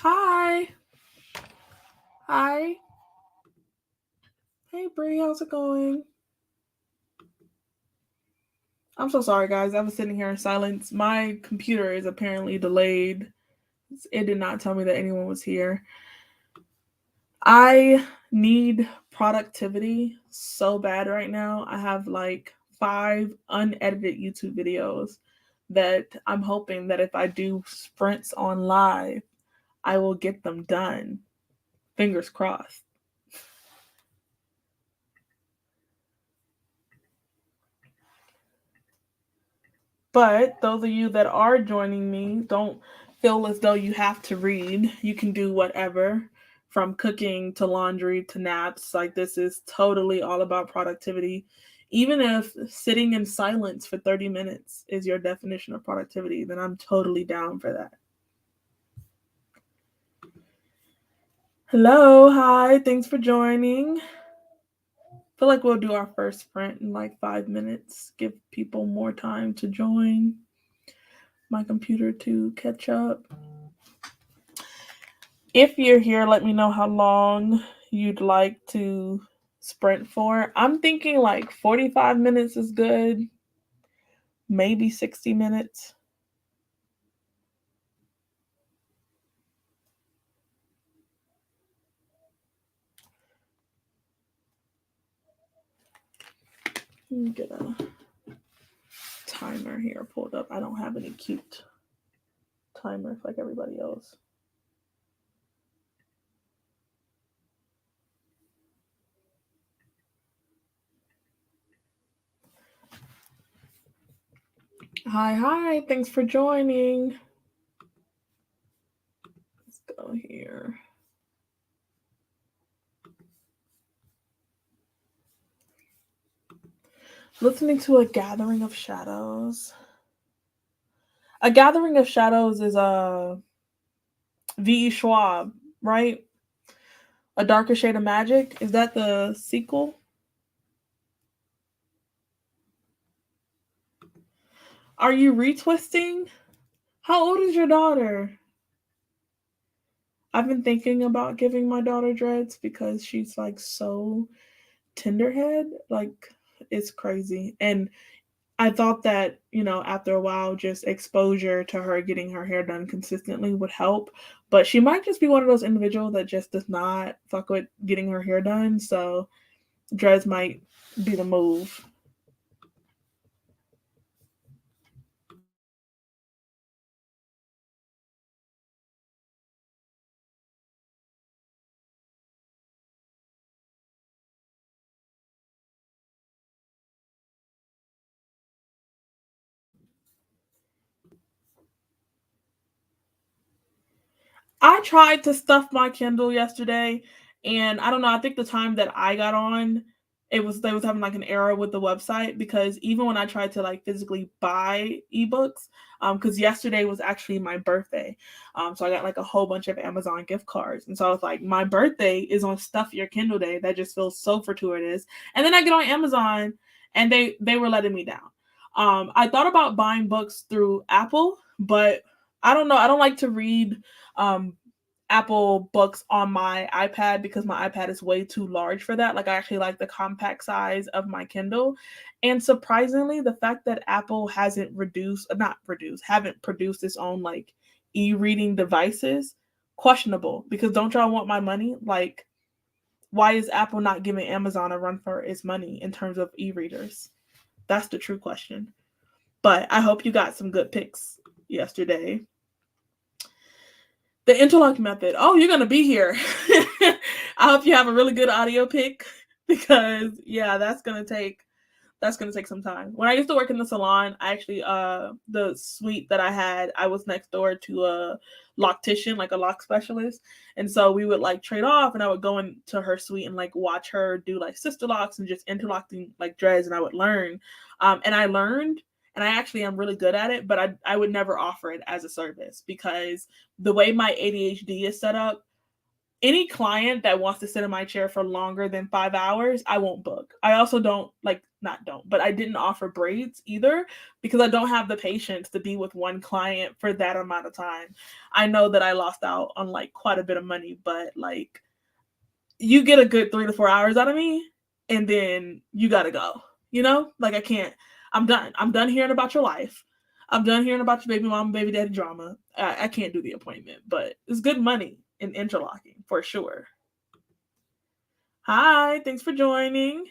Hi. Hi. Hey, Bree, how's it going? I'm so sorry, guys. I was sitting here in silence. My computer is apparently delayed. It did not tell me that anyone was here. I need productivity so bad right now. I have like 5 unedited YouTube videos that I'm hoping that if I do sprints on live, I will get them done. Fingers crossed. But those of you that are joining me, don't feel as though you have to read. You can do whatever from cooking to laundry to naps. Like, this is totally all about productivity. Even if sitting in silence for 30 minutes is your definition of productivity, then I'm totally down for that. Hello, hi, thanks for joining. I feel like we'll do our first sprint in like 5 minutes, give people more time to join, my computer to catch up. If you're here, let me know how long you'd like to sprint for. I'm thinking like 45 minutes is good, maybe 60 minutes. Let me get a timer here pulled up. I don't have any cute timers like everybody else. Hi, thanks for joining. Let's go here. Listening to A Gathering of Shadows. A Gathering of Shadows is a V.E. Schwab, right? A Darker Shade of Magic. Is that the sequel? Are you retwisting? How old is your daughter? I've been thinking about giving my daughter dreads because she's like so tenderhead. Like, it's crazy. And I thought that, after a while, just exposure to her getting her hair done consistently would help. But she might just be one of those individuals that just does not fuck with getting her hair done. So dreads might be the move. I tried to stuff my Kindle yesterday, and I don't know. I think the time that I got on, they was having like an error with the website because even when I tried to like physically buy ebooks, because yesterday was actually my birthday, so I got like a whole bunch of Amazon gift cards, and so I was like, my birthday is on Stuff Your Kindle Day. That just feels so fortuitous. And then I get on Amazon, and they were letting me down. I thought about buying books through Apple, but I don't know. I don't like to read um, Apple books on my iPad because my iPad is way too large for that. Like, I actually like the compact size of my Kindle. And surprisingly, the fact that Apple haven't produced its own like e-reading devices, questionable. Because don't y'all want my money? Like, why is Apple not giving Amazon a run for its money in terms of e-readers? That's the true question. But I hope you got some good picks yesterday. The interlock method. Oh, you're gonna be here. I hope you have a really good audio pick because yeah, that's gonna take some time. When I used to work in the salon, I actually the suite that I had, I was next door to a loctician, like a lock specialist, and so we would like trade off, and I would go into her suite and like watch her do like sister locks and just interlocking like dreads, and I would learn, and I learned. And I actually am really good at it, but I would never offer it as a service because the way my ADHD is set up, any client that wants to sit in my chair for longer than 5 hours, I won't book. I also don't like not don't, but I didn't offer braids either because I don't have the patience to be with one client for that amount of time. I know that I lost out on like quite a bit of money, but like you get a good 3 to 4 hours out of me and then you gotta go. You know? Like I can't. I'm done. I'm done hearing about your life. I'm done hearing about your baby mama, baby daddy drama. I can't do the appointment, but it's good money in interlocking for sure. Hi, thanks for joining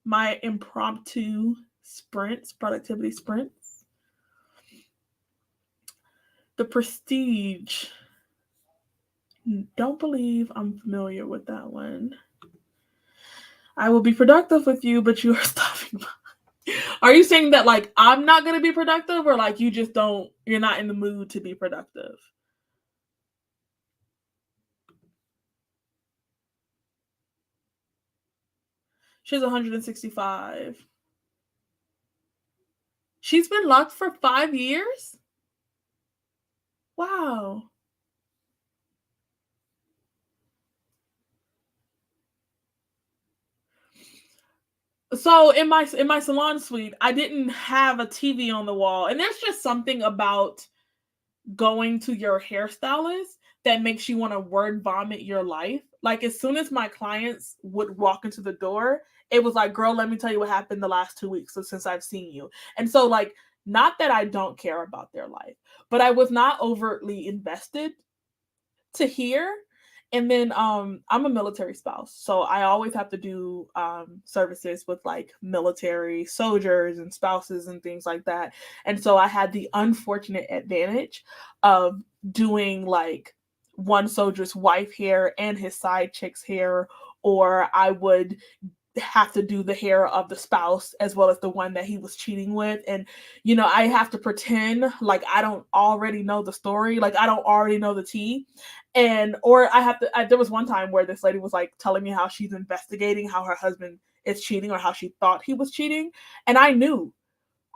my impromptu sprints, productivity sprints. The Prestige. Don't believe I'm familiar with that one. I will be productive with you, but you are stopping by. Are you saying that like I'm not going to be productive or like you just don't, you're not in the mood to be productive? She's 165. She's been locked for 5 years? Wow. So in my salon suite, I didn't have a TV on the wall. And there's just something about going to your hairstylist that makes you want to word vomit your life. Like as soon as my clients would walk into the door, it was like, girl, let me tell you what happened the last 2 weeks since I've seen you. And so like, not that I don't care about their life, but I was not overtly invested to hear. And then I'm a military spouse, so I always have to do services with like military soldiers and spouses and things like that. And so I had the unfortunate advantage of doing like one soldier's wife hair and his side chick's hair, or I would have to do the hair of the spouse as well as the one that he was cheating with. And you know, I have to pretend like I don't already know the story, like I don't already know the tea. And or there was one time where this lady was like telling me how she's investigating how her husband is cheating or how she thought he was cheating. And I knew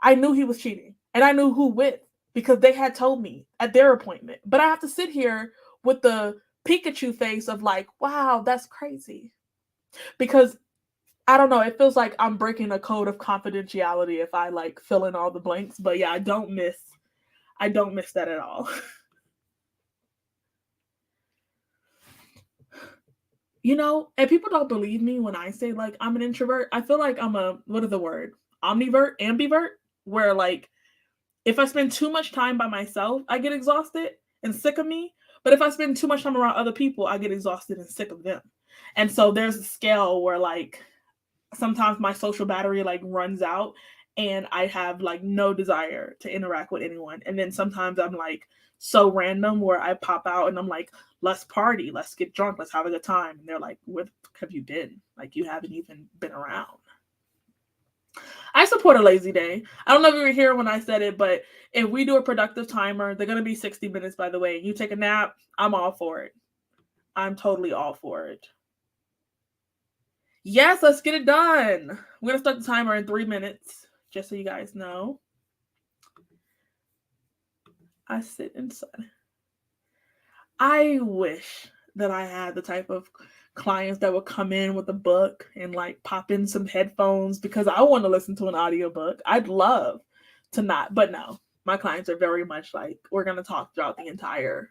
he was cheating and I knew who with because they had told me at their appointment. But I have to sit here with the Pikachu face of like, wow, that's crazy. Because I don't know, it feels like I'm breaking a code of confidentiality if I like fill in all the blanks. But yeah, I don't miss that at all. You know, and people don't believe me when I say like I'm an introvert. I feel like I'm a what is the word? Ambivert, where like if I spend too much time by myself, I get exhausted and sick of me. But if I spend too much time around other people, I get exhausted and sick of them. And so there's a scale where like sometimes my social battery like runs out and I have like no desire to interact with anyone. And then sometimes I'm like so random where I pop out and I'm like, let's party, let's get drunk, let's have a good time. And they're like, where have you been? Like you haven't even been around. I support a lazy day. I don't know if you were here when I said it, but if we do a productive timer, they're going to be 60 minutes, by the way. You take a nap, I'm all for it. I'm totally all for it. Yes, let's get it done. We're going to start the timer in 3 minutes, just so you guys know. I sit inside. I wish that I had the type of clients that would come in with a book and like pop in some headphones because I want to listen to an audiobook. I'd love to not, but no. My clients are very much like we're going to talk throughout the entire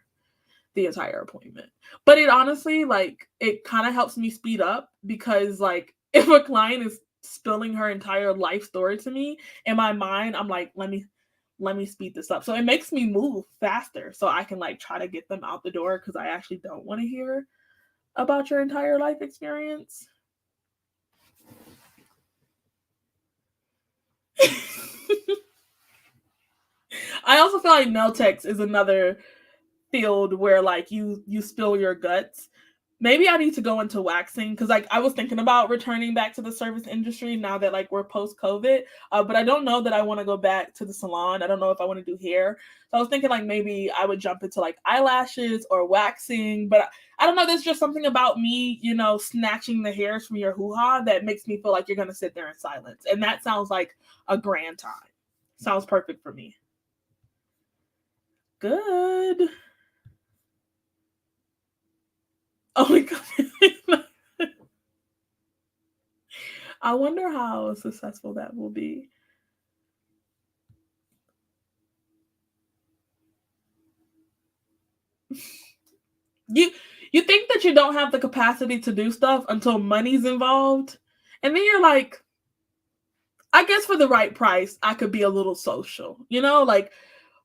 appointment. But it honestly like it kind of helps me speed up because like if a client is spilling her entire life story to me in my mind, I'm like, let me speed this up. So it makes me move faster so I can like try to get them out the door because I actually don't want to hear about your entire life experience. I also feel like nail techs is another field where like you spill your guts. Maybe I need to go into waxing because like I was thinking about returning back to the service industry now that like we're post COVID, but I don't know that I want to go back to the salon. I don't know if I want to do hair. So I was thinking like maybe I would jump into like eyelashes or waxing, but I don't know. There's just something about me, snatching the hairs from your hoo ha that makes me feel like you're gonna sit there in silence, and that sounds like a grand time. Sounds perfect for me. Good. Oh my god. I wonder how successful that will be. You you think that you don't have the capacity to do stuff until money's involved, and then you're like, I guess for the right price, I could be a little social. Like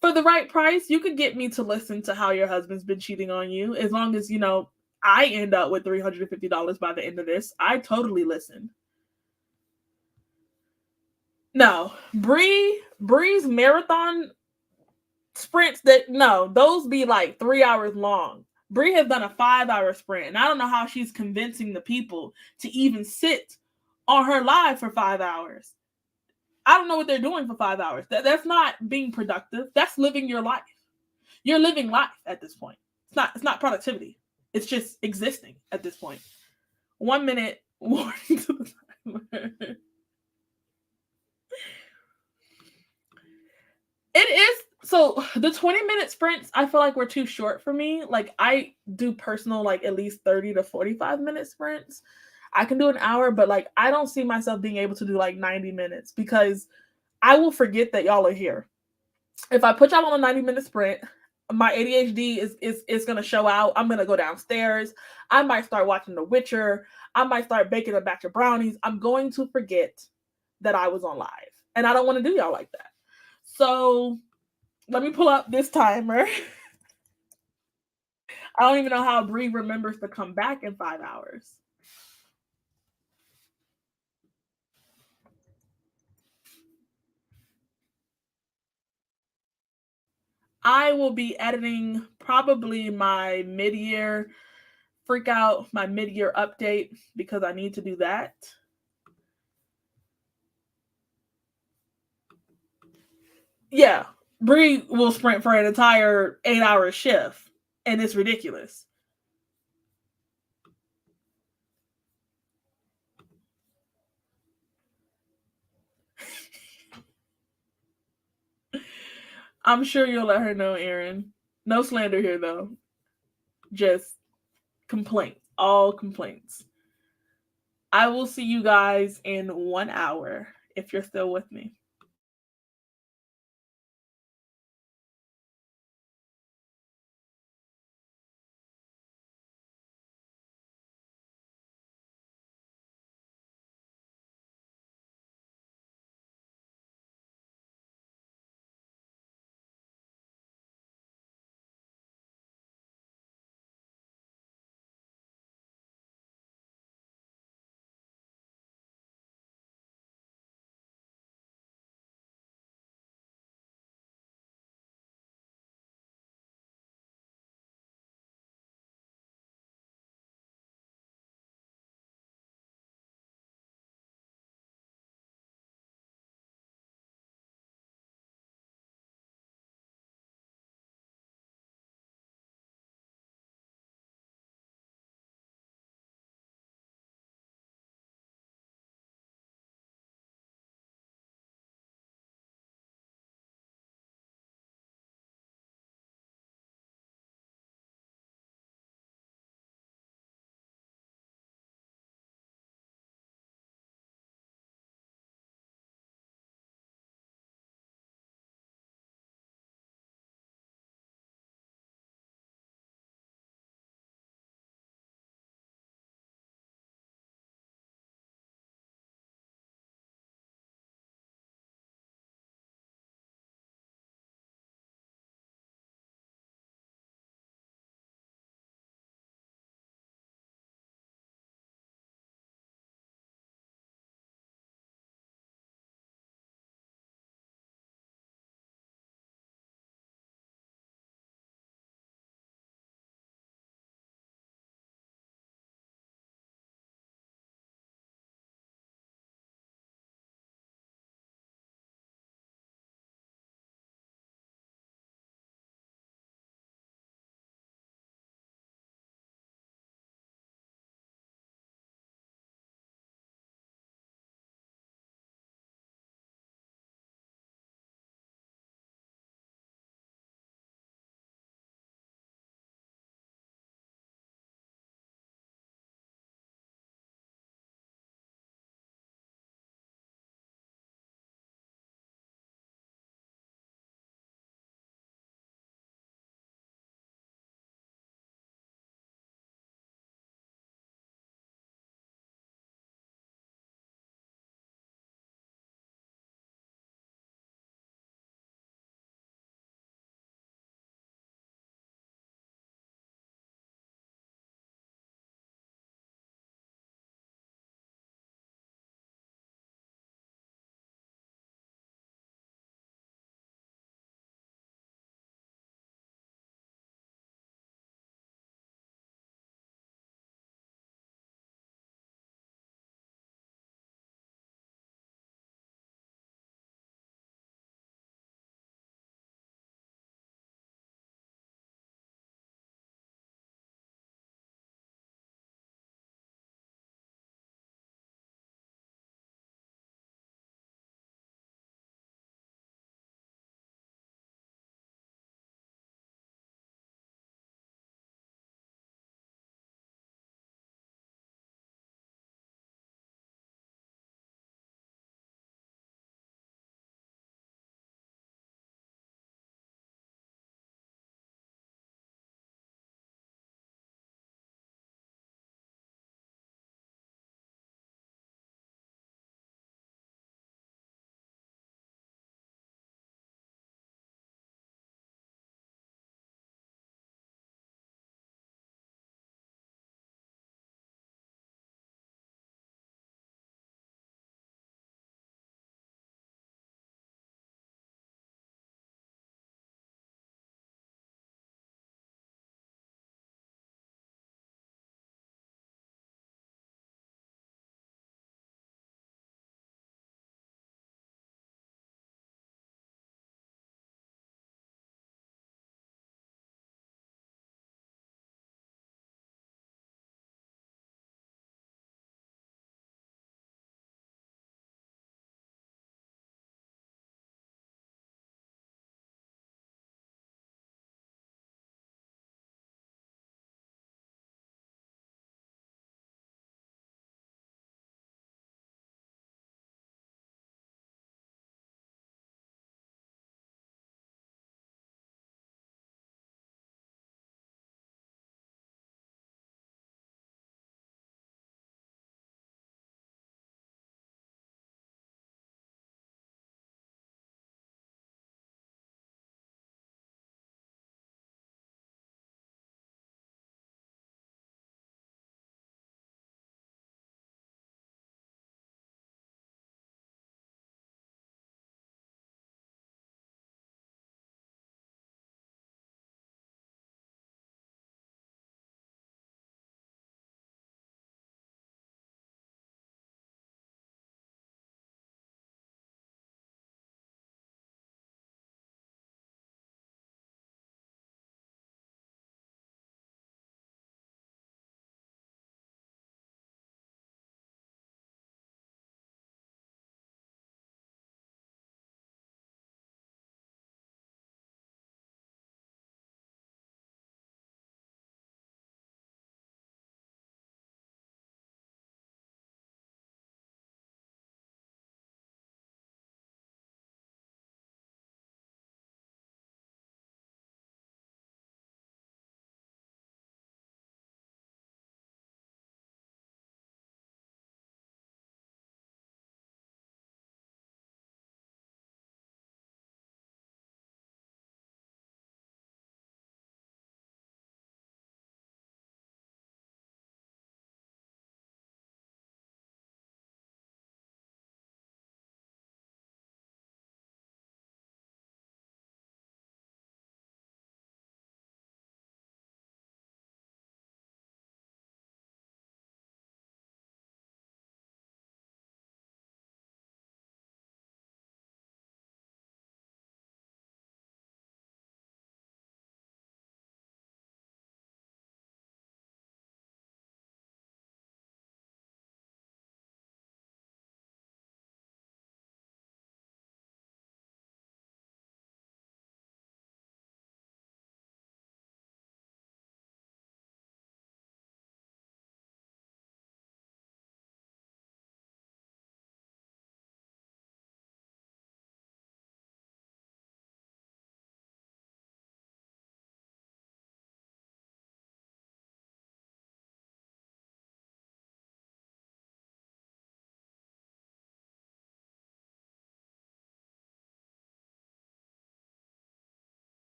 for the right price, you could get me to listen to how your husband's been cheating on you. As long as I end up with $350 by the end of this, I totally listen. No, Bree's marathon sprints that no, those be like 3 hours long. Bree has done a 5 hour sprint, and I don't know how she's convincing the people to even sit on her live for 5 hours. I don't know what they're doing for 5 hours. That's not being productive. That's living your life. You're living life at this point. It's not productivity. It's just existing at this point. 1 minute warning to the timer. It is so the 20-minute sprints I feel like were too short for me. Like I do personal like at least 30 to 45-minute sprints. I can do an hour, but like I don't see myself being able to do like 90 minutes because I will forget that y'all are here. If I put y'all on a 90-minute sprint, my ADHD is gonna show out. I'm gonna go downstairs. I might start watching The Witcher. I might start baking a batch of brownies. I'm going to forget that I was on live. And I don't want to do y'all like that. So let me pull up this timer. I don't even know how Bree remembers to come back in 5 hours. I will be editing probably my mid-year freak out, my mid-year update because I need to do that. Yeah, Bree will sprint for an entire 8 hour shift, and it's ridiculous. I'm sure you'll let her know, Aaron. No slander here, though. Just complaints, all complaints. I will see you guys in 1 hour if you're still with me.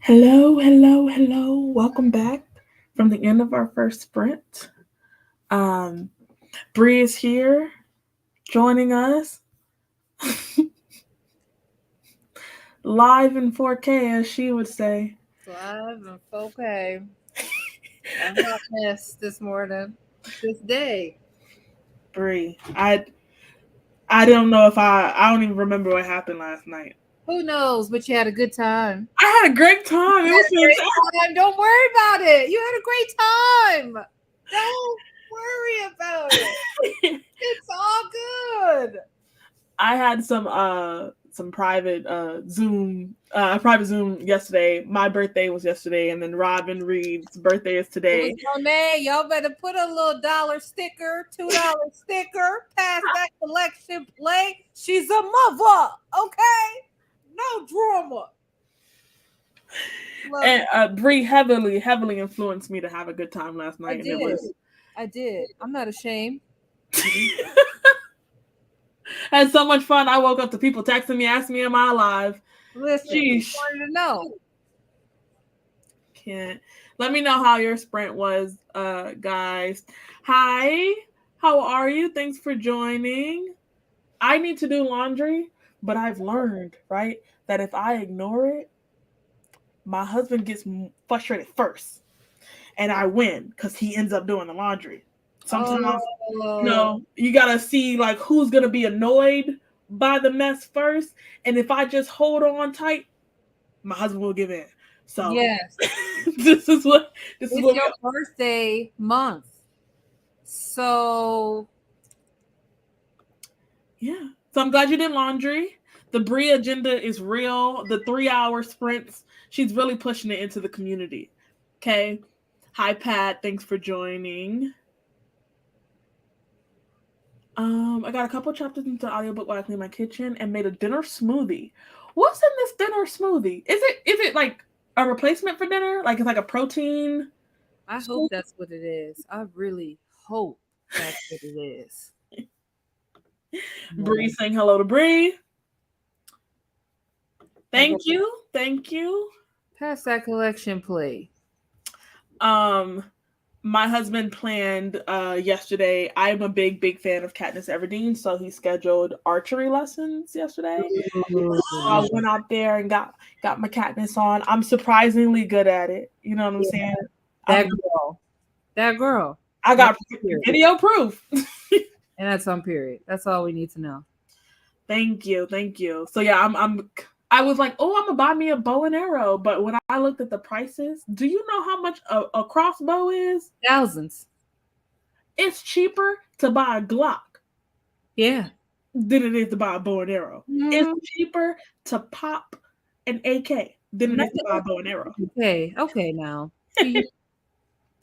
Hello, hello, hello. Welcome back from the end of our first sprint. Um, Bree is here joining us live in 4K, as she would say. Live and okay. A hot mess this morning, this day. Bree, I don't know if I don't even remember what happened last night. Who knows? But you had a good time. I had a great time. It You was had a great fantastic. time. Don't worry about it. You had a great time. Don't worry about it. It's all good. I had some private Zoom yesterday. My birthday was yesterday, and then Robin Reed's birthday is It was today. Monet. Y'all better put a little dollar sticker, $2 sticker past that collection plate. She's a mother, okay? No drama. Love And it. Bree heavily influenced me to have a good time last I night, and it did. was I did. I'm not ashamed. had so much fun. I woke up to people texting me, asking me, "Am I alive?" Listen, just Sheesh, wanted to know. can't. Let me know how your sprint was, guys. Hi, how are you? Thanks for joining. I need to do laundry, but I've learned right that if I ignore it, my husband gets frustrated first, and I win because he ends up doing the laundry. Sometimes Oh, you gotta see like who's gonna be annoyed by the mess first, and if I just hold on tight, my husband will give in. So yes. this is what this is It's what your we birthday month. So, yeah. So I'm glad you did laundry. The Brie agenda is real. The 3 hour sprints, she's really pushing it into the community. Okay. Hi Pat, thanks for joining. I got a couple chapters into the audiobook while I clean my kitchen and made a dinner smoothie. What's in this dinner smoothie? Is it like a replacement for dinner? Like it's like a protein I hope smoothie? that's what it is. I really hope that's what it is. Bree saying hello to Bree. I got Thank you. Thank you. pass that collection plate. Um my husband planned yesterday. I'm a big fan of Katniss Everdeen, so he scheduled archery lessons yesterday. So I Ooh, went out there and got my Katniss on. I'm surprisingly good at it. You know what I'm yeah, saying? that I'm girl. That girl. I That's got on period. video proof. And that's on period. That's all we need to know. Thank you, thank you. So yeah, I was like, oh, I'm gonna buy me a bow and arrow, but when I looked at the prices, do you know how much a crossbow is? Thousands. It's cheaper to buy a Glock Yeah. than it is to buy a bow and arrow. It's Hmm. cheaper to pop an AK than it is to buy a bow and arrow. Okay. Okay. Now, here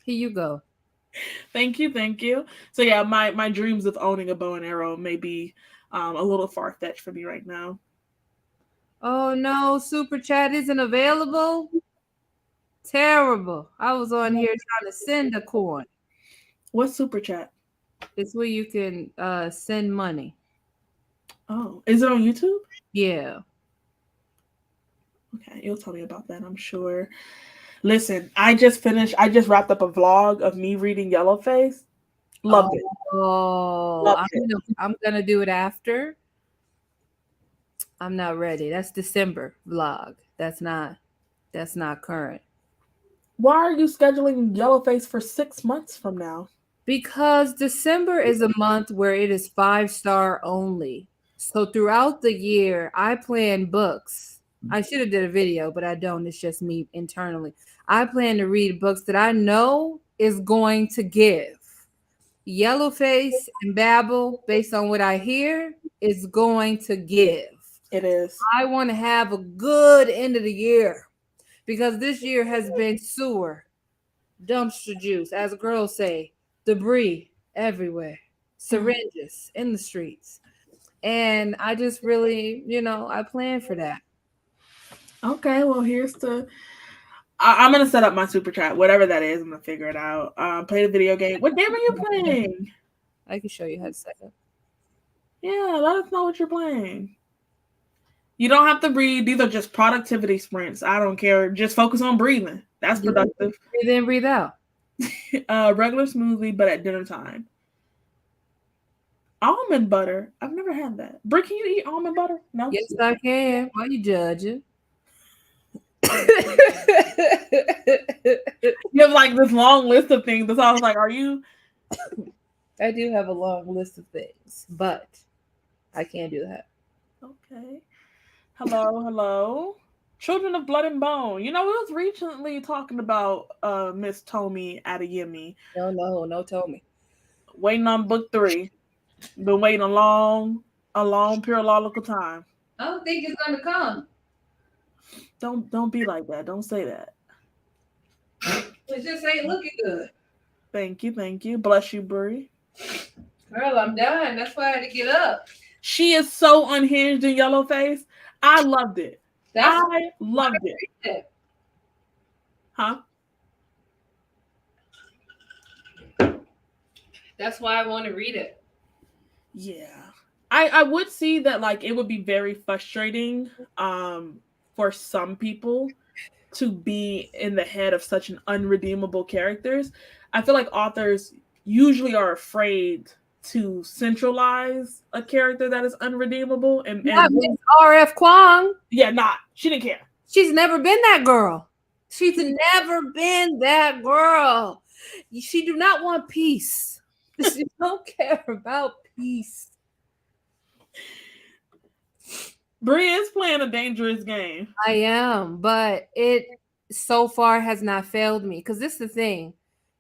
you go. Thank you, thank you. So yeah, my dreams of owning a bow and arrow may be a little far fetched for me right now. Oh no, super chat isn't available. Terrible. I was on here trying to send a coin. What's super chat? It's where you can send money. Oh, is it on YouTube? Yeah. Okay, you'll tell me about that, I'm sure. Listen, I just wrapped up a vlog of me reading Yellowface. Loved it. Oh, Loved it. I'm gonna do it after. I'm not ready. That's December vlog. That's not current. Why are you scheduling Yellowface for 6 months from now? Because December is a month where it is 5-star only. So throughout the year, I plan books. I should have did a video, but I don't. It's just me internally. I plan to read books that I know is going to give. Yellowface and Babel, based on what I hear, is going to give. It is. I want to have a good end of the year because this year has been sewer, dumpster juice, as girls say, debris everywhere, Mm. syringes in the streets. And I just really, I plan for that. Okay, well here's the I'm gonna set up my super chat, whatever that is. I'm gonna figure it out. Play the video game. What game are you playing? I can show you how to set up. Yeah, let us know what you're playing. You don't have to read. These are just productivity sprints. I don't care. Just focus on breathing. That's Yeah, productive. breathe in, breathe out. Regular smoothie, but at dinner time. Almond butter. I've never had that. Brie, can you eat almond butter? No. Yes, I can. Why you judging? You have like this long list of things. That's all I was like, are you I do have a long list of things, but I can't do that. okay? Hello, hello. Children of Blood and Bone. You know, we was recently talking about Miss Tomi Adeyemi. No, no, no, tell me. Waiting on book 3. Been waiting a long periodical time. I don't think it's gonna come. Don't be like that. Don't say that. It just ain't looking good. Thank you, thank you. Bless you, Brie. Girl, I'm done. That's why I had to get up. She is so unhinged in Yellow Face. I loved it. That's I loved it. it. Huh? That's why I want to read it. Yeah. I would see that like it would be very frustrating for some people to be in the head of such an unredeemable characters. I feel like authors usually are afraid to centralize a character that is unredeemable and Not Miss R.F. Kwong. yeah, not she didn't care. She's never been that girl. She's never been that girl. She do not want peace. She don't care about peace. Brie is playing a dangerous game. I am, but it so far has not failed me. Because this is the thing.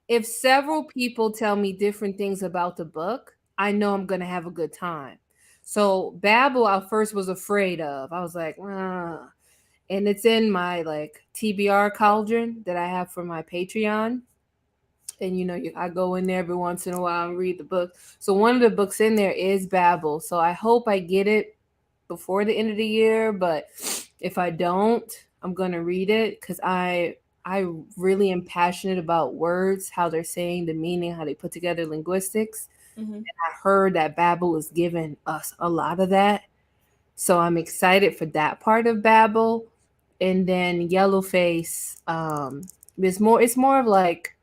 If several people tell me different things about the book, I know I'm gonna have a good time. So Babel, I first was afraid of. I was like, ah. And it's in my like TBR cauldron that I have for my Patreon. And I go in there every once in a while and read the book. So one of the books in there is Babel. So I hope I get it before the end of the year. But if I don't, I'm gonna read it because I really am passionate about words, how they're saying the meaning, how they put together linguistics. Mm-hmm. And I heard that Babel is giving us a lot of that. So I'm excited for that part of Babel. And then Yellowface, it's more of like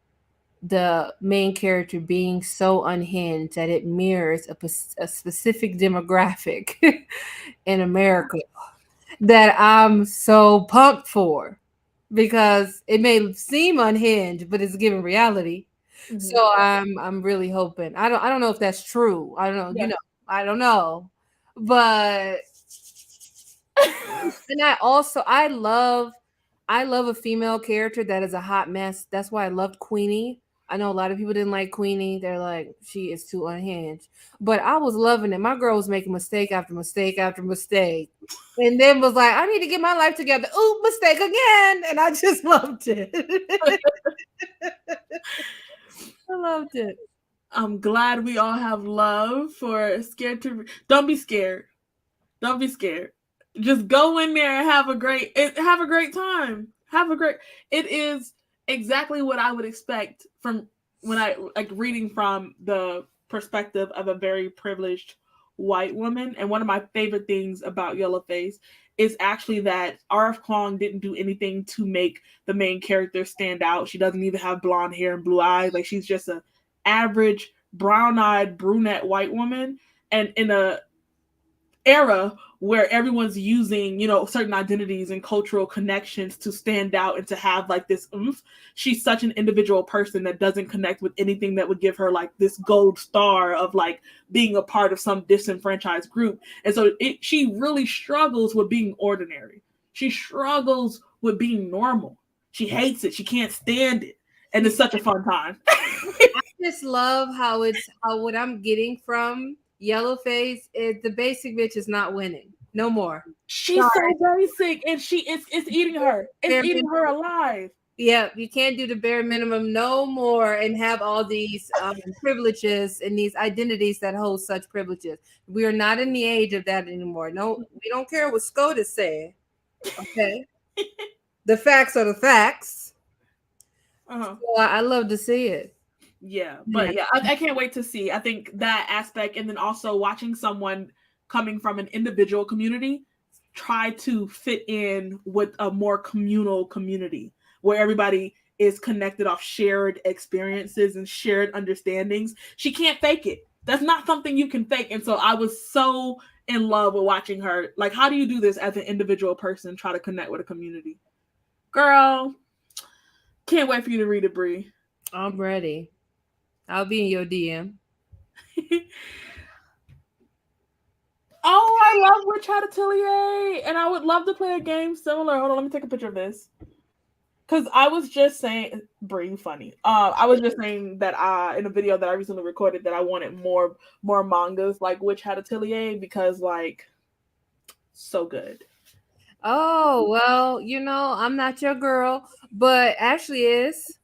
the main character being so unhinged that it mirrors a specific demographic in America that I'm so pumped for because it may seem unhinged, but it's given reality. Mm-hmm. So I'm really hoping. I don't know if that's true. I don't know. Yeah. I don't know, but and I love a female character that is a hot mess. That's why I loved Queenie. I know a lot of people didn't like Queenie. They're like, she is too unhinged. But I was loving it. My girl was making mistake after mistake after mistake. And then was like, I need to get my life together. Ooh, mistake again. And I just loved it. I loved it. I'm glad we all have love for scared to. Don't be scared. Don't be scared. Just go in there and have a great time. Have a great. It is exactly what I would expect from when I like reading from the perspective of a very privileged white woman. And one of my favorite things about Yellowface is actually that R.F. Kuang didn't do anything to make the main character stand out. She doesn't even have blonde hair and blue eyes. Like she's just a average brown-eyed brunette white woman, and in a era where everyone's using certain identities and cultural connections to stand out and to have like this oomph, she's such an individual person that doesn't connect with anything that would give her like this gold star of like being a part of some disenfranchised group. And so she really struggles with being ordinary. She struggles with being normal. She hates it. She can't stand it, and it's such a fun time. I just love how what I'm getting from Yellowface is the basic bitch is not winning. No more. She's so basic, and it's eating her. It's eating her alive. Yeah, you can't do the bare minimum no more and have all these privileges and these identities that hold such privileges. We are not in the age of that anymore. No, we don't care what SCOTUS saying. Okay. The facts are the facts. Uh-huh. So I love to see it. Yeah, but yeah, I can't wait to see. I think that aspect, and then also watching someone coming from an individual community try to fit in with a more communal community where everybody is connected off shared experiences and shared understandings. She can't fake it. That's not something you can fake. And so I was so in love with watching her. Like, how do you do this as an individual person, try to connect with a community? Girl, can't wait for you to read it, Bree. I'm ready. I'll be in your DM. Oh, I love Witch Hat Atelier, and I would love to play a game similar. Hold on, let me take a picture of this. Cause I was just saying, Bree, funny. I was just saying that in a video that I recently recorded that I wanted more mangas like Witch Hat Atelier because like so good. Oh, well, I'm not your girl, but Ashley is.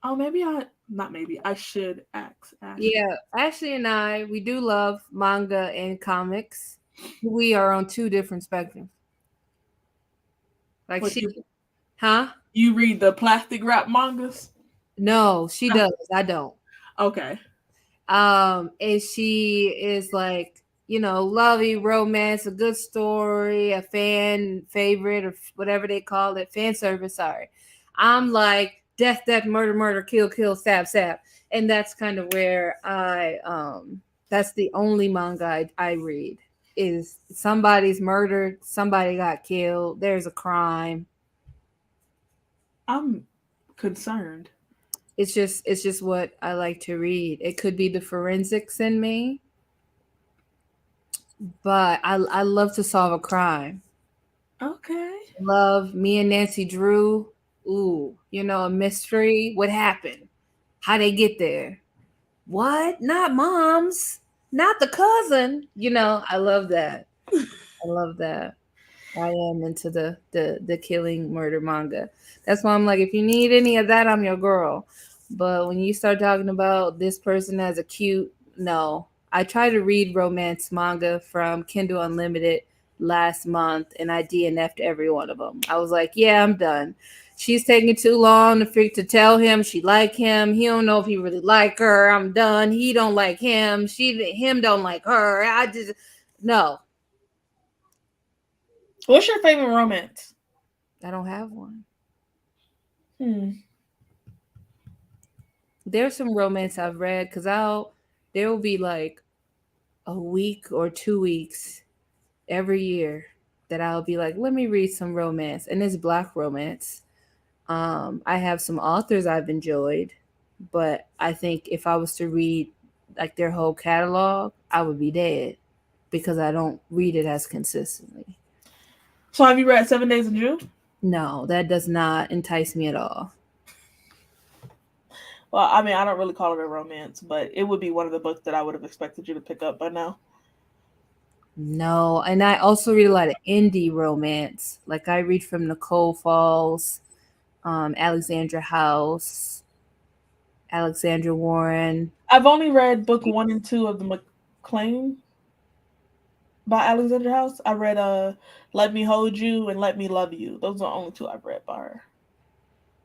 Oh, maybe I should ask Ashley. Yeah, Ashley and I, we do love manga and comics. We are on two different spectrums. Like What she, huh? you read the plastic wrap mangas? No, she does. I don't. Okay. And she is like, lovey romance, a good story, a fan favorite, or whatever they call it, fan service. Sorry, I'm like death, death, murder, murder, kill, kill, stab, stab, and that's kind of where that's the only manga I read. Is somebody's murdered, somebody got killed, there's a crime. I'm concerned. It's just what I like to read. It could be the forensics in me, but I love to solve a crime. Okay. Love me and Nancy Drew. Ooh, a mystery. What happened? How they get there? What? Not mom's. Not the cousin. I love that. I love that. I am into the killing murder manga. That's why I'm like, if you need any of that, I'm your girl. But when you start talking about this person as a cute, no. I tried to read romance manga from Kindle Unlimited last month, and I DNF'd every one of them. I was like, yeah, I'm done. She's taking too long to tell him she like him. He don't know if he really like her. I'm done. He don't like him. Him don't like her. I just no. What's your favorite romance? I don't have one. Hmm. There's some romance I've read because there will be like a week or 2 weeks every year that I'll be like, let me read some romance, and it's Black romance. I have some authors I've enjoyed, but I think if I was to read like their whole catalog, I would be dead because I don't read it as consistently. So have you read 7 Days in June? No, that does not entice me at all. Well, I mean, I don't really call it a romance, but it would be one of the books that I would have expected you to pick up by now. No, and I also read a lot of indie romance. Like I read from Nicole Falls, Alexandra House, Alexandra Warren. I've only read book 1 and 2 of the McLean by Alexandra House. I read Let Me Hold You and Let Me Love You. Those are the only two I've read by her.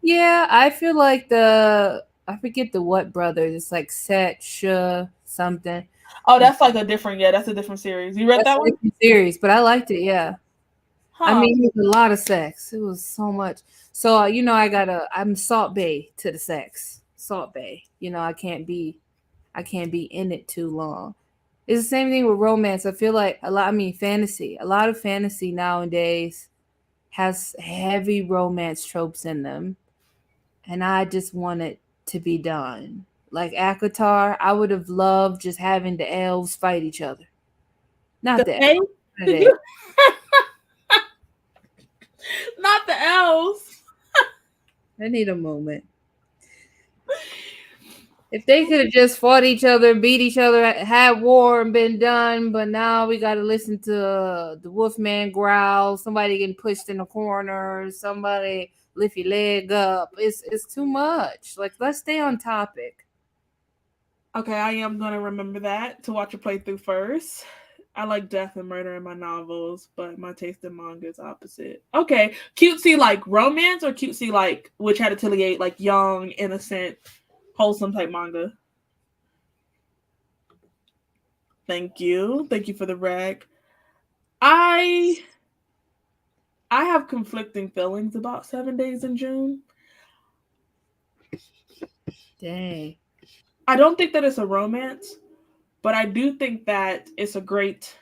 Yeah, I feel like I forget the what brothers. It's like Set Sha something. Oh, that's like that's a different series. You read That's that a one? different series, but I liked it. Yeah, I Huh. mean, it was a lot of sex. It was so much. So I'm Salt Bay to the sex. Salt Bay. I can't be in it too long. It's the same thing with romance. I feel like fantasy. A lot of fantasy nowadays has heavy romance tropes in them, and I just want it to be done. Like Akatar, I would have loved just having the elves fight each other. Not The the A? elves. Not the L's. I need a moment. If they could have just fought each other, beat each other, had war and been done, but now we got to listen to the Wolfman growl, somebody getting pushed in the corner, somebody lift your leg up. It's too much. Like, let's stay on topic. Okay, I am going to remember that to watch a playthrough first. I like death and murder in my novels, but my taste in manga is opposite. Okay, cutesy like romance or cutesy like Witch Hat Atelier, like young, innocent, wholesome type manga? Thank you for the rag. I I have conflicting feelings about 7 Days in June. Dang. I don't think that it's a romance, but I do think that it's a great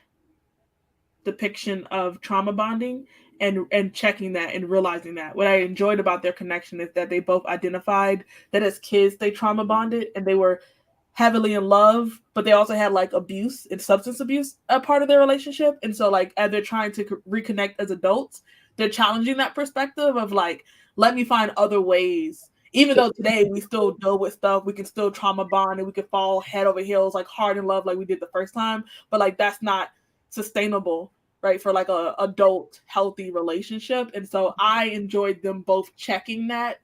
depiction of trauma bonding and checking that and realizing that. What I enjoyed about their connection is that they both identified that as kids they trauma bonded and they were heavily in love, but they also had like abuse and substance abuse a part of their relationship. And so like as they're trying to reconnect as adults, they're challenging that perspective of like, let me find other ways. Even though today we still deal with stuff, we can still trauma bond and we can fall head over heels like hard in love like we did the first time. But like that's not sustainable, right, for like a adult healthy relationship. And so I enjoyed them both checking that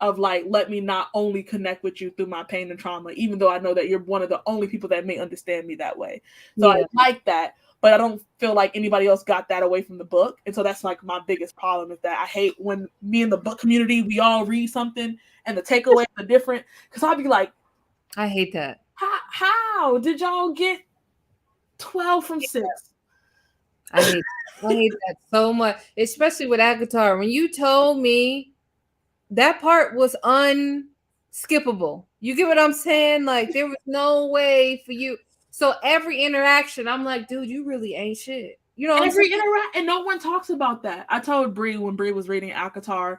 of like, let me not only connect with you through my pain and trauma, even though I know that you're one of the only people that may understand me that way. So Yeah. I like that, but I don't feel like anybody else got that away from the book. And so that's like my biggest problem is that I hate when me and the book community, we all read something and the takeaways are different. Cause I'll be like, I hate that. how did y'all get 12 from 6? I hate that so much, especially with Akatar. When you told me that part was unskippable. You get what I'm saying? Like there was no way for you. So every interaction, I'm like, dude, you really ain't shit. You know what I'm saying? And no one talks about that. I told Bree when Bree was reading Akatar,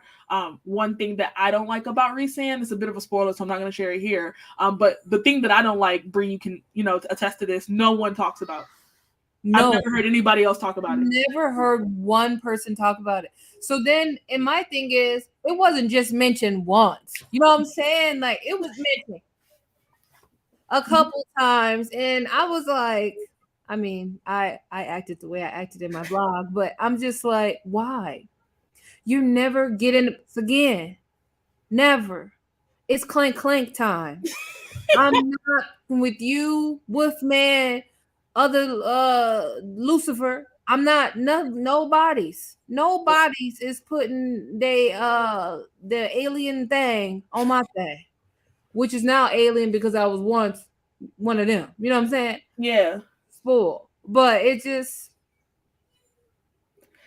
one thing that I don't like about Rhysand, it's a bit of a spoiler, so I'm not going to share it here. But the thing that I don't like, Bree, you can attest to this. No one talks about. No, I've never heard anybody else talk about it. Never heard one person talk about it. So then, and my thing is, it wasn't just mentioned once. You know what I'm saying? Like it was mentioned a couple times, and I was like, I mean, I acted the way I acted in my blog, but I'm just like, why? You never get in again. Never. It's clank clank time. I'm not with you, Wolfman, other Lucifer. I'm not nobody's. Nobody's is putting the alien thing on my thing, which is now alien because I was once one of them. You know what I'm saying? Yeah. Spoil. But it just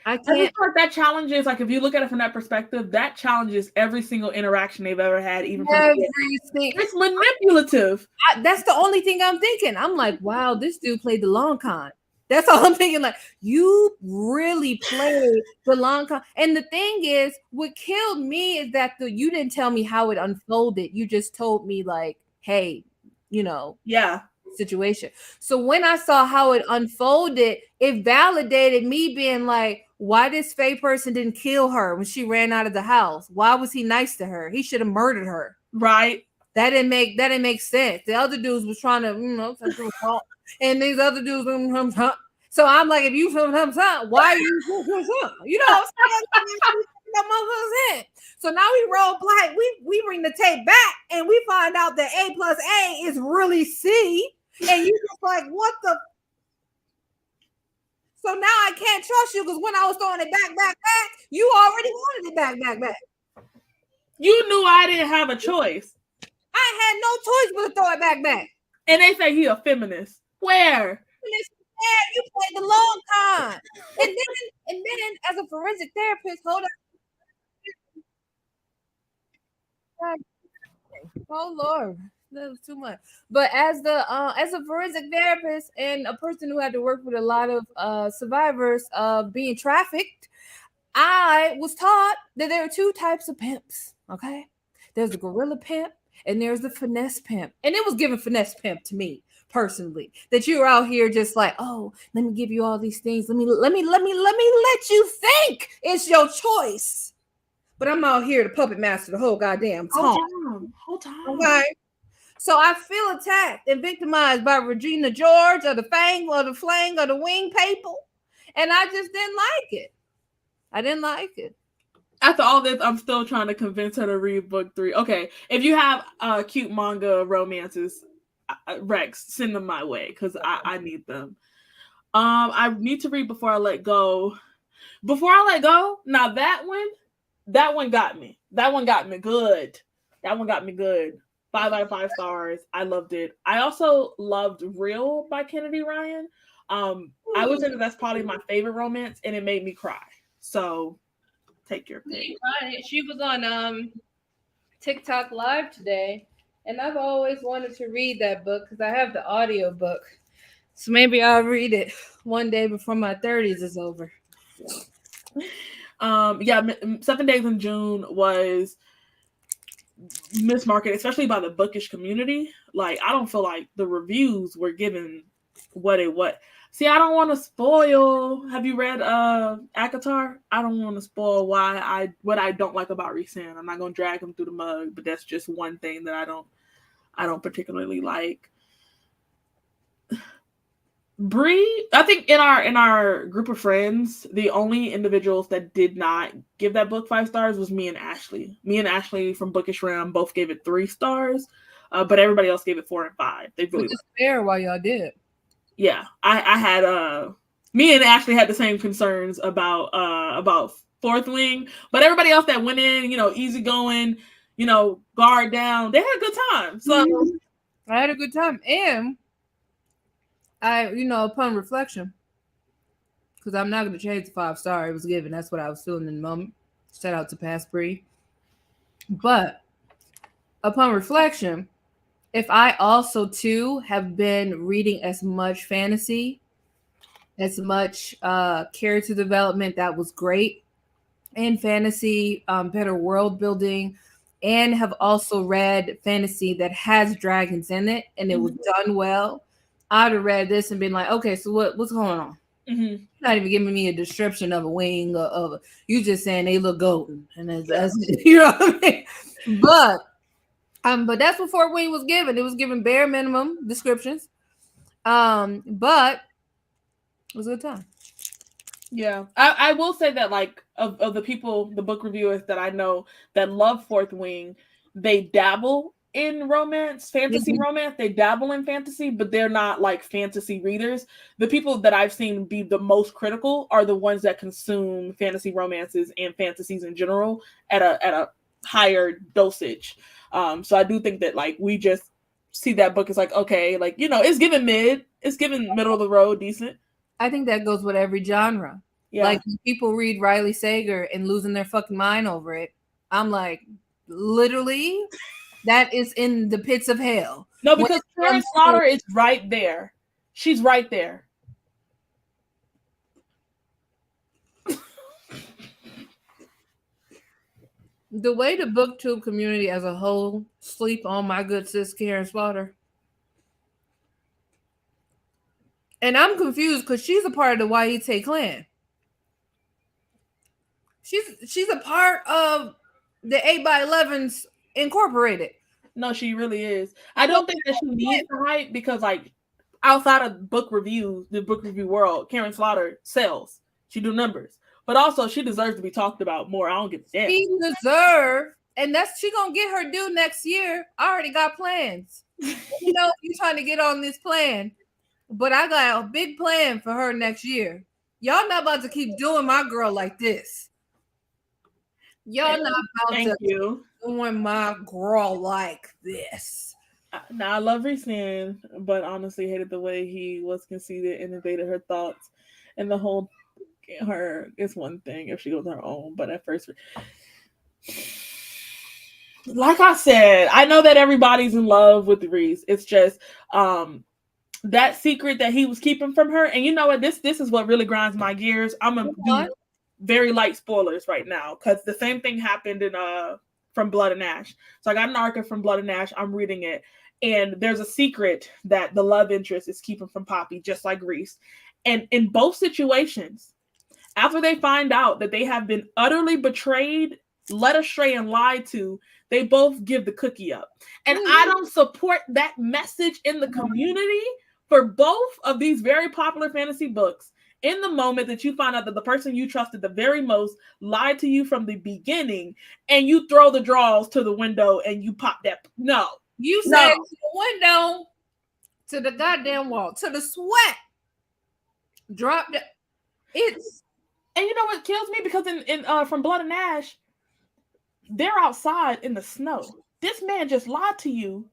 I I can't. just feel like that challenges, like if you look at it from that perspective, that challenges every single interaction they've ever had, even from Everything. it's manipulative. That's the only thing I'm thinking. I'm like, wow, this dude played the long con. That's all I'm thinking. Like, you really played the long con. And the thing is, what killed me is that you didn't tell me how it unfolded. You just told me, like, hey, Yeah. situation. So when I saw how it unfolded, it validated me being like, why this fake person didn't kill her when she ran out of the house? Why was he nice to her? He should have murdered her. Right. That didn't make sense. The other dudes was trying to, and these other dudes, so I'm like, if you why are you, you know what I'm saying? So now we roll black. We bring the tape back, and we find out that A plus A is really C, and you just like, what the? So now I can't trust you because when I was throwing it back, you already wanted it back. You knew I didn't have a choice. I had no choice but to throw it back. And they say he a feminist. Where? You played the long con. And then as a forensic therapist, hold on. Oh Lord. That was too much. But as a forensic therapist and a person who had to work with a lot of survivors of being trafficked, I was taught that there are two types of pimps. Okay. There's the gorilla pimp and there's the finesse pimp. And it was given finesse pimp to me personally. That you're out here just like, oh, let me give you all these things. Let me let you think it's your choice. But I'm out here to puppet master the whole goddamn time. Whole time. Okay. So I feel attacked and victimized by Regina George or the Fang or the Flang or the Wing people. And I just didn't like it. I didn't like it. After all this, I'm still trying to convince her to read book 3. Okay, if you have cute manga romances, Rex, send them my way because I need them. I need to read Before I Let Go. Before I Let Go, now that one got me. That one got me good. 5 out of 5 stars. I loved it. I also loved Real by Kennedy Ryan. I would say that's probably my favorite romance, and it made me cry. So Take your pick. She was on TikTok live today, and I've always wanted to read that book because I have the audio book. So maybe I'll read it one day before my 30s is over. Yeah, 7 Days in June was mismarketed, especially by the bookish community. Like, I don't feel like the reviews were given what it was. See, I don't want to spoil. Have you read Akatar? I don't want to spoil what I don't like about Rhysand. I'm not gonna drag him through the mud, but that's just one thing that I don't particularly like. Bree, I think in our group of friends, the only individuals that did not give that book 5 stars was me and Ashley. Me and Ashley from Bookish Realm both gave it 3 stars, but everybody else gave it 4 and 5. They really Which is fair while y'all did. Yeah, I had me and Ashley had the same concerns about Fourth Wing, but everybody else that went in, easygoing, guard down, they had a good time. So I had a good time, and I, upon reflection, because I'm not going to change the 5 star it was given. That's what I was feeling in the moment. Shout out to Past Bree. But upon reflection, if I also too have been reading as much fantasy, as much character development that was great in fantasy, better world building, and have also read fantasy that has dragons in it and it was done well, I'd have read this and been like, okay, so what's going on? You're not even giving me a description of a wing of you just saying they look golden, and that's you know what I mean. But that's what Fort Wing was given. It was given bare minimum descriptions. But it was a good time. Yeah, I will say that, like, of the people, the book reviewers that I know that love Fourth Wing, they dabble in romance, fantasy romance. They dabble in fantasy, but they're not like fantasy readers. The people that I've seen be the most critical are the ones that consume fantasy romances and fantasies in general at a higher dosage. So I do think that, like, we just see that book as like, okay, like, it's given middle of the road, decent. I think that goes with every genre. Yeah. Like, people read Riley Sager and losing their fucking mind over it. I'm like, literally, that is in the pits of hell. No, because Karen Slaughter is right there. She's right there. The way the booktube community as a whole sleep on my good sis Karen Slaughter. And I'm confused because she's a part of the Waite clan. She's a part of the 8x11s Incorporated. No, she really is. I don't think that she needs the hype because, like, outside of book reviews, the book review world, Karen Slaughter sells. She do numbers. But also, she deserves to be talked about more. I don't give a damn. She deserves, and she gonna get her due next year. I already got plans. You're trying to get on this plan. But I got a big plan for her next year. Y'all not about to keep doing my girl like this. Y'all not about to doing my girl like this. Now, I love Rhysand, but honestly hated the way he was conceited and invaded her thoughts. And the whole her is one thing if she goes her own, but at first, like I said, I know that everybody's in love with Rhys. It's just that secret that he was keeping from her. And you know what? This is what really grinds my gears. I'm gonna do very light spoilers right now because the same thing happened in From Blood and Ash. So I got an arc from Blood and Ash. I'm reading it, and there's a secret that the love interest is keeping from Poppy, just like Rhys. And in both situations, after they find out that they have been utterly betrayed, led astray, and lied to, they both give the cookie up. And I don't support that message in the community for both of these very popular fantasy books. In the moment that you find out that the person you trusted the very most lied to you from the beginning, and you throw the drawers to the window and you pop that. No. You said to the window, to the goddamn wall, to the sweat. Drop that. And you know what kills me? Because in From Blood and Ash, they're outside in the snow. This man just lied to you,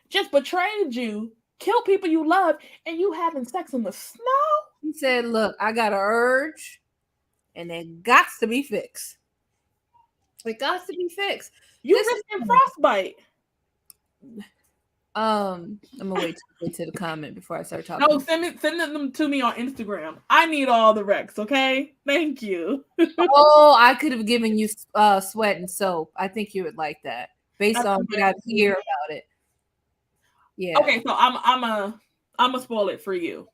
just betrayed you, killed people you love, and you having sex in the snow? He said, look, I got an urge, and it got to be fixed. It got to be fixed. You This risking frostbite. I'm gonna wait to get to the comment before I start No, talking. send them to me on Instagram. I need all the recs, okay? Thank you. Oh, I could have given you sweat and soap. I think you would like that based on what I hear about it. Yeah. Okay, so I'm a spoil it for you.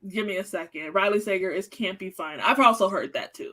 Give me a second. Riley Sager is campy fun. I've also heard that too.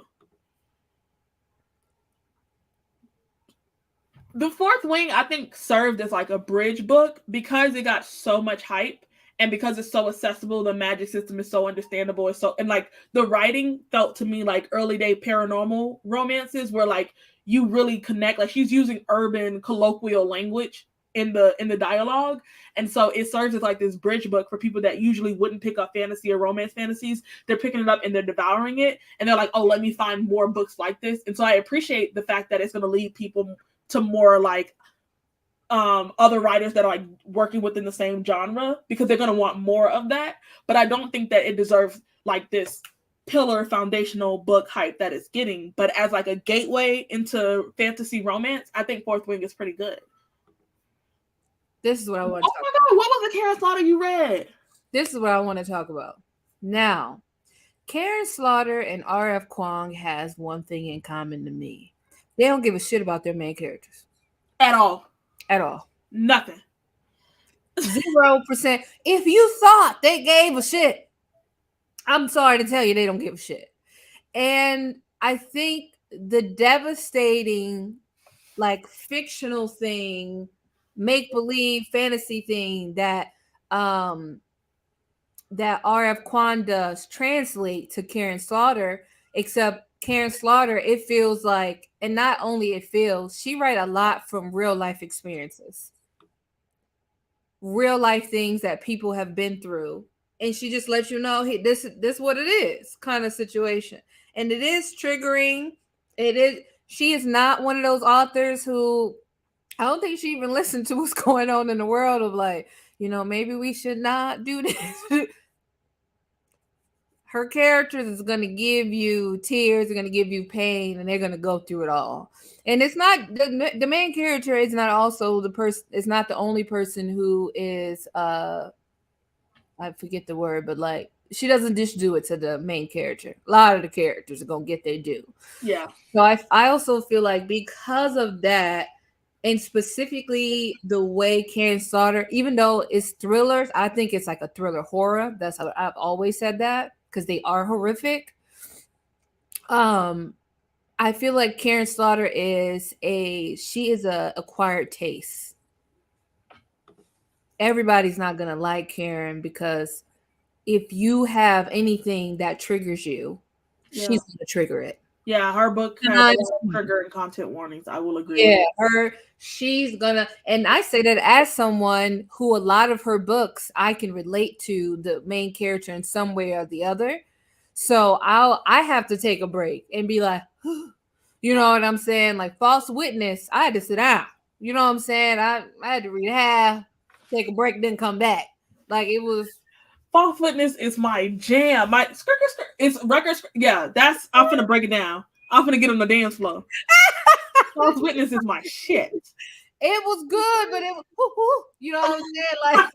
The Fourth Wing, I think, served as like a bridge book because it got so much hype and because it's so accessible. The magic system is so understandable. It's so, and like the writing felt to me like early day paranormal romances where like you really connect. Like she's using urban colloquial language in the dialogue, and so it serves as like this bridge book for people that usually wouldn't pick up fantasy or romance fantasies. They're picking it up and they're devouring it, and they're like, oh, let me find more books like this. And so I appreciate the fact that it's going to lead people to more like other writers that are like working within the same genre because they're going to want more of that. But I don't think that it deserves like this pillar foundational book hype that it's getting. But as like a gateway into fantasy romance, I think Fourth Wing is pretty good. This is what I want to talk about. Oh my god, what was the Karen Slaughter you read? This is what I want to talk about. Now, Karen Slaughter and R.F. Kuang has one thing in common to me. They don't give a shit about their main characters. At all. At all. Nothing. 0%. If you thought they gave a shit, I'm sorry to tell you, they don't give a shit. And I think the devastating, like, fictional thing, make-believe fantasy thing that that R.F. Kuang does translate to Karen Slaughter, except Karen Slaughter, it feels like, and not only it feels, she write a lot from real life experiences, real life things that people have been through, and she just lets you know, hey, this what it is, kind of situation. And it is triggering. It is. She is not one of those authors who, I don't think she even listened to what's going on in the world of like, maybe we should not do this. Her characters is going to give you tears, they're going to give you pain, and they're going to go through it all. And it's not the main character is not also the person. It's not the only person who is I forget the word, but like she doesn't just do it to the main character. A lot of the characters are going to get their due. Yeah. So I also feel like because of that, and specifically the way Karen Slaughter, even though it's thrillers, I think it's like a thriller horror. That's how I've always said that, because they are horrific. I feel like Karen Slaughter is a acquired taste. Everybody's not gonna like Karen because if you have anything that triggers you, she's gonna trigger it. Yeah, her book has trigger and content warnings. I will agree. Yeah, she's gonna, and I say that as someone who a lot of her books I can relate to the main character in some way or the other. So I have to take a break and be like, you know what I'm saying? Like False Witness, I had to sit down. You know what I'm saying? I had to read half, take a break, then come back. Like it was. False Witness is my jam. My it's records. Yeah, I'm gonna break it down. I'm gonna get on the dance floor. False Witness is my shit. It was good, but it was, you know what I'm saying? Like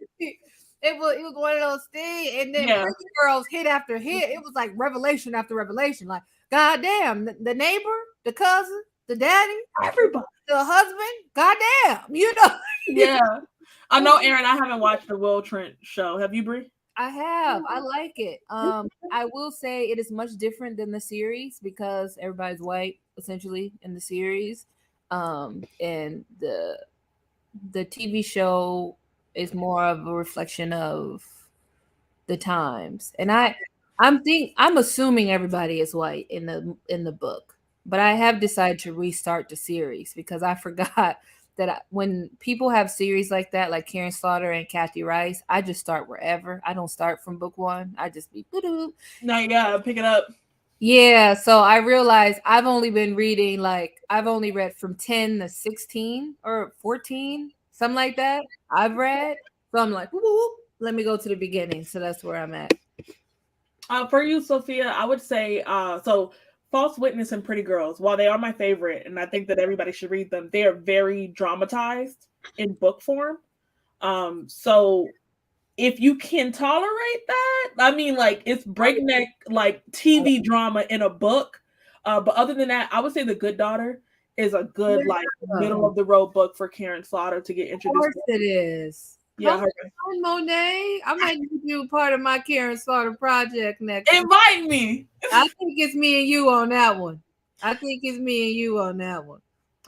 it was one of those things. And then Pretty Girls hit after hit. It was like revelation after revelation. Like, goddamn, the neighbor, the cousin, the daddy, everybody, the husband, goddamn, you know. Yeah. I know, Aaron, I haven't watched the Will Trent show. Have you, Brie? I have. I like it. I will say it is much different than the series because everybody's white essentially in the series. And the TV show is more of a reflection of the times. And I'm assuming everybody is white in the book, but I have decided to restart the series because I forgot that when people have series like that, like Karen Slaughter and Kathy Rice, I just start wherever. I don't start from book one. I just be boo-doo. No, you gotta pick it up. Yeah, so I realized I've only read from 10 to 16 or 14, something like that. I've read. So I'm like, whoop, let me go to the beginning. So that's where I'm at. For you, Sophia, I would say so False Witness and Pretty Girls, while they are my favorite, and I think that everybody should read them, they are very dramatized in book form. So if you can tolerate that, I mean, like it's breakneck like TV drama in a book. But other than that, I would say The Good Daughter is a good like middle of the road book for Karen Slaughter to get introduced. Of course, it is. Yeah, come on, Monet. I might need you part of my Karen Slaughter project next. Invite me. I think it's me and you on that one.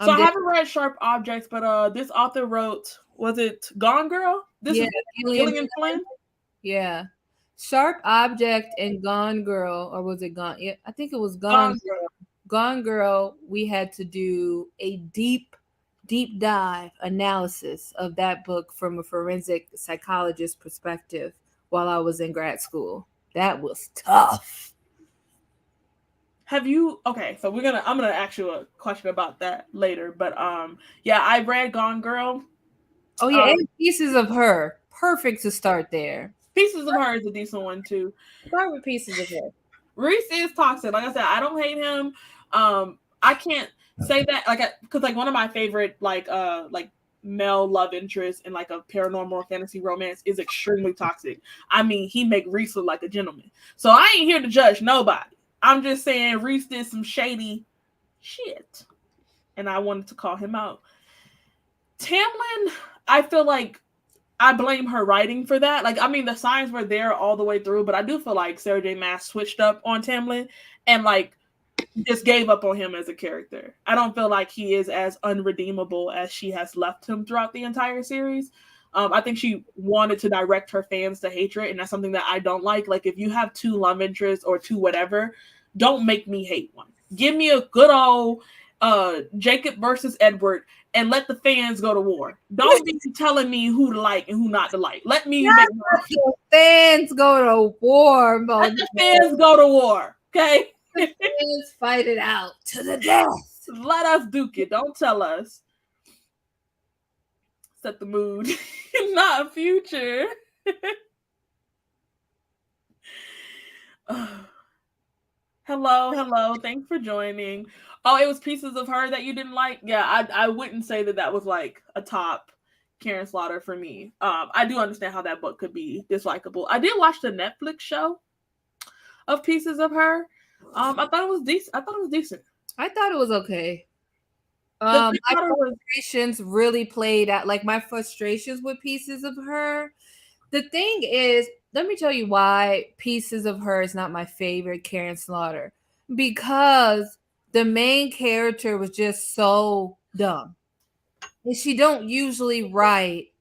So I haven't read Sharp Objects, but this author wrote, was it Gone Girl? This is Gillian Flynn. Yeah. Sharp Object and Gone Girl, or was it Gone? Yeah, I think it was Gone Girl. Gone Girl, we had to do a deep dive analysis of that book from a forensic psychologist perspective while I was in grad school. That was tough. Have you okay, so I'm gonna ask you a question about that later. But yeah, I read Gone Girl. Oh yeah, and Pieces of Her. Perfect to start there. Pieces of Her is a decent one too. Start with Pieces of Her. Reese is toxic. Like I said, I don't hate him. I can't say that because like one of my favorite like male love interests in like a paranormal fantasy romance is extremely toxic. I mean, he make Reese look like a gentleman. So I ain't here to judge nobody. I'm just saying Reese did some shady shit, and I wanted to call him out. Tamlin, I feel like I blame her writing for that. Like, I mean, the signs were there all the way through, but I do feel like Sarah J. Maas switched up on Tamlin and like just gave up on him as a character. I don't feel like he is as unredeemable as she has left him throughout the entire series. I think she wanted to direct her fans to hatred, and that's something that I don't like. Like, if you have two love interests or two whatever, don't make me hate one. Give me a good old Jacob versus Edward, and let the fans go to war. Don't be telling me who to like and who not to like. Let me let the fans go to war, Mo. Let the fans go to war, okay? The fans fight it out to the death. Let us duke it. Don't tell us. Set the mood, not future. Hello. Thanks for joining. Oh, it was Pieces of Her that you didn't like? Yeah, I wouldn't say that was like a top Karen Slaughter for me. I do understand how that book could be dislikable. I did watch the Netflix show of Pieces of Her. I thought it was decent. I thought it was okay. My frustrations really played out. Like my frustrations with Pieces of Her. The thing is, let me tell you why Pieces of Her is not my favorite Karen Slaughter. Because the main character was just so dumb. And she don't usually write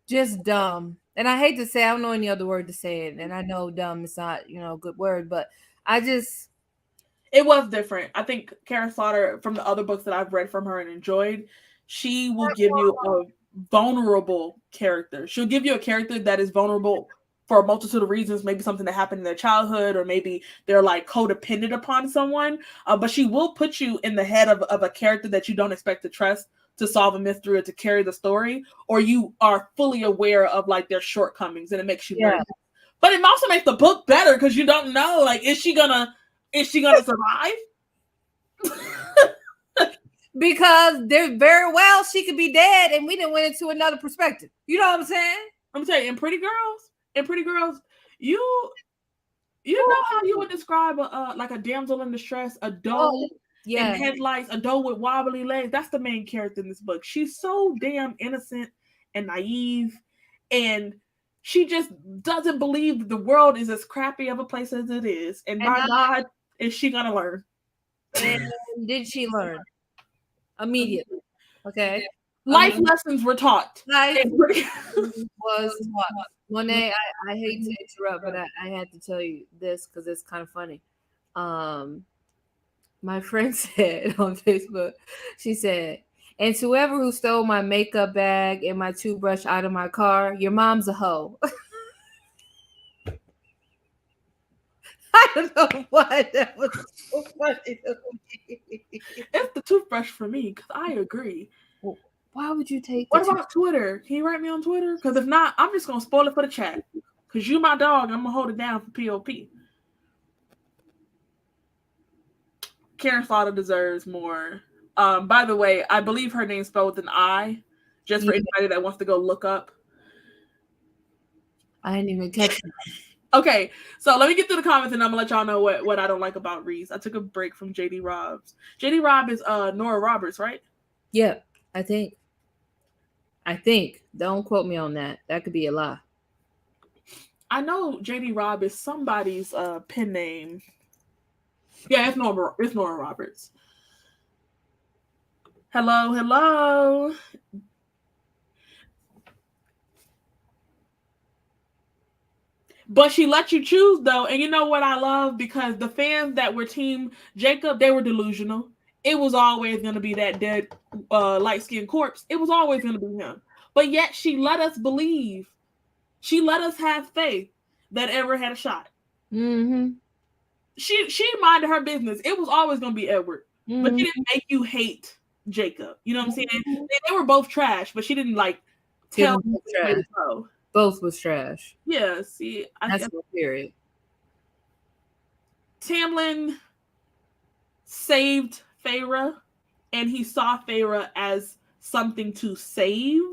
just dumb. And I hate to say, I don't know any other word to say it. And I know dumb is not, a good word, but it was different. I think Karen Slaughter, from the other books that I've read from her and enjoyed, she will give you a vulnerable character. She'll give you a character that is vulnerable for a multitude of reasons, maybe something that happened in their childhood, or maybe they're like codependent upon someone. But she will put you in the head of a character that you don't expect to trust to solve a mystery or to carry the story, or you are fully aware of like their shortcomings, and it makes you nervous. But it also makes the book better because you don't know, like, is she gonna survive? Because they're very well, she could be dead, and we didn't went into another perspective. You know what I'm saying? I'm telling you, in Pretty Girls, you know how you would describe like a damsel in distress, a doe in headlights, a doe with wobbly legs. That's the main character in this book. She's so damn innocent and naive, and she just doesn't believe the world is as crappy of a place as it is. And by God, is she gonna learn? And did she learn? Immediately. Okay. Life lessons were taught. Life was taught. Monet, I hate to interrupt, but I had to tell you this because it's kind of funny. My friend said on Facebook, she said, and to whoever who stole my makeup bag and my toothbrush out of my car, your mom's a hoe. I don't know why that was so funny to me. It's the toothbrush for me, because I agree. Well, why would you take What about Twitter? Can you write me on Twitter? Because if not, I'm just going to spoil it for the chat. Because you my dog, I'm going to hold it down for POP. Karen Slaughter deserves more. By the way, I believe her name's spelled with an I, just for anybody that wants to go look up. I didn't even catch it. Okay, so let me get through the comments and I'm gonna let y'all know what I don't like about Reese. I took a break from JD Robbs. JD Robb is Nora Roberts, right? Yeah, I think. Don't quote me on that. That could be a lie. I know JD Robb is somebody's pen name. Yeah, it's Nora Roberts. Hello. But she let you choose though, and you know what I love? Because the fans that were Team Jacob, they were delusional. It was always going to be that dead light-skinned corpse. It was always going to be him. But yet she let us believe. She let us have faith that Edward had a shot. Mm-hmm. She minded her business. It was always going to be Edward. Mm-hmm. But she didn't make you hate Jacob. You know what I'm saying? Mm-hmm. They were both trash, but she didn't like tell them to go. Both was trash. Yeah, see, that's the period. Tamlin saved Feyre, and he saw Feyre as something to save.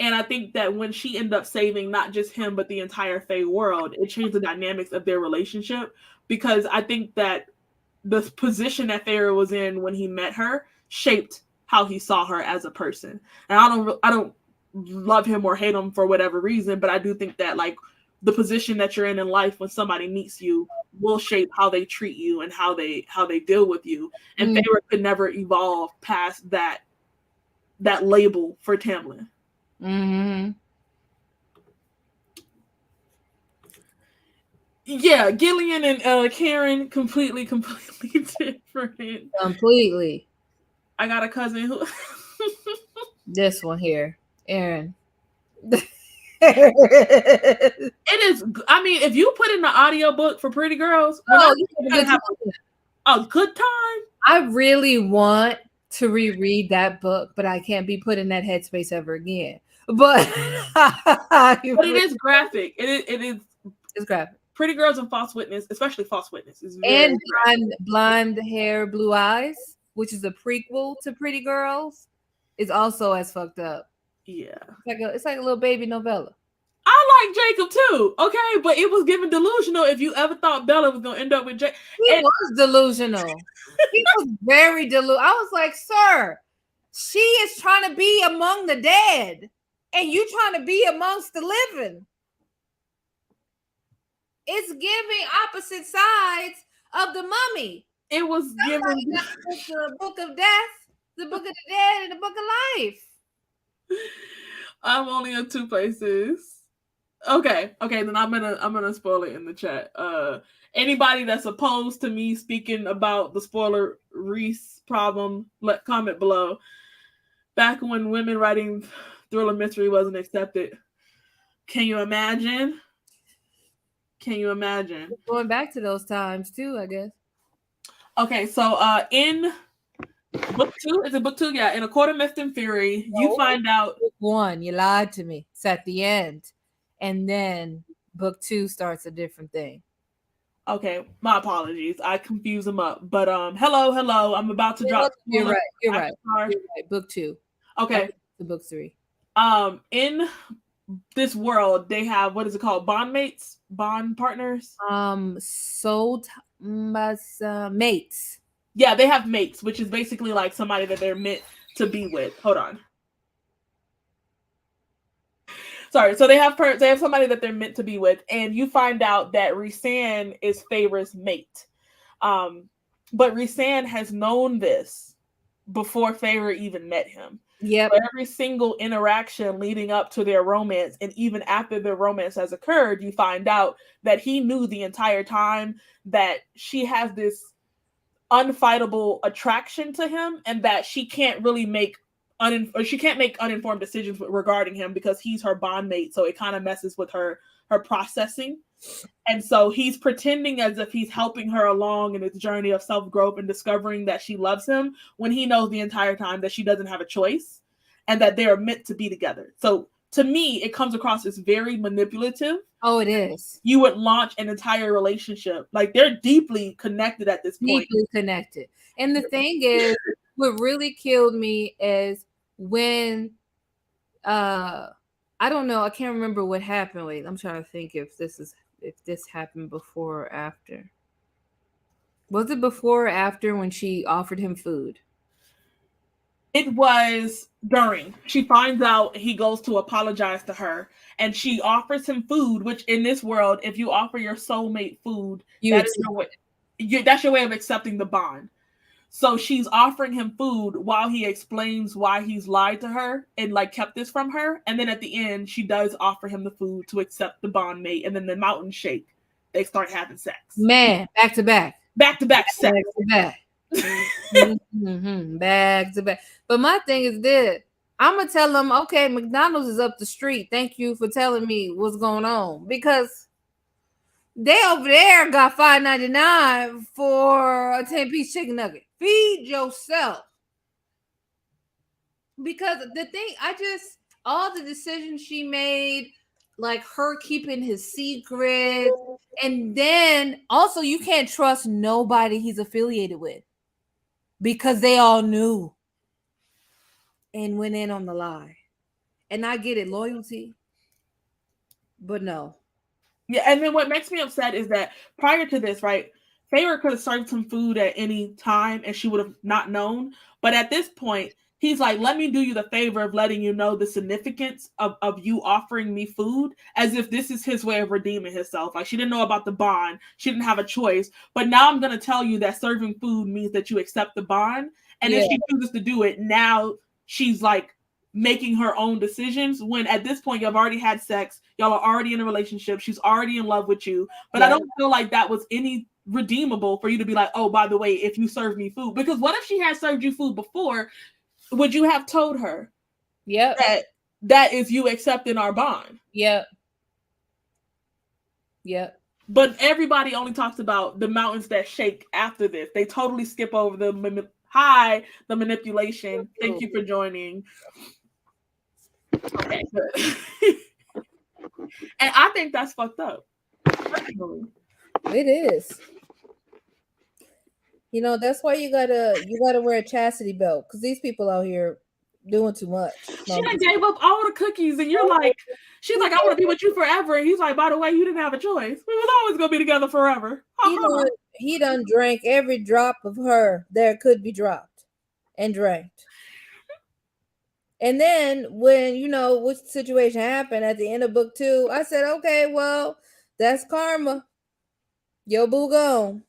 And I think that when she ended up saving not just him, but the entire Fey world, it changed the dynamics of their relationship. Because I think that the position that Feyre was in when he met her shaped how he saw her as a person. And I don't love him or hate him for whatever reason, but I do think that like the position that you're in life when somebody meets you will shape how they treat you and how they deal with you. And Feyre could never evolve past that label for Tamlin. Mm-hmm. Yeah, Gillian and Karen completely different. Completely. I got a cousin who this one here, Aaron. It is. I mean, if you put in the audiobook for Pretty Girls, you have a good time. I really want to reread that book, but I can't be put in that headspace ever again. But it is graphic. It is. It's graphic. Pretty Girls and False Witness, especially False Witness, is very and blonde hair, blue eyes, which is a prequel to Pretty Girls, is also as fucked up. Yeah, it's like a little baby novella. I like Jacob too, okay, but it was given delusional. If you ever thought Bella was gonna end up with Jacob, he was delusional. He was very delusional. I was like, sir, she is trying to be among the dead, and you trying to be amongst the living. It's giving opposite sides of the Mummy. It was giving the book of death, the book of the dead, and the book of life. I'm only in two places. Okay, then I'm gonna spoil it in the chat. Anybody that's opposed to me speaking about the spoiler Reese problem, comment below. Back when women writing thriller mystery wasn't accepted. Can you imagine? Going back to those times too, I guess. Okay, so in book 2, is it book 2? Yeah, in A Court of Mist and Fury, you find out book 1. You lied to me. It's at the end, and then book 2 starts a different thing. Okay, my apologies. I confuse them up. But hello. I'm about to drop. You're right. Book 2. Okay. To book 3. In this world, they have, what is it called? Bond partners? Mates. Yeah, they have mates, which is basically like somebody that they're meant to be with. Hold on. Sorry, so they have somebody that they're meant to be with, and you find out that Rhysand is Feyre's mate. But Rhysand has known this before Feyre even met him. Yeah. Every single interaction leading up to their romance, and even after their romance has occurred, you find out that he knew the entire time that she has this unfightable attraction to him, and that she can't really make uninformed decisions regarding him because he's her bondmate. So it kind of messes with her processing. And so he's pretending as if he's helping her along in its journey of self-growth and discovering that she loves him, when he knows the entire time that she doesn't have a choice and that they're meant to be together. So to me, it comes across as very manipulative. Oh, it is. You would launch an entire relationship. Like, they're deeply connected at this point. Deeply connected. And the thing is, what really killed me is when I don't know, I can't remember what happened. Wait, I'm trying to think if this happened before or after. Was it before or after when she offered him food? It was during. She finds out, he goes to apologize to her, and she offers him food, which in this world, if you offer your soulmate food, that's your way of accepting the bond. So she's offering him food while he explains why he's lied to her and like kept this from her. And then at the end, she does offer him the food to accept the bond mate. And then the mountains shake. They start having sex. Man, back to back. Back to back sex. Back to back. Back to back. But my thing is this. I'm going to tell them, okay, McDonald's is up the street. Thank you for telling me what's going on. Because they over there got $5.99 for a 10-piece chicken nugget. Feed yourself. Because the thing, all the decisions she made, like her keeping his secret, and then also you can't trust nobody he's affiliated with because they all knew and went in on the lie. And I get it, loyalty, but no. Yeah, and then what makes me upset is that prior to this, right, Favor could have served some food at any time and she would have not known. But at this point, he's like, let me do you the favor of letting you know the significance of you offering me food, as if this is his way of redeeming himself. Like, she didn't know about the bond. She didn't have a choice. But now I'm going to tell you that serving food means that you accept the bond. And if she chooses to do it, now she's like making her own decisions, when at this point y'all have already had sex, y'all are already in a relationship, she's already in love with you. But I don't feel like that was any redeemable for you to be like, oh, by the way, if you serve me food. Because what if she had served you food before? Would you have told her that is you accepting our bond? Yep. But everybody only talks about the mountains that shake after this. They totally skip over the manipulation. Thank you for joining. Okay, good. And I think that's fucked up. It is. You know, that's why you gotta wear a chastity belt, because these people out here doing too much. She done gave up all the cookies, and you're like, she's like, I want to be with you forever. And he's like, by the way, you didn't have a choice. We was always gonna be together forever. He done drank every drop of her there could be dropped and drank. And then when, you know, which situation happened at the end of book 2, I said, okay, well, that's karma. Yo, boo gone.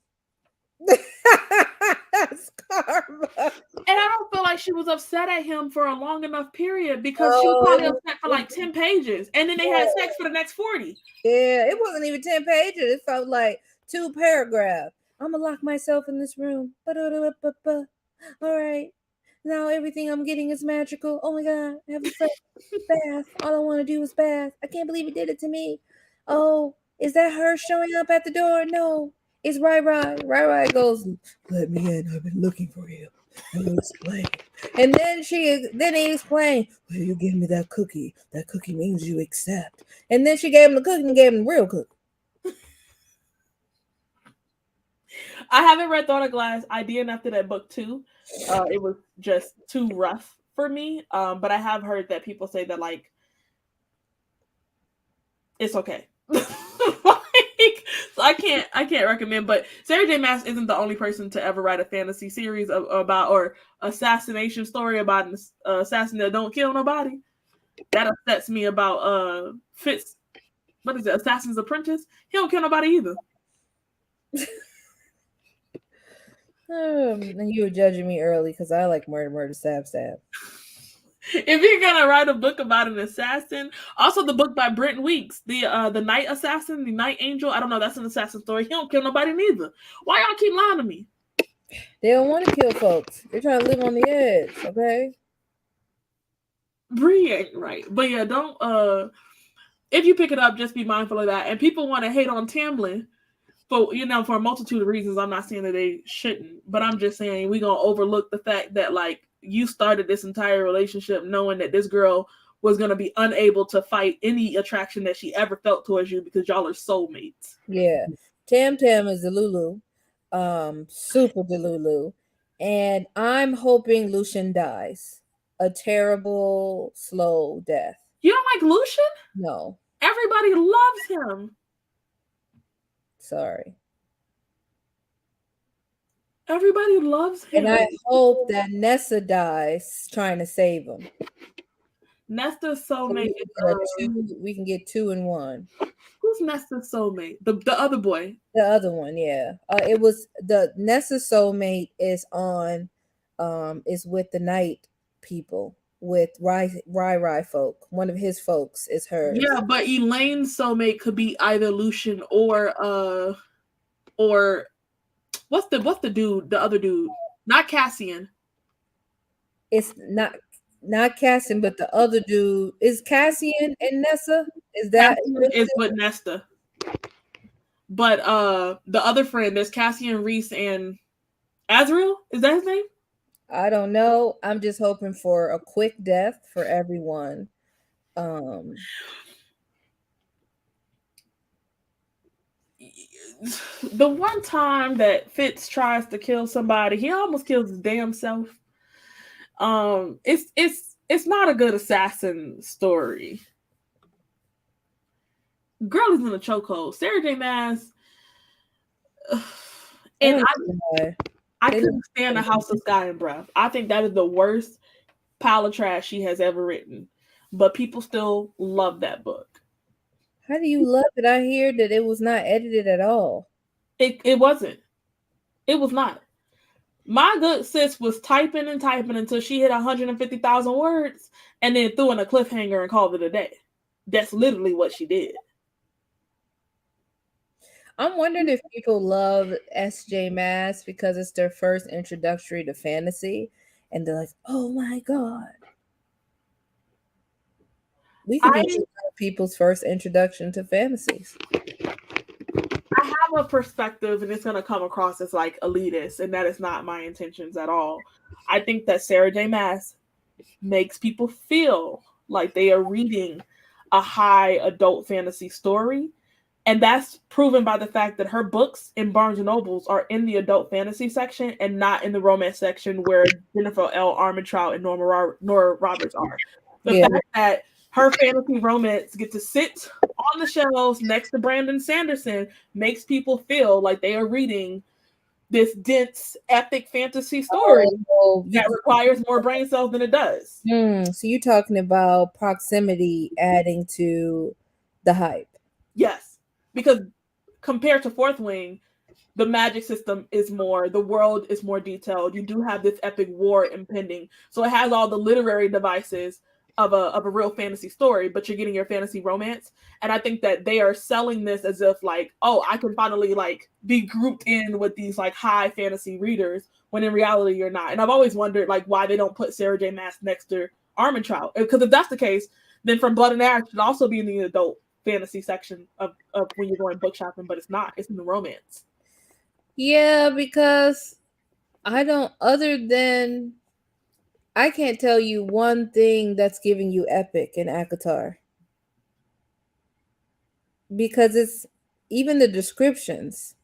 That's karma. And I don't feel like she was upset at him for a long enough period, because she was probably upset for like 10 pages. And then they had sex for the next 40. Yeah, it wasn't even 10 pages. It felt like 2 paragraphs. I'm gonna lock myself in this room. All right. Now everything I'm getting is magical. Oh my God, I have a fresh bath. All I want to do is bath. I can't believe he did it to me. Oh, is that her showing up at the door? No, it's Rai. Rai goes, let me in. I've been looking for you. Let me explain. And then he explained, well, you give me that cookie. That cookie means you accept. And then she gave him the cookie and gave him the real cookie. I haven't read Thorn of Glass. I didn't after that book 2. It was just too rough for me. But I have heard that people say that, like, it's okay. So I can't recommend. But Sarah J. Maas isn't the only person to ever write a fantasy series about or assassination story about an assassin that don't kill nobody. That upsets me about Fitz. What is it? Assassin's Apprentice. He don't kill nobody either. And you were judging me early because I like murder, stab. If you're gonna write a book about an assassin, also the book by Brent Weeks, the Night Assassin, the Night Angel. I don't know. That's an assassin story. He don't kill nobody neither. Why y'all keep lying to me? They don't want to kill folks. They're trying to live on the edge. Okay. Bree ain't right, but yeah, don't. If you pick it up, just be mindful of that. And people want to hate on Tamlin. For a multitude of reasons. I'm not saying that they shouldn't, but I'm just saying we're gonna overlook the fact that, like, you started this entire relationship knowing that this girl was going to be unable to fight any attraction that she ever felt towards you because y'all are soulmates. Yeah. Tam Tam is the Lulu. Super Delulu. And I'm hoping Lucian dies. A terrible, slow death. You don't like Lucian? No. Everybody loves him. Sorry. Everybody loves him. And I hope that Nessa dies trying to save him. Nesta's soulmate. We can get 2 in 1. Who's Nesta's soulmate? The other boy. The other one, yeah. It was the Nessa's soulmate is on, is with the night people, with Rai folk. One of his folks is hers. Yeah, but Elaine's soulmate could be either Lucian or what's the dude? The other dude, not Cassian. It's not Cassian, but the other dude is Cassian and Nessa. Is that is with Nesta? But the other friend, there's Cassian, Reese, and Azrael. Is that his name? I don't know. I'm just hoping for a quick death for everyone. The one time that Fitz tries to kill somebody, he almost kills his damn self. It's not a good assassin story. Girl is in a chokehold. Sarah J. Maas, and I couldn't stand The House of Sky and Breath. I think that is the worst pile of trash she has ever written. But people still love that book. How do you love it? I hear that it was not edited at all. It wasn't. It was not. My good sis was typing and typing until she hit 150,000 words and then threw in a cliffhanger and called it a day. That's literally what she did. I'm wondering if people love S.J. Maas because it's their first introductory to fantasy, and they're like, "Oh my god!" We can be people's first introduction to fantasies. I have a perspective, and it's going to come across as like elitist, and that is not my intentions at all. I think that Sarah J. Maas makes people feel like they are reading a high adult fantasy story. And that's proven by the fact that her books in Barnes and Nobles are in the adult fantasy section and not in the romance section where Jennifer L. Armentrout and Nora Roberts are. The fact that her fantasy romance get to sit on the shelves next to Brandon Sanderson makes people feel like they are reading this dense, epic fantasy story that requires more brain cells than it does. So you're talking about proximity adding to the hype. Yes. Because compared to Fourth Wing, the magic system is more, the world is more detailed. You do have this epic war impending. So it has all the literary devices of a real fantasy story, but you're getting your fantasy romance. And I think that they are selling this as if like, oh, I can finally like be grouped in with these like high fantasy readers, when in reality you're not. And I've always wondered like why they don't put Sarah J. Maas next to Armentrout. Because if that's the case, then From Blood and Ash should also be in the adult fantasy section of when you're going book shopping, but it's not. It's in the romance. Yeah, because I can't tell you one thing that's giving you epic in ACOTAR. Because it's even the descriptions.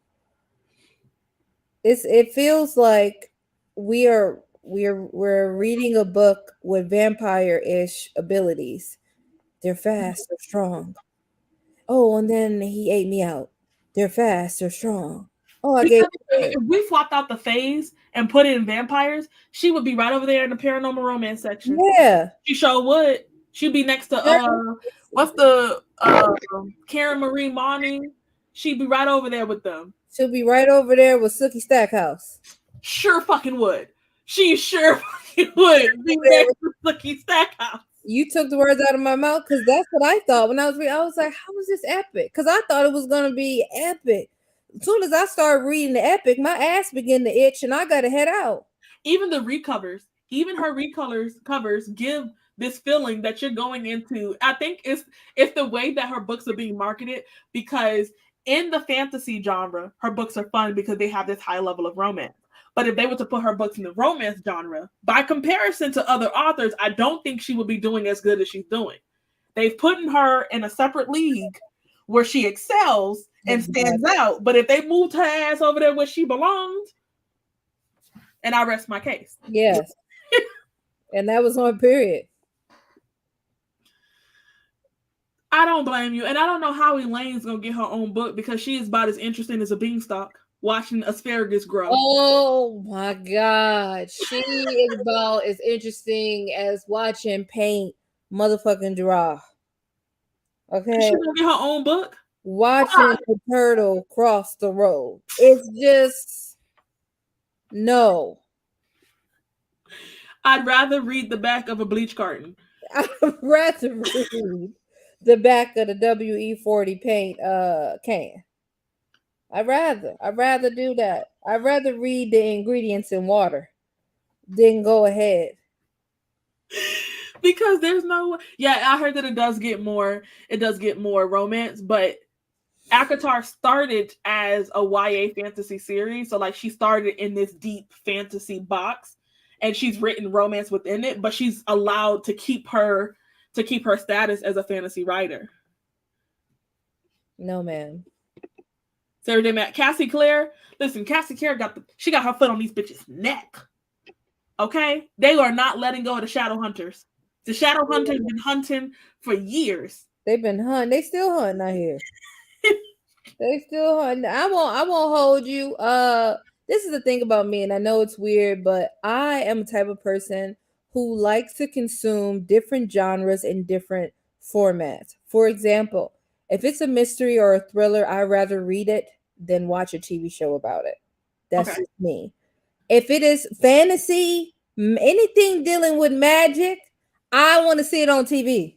It feels like we're reading a book with vampire-ish abilities. They're fast, they're strong. Oh, and then he ate me out. They're fast, they're strong. Oh, if we swapped out the phase and put it in vampires, she would be right over there in the paranormal romance section. Yeah. She sure would. She'd be next to what's the Karen Marie Monty? She'd be right over there with them. She'll be right over there with Sookie Stackhouse. Sure fucking would. She sure fucking would be next to Sookie Stackhouse. You took the words out of my mouth because that's what I thought when I was reading. I was like, how is this epic? Because I thought it was going to be epic. As soon as I started reading the epic, my ass began to itch and I got to head out. Even the recovers, even her covers give this feeling that you're going into. I think it's the way that her books are being marketed, because in the fantasy genre, her books are fun because they have this high level of romance. But if they were to put her books in the romance genre, by comparison to other authors, I don't think she would be doing as good as she's doing. They've put her in a separate league where she excels and stands out. But if they moved her ass over there where she belonged, and I rest my case. Yes. And that was on period. I don't blame you. And I don't know how Elaine's going to get her own book because she is about as interesting as a beanstalk watching asparagus grow. Oh my God. She is about as interesting as watching paint motherfucking dry. Okay. She's going to get her own book? Watching the turtle cross the road. It's just no. I'd rather read the back of a bleach carton. I'd rather read the back of the WE-40 paint can. I'd rather do that. I'd rather read the ingredients in water than go ahead. Because there's no, yeah, I heard that it does get more romance, but ACOTAR started as a YA fantasy series. So like she started in this deep fantasy box and she's written romance within it, but she's allowed to keep her status as a fantasy writer. No, man. Sarah J. Matt, Cassie Clare. Listen, Cassie Clare got her foot on these bitches' neck. Okay? They are not letting go of the Shadow Hunters. The Shadow Hunters been hunting for years. They've been hunting. They still hunting out here. They still hunting. I won't hold you. This is the thing about me, and I know it's weird, but I am a type of person who likes to consume different genres in different formats. For example, if it's a mystery or a thriller, I'd rather read it than watch a TV show about it. That's just me. If it is fantasy, anything dealing with magic, I want to see it on TV.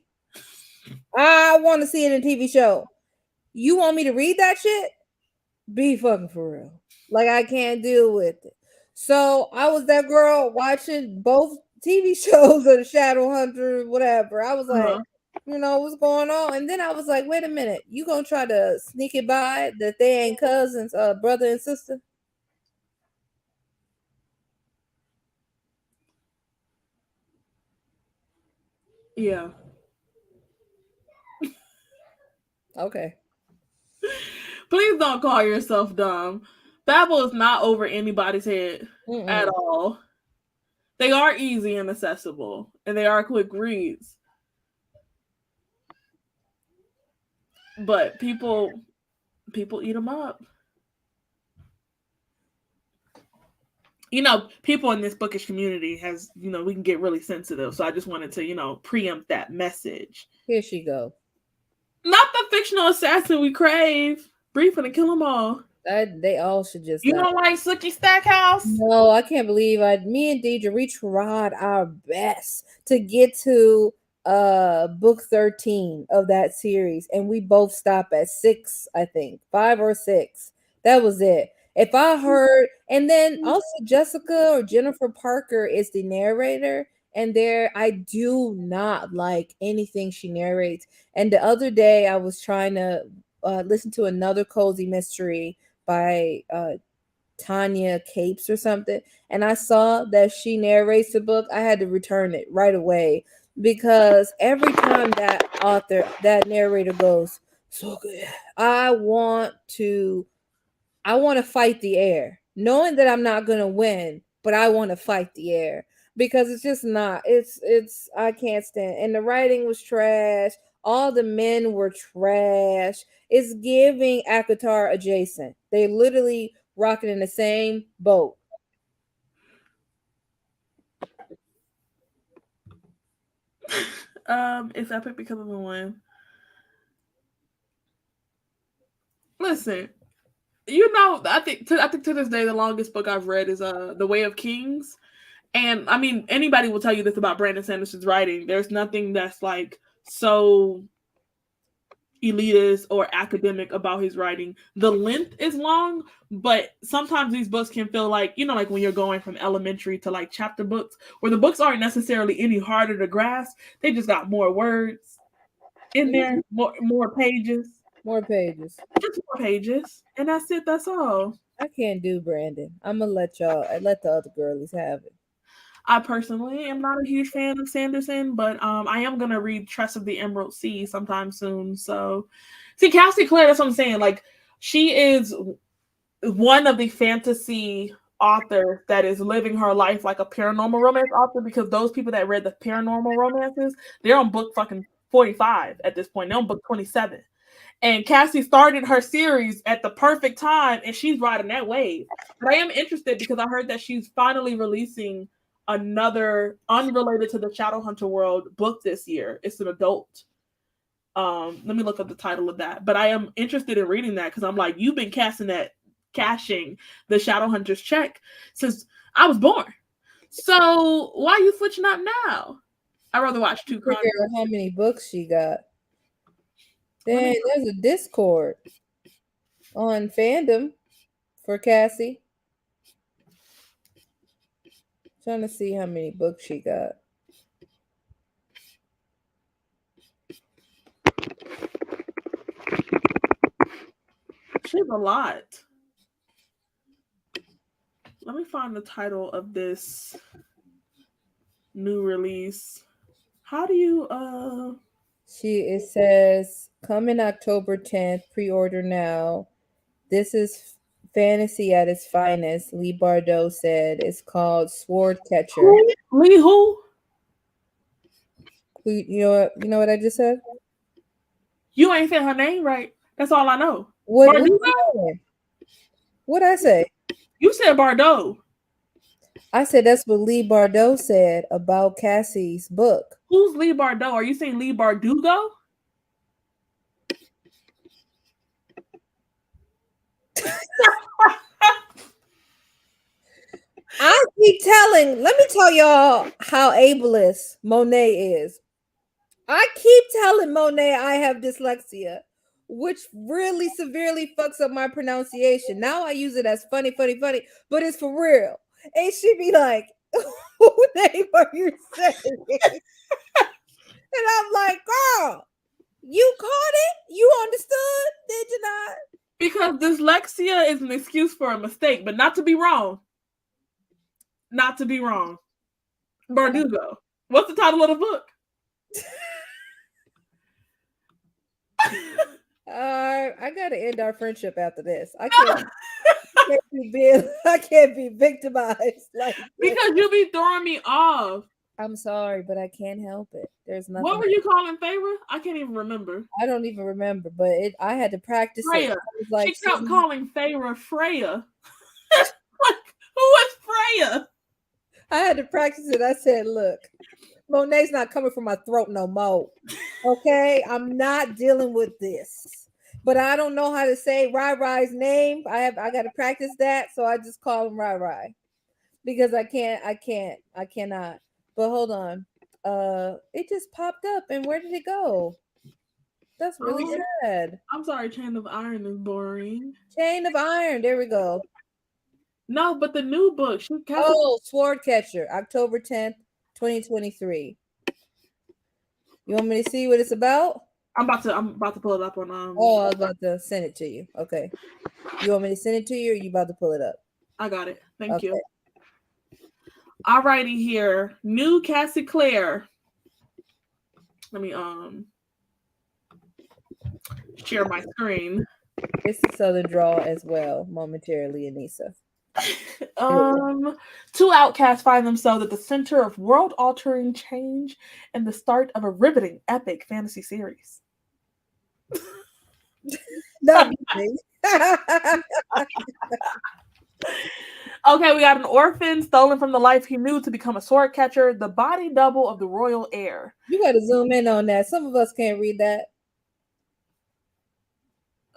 I want to see it in a TV show. You want me to read that shit? Be fucking for real. Like, I can't deal with it. So I was that girl watching both TV shows of the Shadow Hunter, whatever. I was like, you know, what's going on? And then I was like, wait a minute. You gonna try to sneak it by that they ain't cousins, brother and sister? Yeah. Okay. Please don't call yourself dumb. Babel is not over anybody's head at all. They are easy and accessible, and they are quick reads. But people eat them up. You know, people in this bookish community has, you know, we can get really sensitive. So I just wanted to, you know, preempt that message. Here she go. Not the fictional assassin we crave. Briefing and kill them all. They all should just. You don't like Sookie Stackhouse? No, I can't believe me and Deidre, we tried our best to get to book 13 of that series, and we both stopped at 6, I think 5 or 6. That was it. If I heard, and then also Jessica or Jennifer Parker is the narrator, and I do not like anything she narrates. And the other day I was trying to listen to another cozy mystery by Tanya Capes or something, and I saw that she narrates the book. I had to return it right away because every time that narrator goes, so good, I want to fight the air, knowing that I'm not gonna win, but I want to fight the air because it's just not. It's I can't stand. And the writing was trash. All the men were trash. It's giving ACOTAR adjacent. They literally rocking in the same boat. It's epic because of the one. Listen, you know, I think to this day the longest book I've read is The Way of Kings. And I mean, anybody will tell you this about Brandon Sanderson's writing. There's nothing that's like so elitist or academic about his writing. The length is long, but sometimes these books can feel like, you know, like when you're going from elementary to like chapter books, where the books aren't necessarily any harder to grasp. They just got more words in there, more pages. More pages. Just 4 pages, and that's it. That's all. I can't do Brandon. I'm gonna let y'all. I let the other girlies have it. I personally am not a huge fan of Sanderson, but I am gonna read Tress of the Emerald Sea sometime soon. So, see, Cassie Clare, that's what I'm saying. Like, she is one of the fantasy authors that is living her life like a paranormal romance author, because those people that read the paranormal romances, they're on book fucking 45 at this point. They're on book 27. And Cassie started her series at the perfect time, and she's riding that wave. But I am interested because I heard that she's finally releasing another unrelated to the Shadowhunter world book this year. It's an adult. Let me look up the title of that. But I am interested in reading that because I'm like, you've been cashing the Shadowhunters check since I was born. So why are you switching up now? I'd rather watch two Figure out how many books she got. Dang, there's a Discord on fandom for Cassie. Trying to see how many books she got. She's a lot. Let me find the title of this new release. How do you It says coming October 10th, pre-order now. This is fantasy at its finest, Lee Bardot said. It's called Sword Catcher. Lee who? You know what I just said? You ain't said her name right. That's all I know. What I say? You said Bardot. I said that's what Lee Bardot said about Cassie's book. Who's Lee Bardot? Are you saying Lee Bardugo? I keep telling, let me tell y'all how ableist Monet is. I keep telling Monet I have dyslexia, which really severely fucks up my pronunciation. Now I use it as funny, but it's for real. And she be like, who name are you saying? And I'm like, girl, you caught it? You understood? Did you not? Because dyslexia is an excuse for a mistake, but not to be wrong. Not to be wrong. Bardugo. What's the title of the book? I gotta end our friendship after this. I can't be victimized like because you be throwing me off. I'm sorry, but I can't help it. There's nothing. What were you calling Feyre? I can't even remember. I don't even remember, but I had to practice Freya. it. Like, she kept calling Feyre Freya. Like, who is Freya? I had to practice it. I said, look, Monet's not coming from my throat no more. Okay? I'm not dealing with this. But I don't know how to say Rai Rai's name. I gotta practice that, so I just call him Rai Rai. Because I cannot. But hold on. It just popped up, and where did it go? That's really sad. I'm sorry, Chain of Iron is boring. Chain of Iron, there we go. No, but the new book. Sword Catcher, October 10th, 2023. You want me to see what it's about? I'm about to pull it up on I was about to send it to you. Okay. You want me to send it to you, or you about to pull it up? I got it. Thank you. Alrighty here. New Cassie Clare. Let me share my screen. It's the Southern drawl as well, momentarily, Anissa. Two outcasts find themselves at the center of world-altering change and the start of a riveting epic fantasy series. Okay, we got an orphan stolen from the life he knew to become a sword catcher, the body double of the royal heir. You got to zoom in on that. Some of us can't read that.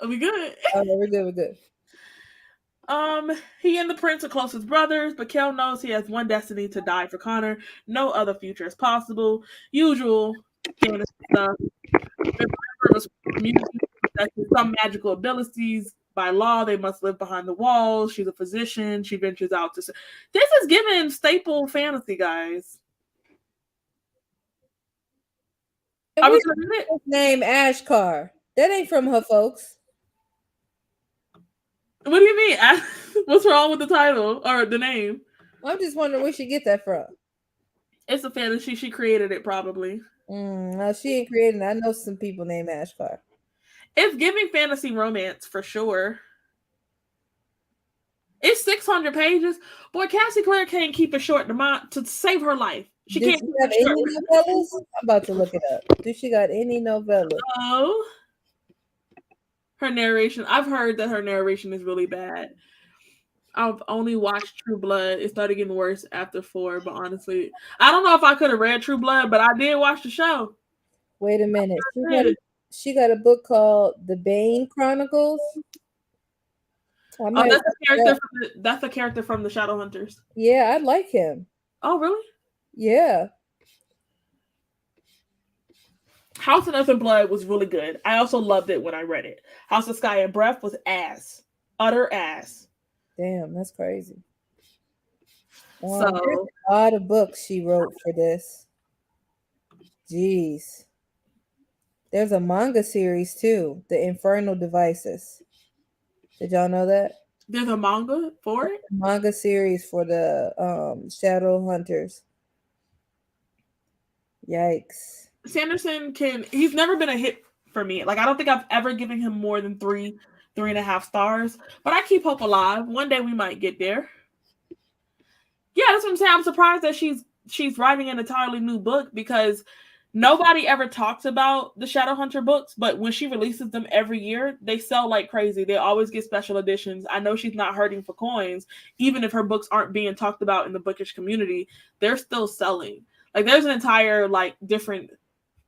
Are we good? Oh, no, we're good. He and the prince are closest brothers, but Kel knows he has one destiny: to die for Connor. No other future is possible. Usual fantasy stuff. Some magical abilities. By law, they must live behind the walls. She's a physician. She ventures out to... This is given staple fantasy, guys. Are we going to name Ashkar? That ain't from her folks. What do you mean? What's wrong with the title or the name? I'm just wondering where she get that from. It's a fantasy. She created it probably. No, she ain't creating. I know some people named Ashkar. It's giving fantasy romance for sure. It's 600 pages. Boy, Cassie Clare can't keep it short to save her life. She Does can't she keep have it short. any novellas? I'm about to look it up. Do she got any novella? Oh, her narration. I've heard that her narration is really bad. I've only watched True Blood. It started getting worse after 4, but honestly, I don't know if I could have read True Blood, but I did watch the show. Wait a minute. She got a book called The Bane Chronicles. I Oh, might that's watch a character that. from that's a character from the Shadowhunters. Yeah, I like him. Oh, really? Yeah. House of Earth and Blood was really good. I also loved it when I read it. House of Sky and Breath was ass. Utter ass. Damn, that's crazy. There's So a lot of books she wrote for this. Jeez. There's a manga series too, The Infernal Devices. Did y'all know that? there's a manga for it. Manga series for the Shadow Hunters. Yikes. Sanderson he's never been a hit for me. Like I don't think I've ever given him more than 3.5 stars. But I keep hope alive. One day we might get there. Yeah, that's what I'm saying. I'm surprised that she's writing an entirely new book because nobody ever talks about the Shadowhunter books, but when she releases them every year, they sell like crazy. They always get special editions. I know she's not hurting for coins, even if her books aren't being talked about in the bookish community, they're still selling. Like there's an entire like different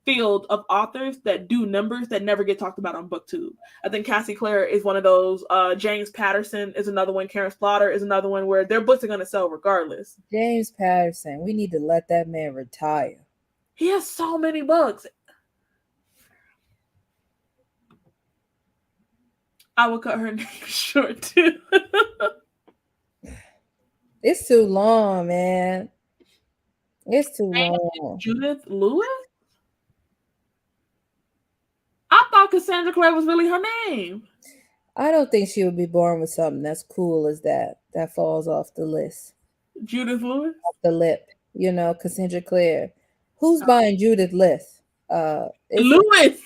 field of authors that do numbers that never get talked about on BookTube. I think Cassie Clare is one of those. James Patterson is another one. Karen Slaughter is another one where their books are going to sell regardless. James Patterson. We need to let that man retire. He has so many books. I will cut her name short too. It's too long, man. It's too long. Judith Lewis? I thought Cassandra Clare was really her name. I don't think she would be born with something that's cool as that. That falls off the list. Judith Lewis? Off the lip. You know, Cassandra Clare. Who's buying Judith List? Lewis.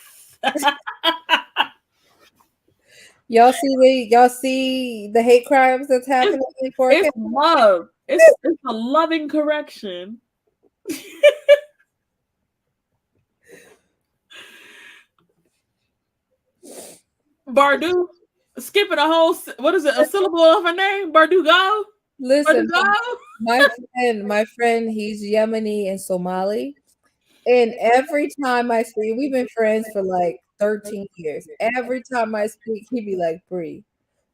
Y'all see the hate crimes that's happening in It's love. It's a loving correction. Bardu, skipping a whole a syllable of her name? Bardugo? Listen, Bardugo? my friend, he's Yemeni and Somali. And every time I speak, we've been friends for like 13 years. Every time I speak, he'd be like, Bree,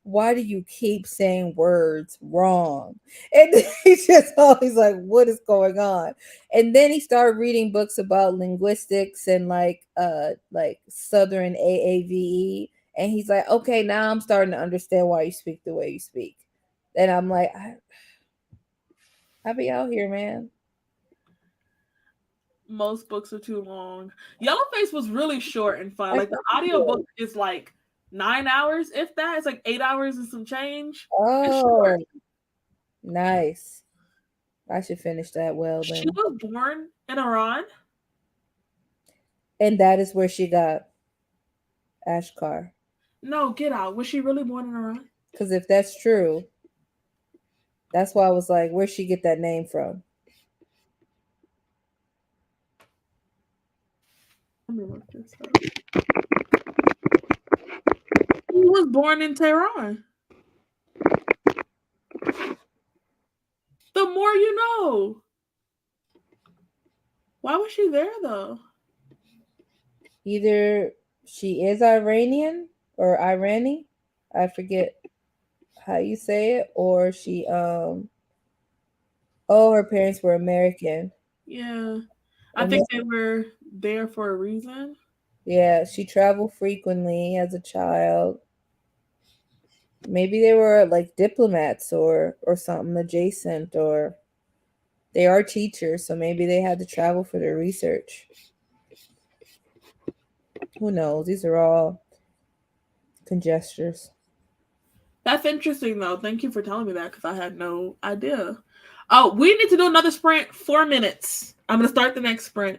why do you keep saying words wrong? And he's just always like, what is going on? And then he started reading books about linguistics and like Southern AAVE. And he's like, okay, now I'm starting to understand why you speak the way you speak. And I'm like, I be out here, man. Most books are too long. Yellowface was really short and fun. Like the audiobook is like 9 hours, if that. It's like 8 hours and some change. Oh, nice. I should finish that well then. She was born in Iran. And that is where she got Ashkar. No, get out. Was she really born in Iran? Because if that's true, that's why I was like, where'd she get that name from? Let me look this up. She was born in Tehran. The more you know. Why was she there though? Either she is Iranian or Irani, I forget how you say it, or she her parents were American. Yeah. I think they were there for a reason. Yeah, she traveled frequently as a child. Maybe they were like diplomats or something adjacent, or they are teachers, so maybe they had to travel for their research. Who knows? These are all conjectures. That's interesting, though. Thank you for telling me that because I had no idea. Oh, we need to do another sprint. 4 minutes. I'm gonna start the next sprint.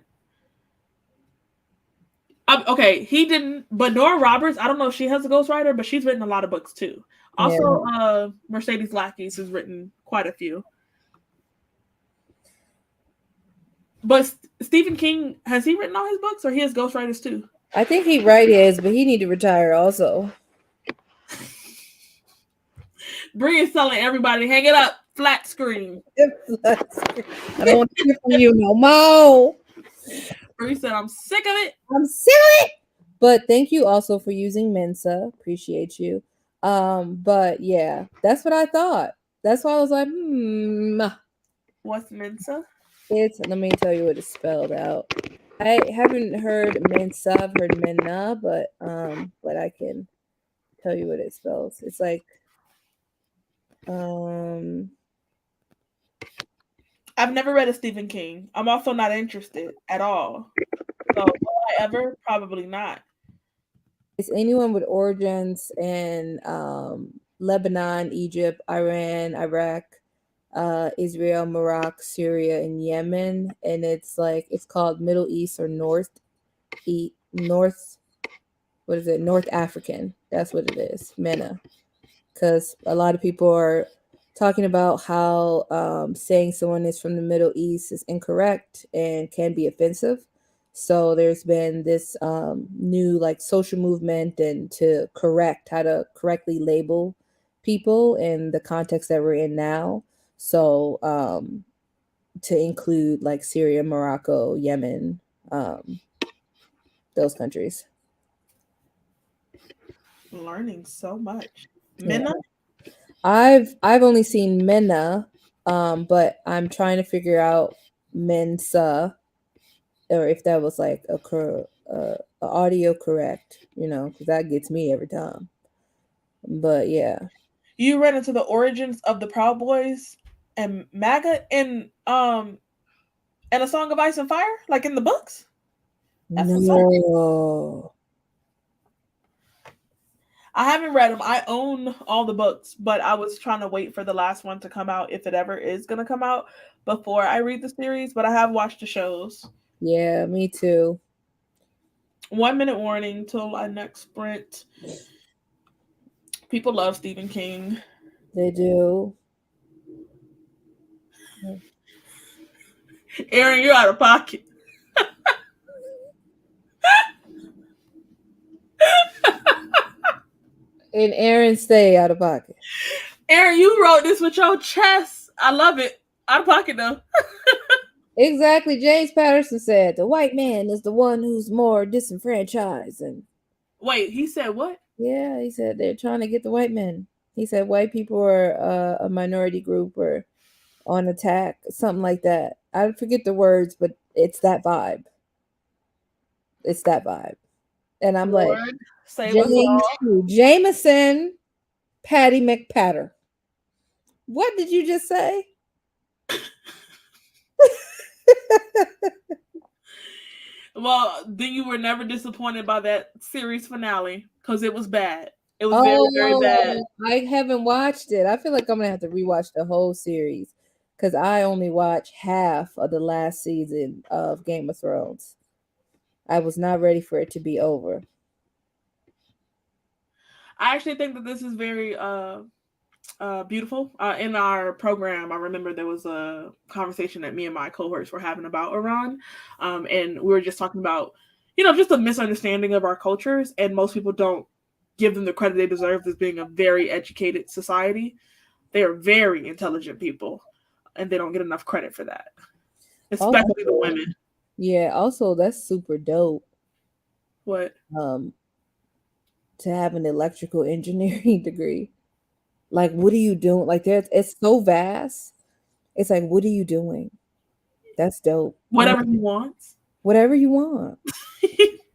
Okay, he didn't, but Nora Roberts. I don't know if she has a ghostwriter, but she's written a lot of books too. Also, Yeah. Mercedes Lackey has written quite a few. But Stephen King, has he written all his books, or he has ghostwriters too? I think he write his, but he need to retire also. Bree is telling everybody, hang it up, flat screen. I don't want to hear from you no more. Bree said, I'm sick of it. I'm sick of it. But thank you also for using Mensa. Appreciate you. But yeah, that's what I thought. That's why I was like, What's Mensa? Let me tell you what it's spelled out. I haven't heard Mensa, I've heard Menna, but I can tell you what it spells. It's like I've never read a Stephen King. I'm also not interested at all. So will I ever? Probably not. it's anyone with origins in Lebanon, Egypt, Iran, Iraq, Israel, Morocco, Syria, and Yemen, and it's called Middle East or North. What is it? North African. That's what it is. MENA. Because a lot of people are talking about how saying someone is from the Middle East is incorrect and can be offensive. So there's been this new like social movement and to correct how to correctly label people in the context that we're in now. So to include like Syria, Morocco, Yemen, those countries. Learning so much. Yeah. Minna? I've only seen Menna, but I'm trying to figure out Mensa, or if that was like a audio correct, because that gets me every time. But yeah, You read into the origins of the Proud Boys and MAGA in A Song of Ice and Fire, like in the books. That's what's up. no, I haven't read them. I own all the books, but I was trying to wait for the last one to come out, if it ever is going to come out, before I read the series. But I have watched the shows. yeah, me too. 1 minute warning till our next sprint. People love Stephen King. They do. Aaron, you're out of pocket. And Aaron, stay out of pocket. Aaron, you wrote this with your chest. I love it. Out of pocket though. Exactly. James Patterson said the white man is the one who's more disenfranchised, and Wait, he said what? yeah, he said they're trying to get the white men. He said white people are a minority group or on attack, something like that. I forget the words, but it's that vibe. It's that vibe. And I'm like, Lord, save us James all. Jameson, Patty McPatter. What did you just say? Well, then you were never disappointed by that series finale because it was bad. It was very, very bad. I haven't watched it. I feel like I'm gonna have to rewatch the whole series because I only watched half of the last season of Game of Thrones. I was not ready for it to be over. I actually think that this is very beautiful. In our program, I remember there was a conversation that me and my cohorts were having about Iran, and we were just talking about, just a misunderstanding of our cultures, and most people don't give them the credit they deserve as being a very educated society. They are very intelligent people, and they don't get enough credit for that, especially the Also, women. yeah, also that's super dope. What? To have an electrical engineering degree. Like, what are you doing? Like, it's so vast. It's like, what are you doing? That's dope. Whatever he wants. Whatever you want,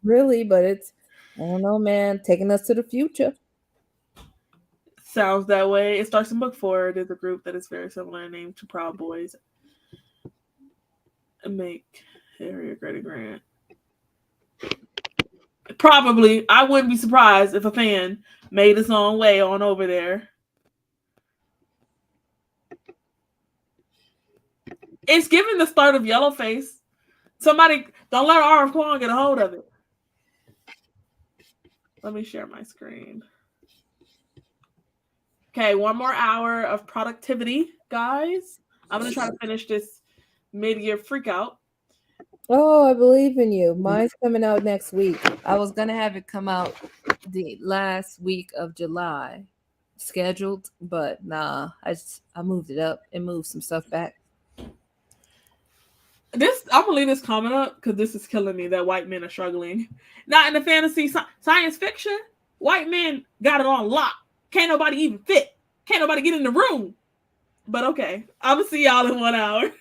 really. But I don't know, man, taking us to the future. Sounds that way. It starts in book 4. There's a group that is very similar named to Proud Boys. Make Harry a Greta Grant. Probably. I wouldn't be surprised if a fan made its own way on over there. It's giving the start of Yellowface. Somebody don't let R. Kwon get a hold of it. Let me share my screen. Okay, one more hour of productivity, guys. I'm gonna try to finish this mid-year freakout. Oh, I believe in you. Mine's coming out next week. I was gonna have it come out the last week of July, scheduled, but nah, I moved it up and moved some stuff back. I'm gonna leave this comment up because this is killing me that white men are struggling. Not in the fantasy science fiction. White men got it on lock. Can't nobody even fit. Can't nobody get in the room. But okay, I'm gonna see y'all in 1 hour.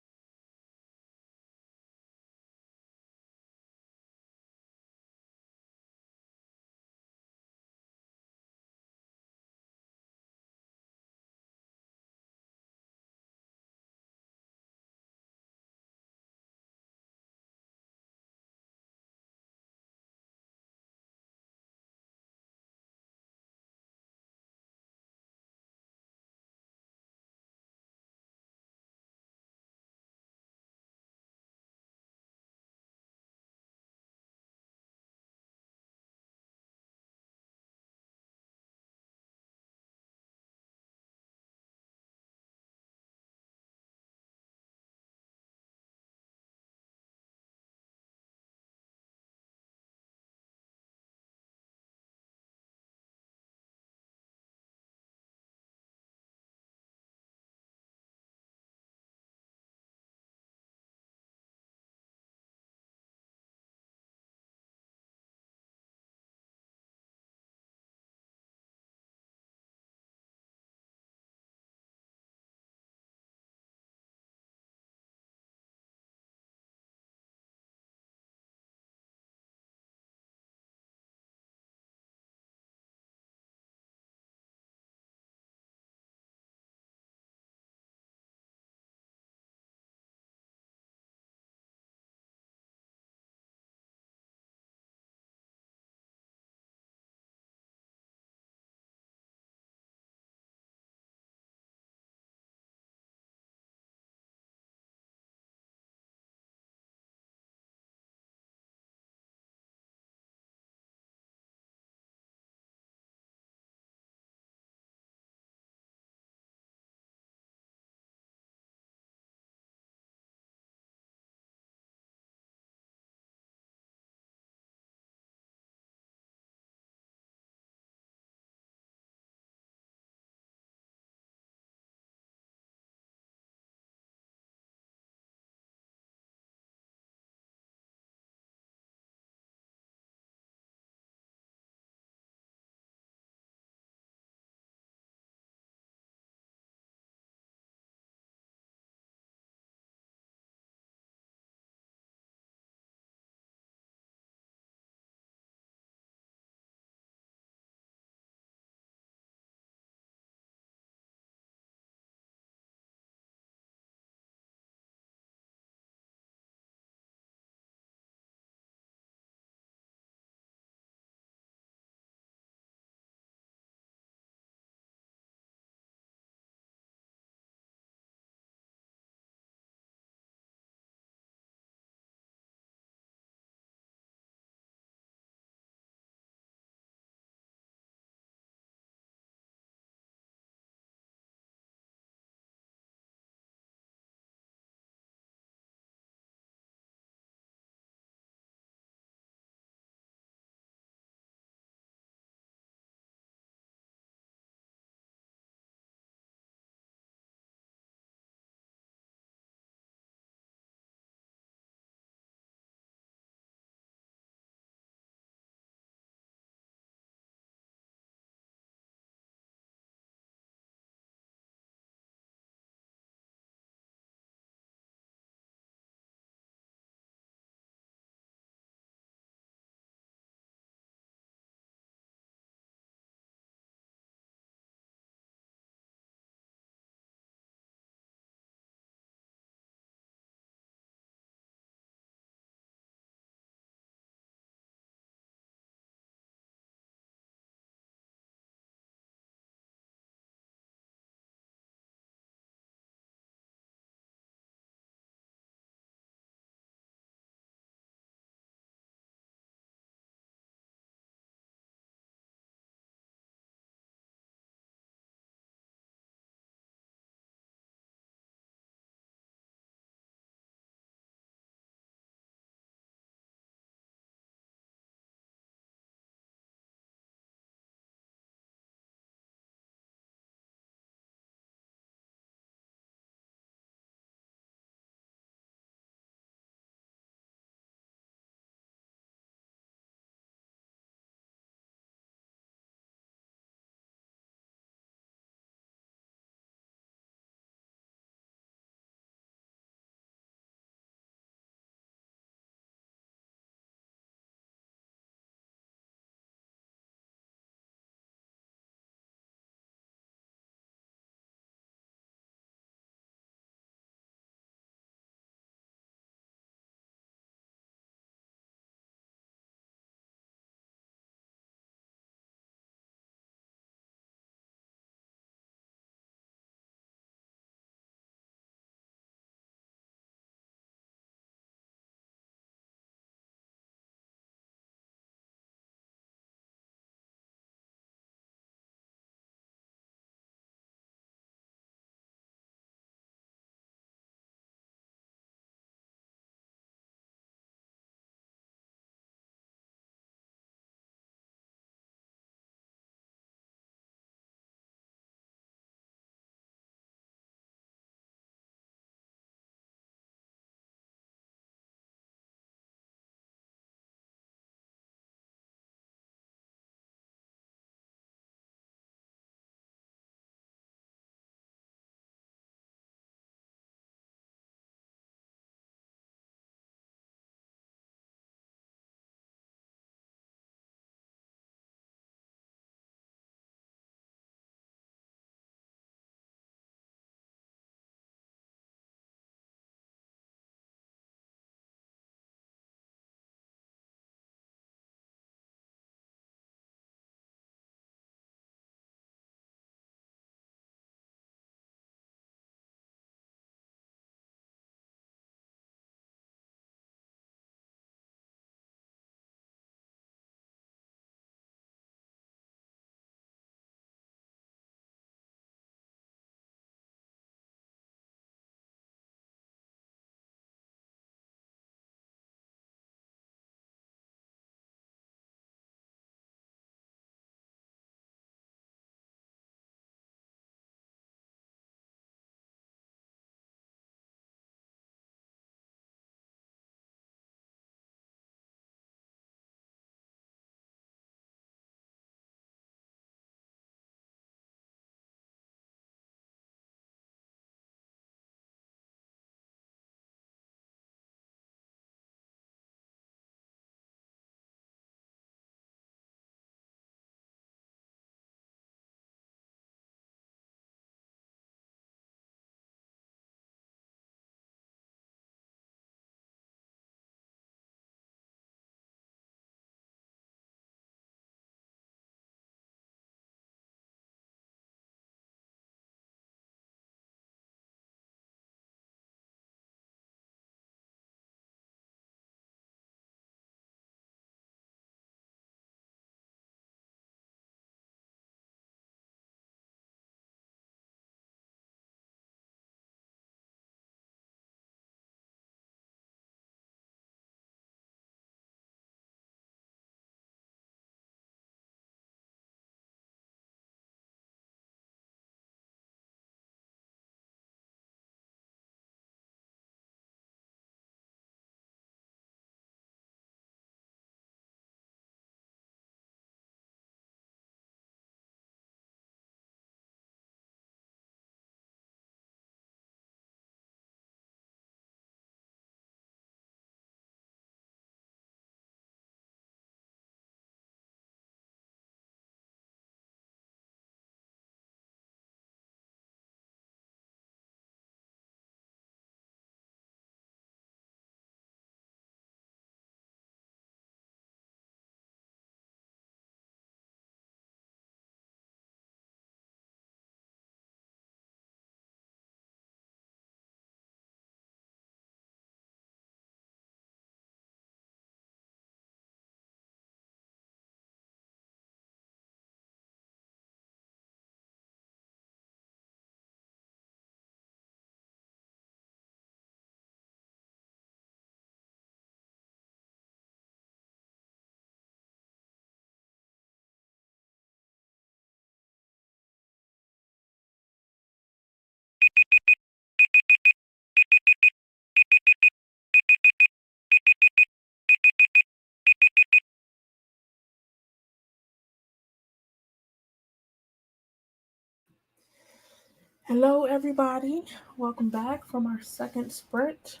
Hello, everybody. Welcome back from our second sprint.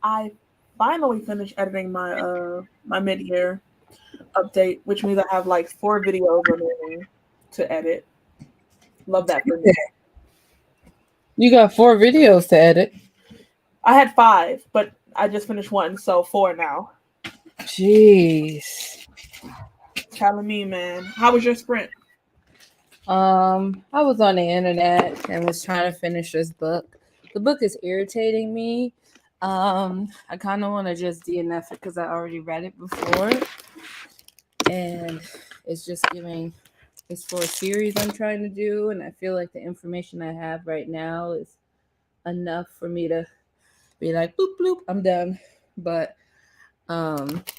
I finally finished editing my mid year update, which means I have like 4 videos remaining to edit. Love that for me. You got 4 videos to edit. I had 5, but I just finished one, so 4 now. Jeez. Telling me, man. How was your sprint? I was on the internet and was trying to finish this book. The book is irritating me. I kind of want to just DNF it because I already read it before, and it's just giving. It's for a series I'm trying to do, and I feel like the information I have right now is enough for me to be like, boop bloop, I'm done. But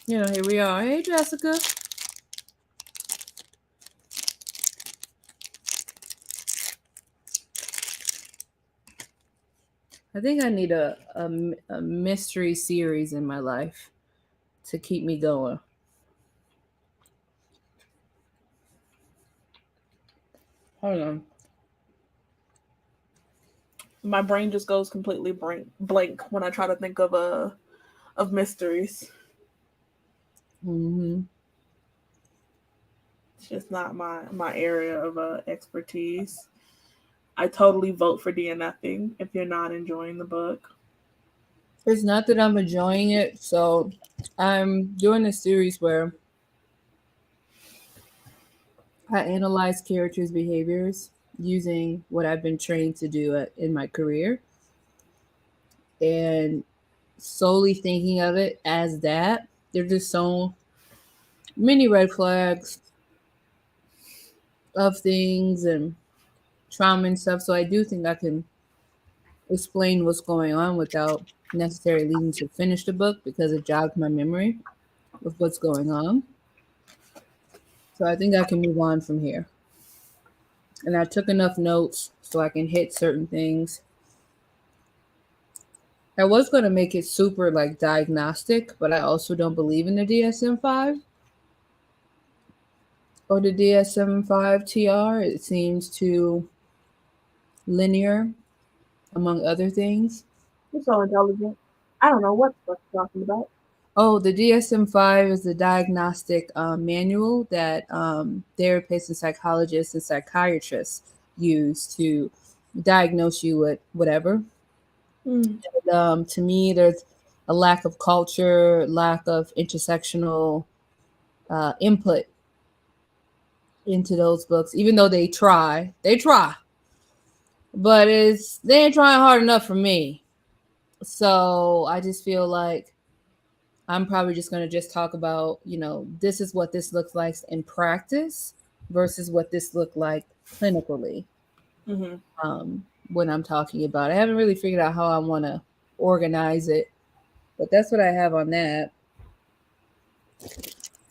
here we are. Hey, Jessica. I think I need a mystery series in my life to keep me going. Hold on. My brain just goes completely blank when I try to think of mysteries. Mm-hmm. It's just not my area of expertise. I totally vote for DNFing if you're not enjoying the book. It's not that I'm enjoying it, so I'm doing a series where I analyze characters' behaviors using what I've been trained to do in my career, and solely thinking of it as that. There's just so many red flags of things and trauma and stuff. So I do think I can explain what's going on without necessarily needing to finish the book because it jogs my memory of what's going on. So I think I can move on from here. And I took enough notes so I can hit certain things. I was going to make it super like diagnostic, but I also don't believe in the DSM-5 or the DSM-5 TR. It seems too linear, among other things. You're so intelligent. I don't know what the fuck you're talking about. Oh, the DSM-5 is the diagnostic manual that therapists and psychologists and psychiatrists use to diagnose you with whatever. Mm. To me, there's a lack of culture, lack of intersectional input into those books. Even though they try, but they ain't trying hard enough for me. So I just feel like I'm probably just going to just talk about, this is what this looks like in practice versus what this looked like clinically. Mm-hmm. When I'm talking about it. I haven't really figured out how I want to organize it, but that's what I have on that.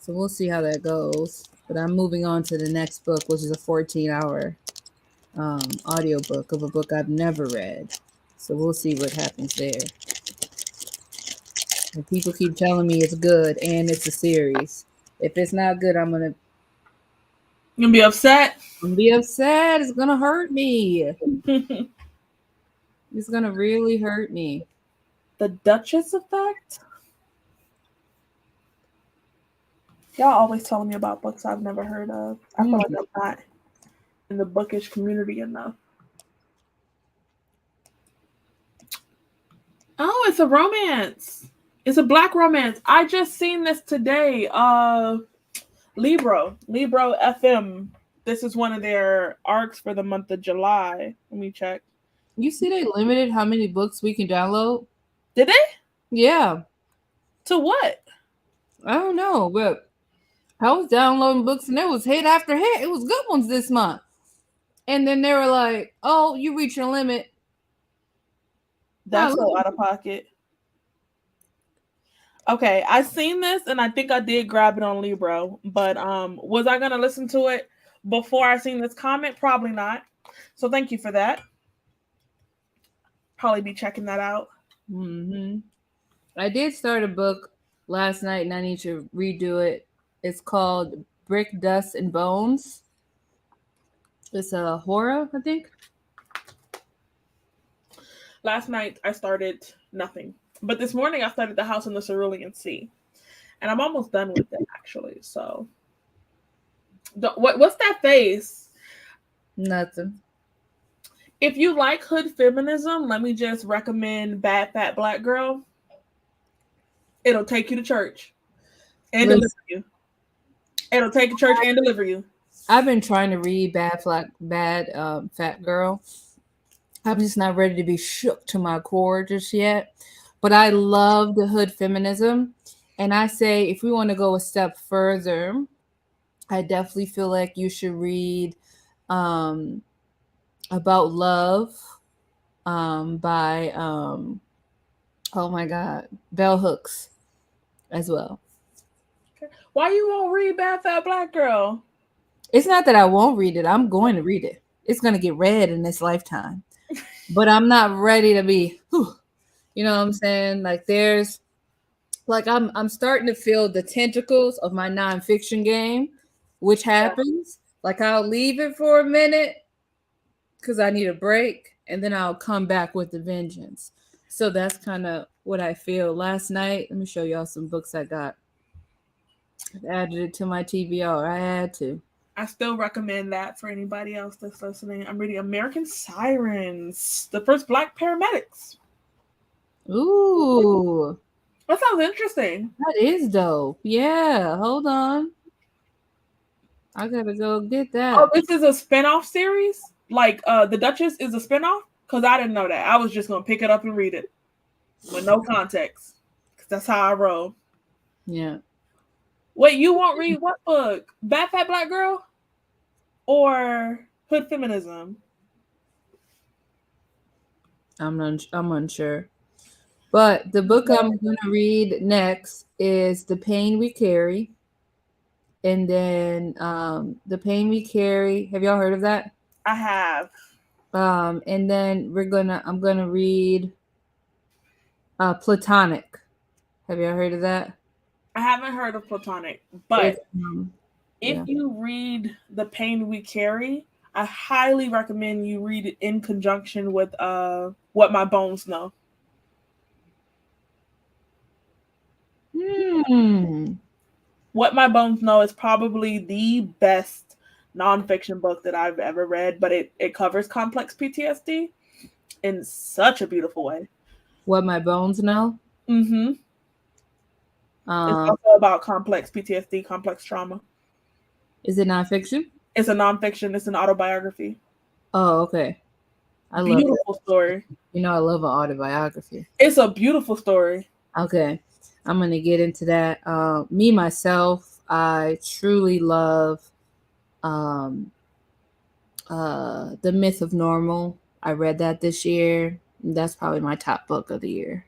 So we'll see how that goes. But I'm moving on to the next book, which is a 14-hour audiobook of a book I've never read. So we'll see what happens there. And people keep telling me it's good and it's a series. If it's not good, I'm gonna be upset. be upset. It's gonna hurt me. It's gonna really hurt me. The Duchess effect? Y'all always telling me about books I've never heard of. I feel like I'm not in the bookish community enough. Oh, it's a romance. It's a black romance. I just seen this today. Libro FM. This is one of their arcs for the month of July. Let me check. You see, they limited how many books we can download. Did they? Yeah. To what? I don't know, but I was downloading books and it was hit after hit. It was good ones this month. And then they were like, "Oh, you reach your limit." That's so out of pocket. Okay, I seen this and I think I did grab it on Libro, but was I gonna listen to it before I seen this comment? Probably not. So thank you for that. Probably be checking that out. Mm-hmm. I did start a book last night and I need to redo it. It's called Brick, Dust, and Bones. It's a horror, I think. Last night I started nothing, but this morning I started The House in the Cerulean Sea, and I'm almost done with it actually. So, what's that face? Nothing. If you like hood feminism, let me just recommend Bad Fat Black Girl. It'll take you to church and deliver Listen, you. It'll take you to church and deliver you. I've been trying to read Bad Fat Girl. I'm just not ready to be shook to my core just yet. But I love the hood feminism. And I say if we want to go a step further, I definitely feel like you should read um, About Love by oh my God, Bell Hooks as well. Why you won't read Bad Fat Black Girl? It's not that I won't read it. I'm going to read it. It's going to get read in this lifetime. But I'm not ready to be, you know what I'm saying? Like there's like I'm starting to feel the tentacles of my nonfiction game, which happens. Like I'll leave it for a minute because I need a break, and then I'll come back with the vengeance. So that's kind of what I feel. Last night, let me show y'all some books I got. I added it to my TBR. I had to. I still recommend that for anybody else that's listening. I'm reading American Sirens, the first Black paramedics. Ooh, That sounds interesting. that is dope. Yeah, hold on. I gotta go get Oh, that. this is a spinoff series? Like The Duchess is a spinoff? Because I didn't know that. I was just going to pick it up and read it with no context. Because that's how I roll. Yeah. Wait, you won't read what book? Bad Fat Black Girl? Or Hood Feminism? I'm unsure. But the book I'm going to read next is The Pain We Carry. And then The Pain We Carry. Have y'all heard of that? I have. And then I'm going to read Platonic. Have y'all heard of that? I haven't heard of Platonic, but It's, if yeah. you read The Pain We Carry, I highly recommend you read it in conjunction with What My Bones Know. What My Bones Know is probably the best nonfiction book that I've ever read, but it covers complex PTSD in such a beautiful way. What My Bones Know? Mm-hmm. It's Um, also about complex PTSD, complex trauma. is it nonfiction? It's a nonfiction. It's an autobiography. Oh, okay. I love it. Beautiful story. You know, I love an autobiography. It's a beautiful story. Okay. I'm going to get into that. Me, myself, I truly love The Myth of Normal. I read that this year. That's probably my top book of the year.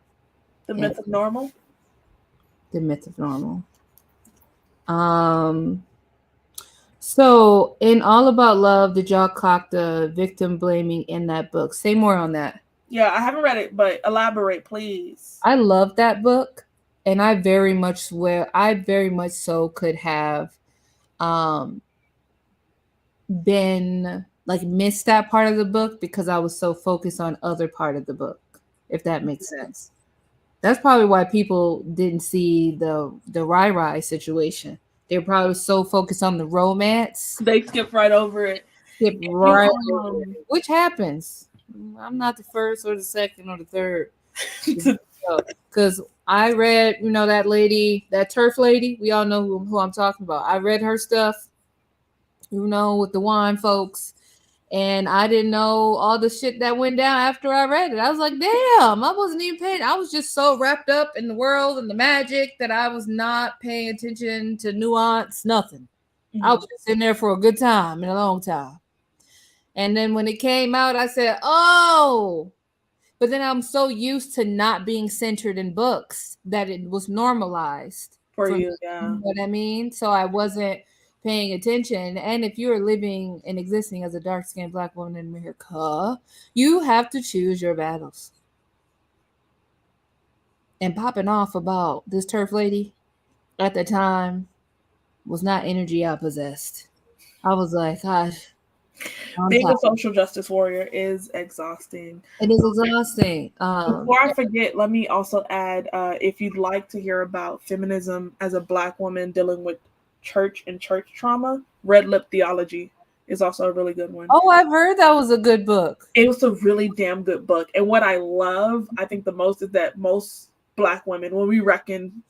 The Myth of Normal. The Myth of Normal. So in All About Love, did y'all clock the victim blaming in that book? Say more on that. Yeah, I haven't read it, but elaborate, please. I love that book, and I very much so could have been like missed that part of the book because I was so focused on other part of the book, if that makes sense. That's probably why people didn't see the Rai situation. They were probably so focused on the romance. They skipped right over it. Skip right over it, which happens. I'm not the first or the second or the third. Because I read, that lady, that turf lady. We all know who I'm talking about. I read her stuff, with the wine folks. And I didn't know all the shit that went down after I read it. I was like, damn, I wasn't even paying. I was just so wrapped up in the world and the magic that I was not paying attention to nuance, nothing. Mm-hmm. I was just in there for a good time and a long time. And then when it came out, I said, oh, but then I'm so used to not being centered in books that it was normalized. For you, yeah. You know what I mean? So I wasn't paying attention. And if you're living and existing as a dark-skinned Black woman in America, you have to choose your battles. And popping off about this turf lady at the time was not energy I possessed. I was like, gosh, on Being top. a social justice warrior is exhausting. It is exhausting. Before I forget, let me also add, if you'd like to hear about feminism as a Black woman dealing with church and church trauma, Red Lip Theology is also a really good one. Oh, I've heard that was a good book. It was a really damn good book. And what I love, I think the most, is that most Black women, when we reckon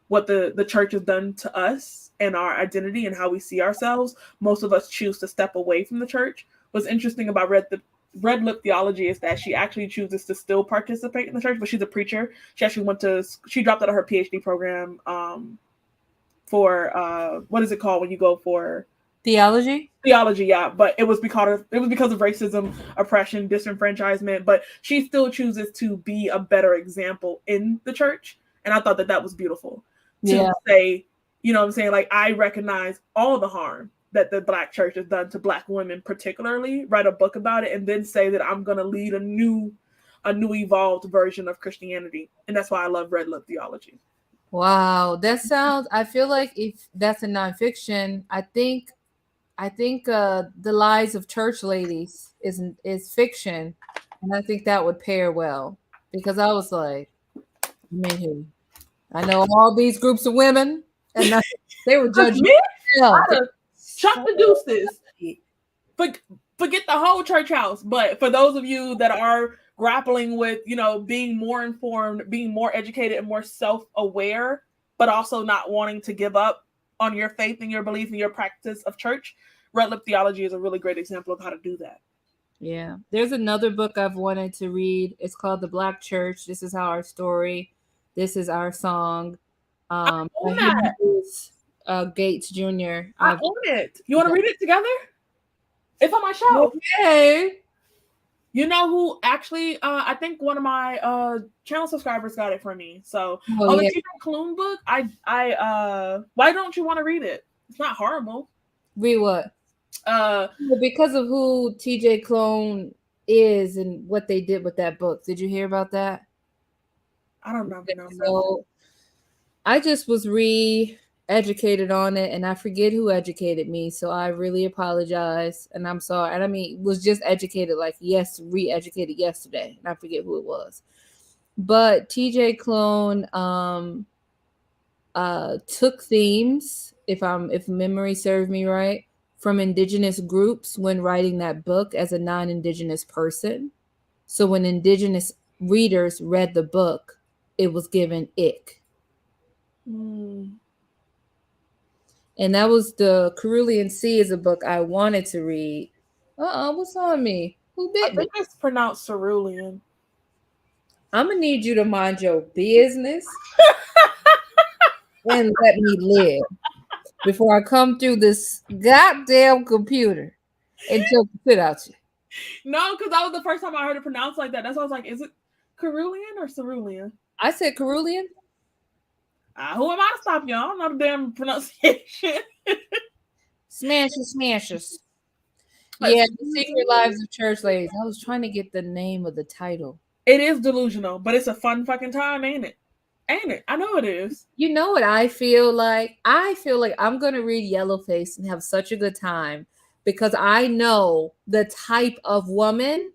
what the church has done to us and our identity and how we see ourselves, most of us choose to step away from the church. What's interesting about Red Lip Theology is that she actually chooses to still participate in the church, but she's a preacher. She dropped out of her PhD program for what is it called when you go for Theology? Theology, yeah, but it was because of racism, oppression, disenfranchisement, but she still chooses to be a better example in the church, and I thought that was beautiful to say, you know what I'm saying, like, I recognize all the harm that the Black church has done to Black women, particularly, write a book about it, and then say that I'm going to lead a new evolved version of Christianity, and that's why I love Red Lip Theology. Wow, that sounds. I feel like if that's a nonfiction, I think the lives of church ladies is fiction, and I think that would pair well, because I was like, man, I know all these groups of women, and they were judging. Chuck the deuces. Forget the whole church house. But for those of you that are grappling with, being more informed, being more educated, and more self-aware, but also not wanting to give up on your faith and your belief and your practice of church, Red Lip Theology is a really great example of how to do that. Yeah. There's another book I've wanted to read. It's called The Black Church. This is how our story. This is our song. Gates Jr. I own it. You want to read it together? It's on my shelf. Okay. You know who actually, I think one of my channel subscribers got it for me. So the TJ Klune book, why don't you want to read it? It's not horrible. Read what? Because of who TJ Klune is and what they did with that book. Did you hear about that? I don't know. So I just was educated on it, and I forget who educated me, so I really apologize, and I'm sorry. And I mean, was just educated, like, re-educated yesterday, and I forget who it was. But TJ Klune took themes, if memory served me right, from indigenous groups when writing that book as a non-indigenous person. So when indigenous readers read the book, it was given ick. And that was the Cerulean Sea is a book I wanted to read. What's on me? Who bit me? I think it's pronounced cerulean. I'm going to need you to mind your business and let me live before I come through this goddamn computer and choke the shit out you. No, because that was the first time I heard it pronounced like that. That's why I was like, is it Cerulean or cerulean? I said Cerulean. Who am I to stop y'all? I don't know the damn pronunciation. Smashes. Yeah, The Secret Lives of Church Ladies. I was trying to get the name of the title. It is delusional, but it's a fun fucking time, ain't it? Ain't it? I know it is. You know what I feel like? I feel like I'm going to read Yellowface and have such a good time because I know the type of woman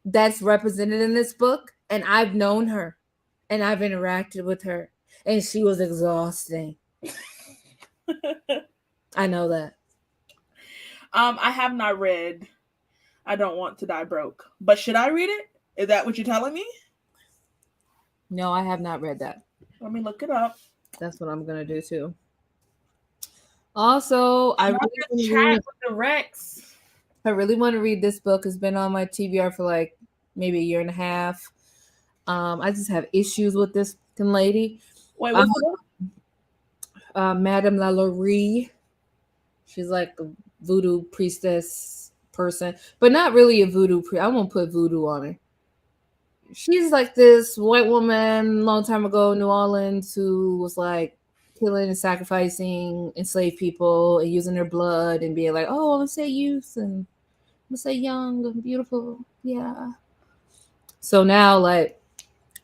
that's represented in this book, and I've known her, and I've interacted with her. And she was exhausting. I know that. I have not read I Don't Want to Die Broke. But should I read it? Is that what you're telling me? No, I have not read that. Let me look it up. That's what I'm going to do too. Also, I really want to read this book. It's been on my TBR for like maybe a year and a half. I just have issues with this lady. Wait, what's Madame Lalaurie. She's like a voodoo priestess person, but not really a voodoo priest. I won't put voodoo on her. She's like this white woman long time ago in New Orleans who was like killing and sacrificing enslaved people and using their blood and being like, oh, I'm gonna say youth and I'm gonna say young and beautiful. Yeah. So now, like,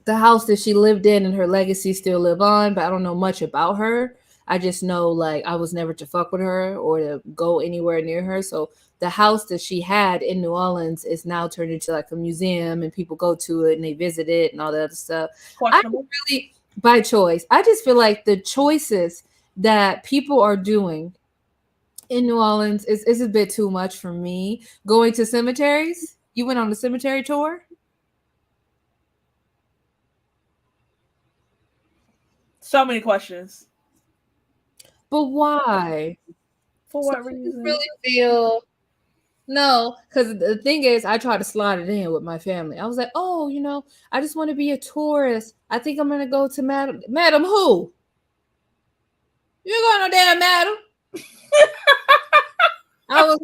the house that she lived in and her legacy still live on, but I don't know much about her. I just know like I was never to fuck with her or to go anywhere near her. So the house that she had in New Orleans is now turned into like a museum and people go to it and they visit it and all that other stuff. I Questionable. really by choice. I just feel like the choices that people are doing in New Orleans is a bit too much for me. Going to cemeteries. You went on the cemetery tour? So many questions. But why? For So what you reason? really feel no, because the thing is, I tried to slide it in with my family. I was like, oh, I just want to be a tourist. I think I'm gonna go to Madam who? You going no damn Madam? I was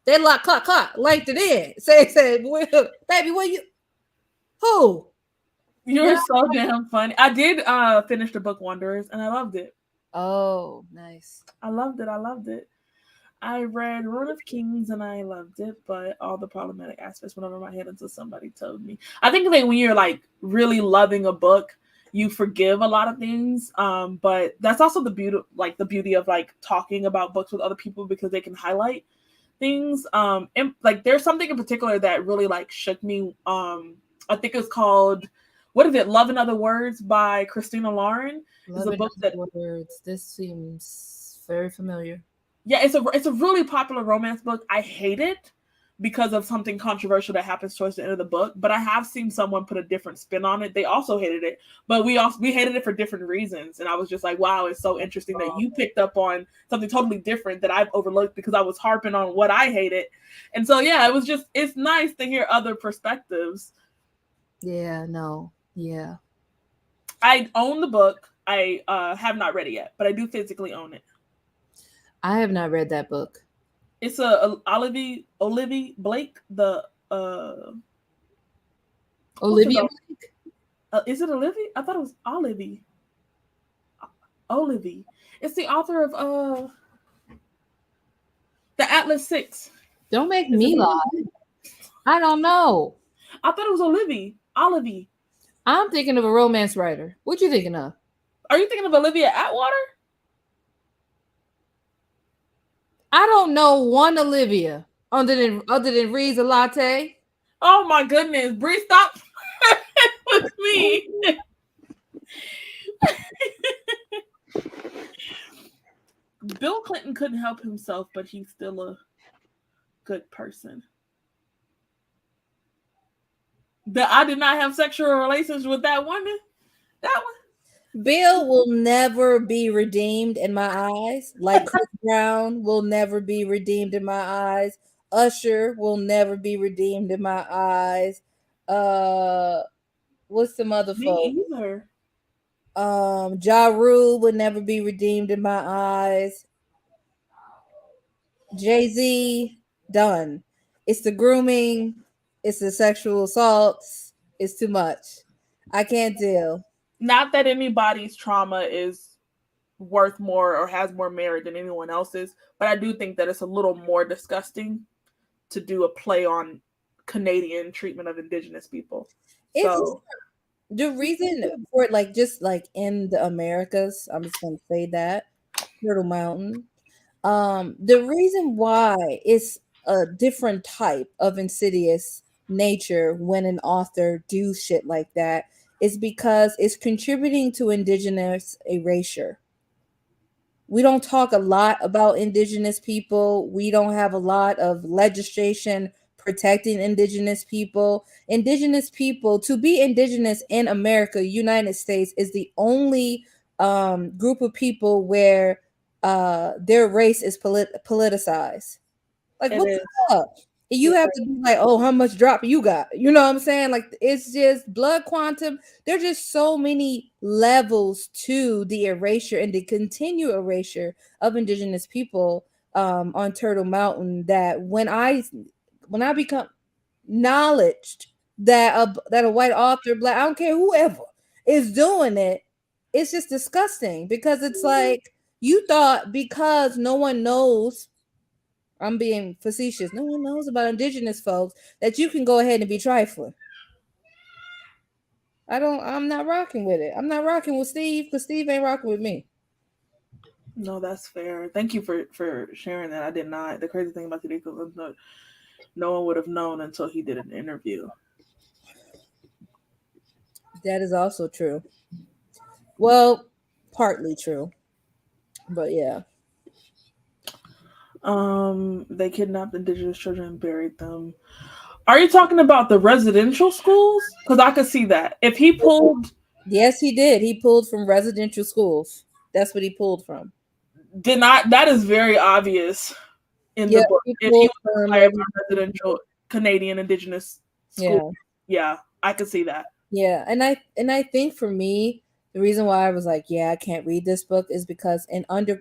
they like clock linked it in. Say, well, baby, where you who? You're so damn funny. I did finish the book Wanderers and I loved it. Oh, nice. I loved it. I loved it. I read Rune of Kings and I loved it, but all the problematic aspects went over my head until somebody told me. I think that when you're like really loving a book, you forgive a lot of things. But that's also the beauty of like talking about books with other people because they can highlight things. And like there's something in particular that really like shook me. I think it's called what is it? Love in Other Words by Christina Lauren is Love a in book that Other Words. This seems very familiar. yeah, it's a really popular romance book. I hate it because of something controversial that happens towards the end of the book, but I have seen someone put a different spin on it. They also hated it, but we hated it for different reasons. And I was just like, wow, it's so interesting that you picked up on something totally different that I've overlooked because I was harping on what I hated. And so yeah, it's nice to hear other perspectives. Yeah, no. Yeah. I own the book. I have not read it yet, but I do physically own it. I have not read that book. It's a Olivia Blake. The what's her Olivia name? Is it Olivia? I thought it was Olivia. Olivia. It's the author of the Atlas Six. Don't make Is it me lie. Olivia? I don't know. I thought it was Olivia. Olivia. I'm thinking of a romance writer. What you thinking of? Are you thinking of Olivia Atwater? I don't know one Olivia other than Reed's a latte. Oh my goodness, Bree, stop with me. Bill Clinton couldn't help himself, but he's still a good person. That I did not have sexual relations with that woman. That one. Bill will never be redeemed in my eyes. Like Chris Brown will never be redeemed in my eyes. Usher will never be redeemed in my eyes. Uh, what's some other Me folks? either. Ja Rule would never be redeemed in my eyes. Jay-Z, done. It's the grooming, it's the sexual assaults, it's too much. I can't deal. Not that anybody's trauma is worth more or has more merit than anyone else's, but I do think that it's a little more disgusting to do a play on Canadian treatment of Indigenous people. It's So the reason for it, like just like in the Americas, I'm just gonna say that Turtle Mountain. The reason why it's a different type of insidious nature when an author do shit like that is because it's contributing to indigenous erasure. We don't talk a lot about indigenous people. We don't have a lot of legislation protecting indigenous people. Indigenous people, to be indigenous in America, United States, is the only group of people where their race is politicized. Like, it what is. the fuck? You have to be like, oh, how much drop you got? You know what I'm saying? Like, it's just blood quantum. There's just so many levels to the erasure and the continued erasure of indigenous people on Turtle Mountain that when I become knowledged that a white author, black, I don't care whoever is doing it, it's just disgusting because it's like you thought because no one knows, I'm being facetious, no one knows about indigenous folks, that you can go ahead and be trifling. I'm not rocking with it. I'm not rocking with Steve because Steve ain't rocking with me. No, that's fair. Thank you for sharing that. I did not. The crazy thing about the was no one would have known until he did an interview. That is also true. Well, partly true, but yeah. They kidnapped indigenous children and buried them. Are you talking about the residential schools? Because I could see that if he pulled Yes, he did. He pulled from residential schools. That's what he pulled from. did not. That is very obvious in the Yeah, book. he If he pulled was from inspired by residential. residential Canadian indigenous school, Yeah. yeah, I could see that. Yeah, and I think for me, the reason why I was like, yeah, I can't read this book is because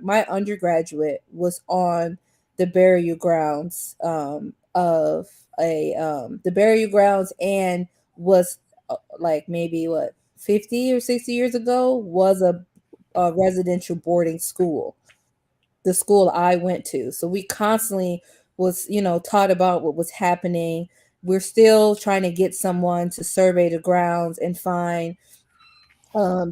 my undergraduate was on the burial grounds of a the burial grounds, and was like maybe what 50 or 60 years ago was a residential boarding school, the school I went to. So we constantly was, taught about what was happening. We're still trying to get someone to survey the grounds and find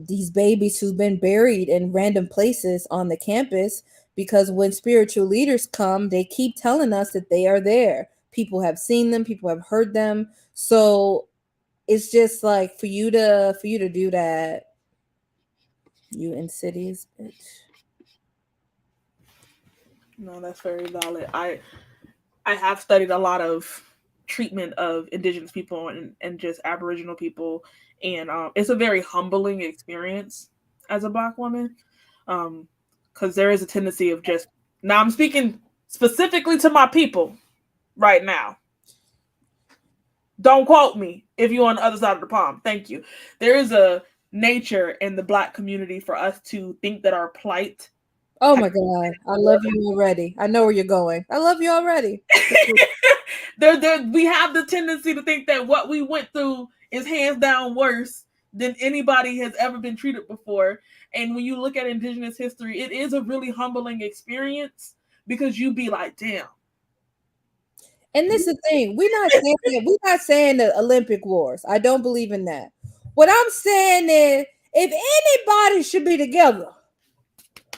these babies who've been buried in random places on the campus, because when spiritual leaders come, they keep telling us that they are there. People have seen them, people have heard them. So it's just like for you to do that, you in cities, bitch. No, that's very valid. I have studied a lot of treatment of indigenous people and just aboriginal people, and it's a very humbling experience as a black woman, because there is a tendency of just now I'm speaking specifically to my people right now. Don't quote me if you're on the other side of the palm. Thank you. There is a nature in the black community for us to think that our plight Oh my God. I love you already. I know where you're going. I love you already. we have the tendency to think that what we went through is hands down worse than anybody has ever been treated before. And when you look at indigenous history, it is a really humbling experience because you be like, damn. And this is the thing. We're not saying the Olympic Wars. I don't believe in that. What I'm saying is, if anybody should be together,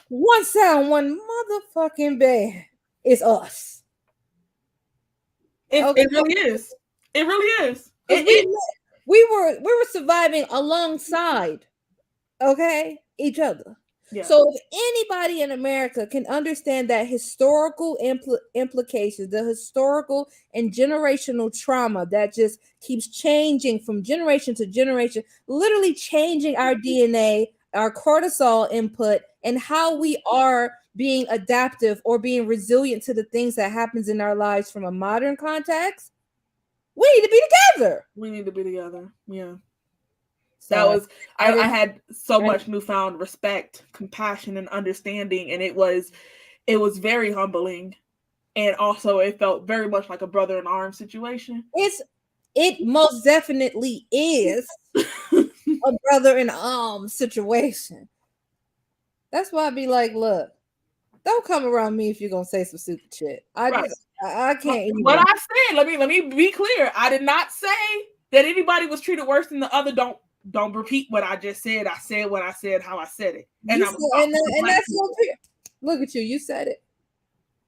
one sound, one motherfucking bed, is us. It, Okay, it really is. It really is. because we were surviving alongside, okay, each other. Yeah. So if anybody in America can understand that historical implications, the historical and generational trauma that just keeps changing from generation to generation, literally changing our DNA, our cortisol input, and how we are being adaptive or being resilient to the things that happens in our lives from a modern context, we need to be together. We need to be together. Yeah. That So was I I didn't. had so I, much newfound respect, compassion, and understanding, and it was very humbling, and also it felt very much like a brother in arms situation. it most definitely is a brother in arms situation. That's why I be like, look, don't come around me if you're gonna say some stupid shit. Right. I can't What even. I said, let me be clear. I did not say that anybody was treated worse than the other. Don't repeat what I just said. I said what I said, how I said it, and You I was said, talking to and black that's people, so look at you. You said it,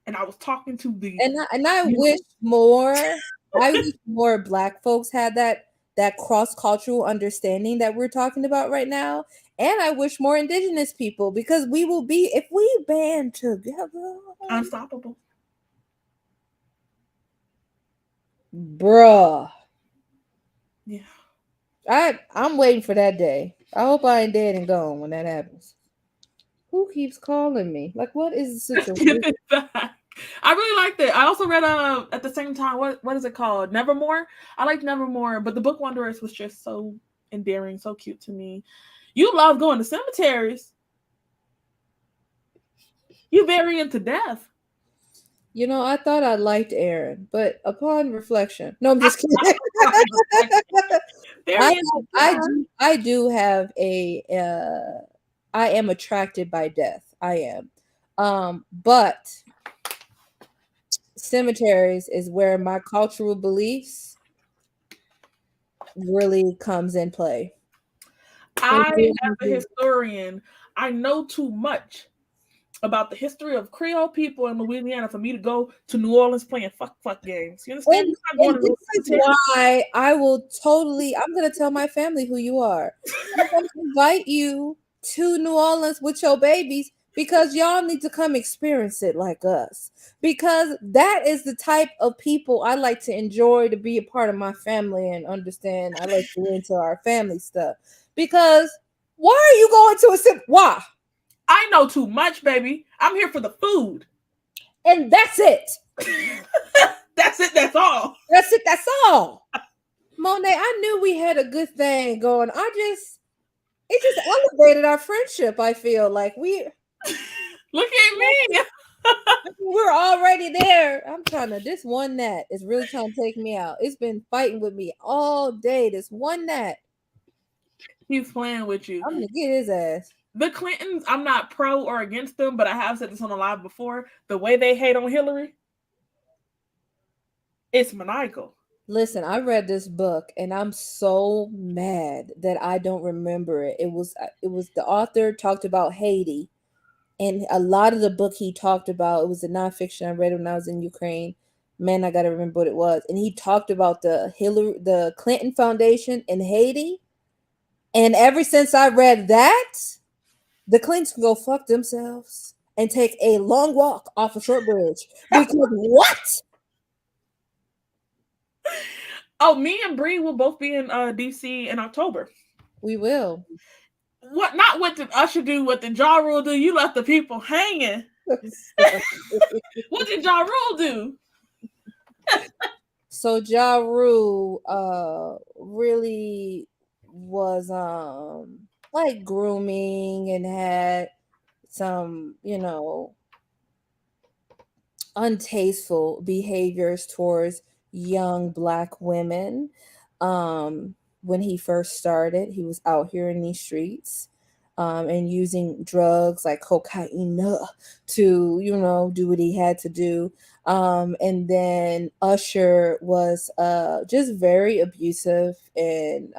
and I was talking to the. and I wish more. I wish more Black folks had that cross cultural understanding that we're talking about right now, and I wish more Indigenous people, because we will be, if we band together, Unstoppable. bruh. Yeah. I'm waiting for that day. I hope I ain't dead and gone when that happens. Who keeps calling me? Like, what is the Give situation? it back. I really liked it. I also read at the same time, what is it called? Nevermore. I liked Nevermore, but the Book Wanderers was just so endearing, so cute to me. You love going to cemeteries. You very into death. I thought I liked Aaron, but upon reflection, no, I'm just kidding. I Very into I death. do have I am attracted by death. I am. But cemeteries is where my cultural beliefs really comes in play. I, as a historian, I know too much about the history of Creole people in Louisiana for me to go to New Orleans playing fuck games. You understand? And, I'm not going and to New this Orleans is to Terry. why I'm going to tell my family who you are. I'm going to invite you to New Orleans with your babies because y'all need to come experience it like us. Because that is the type of people I like to enjoy to be a part of my family and understand. I like to into our family stuff. Because why are you going to why? I know too much, baby. I'm here for the food. And that's it. That's it. That's all. That's it. That's all. Monet, I knew we had a good thing going. It just elevated our friendship. I feel like Look at me. we're already there. I'm trying to this one gnat is really trying to take me out. It's been fighting with me all day. This one gnat. He's playing with you. I'm gonna get his ass. The Clintons, I'm not pro or against them, but I have said this on the live before. The way they hate on Hillary, it's maniacal. Listen, I read this book and I'm so mad that I don't remember it. It was the author talked about Haiti, and a lot of the book he talked about, it was a nonfiction I read when I was in Ukraine. Man, I gotta remember what it was. And he talked about the Clinton Foundation in Haiti. And ever since I read that, the Clintons can go fuck themselves and take a long walk off a short bridge. Because what? Oh, me and Bree will both be in DC in October. We will. What? Not what did Usher do? What did Ja Rule do? You left the people hanging. What did Ja Rule do? So Ja Rule really was like grooming and had some, untasteful behaviors towards young black women. When he first started, he was out here in these streets and using drugs like cocaine to, do what he had to do. And then Usher was just very abusive and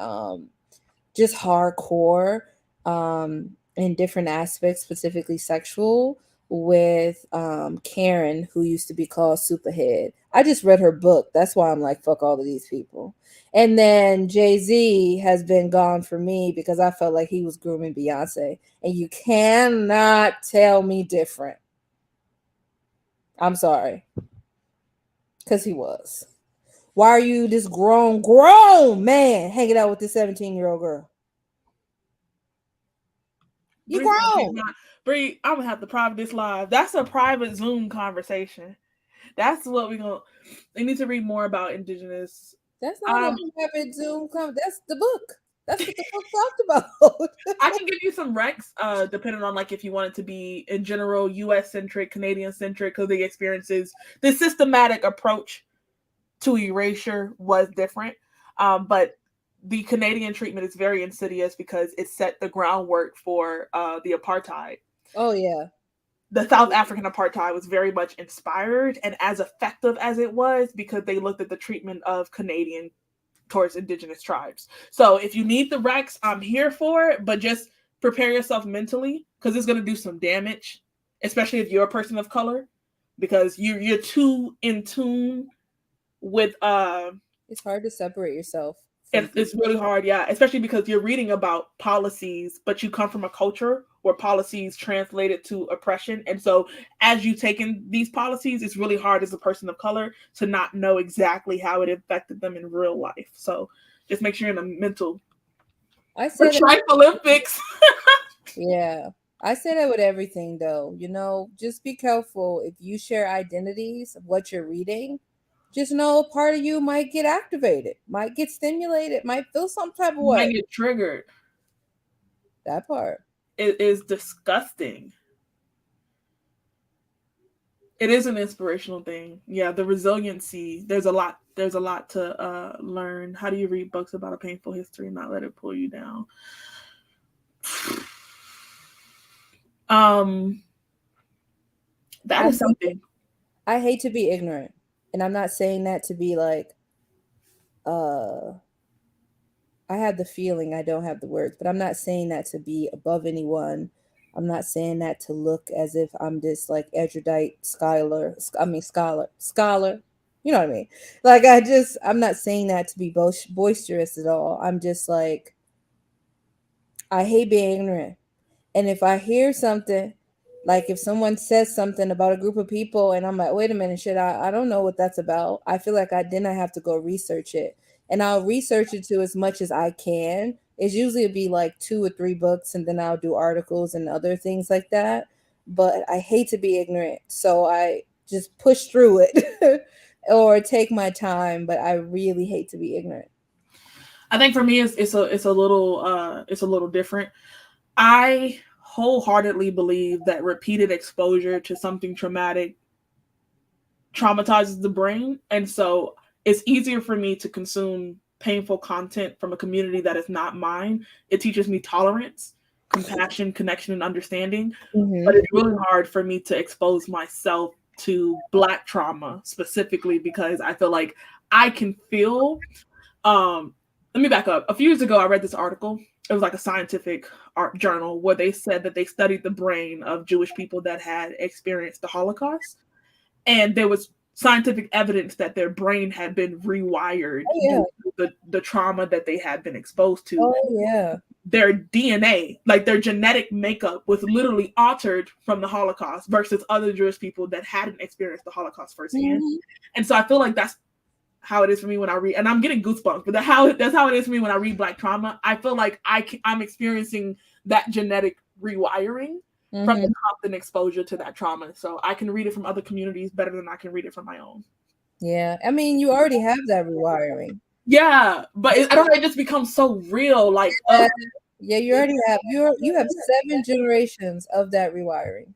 just hardcore in different aspects, specifically sexual, with Karen, who used to be called Superhead. I just read her book. That's why I'm like, fuck all of these people. And then Jay-Z has been gone for me because I felt like he was grooming Beyonce. And you cannot tell me different. I'm sorry. Because he was. Why are you this grown man hanging out with this 17-year-old girl? You grown. Bree, I'm gonna have to private this live. That's a private Zoom conversation. That's what we need to read more about indigenous. That's not a private Zoom that's the book. That's what the book talked about. I can give you some recs, depending on like if you want it to be in general US centric, Canadian centric, because the experiences, the systematic approach to erasure was different. But the Canadian treatment is very insidious because it set the groundwork for the apartheid. Oh yeah. The South African apartheid was very much inspired and as effective as it was because they looked at the treatment of Canadian towards indigenous tribes. So if you need the Rex, I'm here for it, but just prepare yourself mentally because it's going to do some damage, especially if you're a person of color, because you're too in tune with it's hard to separate yourself. It's really hard, yeah, especially because you're reading about policies, but you come from a culture where policies translated to oppression. And so as you take in these policies, it's really hard as a person of color to not know exactly how it affected them in real life. So just make sure you're in a mental Olympics. Yeah. I say that with everything though. Just be careful if you share identities of what you're reading. Just know a part of you might get activated, might get stimulated, might feel some type of way. Might get triggered. That part. It is disgusting. It is an inspirational thing. Yeah, the resiliency. There's a lot to learn. How do you read books about a painful history and not let it pull you down? That is something. I hate to be ignorant. And I'm not saying that to be like, I have the feeling, I don't have the words, but I'm not saying that to be above anyone. I'm not saying that to look as if I'm this like erudite scholar. You know what I mean? Like I'm not saying that to be boisterous at all. I'm just like, I hate being ignorant. And if I hear something, like if someone says something about a group of people and I'm like, wait a minute, I don't know what that's about. I feel like I have to go research it. And I'll research it to as much as I can. It's usually it'd be like 2 or 3 books and then I'll do articles and other things like that. But I hate to be ignorant. So I just push through it or take my time, but I really hate to be ignorant. I think for me it's a little different. I wholeheartedly believe that repeated exposure to something traumatic traumatizes the brain, and so it's easier for me to consume painful content from a community that is not mine. It teaches me tolerance, compassion, connection, and understanding. But Mm-hmm. it's really hard for me to expose myself to Black trauma specifically because I feel like I can feel. Let me back up. A few years ago, I read this article. It was like a scientific art journal where they said that they studied the brain of Jewish people that had experienced the Holocaust, and there was scientific evidence that their brain had been rewired Oh due yeah. to the trauma that they had been exposed to. Oh yeah. Their DNA, like their genetic makeup, was literally altered from the Holocaust versus other Jewish people that hadn't experienced the Holocaust firsthand. Mm-hmm. And so I feel like that's how it is for me when I read, and I'm getting goosebumps, but that's how it is for me when I read Black trauma. I feel like I'm experiencing that genetic rewiring from the Mm-hmm. constant exposure to that trauma. So I can read it from other communities better than I can read it from my own. Yeah. I mean, you already have that rewiring. Yeah, but I don't know. It just becomes so real. Like, Yeah, yeah, you already have you have 7 generations of that rewiring.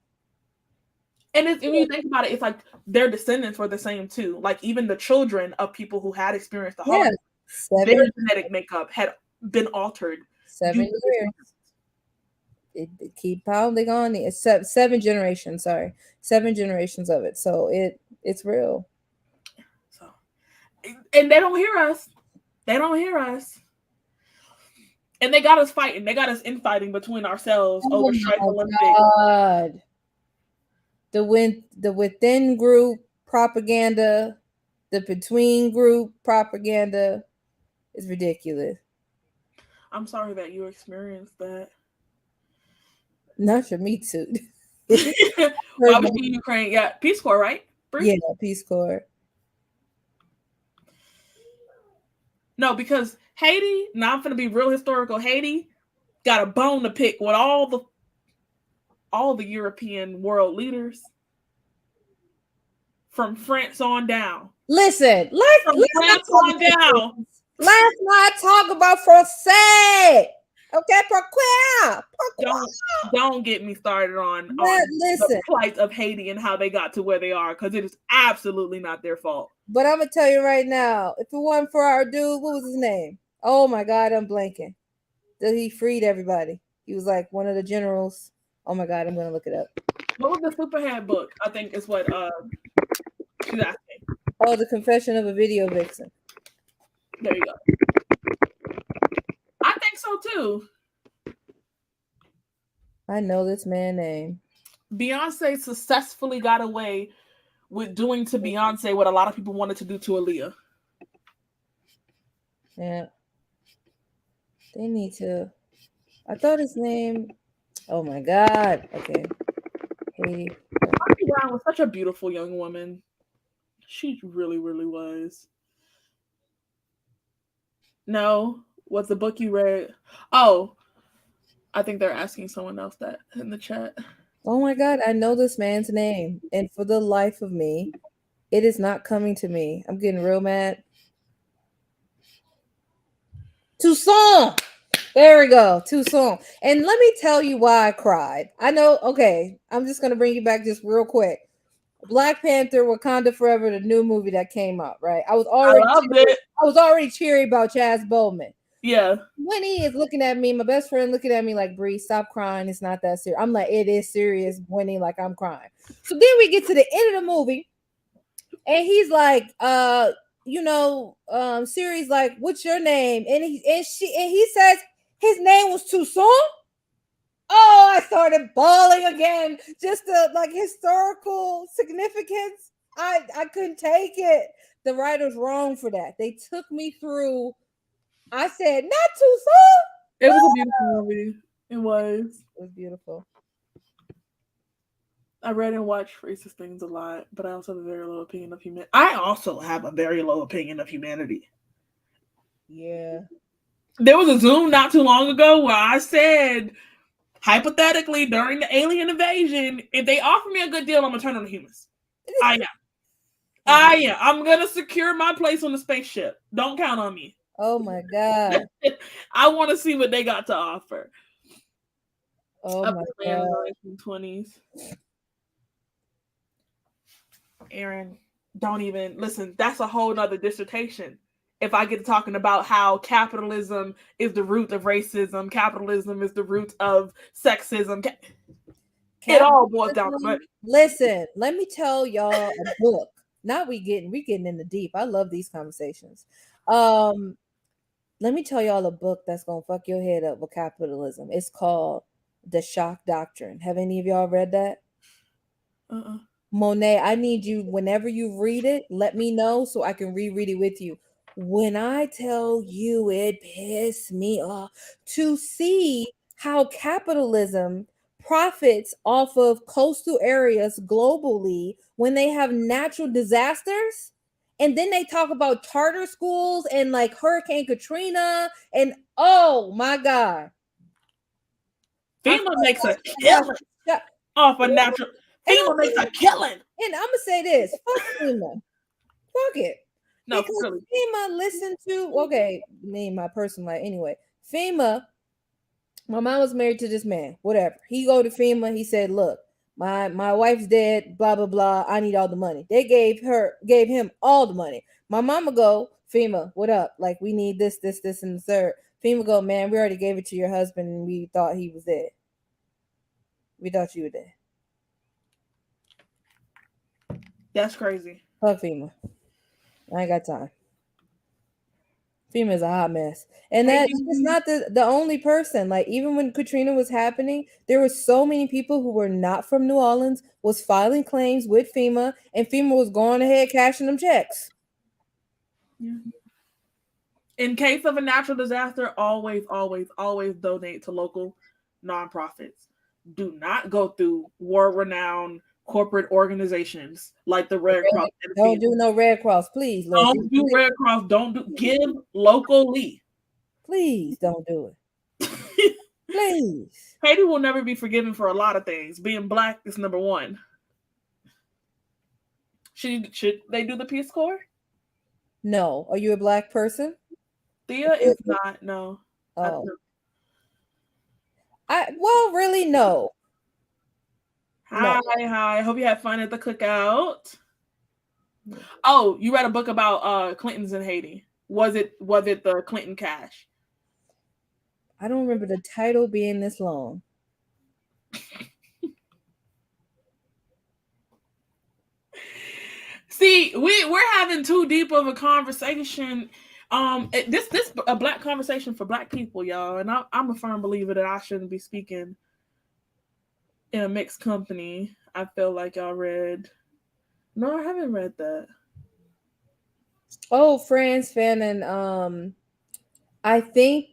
and when you think about it, it's like their descendants were the same too. Like even the children of people who had experienced the Yeah, Holocaust, their 7 genetic makeup had been altered due 7 to this. years. It keep pounding on it. It's 7 generations. Sorry, 7 generations of it. So it's real. So, and they don't hear us. They don't hear us. And they got us fighting. They got us infighting between ourselves Oh over Strike my Olympic. God, the within group propaganda, the between group propaganda is ridiculous. I'm sorry that you experienced that. Not for me too. Why was she in Ukraine? Yeah, Peace Corps, right? Bree? Yeah, Peace Corps. No, because Haiti, now I'm gonna be real historical. Haiti got a bone to pick with all the European world leaders from France on down. Listen, From let's not France talk on about down. France. Let's not talk about Francais. Okay, pourquoi? Don't Pourquoi? don't get me started on the Listen, plight of Haiti and how they got to where they are, because it is absolutely not their fault. but I'm gonna tell you right now, if it wasn't for our dude, what was his name? Oh my God, I'm blanking. That he freed everybody. He was like one of the generals. Oh my God, I'm gonna look it up. What was the Superhead book? I think is what she's asking. Oh, the Confession of a Video Vixen. There you go. I think so too. I know this man's name. Beyonce successfully got away with doing to Beyonce what a lot of people wanted to do to Aaliyah. Yeah, they need to. I thought his name. Oh my God. Okay, Haiti. Bobby Brown was such a beautiful young woman. She really, really was. No, what's the book you read? Oh, I think they're asking someone else that in the chat. Oh my God, I know this man's name, and for the life of me, it is not coming to me. I'm getting real mad. Toussaint. There we go. Toussaint. And let me tell you why I cried. I know. Okay, I'm just gonna bring you back just real quick. Black Panther: Wakanda Forever, the new movie that came out. Right. I loved it. I was already cheery about Chaz Bowman. Yeah. Winnie is looking at me, my best friend looking at me like, Bree, stop crying. It's not that serious. I'm like, it is serious, Winnie, like I'm crying. So then we get to the end of the movie, and he's like, Siri's like, what's your name? And he says his name was Toussaint. Oh, I started bawling again. Just the like historical significance. I couldn't take it. The writer's wrong for that. They took me through. I said, not too soon. It was a beautiful movie. It was. It was beautiful. I read and watched racist things a lot, but I also have a very low opinion of humanity. I also have a very low opinion of humanity. Yeah. There was a Zoom not too long ago where I said, hypothetically, during the alien invasion, if they offer me a good deal, I'm going to turn on the humans. I am. I'm going to secure my place on the spaceship. Don't count on me. Oh my God. I want to see what they got to offer. Oh my God. 1920s. Aaron, don't even listen. That's a whole nother dissertation. If I get talking about how capitalism is the root of racism, capitalism is the root of sexism, it all boils down to money. Listen, let me tell y'all a book. Now we getting in the deep. I love these conversations. Let me tell y'all a book that's gonna fuck your head up with capitalism. It's called The Shock Doctrine. Have any of y'all read that? Monet, I need you, whenever you read it, let me know so I can reread it with you. When I tell you, it pissed me off to see how capitalism profits off of coastal areas globally when they have natural disasters. And then they talk about charter schools and like Hurricane Katrina. And oh my God. FEMA makes a killing off a natural. FEMA makes a killing. And I'm going to say this. Fuck FEMA. Fuck it. No, because really. FEMA listened to, okay, me, my personal life. Anyway, FEMA, my mom was married to this man, whatever. He go to FEMA. He said, look, my wife's dead, blah, blah, blah. I need all the money. They gave him all the money. My mama go, FEMA, what up? Like, we need this, and the third. FEMA go, man, we already gave it to your husband and we thought he was dead. We thought you were dead. That's crazy. Fuck FEMA. I ain't got time. FEMA is a hot mess. And that is not the only person. Like, even when Katrina was happening, there were so many people who were not from New Orleans was filing claims with FEMA, and FEMA was going ahead cashing them checks. Yeah. In case of a natural disaster, always donate to local nonprofits. Do not go through war-renowned corporate organizations like the Red Cross. Don't do no Red Cross, please. Don't do Red Cross. Don't do. Give locally. Please don't do it. Please. Haiti will never be forgiven for a lot of things. Being Black is number one. Should they do the Peace Corps? No. Are you a Black person? Thea is not. No. Oh. Well, really, no. Hi. Hope you had fun at the cookout. Oh, you read a book about Clintons in Haiti. Was it the Clinton Cash? I don't remember the title being this long. See, we're having too deep of a conversation. This a Black conversation for Black people, y'all, and I'm a firm believer that I shouldn't be speaking in a mixed company. I feel like y'all read. No, I haven't read that. Oh, Frantz Fanon. I think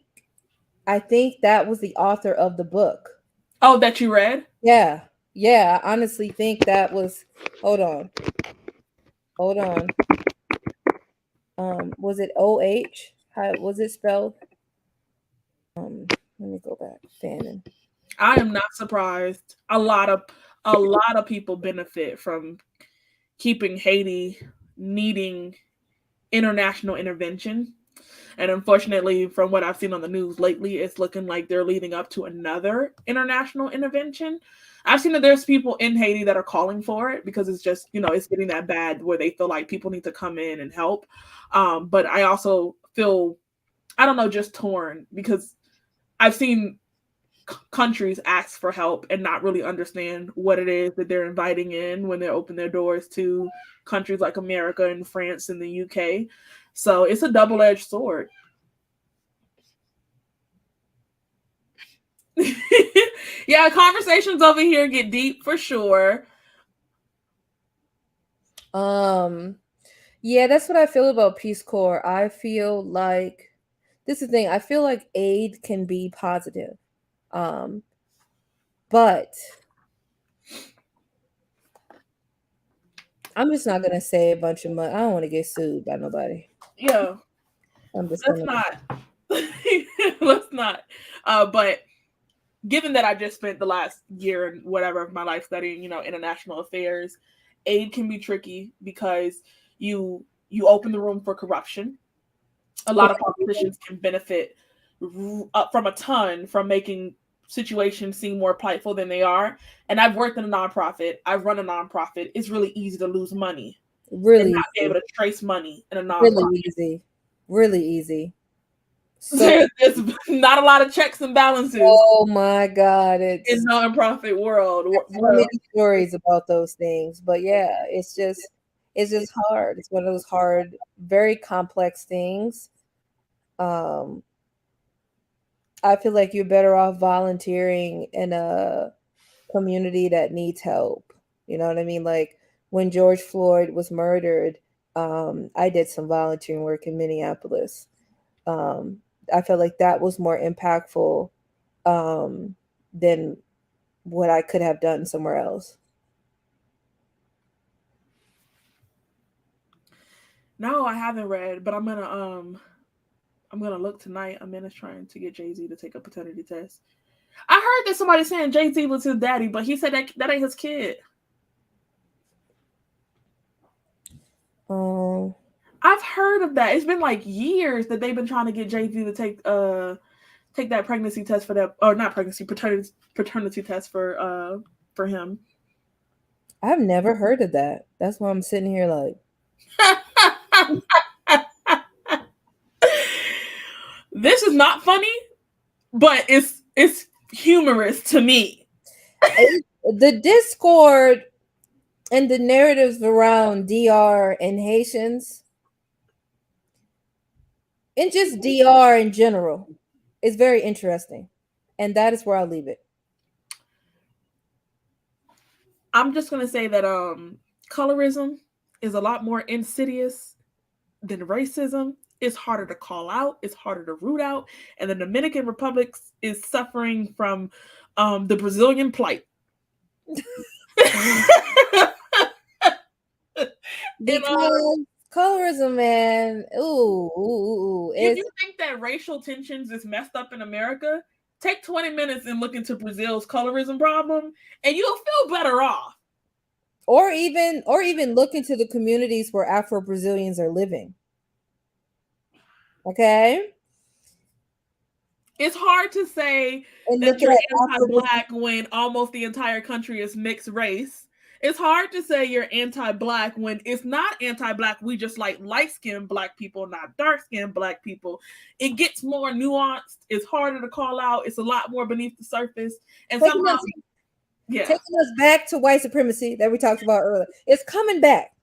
that was the author of the book. Oh, that you read? Yeah. I honestly think that was. Hold on. Was it OH? How was it spelled? Let me go back. Fanon. I am not surprised. A lot of people benefit from keeping Haiti needing international intervention. And unfortunately, from what I've seen on the news lately, it's looking like they're leading up to another international intervention. I've seen that there's people in Haiti that are calling for it because it's just, it's getting that bad where they feel like people need to come in and help. But I also feel, I don't know, just torn because I've seen countries ask for help and not really understand what it is that they're inviting in when they open their doors to countries like America and France and the UK. So it's a double-edged sword. Yeah, conversations over here get deep for sure. Yeah, that's what I feel about Peace Corps. I feel like this is the thing. I feel like aid can be positive. Um, but I'm just not gonna say a bunch of money. I don't want to get sued by nobody. Yeah, I'm just let's gonna. not. Let's not. But given that I just spent the last year and whatever of my life studying, international affairs, aid can be tricky because you open the room for corruption. A lot of politicians can benefit from a ton from making situations seem more prideful than they are. And I've worked in a nonprofit. I've run a nonprofit. It's really easy to lose money and Really not be easy. able to trace money in a nonprofit. Really easy. Really easy. So, There's not a lot of checks and balances oh my God, in it's nonprofit world. so many stories about those things. But yeah, it's just hard. It's one of those hard, very complex things. Um, I feel like you're better off volunteering in a community that needs help. You know what I mean? Like when George Floyd was murdered, I did some volunteering work in Minneapolis. Um, I felt like that was more impactful than what I could have done somewhere else. No, I haven't read, but I'm gonna look tonight. I'm in trying to get Jay-Z to take a paternity test. I heard that somebody saying Jay-Z was his daddy, but he said that ain't his kid. Um, I've heard of that. It's been like years that they've been trying to get Jay-Z to take that pregnancy test for that, or not pregnancy, paternity test for him. I've never heard of that. That's why I'm sitting here like This is not funny, but it's humorous to me. the Discord and the narratives around DR and Haitians and just DR in general is very interesting. And that is where I'll leave it. I'm just gonna say that colorism is a lot more insidious than racism. It's harder to call out, it's harder to root out, and the Dominican Republic is suffering from the Brazilian plight. Because colorism, man, If you think that racial tensions is messed up in America, take 20 minutes and look into Brazil's colorism problem, and you'll feel better off. or even look into the communities where Afro Brazilians are living. Okay, It's hard to say and that look you're at anti-black when almost the entire country is mixed race. It's hard to say you're anti-black when it's not anti-black. We just like light-skinned black people, not dark-skinned black people. It gets more nuanced. It's harder to call out. It's a lot more beneath the surface. And somehow, yeah, taking us back to white supremacy that we talked about earlier. It's coming back.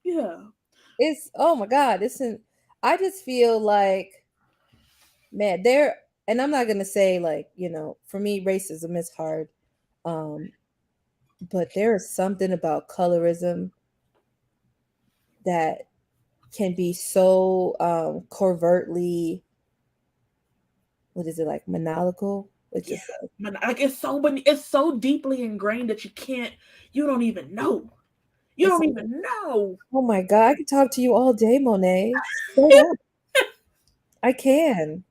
yeah. It's oh my God. I just feel like, man, and I'm not gonna say like, for me, racism is hard. But there is something about colorism that can be so covertly, what is it, like maniacal? It's just Like it's so deeply ingrained that you don't even know. You don't even know. oh my God, I can talk to you all day, Monet. So I can.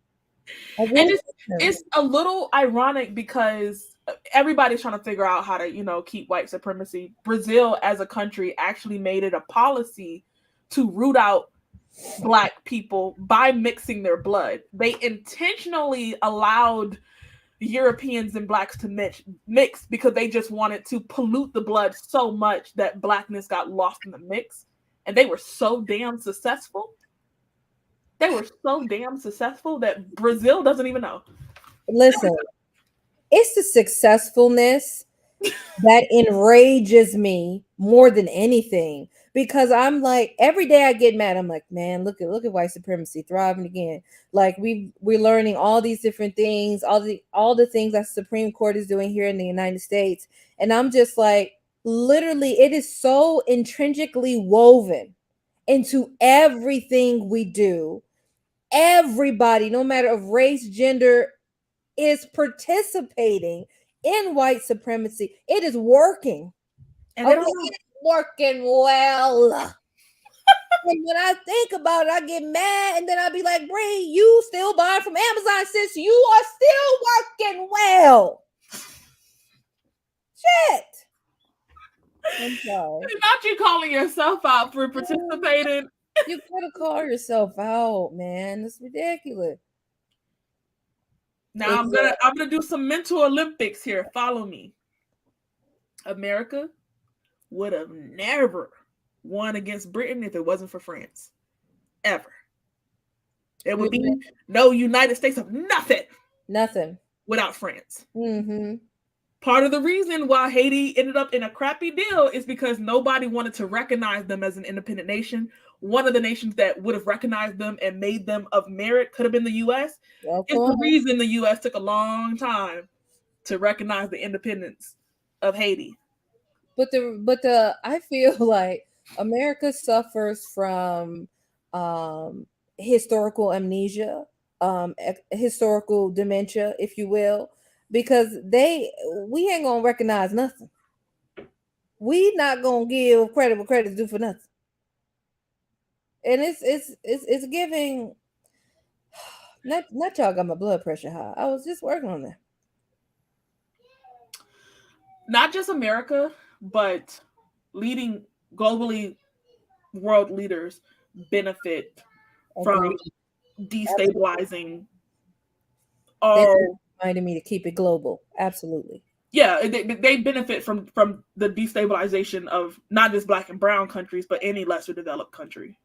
I And really can. it's a little ironic because everybody's trying to figure out how to keep white supremacy. Brazil as a country actually made it a policy to root out black people by mixing their blood. They intentionally allowed Europeans and blacks to mix because they just wanted to pollute the blood so much that blackness got lost in the mix. And they were so damn successful. They were so damn successful that Brazil doesn't even know. Listen, it's the successfulness that enrages me more than anything, because I'm like, every day I get mad. I'm like, man, look at white supremacy thriving again. Like we're learning all these different things, all the things that Supreme Court is doing here in the United States, and I'm just like, literally, it is so intrinsically woven into everything we do. Everybody, no matter of race, gender, is participating in white supremacy. It is working. And they Okay, don't know. it's working well. And when I think about it, I get mad, and then I'll be like, Bree, you still buying from Amazon, sis. You are still working well. Shit. I'm sorry. Not you calling yourself out for participating. You gotta call yourself out, man. It's ridiculous. Now It's I'm gonna do some mental Olympics here. Follow me. America would have never won against Britain if it wasn't for France. Ever. There would be no United States of nothing nothing. without France. Mm-hmm. Part of the reason why Haiti ended up in a crappy deal is because nobody wanted to recognize them as an independent nation. One of the nations that would have recognized them and made them of merit could have been the U.S. It's the reason the U.S. took a long time to recognize the independence of Haiti. But I feel like America suffers from historical amnesia, historical dementia, if you will, because we ain't gonna recognize nothing. We not gonna give credit where credit's due for nothing. And it's giving. Not y'all got my blood pressure high. I was just working on that. Not just America, but leading globally world leaders benefit from destabilizing all. Reminded me to keep it global. Absolutely. Yeah, they benefit from the destabilization of not just black and brown countries, but any lesser developed country.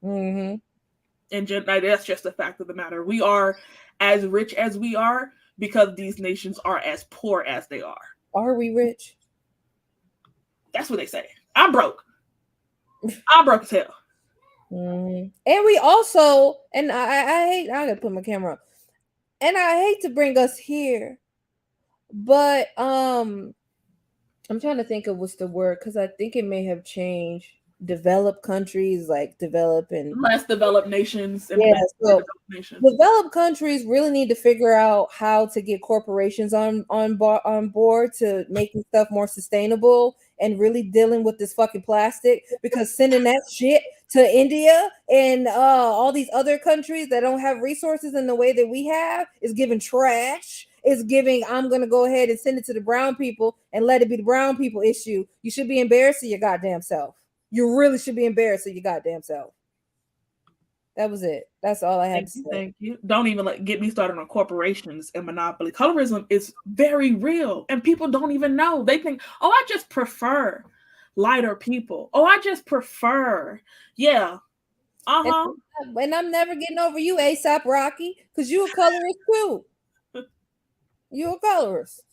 Mm-hmm. And that's just a fact of the matter. We are as rich as we are because these nations are as poor as they are. Are we rich? That's what they say. I'm broke. I'm broke as hell. Mm-hmm. And we also, and I gotta put my camera up, and I hate to bring us here, but I'm trying to think of what's the word, because I think it may have changed. Developed countries, like developing less developed nations and so developed countries really need to figure out how to get corporations on board to making stuff more sustainable and really dealing with this fucking plastic, because sending that shit to India and all these other countries that don't have resources in the way that we have is giving trash. Is giving, I'm gonna go ahead and send it to the brown people and let it be the brown people issue. You should be embarrassed of your goddamn self. You really should be embarrassed of your goddamn self. That was it. That's all I had to say. Thank you. Don't even get me started on corporations and monopoly. Colorism is very real, and people don't even know. They think, oh, I just prefer lighter people. Oh, I just prefer. Yeah. Uh-huh. And I'm never getting over you, ASAP Rocky, because you a colorist too. You a colorist.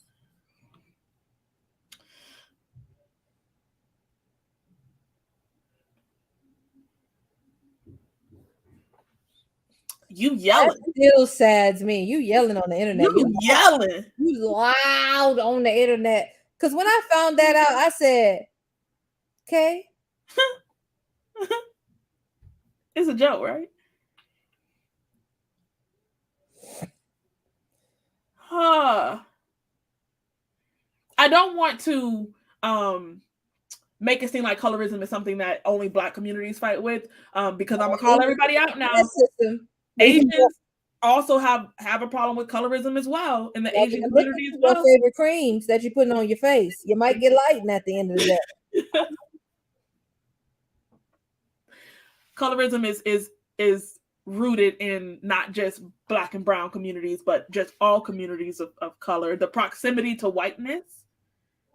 You yelling. That still sads me. You yelling on the internet. You yelling. You loud on the internet. Because when I found that out, I said, okay. It's a joke, right? Huh. I don't want to make it seem like colorism is something that only black communities fight with, because I'm gonna call everybody out now. Asians also have a problem with colorism as well, in the Asian community as well. Your favorite creams that you're putting on your face, you might get lightened at the end of the day. Colorism is rooted in not just black and brown communities, but just all communities of color. The proximity to whiteness,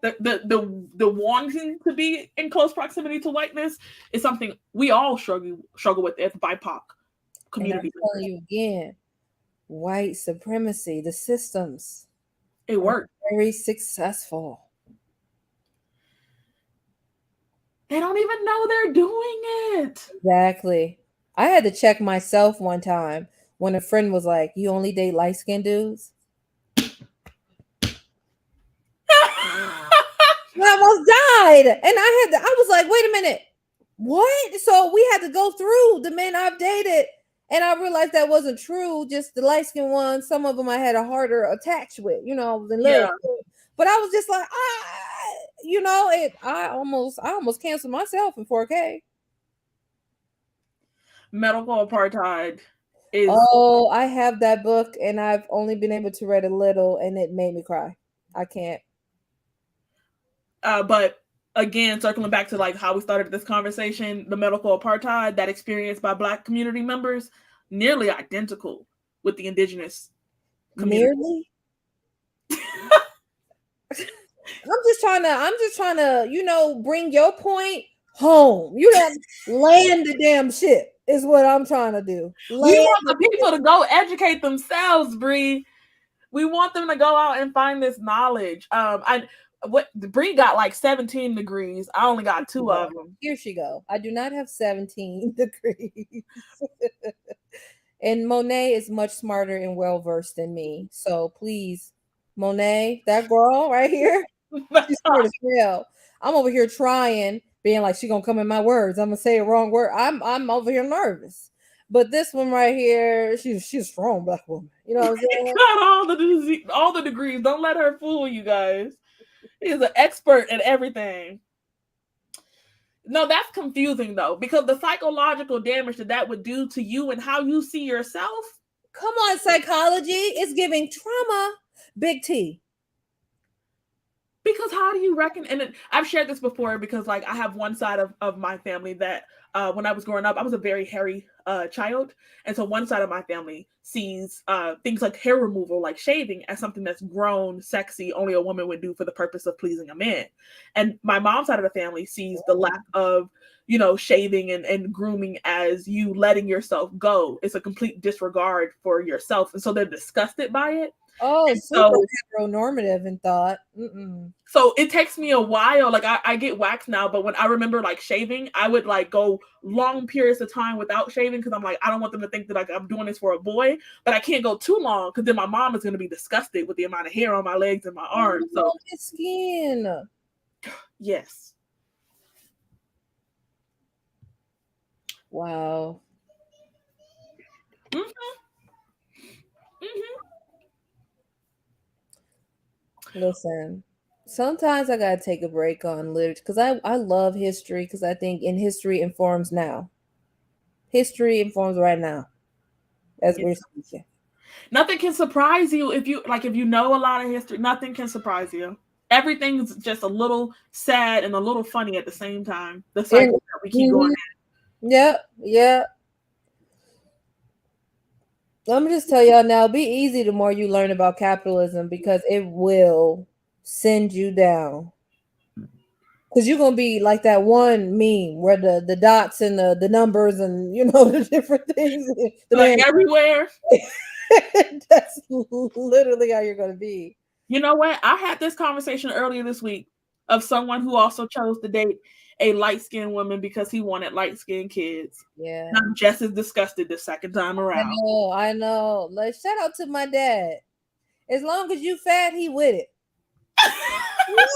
the wanting to be in close proximity to whiteness is something we all struggle with as BIPOC community. And I'm telling you again, white supremacy, the systems, it worked. Very successful. They don't even know they're doing it. Exactly. I had to check myself one time when a friend was like, "You only date light-skinned dudes?" I almost died. And I was like, wait a minute. What? So we had to go through the men I've dated. And I realized that wasn't true. Just the light skinned ones, some of them I had a harder attach with, I was in love with. But I was just like, I almost canceled myself in 4K. Medical apartheid is. Oh, I have that book and I've only been able to read a little and it made me cry. I can't. But again, circling back to like how we started this conversation, the medical apartheid that experienced by Black community members, nearly identical with the indigenous community. Nearly? I'm just trying to, bring your point home. You don't land the damn ship is what I'm trying to do. We want the people to go educate themselves, Bree. We want them to go out and find this knowledge. Bree got like 17 degrees. I only got 2 of them. Here she go. I do not have 17 degrees. And Monet is much smarter and well versed than me. So please, Monet, that girl right here, she's smart as hell. I'm over here trying, being like she gonna come in my words. I'm gonna say a wrong word. I'm over here nervous. But this one right here, she's a strong Black woman. You know what I'm saying? Got all the degrees. Don't let her fool you guys. He's an expert at everything. No, that's confusing though, because the psychological damage that would do to you and how you see yourself. Come on, psychology. It's giving trauma. Big T. Because how do you reckon? And I've shared this before because like I have one side of my family that when I was growing up, I was a very hairy child. And so one side of my family sees things like hair removal, like shaving, as something that's grown, sexy, only a woman would do for the purpose of pleasing a man. And my mom's side of the family sees the lack of, shaving and grooming as you letting yourself go. It's a complete disregard for yourself. And so they're disgusted by it. Oh, super heteronormative in thought. So it takes me a while. Like I get waxed now, but when I remember like shaving, I would like go long periods of time without shaving because I'm like, I don't want them to think that like I'm doing this for a boy, but I can't go too long because then my mom is going to be disgusted with the amount of hair on my legs and my arms. So skin. Yes. Wow. Listen, sometimes I gotta take a break on literature because I love history because I think in history informs now. History informs right now. As we're speaking. Nothing can surprise you if you know a lot of history. Nothing can surprise you. Everything's just a little sad and a little funny at the same time. The cycle that we keep going in. Yeah. Let me just tell y'all now, be easy the more you learn about capitalism because it will send you down. Because you're going to be like that one meme where the dots and the numbers and, the different things. Like everywhere. That's literally how you're going to be. You know what? I had this conversation earlier this week of someone who also chose to date a light-skinned woman because he wanted light-skinned kids. Yeah. And I'm just as disgusted the second time around. I know. Like, shout out to my dad. As long as you fat, he with it. He with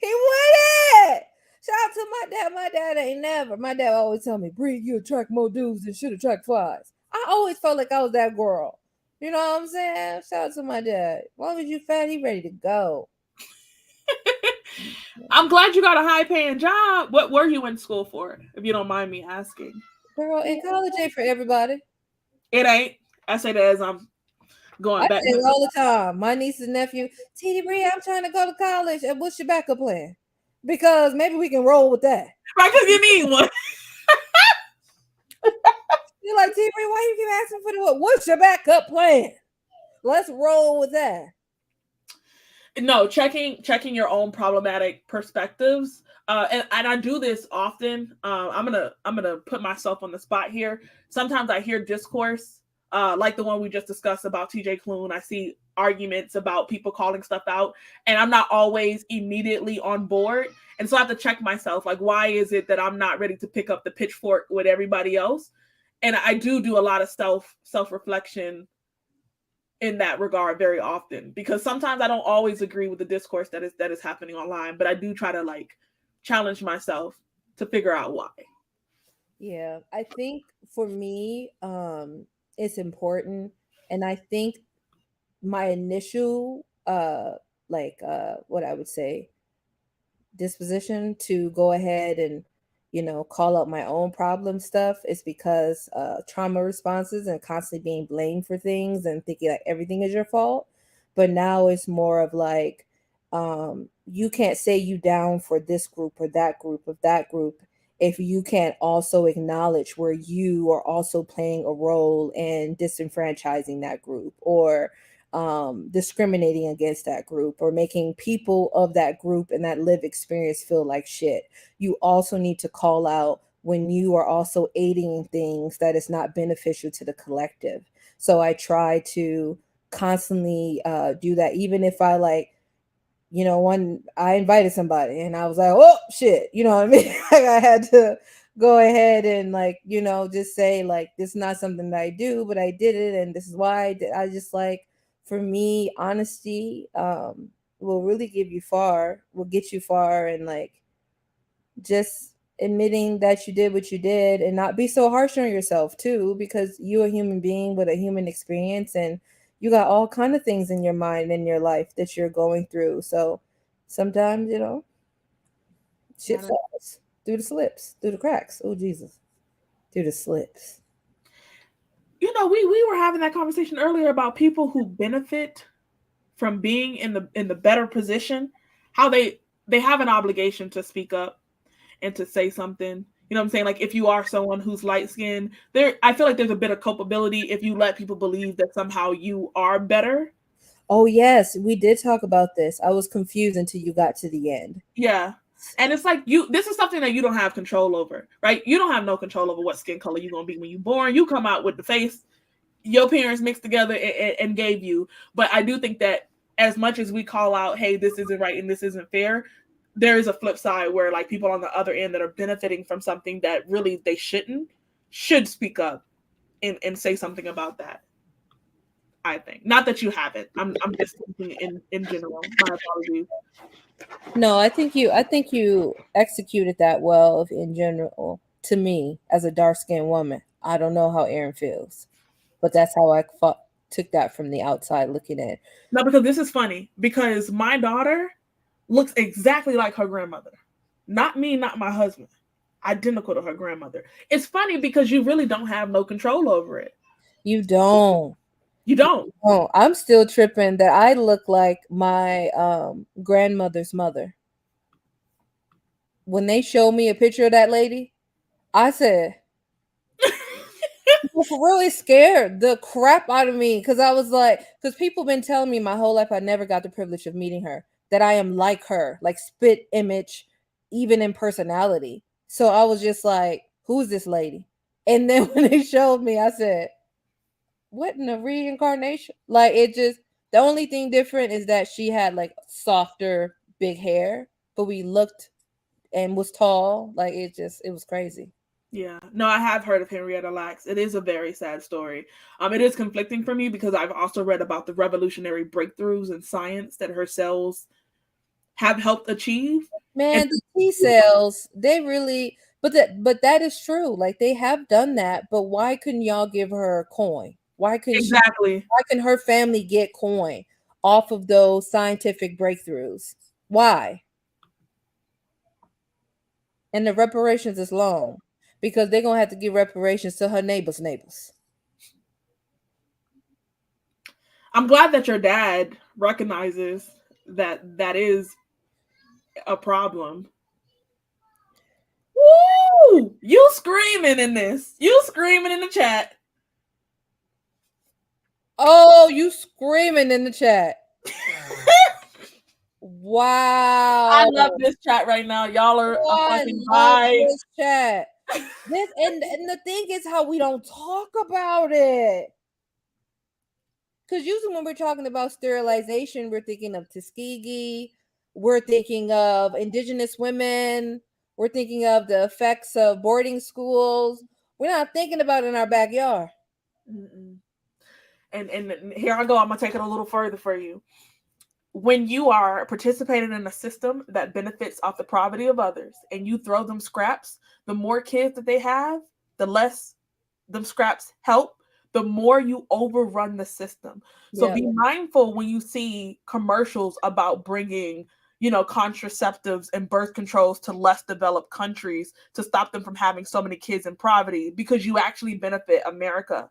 it. Shout out to my dad. My dad ain't never. My dad always tell me, Bree, you attract more dudes than should attract flies. I always felt like I was that girl. You know what I'm saying? Shout out to my dad. As long as you fat, he ready to go. I'm glad you got a high-paying job. What were you in school for, if you don't mind me asking? Girl, in college ain't for everybody. It ain't. I say that as I'm going back. I say it all the time. My niece and nephew, TD Bree, I'm trying to go to college. And what's your backup plan? Because maybe we can roll with that. Right, because you need one. You're like, TD Bree, why you keep asking for the what? What's your backup plan? Let's roll with that. No, checking your own problematic perspectives. And I do this often. I'm gonna put myself on the spot here. Sometimes I hear discourse like the one we just discussed about TJ Klune. I see arguments about people calling stuff out, and I'm not always immediately on board. And so I have to check myself, like, why is it that I'm not ready to pick up the pitchfork with everybody else? And I do a lot of self reflection in that regard very often, because sometimes I don't always agree with the discourse that is happening online, but I do try to like challenge myself to figure out why. Yeah, I think for me, it's important, and I think my initial, what I would say, disposition to go ahead and call out my own problem stuff is because trauma responses and constantly being blamed for things and thinking like everything is your fault. But now it's more of like, you can't say you down for this group or that group of that group if you can't also acknowledge where you are also playing a role in disenfranchising that group, or discriminating against that group, or making people of that group and that live experience feel like shit. You also need to call out when you are also aiding in things that is not beneficial to the collective. So I try to constantly do that, even if I like, one I invited somebody and I was like, oh shit, you know what I mean? Like I had to go ahead and like, just say like this is not something that I do, but I did it and this is why I did. I just like, for me, honesty will really give you far, will get you far, and like just admitting that you did what you did and not be so harsh on yourself too, because you're a human being with a human experience and you got all kind of things in your mind and your life that you're going through. So sometimes, shit Gotta- falls through the slips, through the cracks. Oh Jesus, through the slips. we were having that conversation earlier about people who benefit from being in the better position, how they have an obligation to speak up and to say something. You know what I'm saying? Like if you are someone who's light skinned, there I feel like there's a bit of culpability if you let people believe that somehow you are better. Oh yes, we did talk about this. I was confused until you got to the end. Yeah. And it's like this is something that you don't have control over, right? You don't have no control over what skin color you're gonna be when you're born. You come out with the face your parents mixed together and gave you. But I do think that as much as we call out, hey, this isn't right and this isn't fair, there is a flip side where like people on the other end that are benefiting from something that really they shouldn't should speak up and say something about that. I think. Not that you haven't. I'm just thinking in general. My apologies. No, I think you executed that well in general. To me, as a dark skinned woman, I don't know how Aaron feels, but that's how took that from the outside looking in. No, because this is funny because my daughter looks exactly like her grandmother. Not me, not my husband. Identical to her grandmother. It's funny because you really don't have no control over it. You don't. You don't. Oh, I'm still tripping that I look like my grandmother's mother. When they showed me a picture of that lady, I said, people really scared the crap out of me because I was like, because people been telling me my whole life I never got the privilege of meeting her, that I am like her, like spit image, even in personality. So I was just like, who's this lady? And then when they showed me, I said, what in the reincarnation? Like it just, the only thing different is that she had like softer, big hair, but we looked and was tall. Like it was crazy. Yeah. No, I have heard of Henrietta Lacks. It is a very sad story. It is conflicting for me because I've also read about the revolutionary breakthroughs in science that her cells have helped achieve. And Man, the T cells, they really, but that is true. Like they have done that, but why couldn't y'all give her a coin? exactly. Why can her family get coin off of those scientific breakthroughs? Why? And the reparations is long because they're gonna have to give reparations to her neighbors. I'm glad that your dad recognizes that that is a problem. Woo! You screaming in this. You screaming in the chat. Oh, you screaming in the chat. Wow. I love this chat right now. Y'all are a I fucking love vibe. this chat. This and the thing is how we don't talk about it. Because usually when we're talking about sterilization, we're thinking of Tuskegee, we're thinking of indigenous women, we're thinking of the effects of boarding schools. We're not thinking about it in our backyard. Mm-mm. And here I go. I'm gonna take it a little further for you. When you are participating in a system that benefits off the poverty of others, and you throw them scraps, the more kids that they have, the less them scraps help, the more you overrun the system. So Yeah. be mindful when you see commercials about bringing, contraceptives and birth controls to less developed countries to stop them from having so many kids in poverty, because you actually benefit America.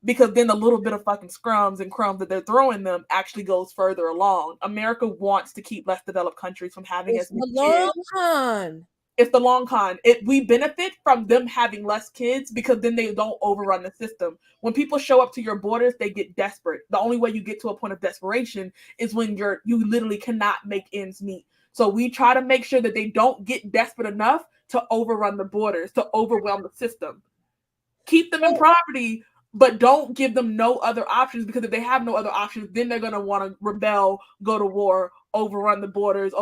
Because then the little bit of fucking scrums and crumbs that they're throwing them actually goes further along. America wants to keep less developed countries from having It's as the many long kids. con. It's the long con. We benefit from them having less kids because then they don't overrun the system. When people show up to your borders, they get desperate. The only way you get to a point of desperation is when you literally cannot make ends meet. So we try to make sure that they don't get desperate enough to overrun the borders, to overwhelm the system. Keep them in poverty, but don't give them no other options, because if they have no other options, then they're gonna want to rebel, go to war, overrun the borders.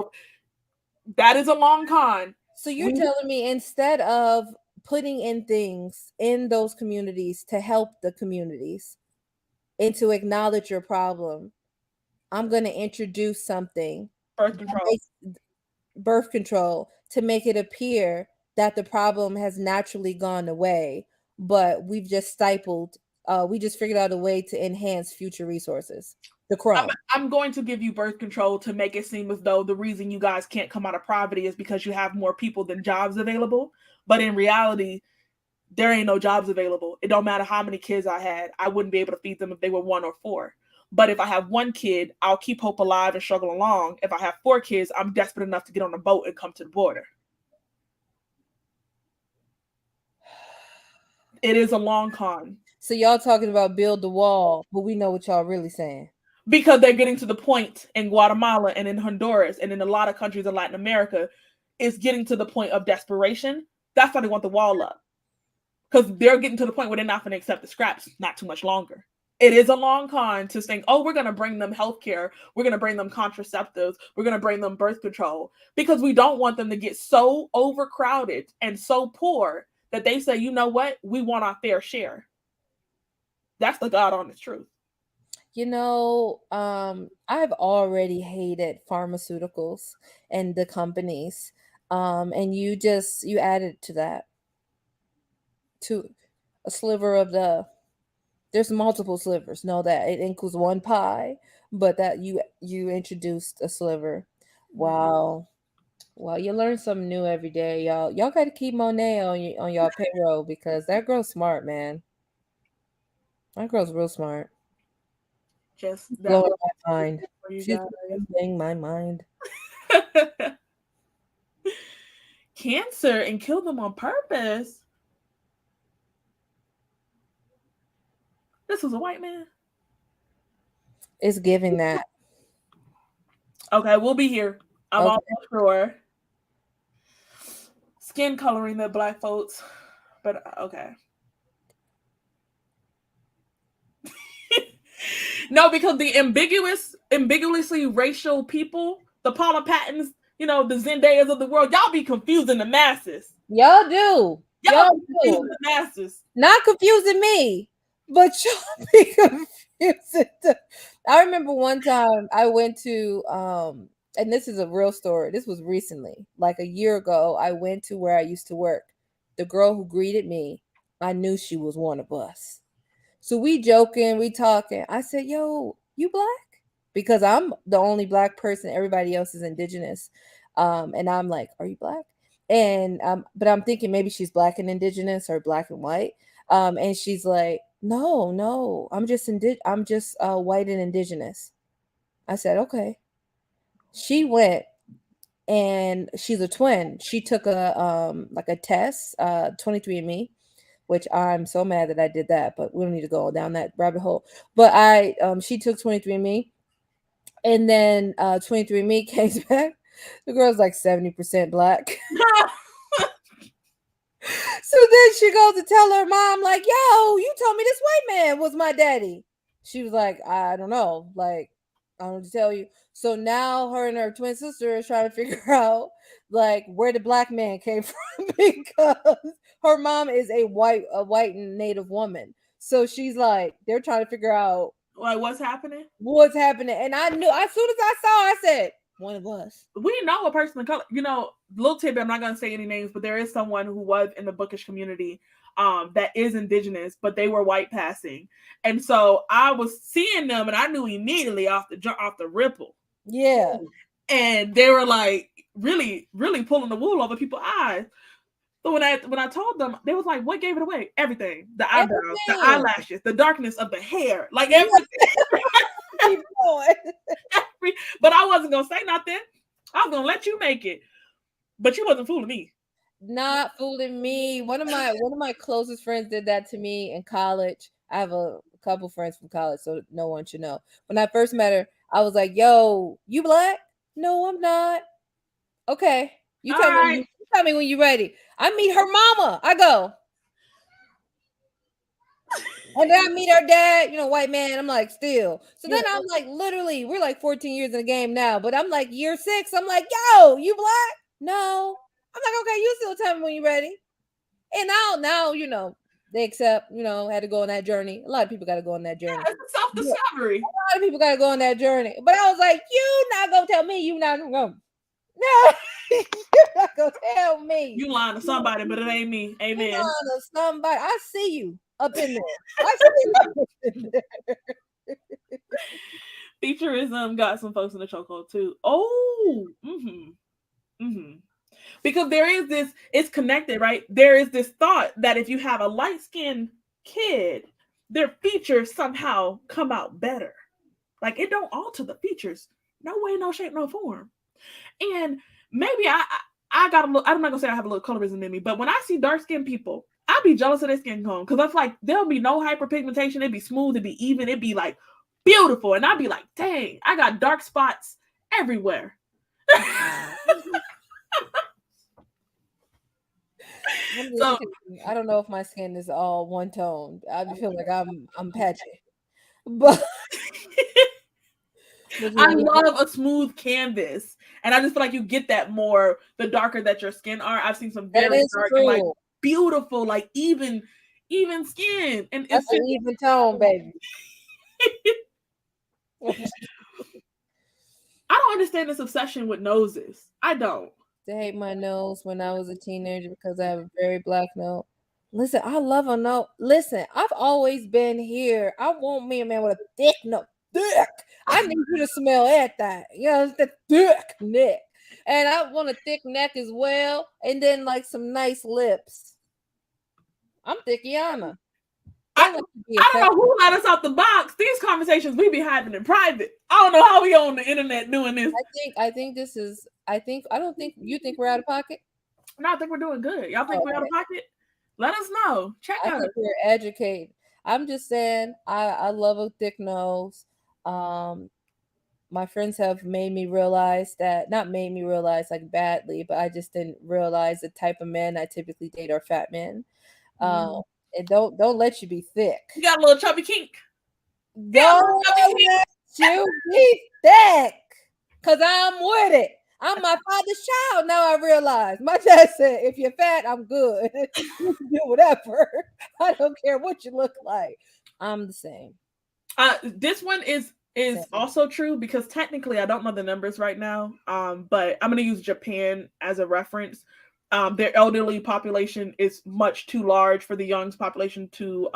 That is a long con. So you're telling me instead of putting in things in those communities to help the communities and to acknowledge your problem, I'm going to introduce something, Birth control. birth control, to make it appear that the problem has naturally gone away, but we've just stifled, we just figured out a way to enhance future resources. The crumb. I'm going to give you birth control to make it seem as though the reason you guys can't come out of poverty is because you have more people than jobs available. But in reality, there ain't no jobs available. It don't matter how many kids I had. I wouldn't be able to feed them if they were 1 or 4. But if I have 1 kid, I'll keep hope alive and struggle along. If I have 4 kids, I'm desperate enough to get on a boat and come to the border. It is a long con. So y'all talking about build the wall, but we know what y'all really saying. Because they're getting to the point in Guatemala and in Honduras and in a lot of countries in Latin America, it's getting to the point of desperation. That's why they want the wall up. Because they're getting to the point where they're not going to accept the scraps not too much longer. It is a long con to think, oh, we're going to bring them healthcare. We're going to bring them contraceptives. We're going to bring them birth control. Because we don't want them to get so overcrowded and so poor that they say, you know what? We want our fair share. That's the God honest truth. I've already hated pharmaceuticals and the companies. And you added to that, to a sliver of there's multiple slivers. Know that it includes one pie, but that you introduced a sliver. Wow. Well, you learn something new every day, y'all. Y'all got to keep Monet on y'all payroll, because that girl's smart, man. That girl's real smart. Just that Blowing my mind. for you She's guys. blowing my mind. Cancer and kill them on purpose. This was a white man. It's giving that. Okay, we'll be here. I'm Okay. almost sure. Skin coloring that black folks, but okay. No, because the ambiguously racial people, the Paula Pattons, the Zendayas of the world, y'all be confusing the masses. Y'all do. Y'all be confusing the masses. Not confusing me, but y'all be confusing. I remember one time I went to and this is a real story. This was recently, like a year ago. I went to where I used to work. The girl who greeted me, I knew she was one of us. So we joking, we talking. I said, "Yo, you black?" Because I'm the only black person. Everybody else is indigenous. And I'm like, "Are you black?" And but I'm thinking maybe she's black and indigenous or black and white. And she's like, "No, I'm just white and indigenous." I said, "Okay." She went, and she's a twin. She took a test, 23andMe, which I'm so mad that I did that, but we don't need to go down that rabbit hole. But she took 23andMe, and then 23andMe came back. The girl's like 70% black. So then she goes to tell her mom, like, "Yo, you told me this white man was my daddy." She was like, I don't know, like, I don't know what to tell you. So now her and her twin sister is trying to figure out like where the black man came from because her mom is a white native woman. So she's like, they're trying to figure out Like, what's happening? what's happening. And I knew as soon as I saw, I said, one of us. We know a person of color. You know, little tidbit, I'm not going to say any names, but there is someone who was in the bookish community that is indigenous, but they were white passing. And so I was seeing them and I knew immediately off the ripple. Yeah. And they were like really, really pulling the wool over people's eyes. So when I told them, they was like, "What gave it away? Everything: the eyebrows, the eyelashes, the darkness of the hair, like everything." Keep going. But I wasn't gonna say nothing. I was gonna let you make it, but you wasn't fooling me. Not fooling me. One of my closest friends did that to me in college. I have a couple friends from college, so no one should know. When I first met her, I was like, "Yo, you black?" "No, I'm not." "Okay, you tell me. You tell me when you're ready." I meet her mama. I go, and then I meet her dad. White man. I'm like, still. So then I'm like, literally, we're like 14 years in the game now. But I'm like, year 6. I'm like, "Yo, you black?" "No." I'm like, "Okay, you still tell me when you're ready." And now, they accept, had to go on that journey. A lot of people got to go on that journey. Yeah, it's a self-discovery. A lot of people got to go on that journey. But I was like, you not going to tell me you not going to go. No, you're not going to tell me. You lying to somebody, but it ain't me. Amen. You lying to somebody. I see you up in there. I see you up in there. Featurism got some folks in the chokehold too. Oh, because there is this, it's connected, right? There is this thought that if you have a light-skinned kid, their features somehow come out better. Like, it don't alter the features. No way, no shape, no form. And maybe I got a little, I'm not gonna say I have a little colorism in me, but when I see dark-skinned people, I'd be jealous of their skin tone because that's like, there'll be no hyperpigmentation. It'd be smooth, it'd be even, it'd be like beautiful. And I'd be like, dang, I got dark spots everywhere. So, I don't know if my skin is all one tone. I feel like I'm patchy. But I love a smooth canvas. And I just feel like you get that more the darker that your skin are. I've seen some very dark and like beautiful, like even skin. And that's an even tone, baby. I don't understand this obsession with noses. I don't. To hate my nose when I was a teenager because I have a very black nose. Listen, I love a nose. Listen, I've always been here. I want me a man with a thick nose. Thick. I need you to smell at that. It's the thick neck. And I want a thick neck as well. And then like some nice lips. I'm Thickiana. I don't know who let us out the box. These conversations we be having in private. I don't know how we on the internet doing this. I think this is. I don't think you think we're out of pocket. No, I think we're doing good. Y'all think we're out of pocket? Let us know. Check out. I think we're educated. I'm just saying. I love a thick nose. My friends have made me realize that, not made me realize like badly, but I just didn't realize the type of men I typically date are fat men. And don't let you be thick. You got a little chubby kink. Don't let you be thick. Cause I'm with it. I'm my father's child. Now I realize. My dad said, if you're fat, I'm good. You can do whatever. I don't care what you look like. I'm the same. This one is also true because technically I don't know the numbers right now. But I'm gonna use Japan as a reference. Their elderly population is much too large for the young population to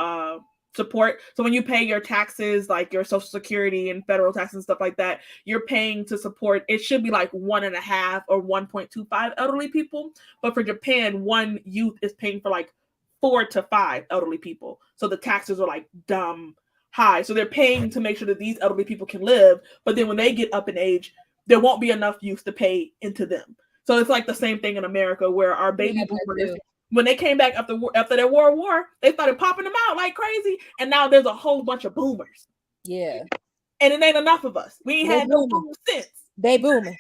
support. So when you pay your taxes, like your Social Security and federal taxes and stuff like that, you're paying to support. It should be like 1.5 or 1.25 elderly people. But for Japan, one youth is paying for like 4 to 5 elderly people. So the taxes are like dumb high. So they're paying to make sure that these elderly people can live. But then when they get up in age, there won't be enough youth to pay into them. So it's like the same thing in America where our baby boomers, when they came back after their World War, they started popping them out like crazy. And now there's a whole bunch of boomers. Yeah. And it ain't enough of us. We ain't had no boom since. They booming.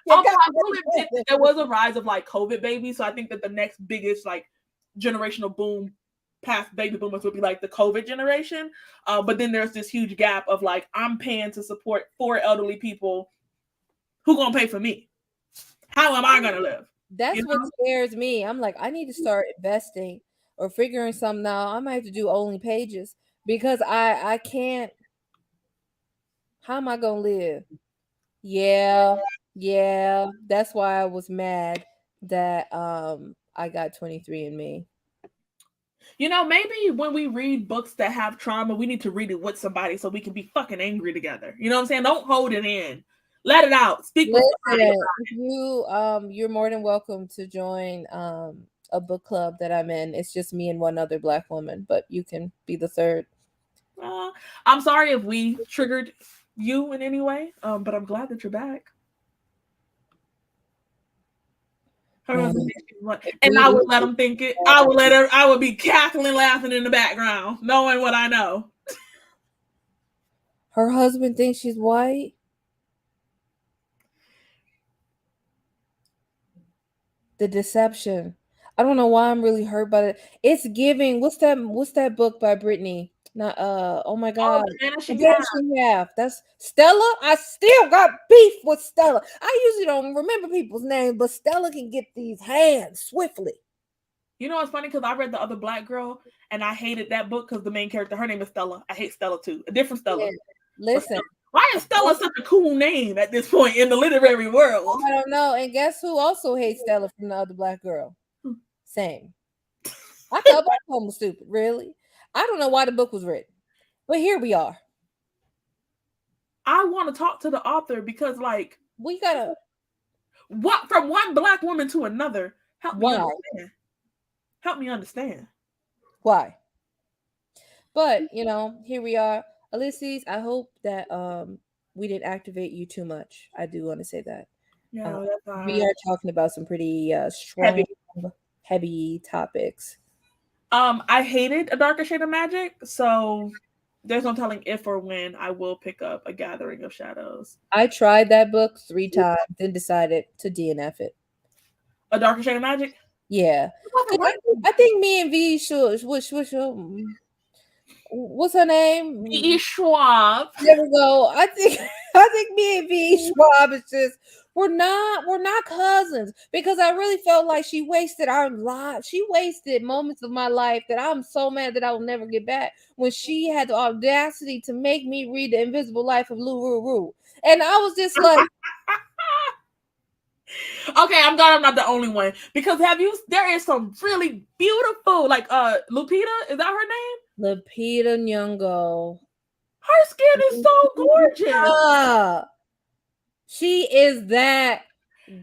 Although I will admit there was a rise of like COVID babies. So I think that the next biggest like generational boom past baby boomers would be like the COVID generation. But then there's this huge gap of like, I'm paying to support 4 elderly people. Who gonna pay for me? How am I gonna live? That's what scares me. I'm like, I need to start investing or figuring something out. I might have to do only pages because I can't. How am I gonna live? Yeah, yeah. That's why I was mad that I got 23andMe. Maybe when we read books that have trauma, we need to read it with somebody so we can be fucking angry together. You know what I'm saying? Don't hold it in. Let it out. Speak with somebody. You're more than welcome to join a book club that I'm in. It's just me and one other Black woman, but you can be the third. I'm sorry if we triggered you in any way, but I'm glad that you're back. And I would let them think it. I would be cackling, laughing in the background, knowing what I know. Her husband thinks she's white. The deception. I don't know why I'm really hurt by it. It's giving. What's that book by Brittany? Not oh my god. Vanishing Half. That's Stella. I still got beef with Stella. I usually don't remember people's names, but Stella can get these hands swiftly. You know, it's funny because I read The Other Black Girl and I hated that book because the main character, her name is Stella. I hate Stella too. A different Stella. Yeah. Listen. Why is Stella such a cool name at this point in the literary world? I don't know. And guess who also hates Stella from The Other Black Girl? Same. I thought Black woman was stupid. Really? I don't know why the book was written, but here we are. I want to talk to the author because, like, we gotta what from one Black woman to another. Help me understand. Help me understand why. But here we are, Ulysses. I hope that we didn't activate you too much. I do want to say that. Yeah, we are talking about some pretty strong, heavy topics. I hated A Darker Shade of Magic, so there's no telling if or when I will pick up A Gathering of Shadows. I tried that book 3 times, then decided to DNF it. A Darker Shade of Magic? Yeah. I think me and V should. What's her name? V. Schwab. There we go. I think me and V. Schwab is just we're not cousins because I really felt like she wasted our lives. She wasted moments of my life that I'm so mad that I will never get back when she had the audacity to make me read The Invisible Life of Luru. And I was just like okay, I'm glad I'm not the only one because there is some really beautiful, like Lupita, is that her name? Lupita Nyong'o. Her skin is so gorgeous. She is that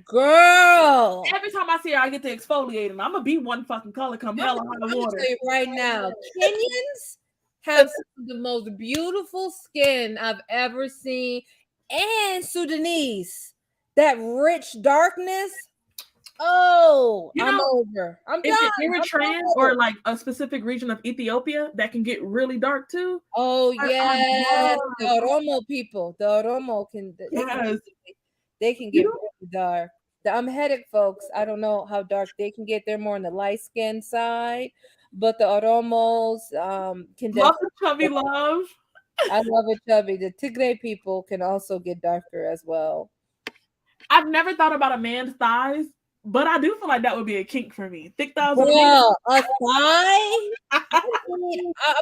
girl. Every time I see her, I get to exfoliate and I'm gonna be one fucking color come hell or high water. Tell you right now, Kenyans have some of the most beautiful skin I've ever seen, and Sudanese, that rich darkness. Oh, I'm over. I'm done. Eritrean or like a specific region of Ethiopia that can get really dark too. Oh yeah, the Oromo people. The Oromo can. They can get really dark. The Amharic folks, I don't know how dark they can get. They're more on the light skin side, but the Oromos can. Love a chubby love. I love a chubby. The Tigray people can also get darker as well. I've never thought about a man's thighs. But I do feel like that would be a kink for me. Thick thighs. Well, a thigh? I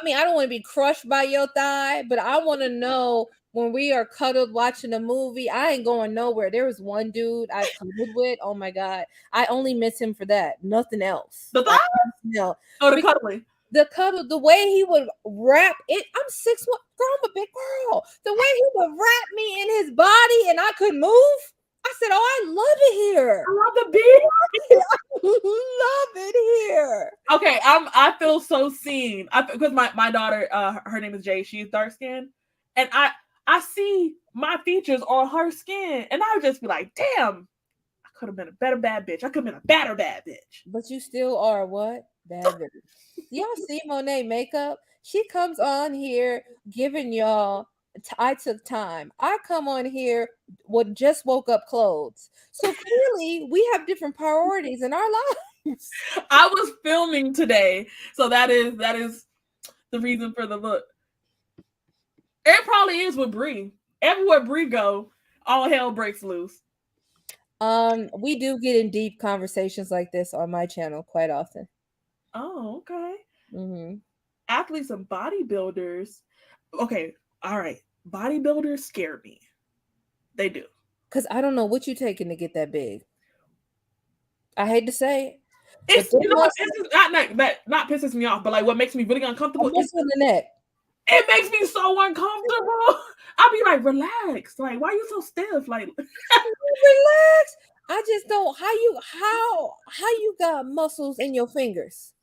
mean, I don't want to be crushed by your thigh, but I want to know when we are cuddled watching a movie, I ain't going nowhere. There was one dude I cuddled with. Oh my God. I only miss him for that. Nothing else. The thigh? No. Oh, the cuddling. The cuddle, the way he would wrap it. I'm 6'1", girl, I'm a big girl. The way he would wrap me in his body and I couldn't move. I said, "Oh, I love it here. I love the beard. I love it here." Okay, I feel so seen. Because my daughter, her name is Jay. She's dark skinned, and I see my features on her skin, and I would just be like, "Damn, I could have been a better bad bitch. I could have been a badder bad bitch." But you still are what? Bad bitch. Y'all see Monet makeup? She comes on here giving y'all. I took time. I come on here with just woke up clothes. So clearly we have different priorities in our lives. I was filming today, so that is the reason for the look. It probably is with Bree. Everywhere Bree go, all hell breaks loose. We do get in deep conversations like this on my channel quite often. Oh, okay. Mm-hmm. Athletes and bodybuilders. Okay, all right. Bodybuilders scare me. They do. Because I don't know what you taking to get that big. I hate to say it, but It's, you know what pisses not pisses me off, but like what makes me really uncomfortable is muscle in the neck. it makes me so uncomfortable. I'll be like, relax. Like, why are you so stiff? Like, relax. I just don't. How you got muscles in your fingers?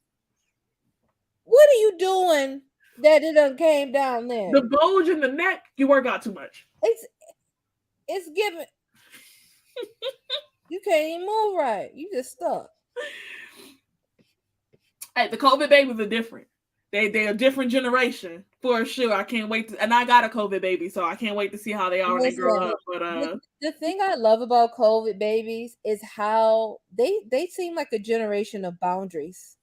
What are you doing that it done came down there? the bulge in the neck, you work out too much. It's giving. You can't even move right. You just stuck. Hey, the COVID babies are different. They're a different generation for sure. I can't wait to, and I got a COVID baby, so I can't wait to see how they are when they grow up. But the thing I love about COVID babies is how they seem like a generation of boundaries.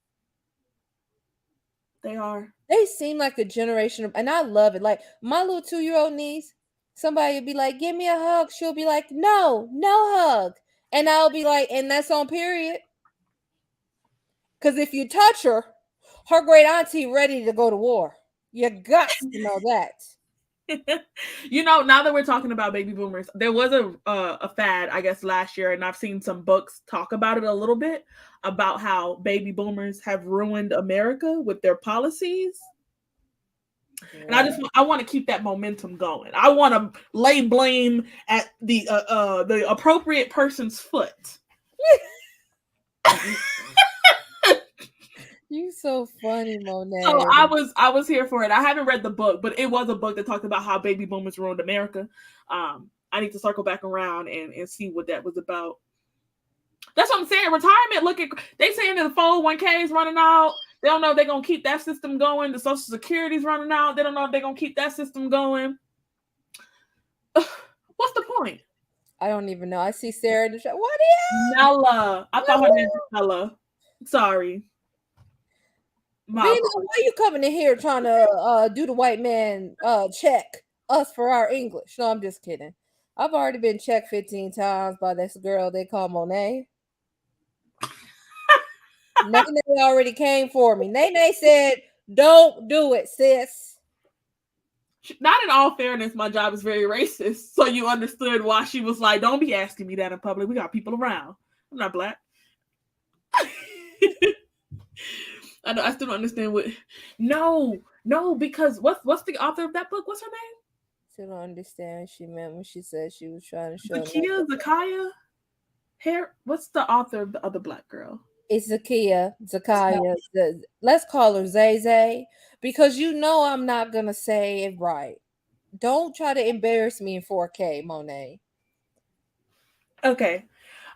They are. They seem like a generation of, and I love it. Like my little 2-year-old niece, somebody would be like, "Give me a hug." She'll be like, "No, no hug," and I'll be like, "And that's on period." Because if you touch her, her great auntie ready to go to war. You got to know that. You know, now that we're talking about baby boomers, there was a fad, I guess, last year, and I've seen some books talk about it a little bit about how baby boomers have ruined America with their policies. And I want to keep that momentum going. I want to lay blame at the appropriate person's foot. You so funny, Monet. So I was here for it. I haven't read the book, but it was a book that talked about how baby boomers ruined America. I need to circle back around and see what that was about. That's what I'm saying. Retirement, they saying that the 401k is running out. They don't know if they're gonna keep that system going. The Social Security's running out. They don't know if they're gonna keep that system going. What's the point? I don't even know. I see Sarah in the show. What is Nella? I thought her name was Nella. Sorry. Vina, why you coming in here trying to do the white man check us for our English? No, I'm just kidding. I've already been checked 15 times by this girl they call Monet. Nene already came for me. Nene said, "Don't do it, sis." Not in all fairness, my job is very racist. So you understood why she was like, "Don't be asking me that in public. We got people around. I'm not black." I still don't understand what. No, because what's the author of that book? What's her name? Still don't understand what she meant when she said she was trying to show. Zakiya. What's the author of the other black girl? It's Zakiya. Let's call her Zay Zay, because you know I'm not gonna say it right. Don't try to embarrass me in 4K, Monet. Okay,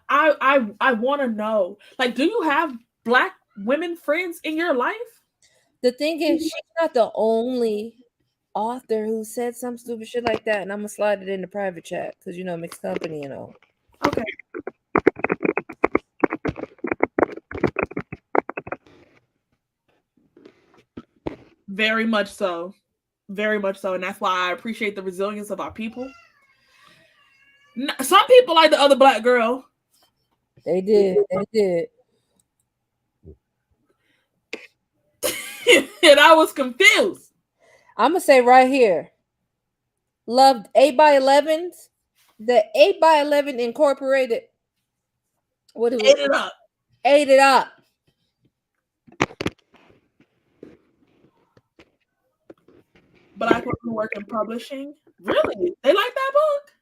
I want to know. Like, do you have black women friends in your life? The thing is, she's not the only author who said some stupid shit like that, and I'm gonna slide it in the private chat because you know mixed company and all. Okay. Very much so. Very much so. And that's why I appreciate the resilience of our people. Some people like the other black girl. They did. And I was confused. I'm going to say right here. Loved 8x11s. The 8x11 Incorporated. What is it? Ate it up. Ate it up. Black women who work in publishing. Really? They like that book?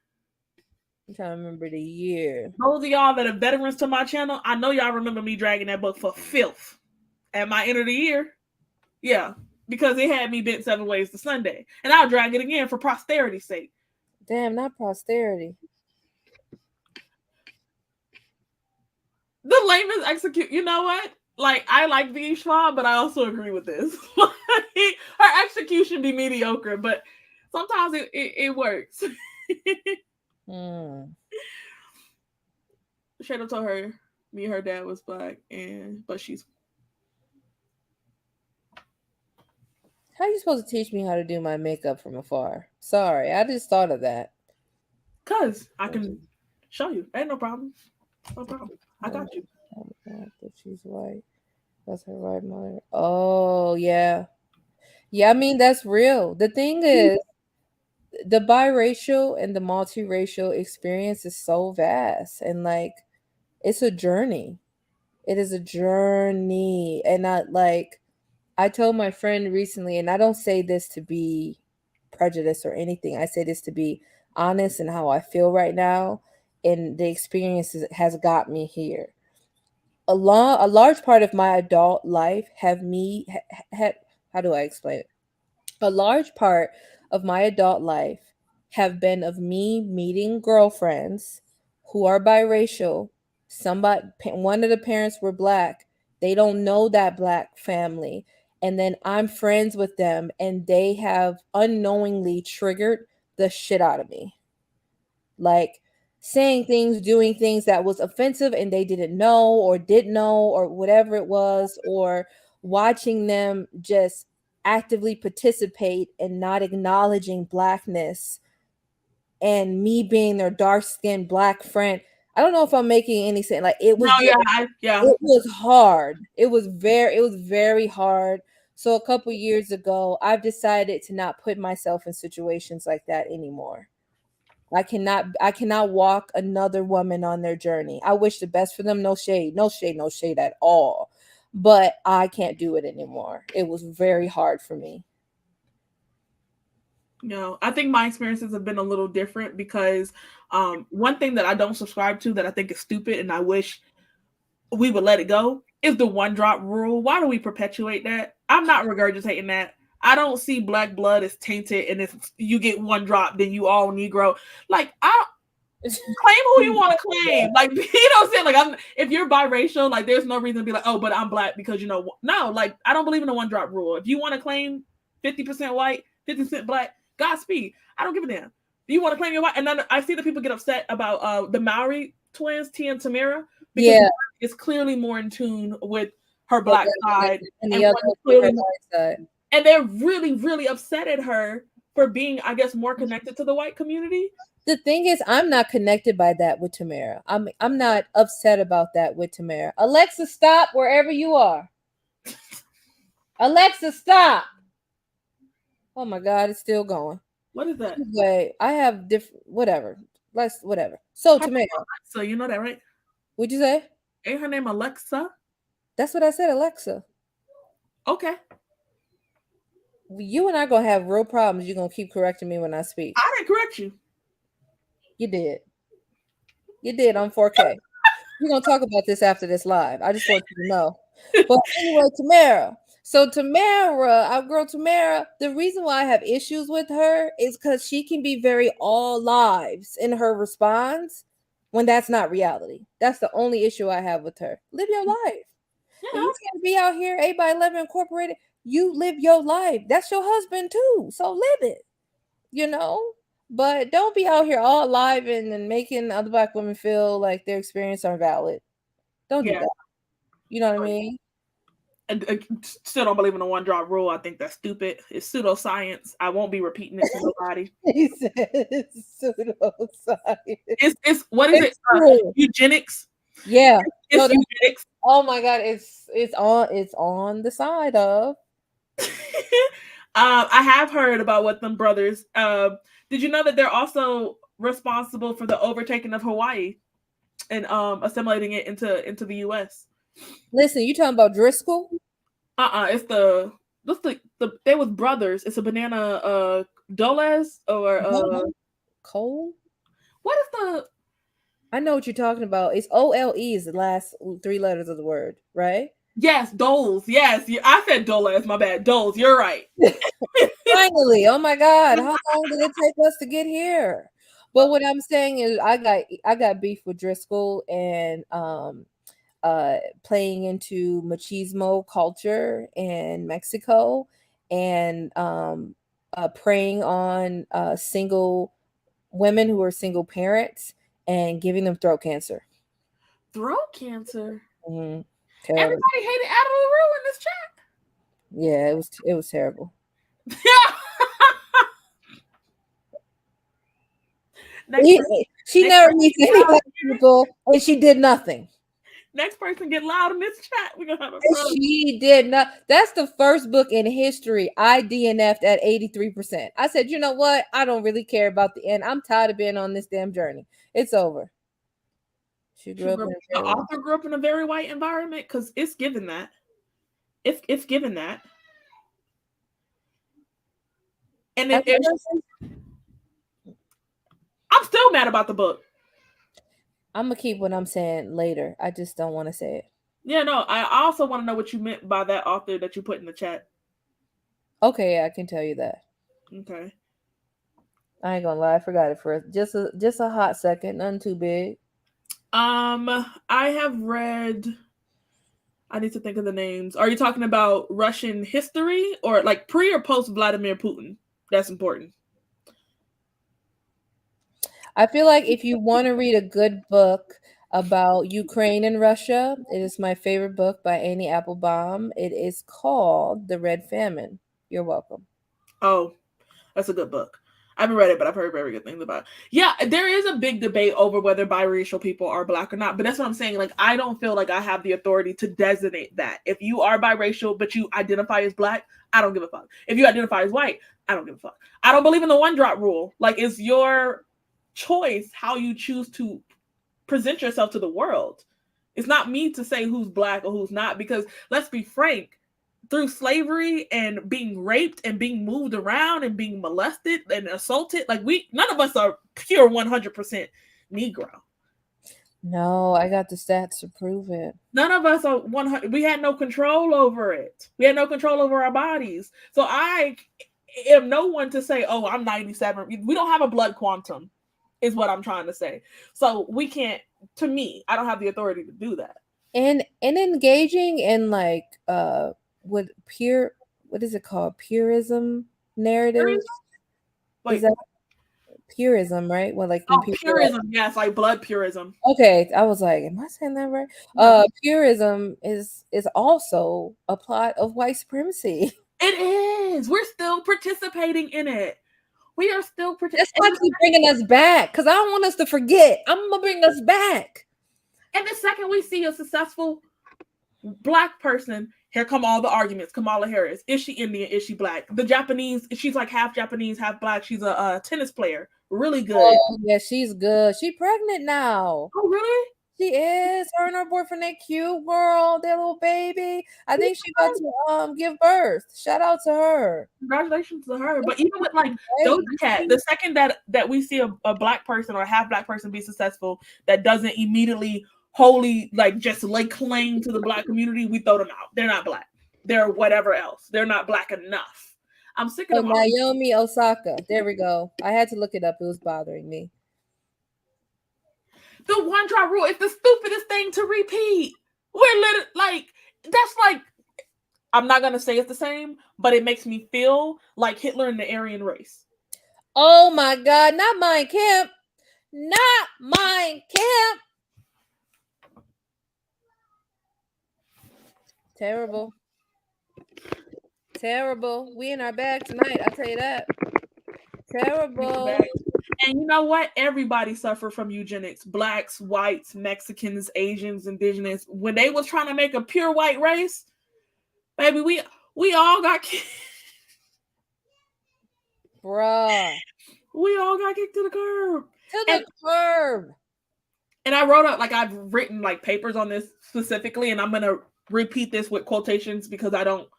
I'm trying to remember the year. Those of y'all that are veterans to my channel, I know y'all remember me dragging that book for filth at my end of the year. Yeah, because it had me bent 7 ways to Sunday. And I'll drag it again for posterity's sake. Damn, not posterity. The lamest execute. You know what? Like, I like V. Schwab, but I also agree with this. Her execution be mediocre, but sometimes it works. Shadow told her Me and her dad was black, but she's How are you supposed to teach me how to do my makeup from afar? Sorry, I just thought of that. cuz I can show you. Ain't no problem. No problem. I got you. Oh my God, that she's white. That's her right mother. Oh yeah. Yeah, I mean that's real. The thing is, the biracial and the multiracial experience is so vast and like it's a journey. It is a journey. And I told my friend recently, and I don't say this to be prejudiced or anything. I say this to be honest in how I feel right now. And the experience has got me here. A large part of my adult life have me had how do I explain it? A large part of my adult life have been of me meeting girlfriends who are biracial. One of the parents were black. They don't know that black family. And then I'm friends with them and they have unknowingly triggered the shit out of me. Like saying things, doing things that was offensive and they didn't know or didn't know or whatever it was, or watching them just actively participate and not acknowledging blackness and me being their dark-skinned black friend. I don't know if I'm making any sense. Like it No, was just, yeah. it was hard. It was very hard. So a couple years ago, I've decided to not put myself in situations like that anymore. I cannot walk another woman on their journey. I wish the best for them. No shade. No shade, no shade at all. But I can't do it anymore. It was very hard for me. No, I think my experiences have been a little different because one thing that I don't subscribe to that I think is stupid and I wish we would let it go is the one drop rule. Why do we perpetuate that? I'm not regurgitating that. I don't see black blood as tainted, and if you get one drop, then you all Negro. Like I claim who you want to claim. Like you know what I'm saying? Like if you're biracial, like there's no reason to be like, oh, but I'm black because no, like I don't believe in the one drop rule. If you want to claim 50% white, 50% black, Godspeed. I don't give a damn. Do you want to claim your white? And then I see that people get upset about the Maori twins, Tia and Tamara, because Yeah. it's clearly more in tune with her And black side, the one other is with her clearly, white side. and they're really, really upset at her for being, I guess, more connected to the white community. The thing is, I'm not connected by that with Tamara. I'm not upset about that with Tamara. Alexa, stop wherever you are. Alexa, stop. Oh my God, it's still going. What is that? Anyway, I have different whatever. Let's whatever. So Her name Tamara, Alexa, you know that, right? what'd you say? Ain't her name Alexa? That's what I said, Alexa. Okay. You and I gonna have real problems. You're gonna keep correcting me when I speak. I didn't correct you. You did. You did on 4K. We're gonna talk about this after this live. I just want you to know. But anyway, Tamara. So Tamara, our girl Tamara, the reason why I have issues with her is because she can be very all lives in her response when that's not reality. That's the only issue I have with her. Live your life. Yeah. And you can't be out here 8x11 Incorporated. You live your life. That's your husband too. So live it, you know? But don't be out here all live and making other black women feel like their experience are valid. Don't do Yeah. that. You know what I mean? I still don't believe in the one drop rule. I think that's stupid. It's pseudoscience. I won't be repeating it to nobody. He says pseudoscience. It's what is it? It's true. Eugenics. Yeah. It's No, eugenics. oh my God, it's on the side of. I have heard about what them brothers. Did you know that they're also responsible for the overtaking of Hawaii and assimilating it into the U.S.? Listen, you talking about Driscoll? It's the they was brothers. It's a banana Doles or Cole? what is the I know what you're talking about. It's OLE is the last three letters of the word, right? yes, Doles. Yes, I said Doles, my bad. Doles, you're right. Finally, oh my God, how long did it take us to get here? But what I'm saying is, I got beef with Driscoll and playing into machismo culture in Mexico and preying on single women who are single parents and giving them throat cancer. Throat cancer. Terrible. Everybody hated Adam LaRue in this chat. Yeah, it was terrible. Next person, She next never person meets get any loud. black people, and she did nothing. Next person get loud in this chat. We're gonna have a And throat. she did not. That's the first book in history I DNF'd at 83%. I said, you know what? I don't really care about the end. I'm tired of being on this damn journey. It's over. She grew up in The author grew up in a very white environment because it's given that. It's given that. And I'm still mad about the book. I'm gonna keep what I'm saying later. I just don't want to say it. Yeah, no. I also want to know what you meant by that author that you put in the chat. Okay, I can tell you that. Okay. I ain't gonna lie, I forgot it for just a hot second. Nothing too big. I have read. I need to think of the names. Are you talking about Russian history or like pre or post Vladimir Putin? That's important. I feel like if you want to read a good book about Ukraine and Russia, it is my favorite book by Annie Applebaum. It is called The Red Famine. You're welcome. Oh, that's a good book. I haven't read it, but I've heard very good things about it. Yeah, there is a big debate over whether biracial people are black or not. But that's what I'm saying. Like, I don't feel like I have the authority to designate that. If you are biracial, but you identify as black, I don't give a fuck. If you identify as white, I don't give a fuck. I don't believe in the one drop rule. Like, it's your choice how you choose to present yourself to the world. It's not me to say who's black or who's not, because let's be frank, through slavery and being raped and being moved around and being molested and assaulted, like none of us are pure 100% Negro. No, I got the stats to prove it. None of us are 100. We had no control over it. We had no control over our bodies. So I am no one to say, oh, I'm 97. We don't have a blood quantum, is what I'm trying to say. So we can't, to me, I don't have the authority to do that. And engaging in like what is it called? Purism narratives? Wait. Is that purism, right? Well, like purism, yes, like blood purism. Okay, I was like, am I saying that right? No. Purism is also a plot of white supremacy. It is. We're still participating in it. We are still That's why I keep bringing us back, because I don't want us to forget. I'm gonna bring us back. And the second we see a successful black person, here come all the arguments. Kamala Harris, is she Indian? Is she black? The Japanese, she's like half Japanese, half black. She's a tennis player, really good. Oh, yeah, she's good. She's pregnant now. Oh, really? She is. Her and her boyfriend, that cute girl, their little baby. I think she got to give birth. Shout out to her. Congratulations to her. But even with like Doja Cat, the second that we see a black person or a half black person be successful, that doesn't immediately wholly like just lay claim to the black community, we throw them out. They're not black. They're whatever else. They're not black enough. I'm sick of Naomi Osaka. There we go. I had to look it up. It was bothering me. The one drop rule is the stupidest thing to repeat. We're literally like, that's like, I'm not going to say it's the same, but it makes me feel like Hitler and the Aryan race. Oh my God, not Mein Kampf. Not Mein Kampf. Terrible. Terrible. We in our bag tonight, I'll tell you that. Terrible. And you know what? Everybody suffered from eugenics. Blacks, whites, Mexicans, Asians, indigenous. When they was trying to make a pure white race, baby, we all got kicked. Bruh. We all got kicked to the curb. To the curb. And I wrote up, like, I've written like papers on this specifically, and I'm gonna repeat this with quotations because I don't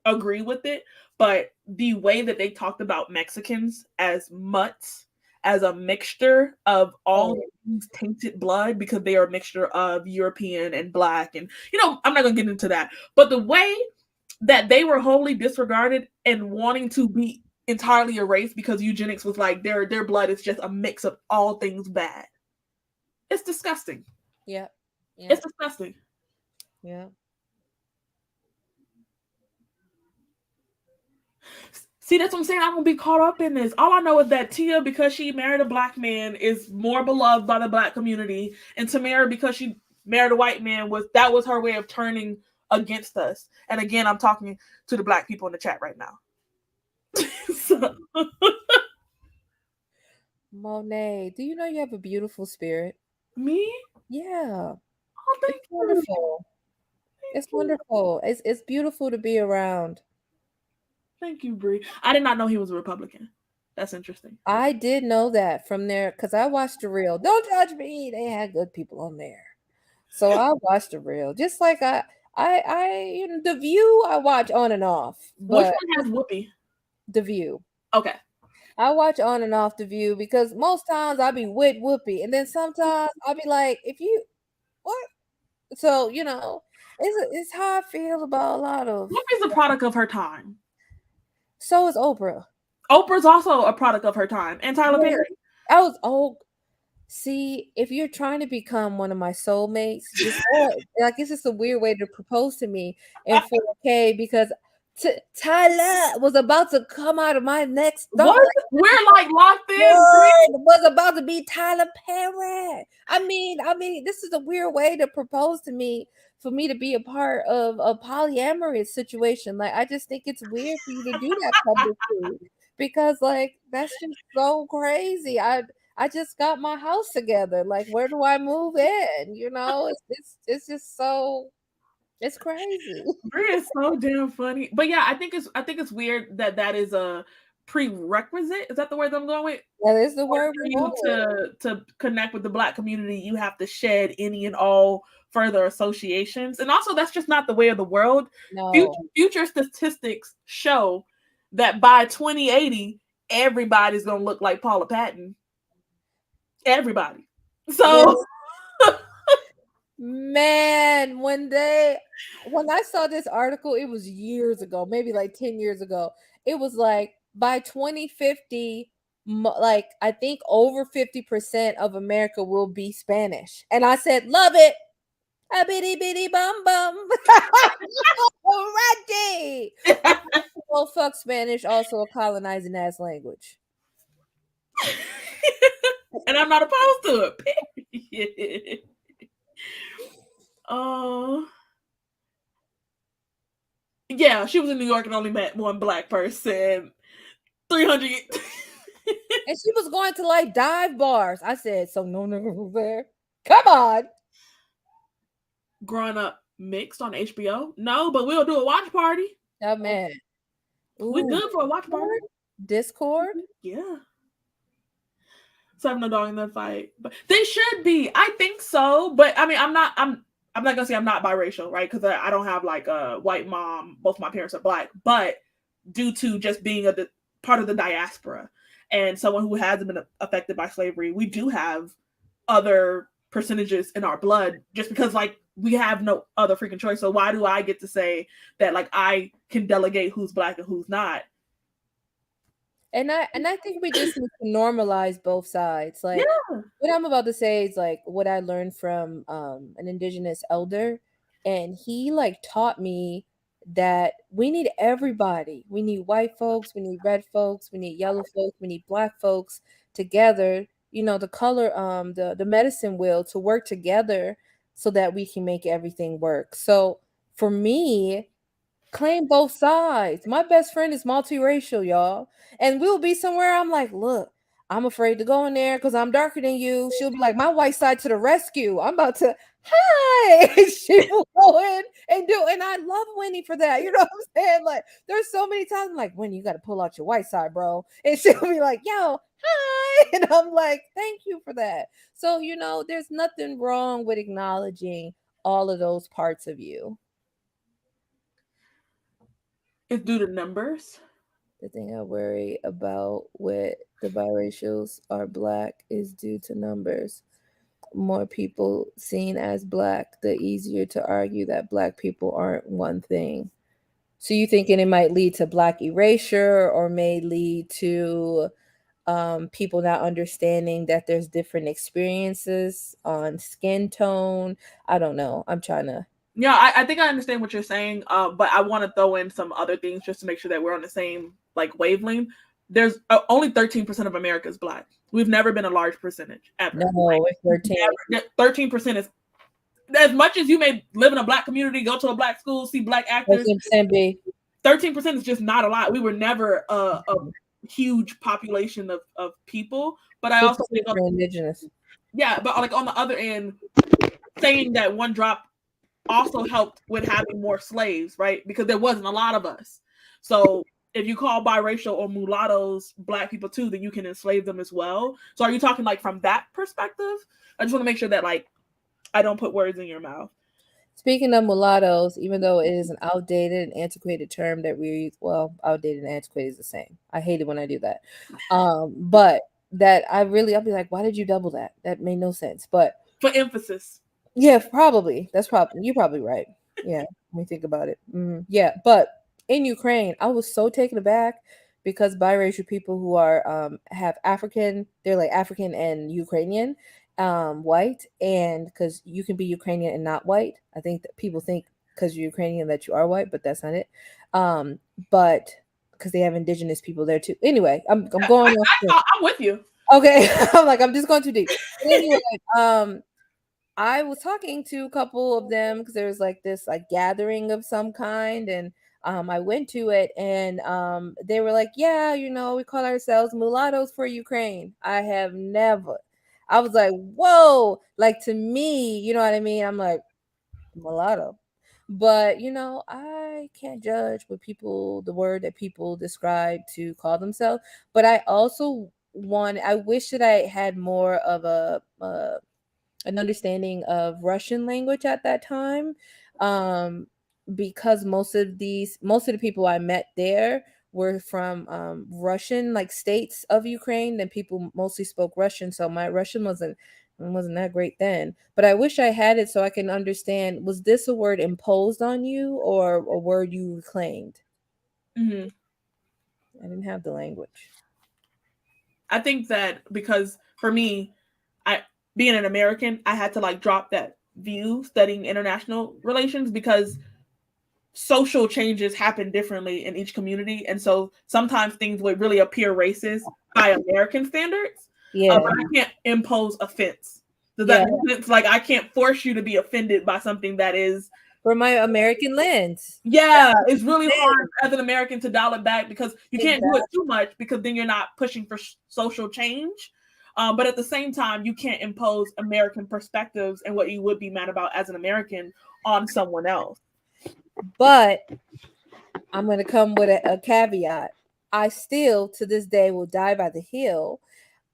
agree with it. But the way that they talked about Mexicans as mutts, as a mixture of all tainted blood, because they are a mixture of European and black, and I'm not gonna get into that. But the way that they were wholly disregarded and wanting to be entirely erased because eugenics was like their blood is just a mix of all things bad. It's disgusting. Yeah. It's disgusting. Yeah. See, that's what I'm saying. I'm gonna be caught up in this. All I know is that married a white man was her way of turning against us. And again, I'm talking to the black people in the chat right now. So. Monet, do you know you have a beautiful spirit? Me? Yeah. Oh, thank It's you. wonderful. It's wonderful. It's beautiful to be around. Thank you, Bree. I did not know he was a Republican. That's interesting. I did know that from there because I watched the reel. Don't judge me. They had good people on there. So I watched the reel. Just like the View I watch on and off. Which But one has Whoopi? The View. Okay. I watch on and off The View because most times I be with Whoopi. And then sometimes I'll be like, if you what? So, it's how I feel about a lot of. Whoopi's a product of her time. So is Oprah. Oprah's also a product of her time. And Tyler Perry. See, if you're trying to become one of my soulmates, just like it's just a weird way to propose to me in 4K because Tyler was about to come out of my next thought. We're like locked in. Was about to be Tyler Perry. I mean, this is a weird way to propose to me for me to be a part of a polyamorous situation. Like, I just think it's weird for you to do that publicly because, like, that's just so crazy. I just got my house together. Like, where do I move in? It's just so. It's crazy. Brie is so damn funny. But yeah, I think it's weird that is a prerequisite. Is that the word that I'm going with? That is the word for you to connect with the Black community. You have to shed any and all further associations, and also that's just not the way of the world. No. Future statistics show that by 2080, everybody's gonna look like Paula Patton. Everybody. So. Man, when I saw this article, it was years ago, maybe like 10 years ago. It was like by 2050, like I think over 50% of America will be Spanish. And I said, love it. A bitty bitty bum bum. Ready. Well, fuck Spanish, also a colonizing ass language. And I'm not opposed to it. Oh. Yeah, she was in New York and only met one Black person. 300. And she was going to like dive bars. I said, so no nigga was there. Come on. Growing Up Mixed on HBO? No, but we'll do a watch party. Oh, man. We're good for a watch party. Discord? Yeah. So I have no dog in the fight. But they should be. I think so. But I mean, I'm not gonna say I'm not biracial, right? Because I don't have like a white mom. Both my parents are Black, but due to just being a part of the diaspora and someone who hasn't been affected by slavery, we do have other percentages in our blood. Just because like we have no other freaking choice. So why do I get to say that like I can delegate who's Black and who's not? And I think we just need to normalize both sides. Like what I'm about to say is like what I learned from an indigenous elder, and he like taught me that we need everybody. We need white folks, we need red folks, we need yellow folks, we need Black folks together. The color, the medicine wheel to work together so that we can make everything work. So for me, claim both sides. My best friend is multiracial, y'all. And we'll be somewhere. I'm like, look, I'm afraid to go in there because I'm darker than you. She'll be like, my white side to the rescue. I'm about to, hi. She will go in and I love Winnie for that. You know what I'm saying? Like, there's so many times I'm like, Winnie, you got to pull out your white side, bro. And she'll be like, yo, hi. And I'm like, thank you for that. So, there's nothing wrong with acknowledging all of those parts of you. It's due to numbers. The thing I worry about with the biracials are Black is due to numbers. More people seen as Black, the easier to argue that Black people aren't one thing. So you thinking it might lead to Black erasure or may lead to people not understanding that there's different experiences on skin tone? I don't know. I'm trying to. Yeah, I think I understand what you're saying, but I want to throw in some other things just to make sure that we're on the same like wavelength. There's only 13% of America is Black. We've never been a large percentage ever. No, it's 13. 13% is as much as you may live in a black community, go to a black school, see black actors, 13% B. 13% is just not a lot. We were never a huge population of people. But I also think, for indigenous. yeah, but like on the other end, saying that one drop also helped with having more slaves, right? Because there wasn't a lot of us. So if you call biracial or mulattoes black people too, then you can enslave them as well. So are you talking like from that perspective? I just want to make sure that like I don't put words in your mouth. Speaking of mulattoes, even though it is an outdated and antiquated term that we use, well, outdated and antiquated is the same. I hate it when I do that. But that I'll be like, why did you double that? That made no sense. But For emphasis. yeah, probably. You're probably right. Yeah, when we think about it. Yeah, but in Ukraine, I was so taken aback because biracial people who are have African, they're like African and Ukrainian, white, and because you can be Ukrainian and not white. I think that people think because you're Ukrainian that you are white, but that's not it. But because they have indigenous people there too. Anyway, I'm going off. I'm with you. Okay, I'm like I'm just going too deep. But anyway, I was talking to a couple of them because there was like this like gathering of some kind, and I went to it, and they were like, "Yeah, we call ourselves mulattoes for Ukraine." I have never. I was like, "Whoa!" Like to me, you know what I mean? I'm like mulatto, but I can't judge what the word that people describe to call themselves. But I also I wish that I had more of an understanding of Russian language at that time, because most of the people I met there were from Russian like states of Ukraine, and people mostly spoke Russian, so my Russian wasn't that great then. But I wish I had it so I can understand, was this a word imposed on you or a word you reclaimed? Mm-hmm. I didn't have the language. I think that because for me, I being an American, I had to like drop that view studying international relations because social changes happen differently in each community, and so sometimes things would really appear racist by American standards. Yeah. But I can't impose offense. Does Yeah. that make sense? Like I can't force you to be offended by something that is For my American lens. yeah, it's really hard as an American to dial it back because you can't do it Exactly. too much because then you're not pushing for social change. But at the same time, you can't impose American perspectives and what you would be mad about as an American on someone else. But I'm going to come with a caveat. I still, to this day, will die by the hill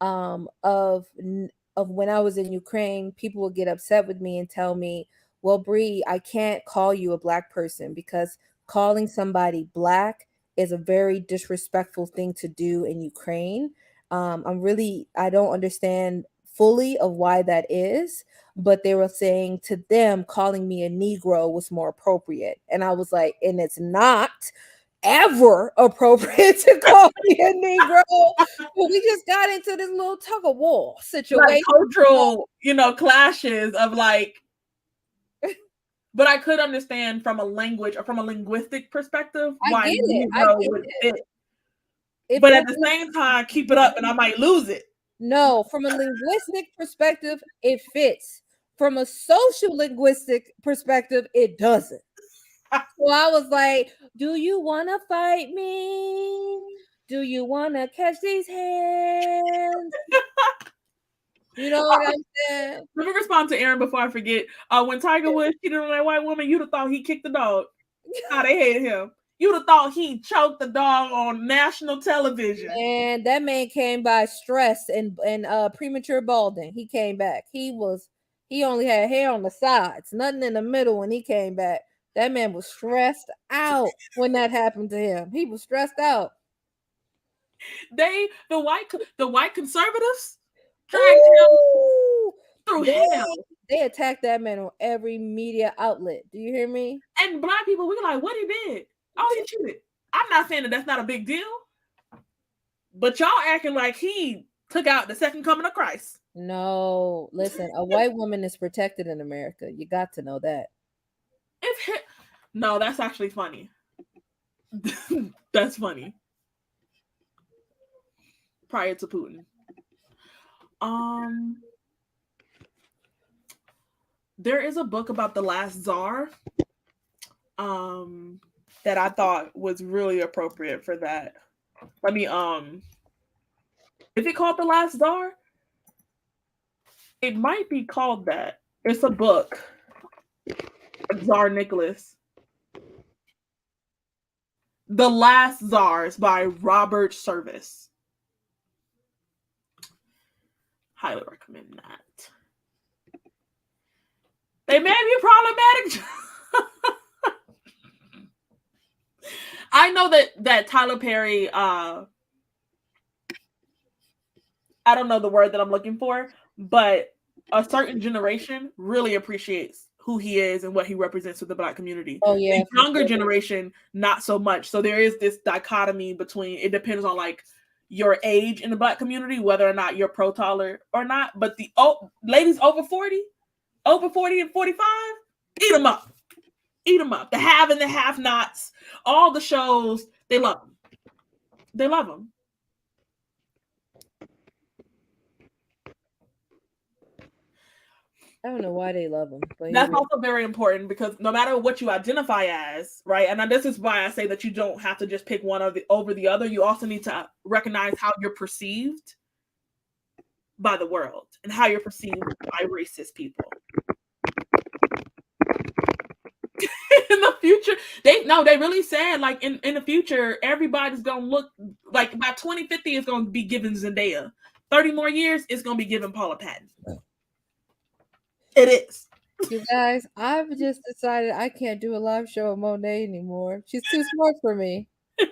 of when I was in Ukraine. People would get upset with me and tell me, "Well, Bree, I can't call you a black person because calling somebody black is a very disrespectful thing to do in Ukraine." I don't understand fully of why that is, but they were saying to them calling me a Negro was more appropriate. And I was like, and it's not ever appropriate to call me a Negro. But we just got into this little tug of war situation. Like cultural, clashes of like, but I could understand from a language or from a linguistic perspective why Negro would fit. But at the same time, keep it up and I might lose it. No, from a linguistic perspective, it fits. From a social linguistic perspective, it doesn't. So I was like, do you want to fight me? Do you want to catch these hands? You know what I'm saying? Let me respond to Aaron before I forget. When Tiger Woods cheated on that white woman, you'd have thought he kicked the dog. How they hated him. You'd have thought he choked the dog on national television. And that man came by stressed and premature balding. He came back. He only had hair on the sides, nothing in the middle when he came back. That man was stressed out when that happened to him. He was stressed out. The white conservatives dragged him through hell. They attacked that man on every media outlet. Do you hear me? And black people, we were like, what he did? Oh, he cheated. I'm not saying that that's not a big deal, but y'all acting like he took out the second coming of Christ. No, listen, a white woman is protected in America. You got to know that. No, that's actually funny. That's funny. Prior to Putin. there is a book about the last czar that I thought was really appropriate for that. Let me is it called The Last Czar? It might be called that. It's a book. Tsar Nicholas. The Last Czars by Robert Service. Highly recommend that. They may be problematic. I know that Tyler Perry, I don't know the word that I'm looking for, but a certain generation really appreciates who he is and what he represents to the Black community. Oh yeah, the younger generation, not so much. So there is this dichotomy between, it depends on like your age in the Black community, whether or not you're pro Tyler or not. But the ladies over 40 and 45, eat them up. Eat them up. The have and the have nots, all the shows, they love them. They love them. I don't know why they love them. But that's also very important because no matter what you identify as, right? And this is why I say that you don't have to just pick one over the other. You also need to recognize how you're perceived by the world and how you're perceived by racist people. In the future, they really said like in the future, everybody's gonna look like by 2050 it's gonna be given Zendaya. 30 more years, it's gonna be given Paula Patton. It is. You guys, I've just decided I can't do a live show of Monet anymore. She's too smart for me. I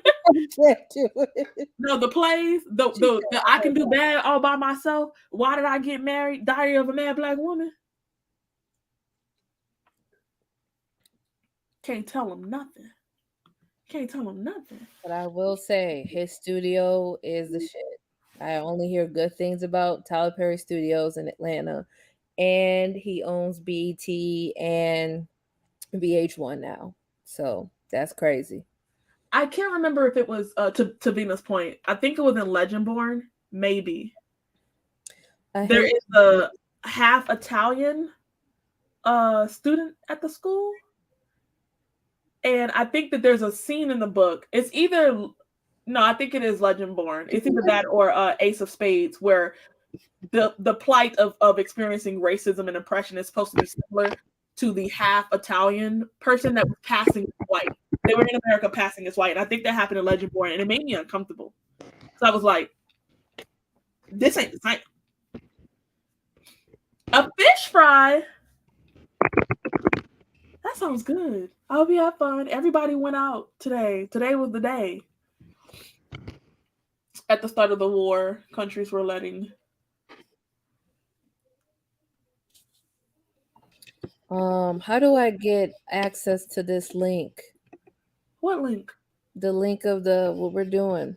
can't do it. No, the plays, the I can do bad all by myself. Why did I get married? Diary of a Mad Black Woman. Can't tell him nothing. Can't tell him nothing. But I will say his studio is the shit. I only hear good things about Tyler Perry Studios in Atlanta. And he owns BET and VH1 now. So that's crazy. I can't remember if it was to Venus Point. I think it was in Legendborn, maybe. There is a half Italian student at the school. And I think that there's a scene in the book. It's either I think it is Legendborn. It's either that or Ace of Spades, where the plight of experiencing racism and oppression is supposed to be similar to the half Italian person that was passing as white. They were in America passing as white. And I think that happened in Legendborn, and it made me uncomfortable. So I was like, this ain't the same. A fish fry? That sounds good. I hope you have fun. Everybody went out today. Today was the day. At the start of the war, countries were letting. How do I get access to this link? What link? The link of what we're doing.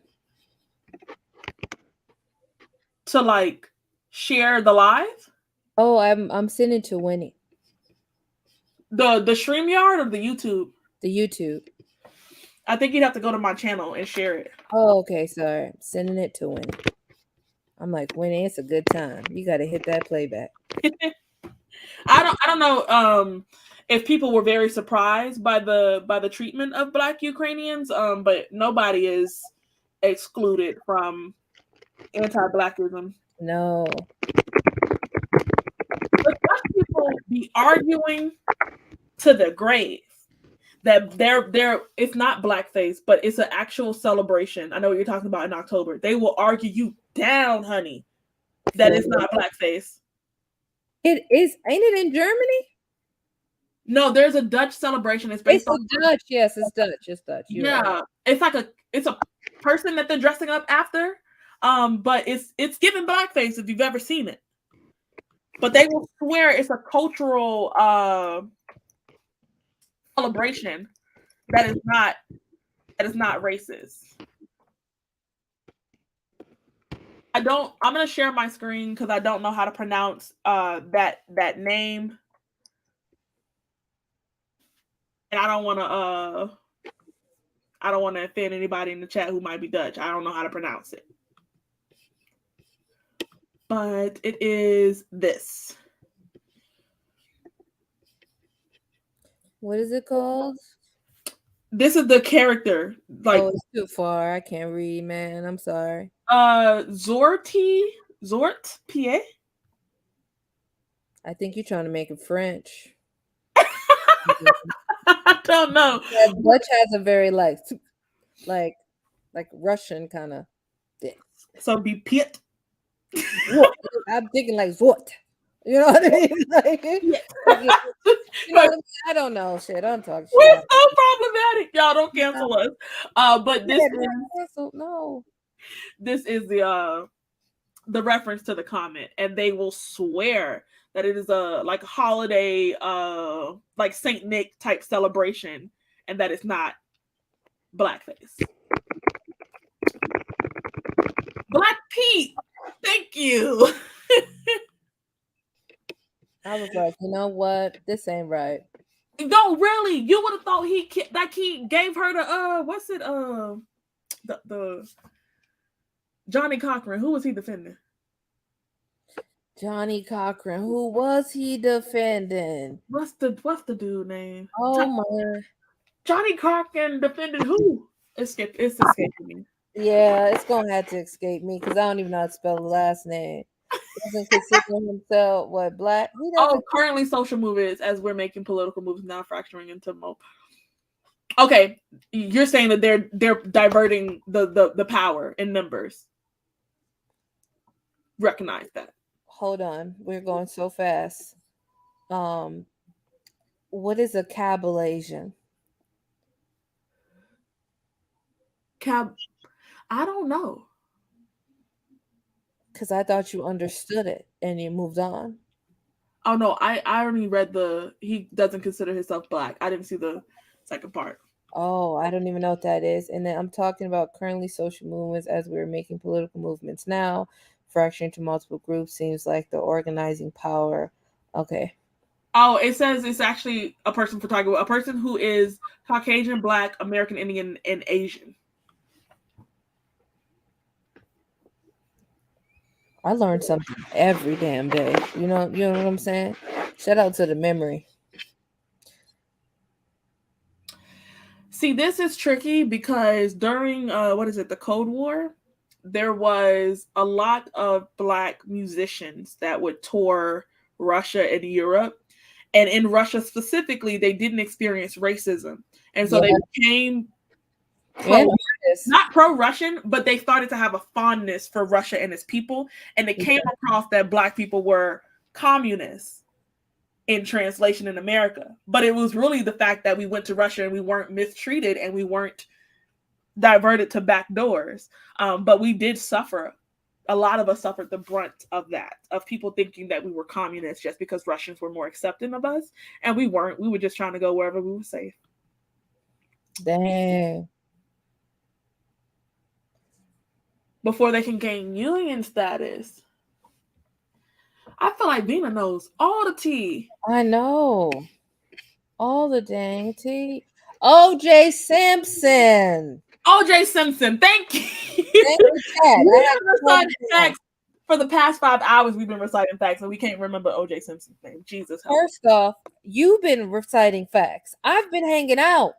To like share the live? Oh, I'm sending to Winnie. The StreamYard or the YouTube? The YouTube. I think you'd have to go to my channel and share it. Oh, okay. Sorry. I'm sending it to Winnie. I'm like, Winnie, it's a good time. You got to hit that playback. I don't know if people were very surprised by the treatment of Black Ukrainians, but nobody is excluded from anti-Blackism. No. But Black people be arguing to the grave that they're it's not blackface, but it's an actual celebration. I know what you're talking about in October. They will argue you down, honey, that it's not blackface. It is. Ain't it in Germany? No, there's a Dutch celebration. It's based on Dutch. Yes, it's Dutch. It's Dutch. Yeah, right. It's like it's a person that they're dressing up after. But it's given blackface if you've ever seen it. But they will swear it's a cultural celebration that is not racist. I'm gonna share my screen because I don't know how to pronounce that name. And I don't wanna offend anybody in the chat who might be Dutch. I don't know how to pronounce it. But it is this. What is it called? This is the character, Oh, like it's too far. I can't read, man. I'm sorry. Zort Pa. I think you're trying to make it French. I don't know. Yeah, Dutch has a very like like Russian kind of. So be Pit. I'm thinking like what? You know what I mean? Like, you know what I mean? I don't know shit. I'm talking shit. We're so problematic. Y'all don't cancel us. But Yeah, no. this is the reference to the comment, and they will swear that it is a like a holiday like Saint Nick type celebration, and that it's not blackface. Black Pete, thank you. I was like, you know what? This ain't right. No, really, you would have thought he gave her the what's it the Johnny Cochran. Who was he defending? Johnny Cochran. Who was he defending? What's the dude name? Oh my. Johnny Cochran defended who? It's escaping me. Yeah, it's gonna have to escape me because I don't even know how to spell the last name. Doesn't consider himself what black? He doesn't. Currently social movements as we're making political moves now, fracturing into mo. Okay, you're saying that they're diverting the power in numbers. Recognize that. Hold on, we're going so fast. What is a cabalasian? I don't know. Because I thought you understood it and you moved on. Oh no, I only read he doesn't consider himself black. I didn't see the second part. Oh, I don't even know what that is. And then I'm talking about currently social movements as we're making political movements now. Fracturing to multiple groups seems like the organizing power. Okay. Oh, it says it's actually a person a person who is Caucasian, Black, American Indian, and Asian. I learned something every damn day. You know what I'm saying? Shout out to the memory. See, this is tricky because during the Cold War, there was a lot of Black musicians that would tour Russia and Europe. And in Russia specifically, they didn't experience racism. And so they became not pro-Russian, but they started to have a fondness for Russia and its people. And they came across that Black people were communists in translation in America. But it was really the fact that we went to Russia and we weren't mistreated and we weren't diverted to back doors. But we did suffer. A lot of us suffered the brunt of that, of people thinking that we were communists just because Russians were more accepting of us. And we weren't. We were just trying to go wherever we were safe. Dang. Before they can gain union status. I feel like Vina knows all the tea. I know. All the dang tea. O.J. Simpson. O.J. Simpson. Thank you. Thank you, Chad. Facts. For the past 5 hours, we've been reciting facts, and we can't remember O.J. Simpson's name. Jesus. First off, you've been reciting facts. I've been hanging out.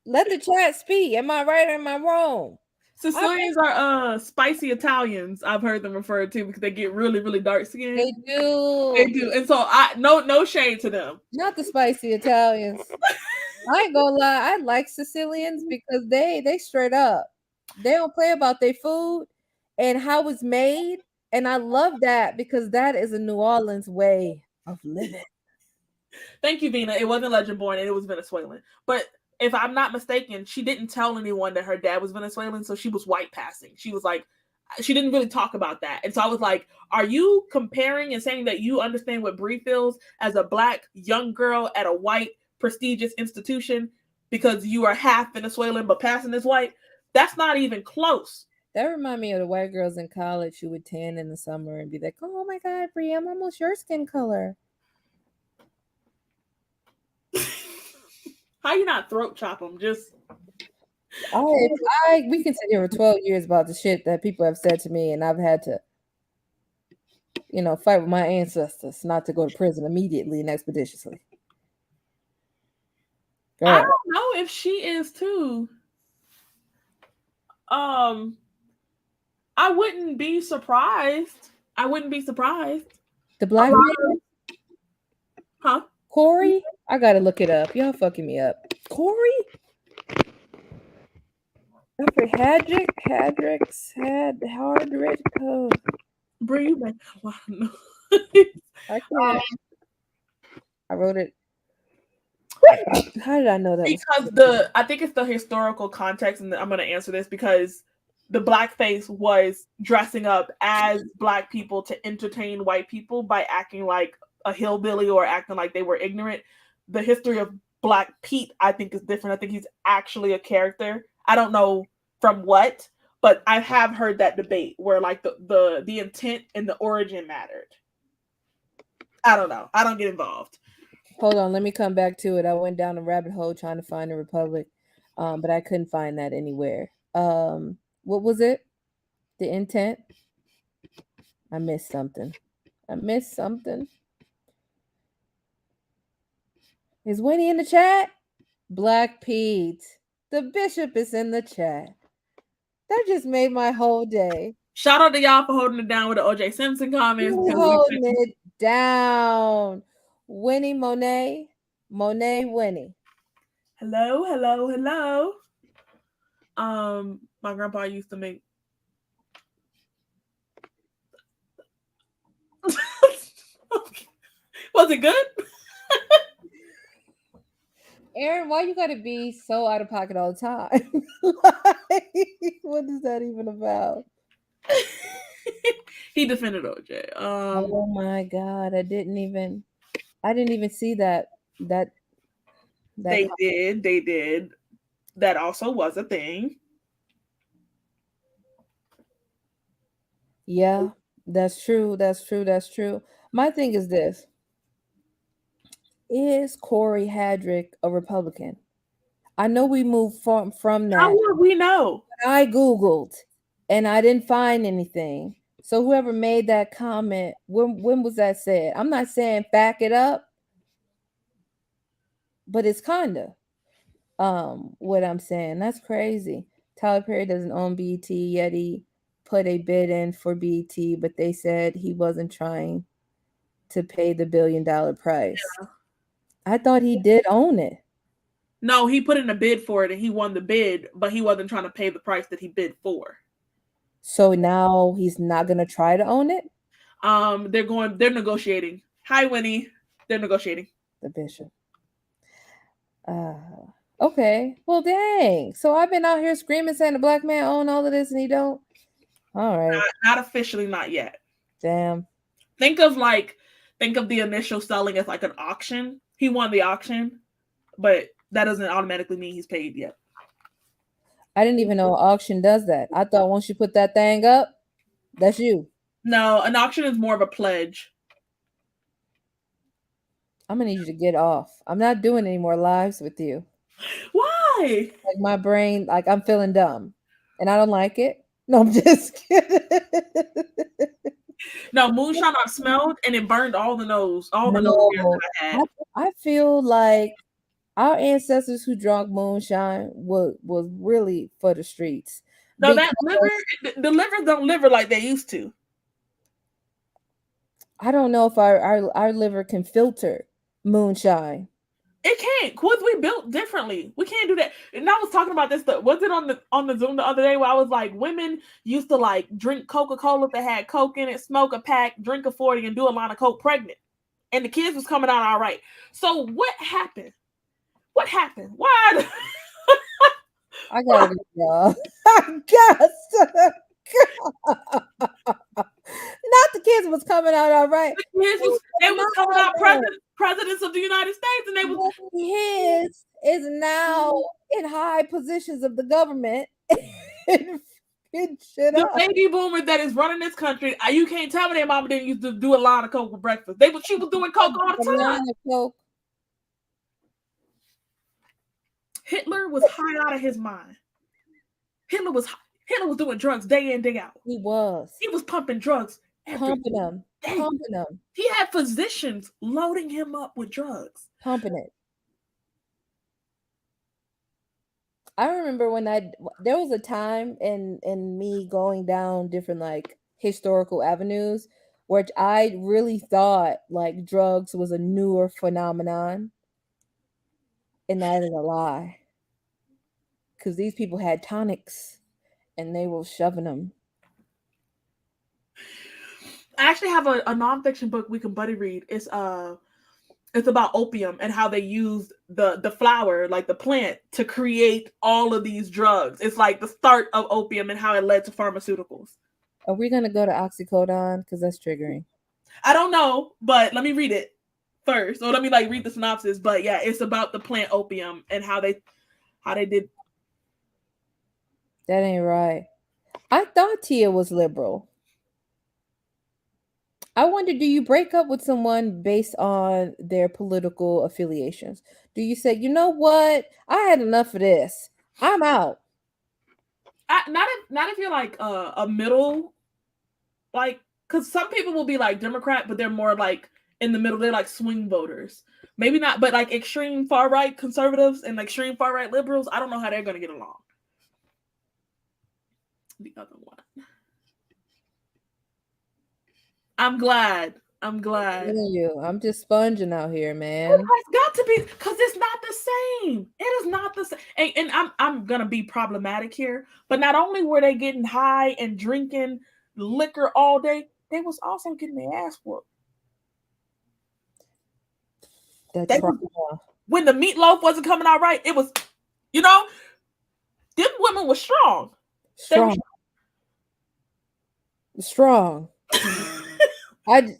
Let the chat speak. Am I right or am I wrong? Sicilians are spicy Italians. I've heard them referred to because they get really, really dark skinned. They do. They do. And so no shade to them. Not the spicy Italians. I ain't gonna lie. I like Sicilians because they straight up. They don't play about their food and how it's made. And I love that because that is a New Orleans way of living. Thank you, Vina. It wasn't Legend Born and it was Venezuelan. But if I'm not mistaken, she didn't tell anyone that her dad was Venezuelan, so she was white passing. She was like, she didn't really talk about that. And so I was like, are you comparing and saying that you understand what Brie feels as a Black young girl at a white prestigious institution because you are half Venezuelan but passing as white? That's not even close. That remind me of the white girls in college who would tan in the summer and be like, oh my God, Brie, I'm almost your skin color. How you not throat chop them? Just we can sit here for 12 years about the shit that people have said to me, and I've had to fight with my ancestors, not to go to prison immediately and expeditiously. I Girl, don't know if she is too. Um, I wouldn't be surprised. I wouldn't be surprised. the A black lot man, of, huh? Corey. I gotta look it up. Y'all fucking me up. Corey, Alfred Hardrick. Oh, Bree, you may. Wow, no. I can't. I wrote it. How did I know that was? Because I think it's the historical context, and I'm going to answer this because the blackface was dressing up as black people to entertain white people by acting like a hillbilly or acting like they were ignorant. The history of Black Pete, I think, is different. I think he's actually a character. I don't know from what, but I have heard that debate where like the intent and the origin mattered. I don't know. I don't get involved. Hold on, let me come back to it. I went down a rabbit hole trying to find the Republic, but I couldn't find that anywhere. What was it? The intent? I missed something. I missed something. Is Winnie in the chat? Black Pete. The bishop is in the chat. That just made my whole day. Shout out to y'all for holding it down with the OJ Simpson comments. Holding it down. Winnie Monet. Monet Winnie. Hello, hello, hello. My grandpa used to make. Was it good? Aaron, why you gotta be so out of pocket all the time? Like, what is that even about? He defended OJ. Oh my god, I didn't even see that they did. That also was a thing. Yeah, that's true. That's true. That's true. My thing is this: is Corey Hadrick a Republican? I know we moved from How that. would we know? I googled and I didn't find anything. So whoever made that comment, when was that said? I'm not saying back it up, but it's kinda what I'm saying. That's crazy. Tyler Perry doesn't own BET, yet he put a bid in for BET, but they said he wasn't trying to pay the $1 billion price. Yeah. I thought he did own it. No, he put in a bid for it and he won the bid, but he wasn't trying to pay the price that he bid for. So now he's not gonna try to own it? They're negotiating. Hi, Winnie. They're negotiating. The bishop. Okay. Well, dang. So I've been out here screaming saying the black man own all of this and he don't. All right. Not officially, not yet. Damn. Think of the initial selling as like an auction. He won the auction, but that doesn't automatically mean he's paid yet. I didn't even know auction does that. I thought once you put that thing up, that's you. No, an auction is more of a pledge. I'm gonna need you to get off. I'm not doing any more lives with you. Why? Like my brain, like I'm feeling dumb, and I don't like it. No, I'm just kidding. No, moonshine I smelled and it burned all the nose hairs that I had. I feel like our ancestors who drank moonshine was really for the streets. No, that liver, the livers don't liver like they used to. I don't know if our liver can filter moonshine. It can't, cause we built differently. We can't do that. And I was talking about this. Was it on the Zoom the other day where I was like, women used to like drink Coca-Cola that had Coke in it, smoke a pack, drink a 40, and do a line of Coke pregnant, and the kids was coming out all right. So what happened? What happened? Why? I gotta go. I guess. Not the kids was coming out all right. They was coming out presidents of the United States, and they was his is now in high positions of the government. The baby boomer that is running this country. You can't tell me their mama didn't used to do a line of Coke for breakfast. She was doing Coke all the time. Hitler was high out of his mind. Hitler was doing drugs day in, day out. He was pumping drugs every pumping them, day. pumping them, He had physicians loading him up with drugs. pumping it. I remember when there was a time in me going down different like historical avenues where I really thought like drugs was a newer phenomenon, and that is a lie. Because these people had tonics and they were shoving them. I actually have a nonfiction book we can buddy read. It's about opium and how they used the flower, like the plant, to create all of these drugs. It's like the start of opium and how it led to pharmaceuticals. Are we gonna go to oxycodone? Because that's triggering. I don't know, but let me read it first. Or let me like read the synopsis. But yeah, it's about the plant opium and how they did. That ain't right. I thought Tia was liberal. I wonder, do you break up with someone based on their political affiliations? Do you say, you know what? I had enough of this. I'm out. Not if you're like a middle, like, because some people will be like Democrat, but they're more like in the middle. They're like swing voters. Maybe not, but like extreme far right conservatives and extreme far right liberals. I don't know how they're gonna get along. The other one. I'm glad. I'm glad. I'm just sponging out here, It man. has got to be because it's not the same. It is not the same. And I'm gonna be problematic here, but not only were they getting high and drinking liquor all day, they was also getting their ass whooped. That They trauma. when the meatloaf wasn't coming out right, it was, you know, them women were strong. They were Strong. Strong. I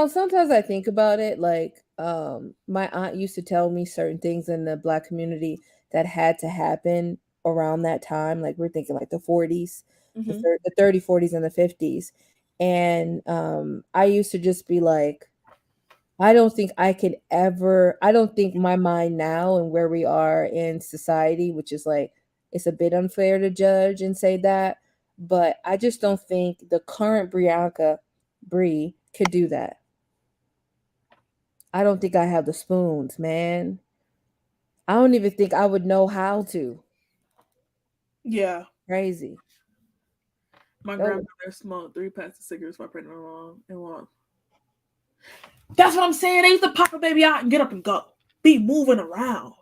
sometimes I think about it like my aunt used to tell me certain things in the black community that had to happen around that time, like we're thinking like the 40s, Mhm. the 30, 40s and the 50s. And I used to just be like, I don't think my mind now and where we are in society, which is like, it's a bit unfair to judge and say that, but I just don't think the current Brianka Bree could do that. I don't think I have the spoons, man. I don't even think I would know how to. Yeah, Crazy. my That was- grandmother smoked 3 packs of cigarettes while pregnant along and walked. That's what I'm saying. They used to pop a baby out and get up and go, be moving around.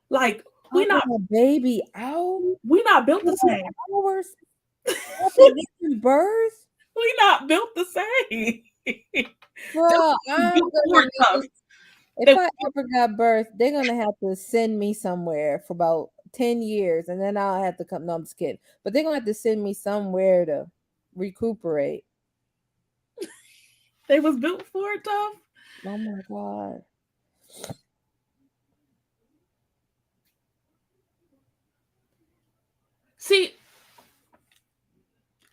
Like we Popping not a baby out we not built the 4 same. hours after giving birth? We not built the same. Them Bro, was I'm built gonna for tough. need, if They, I ever got birth, they're gonna have to send me somewhere for about 10 years and then I'll have to come. No, I'm just kidding. But they're gonna have to send me somewhere to recuperate. they was built for it tough. Oh my God. See,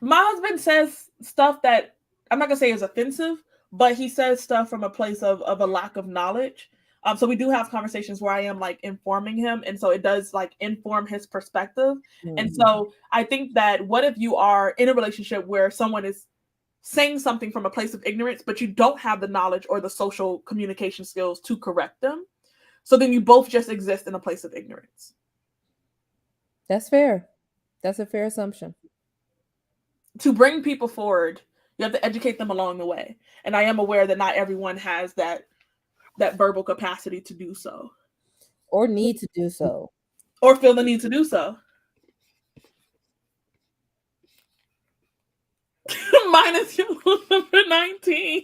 my husband says stuff that I'm not gonna say is offensive, but he says stuff from a place of a lack of knowledge. So we do have conversations where I am like informing him, and so it does like inform his perspective. And Mhm. so I think that what if you are in a relationship where someone is saying something from a place of ignorance, but you don't have the knowledge or the social communication skills to correct them? So then you both just exist in a place of ignorance. That's fair. That's a fair assumption. To bring people forward, you have to educate them along the way. And I am aware that not everyone has that verbal capacity to do so Or need to do so. or feel the need to do so. Minus your number 19.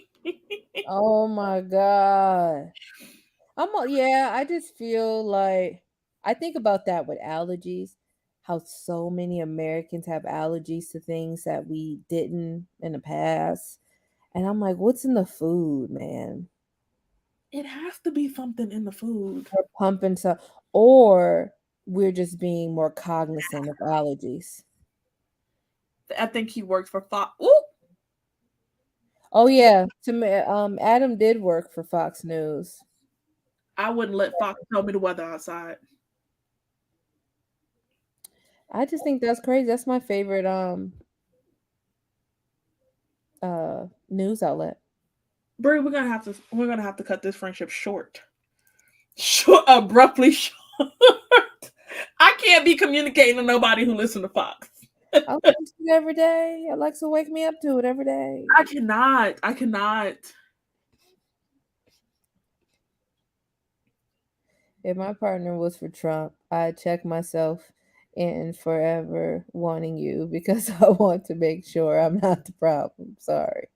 Oh my God. Yeah, I just feel like I think about that with allergies, how so many Americans have allergies to things that we didn't in the past. And I'm like, what's in the food, man? It has to be something in the food. We're pumping stuff, or we're just being more cognizant of allergies. I think he worked for Fox. Ooh, Oh yeah, to me, Adam did work for Fox News. I wouldn't let Fox tell me the weather outside. I just think that's crazy. That's my favorite news outlet. Brie, we're gonna have to cut this friendship short. Short, abruptly short. I can't be communicating to nobody who listens to Fox. I listen to it every day. Alexa wake me up to it every day. I cannot. I cannot. If my partner was for Trump, I'd check myself in forever wanting you because I want to make sure I'm not the problem. Sorry.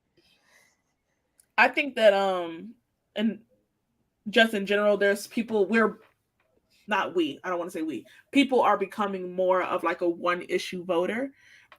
I think that and just in general, there's people we're not we, I don't want to say we, people are becoming more of like a one issue voter.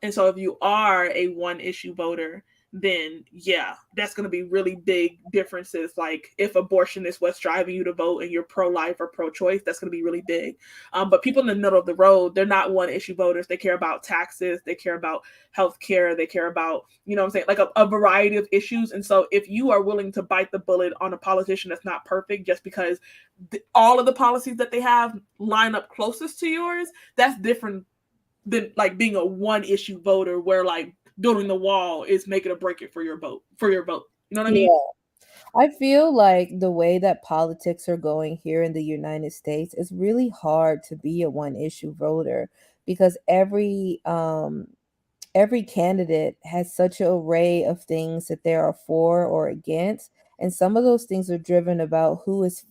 And so if you are a one issue voter, then yeah, that's going to be really big differences. Like if abortion is what's driving you to vote and you're pro life or pro choice, that's going to be really big. But people in the middle of the road, they're not one issue voters. They care about taxes, they care about healthcare, they care about, you know what I'm saying, like a variety of issues. And so if you are willing to bite the bullet on a politician that's not perfect just because all of the policies that they have line up closest to yours, that's different than like being a one issue voter where like building the wall is making or break it for your vote. You know what I mean? Yeah. I feel like the way that politics are going here in the United States, it's really hard to be a one issue voter because every candidate has such an array of things that they are for or against, and some of those things are driven about who is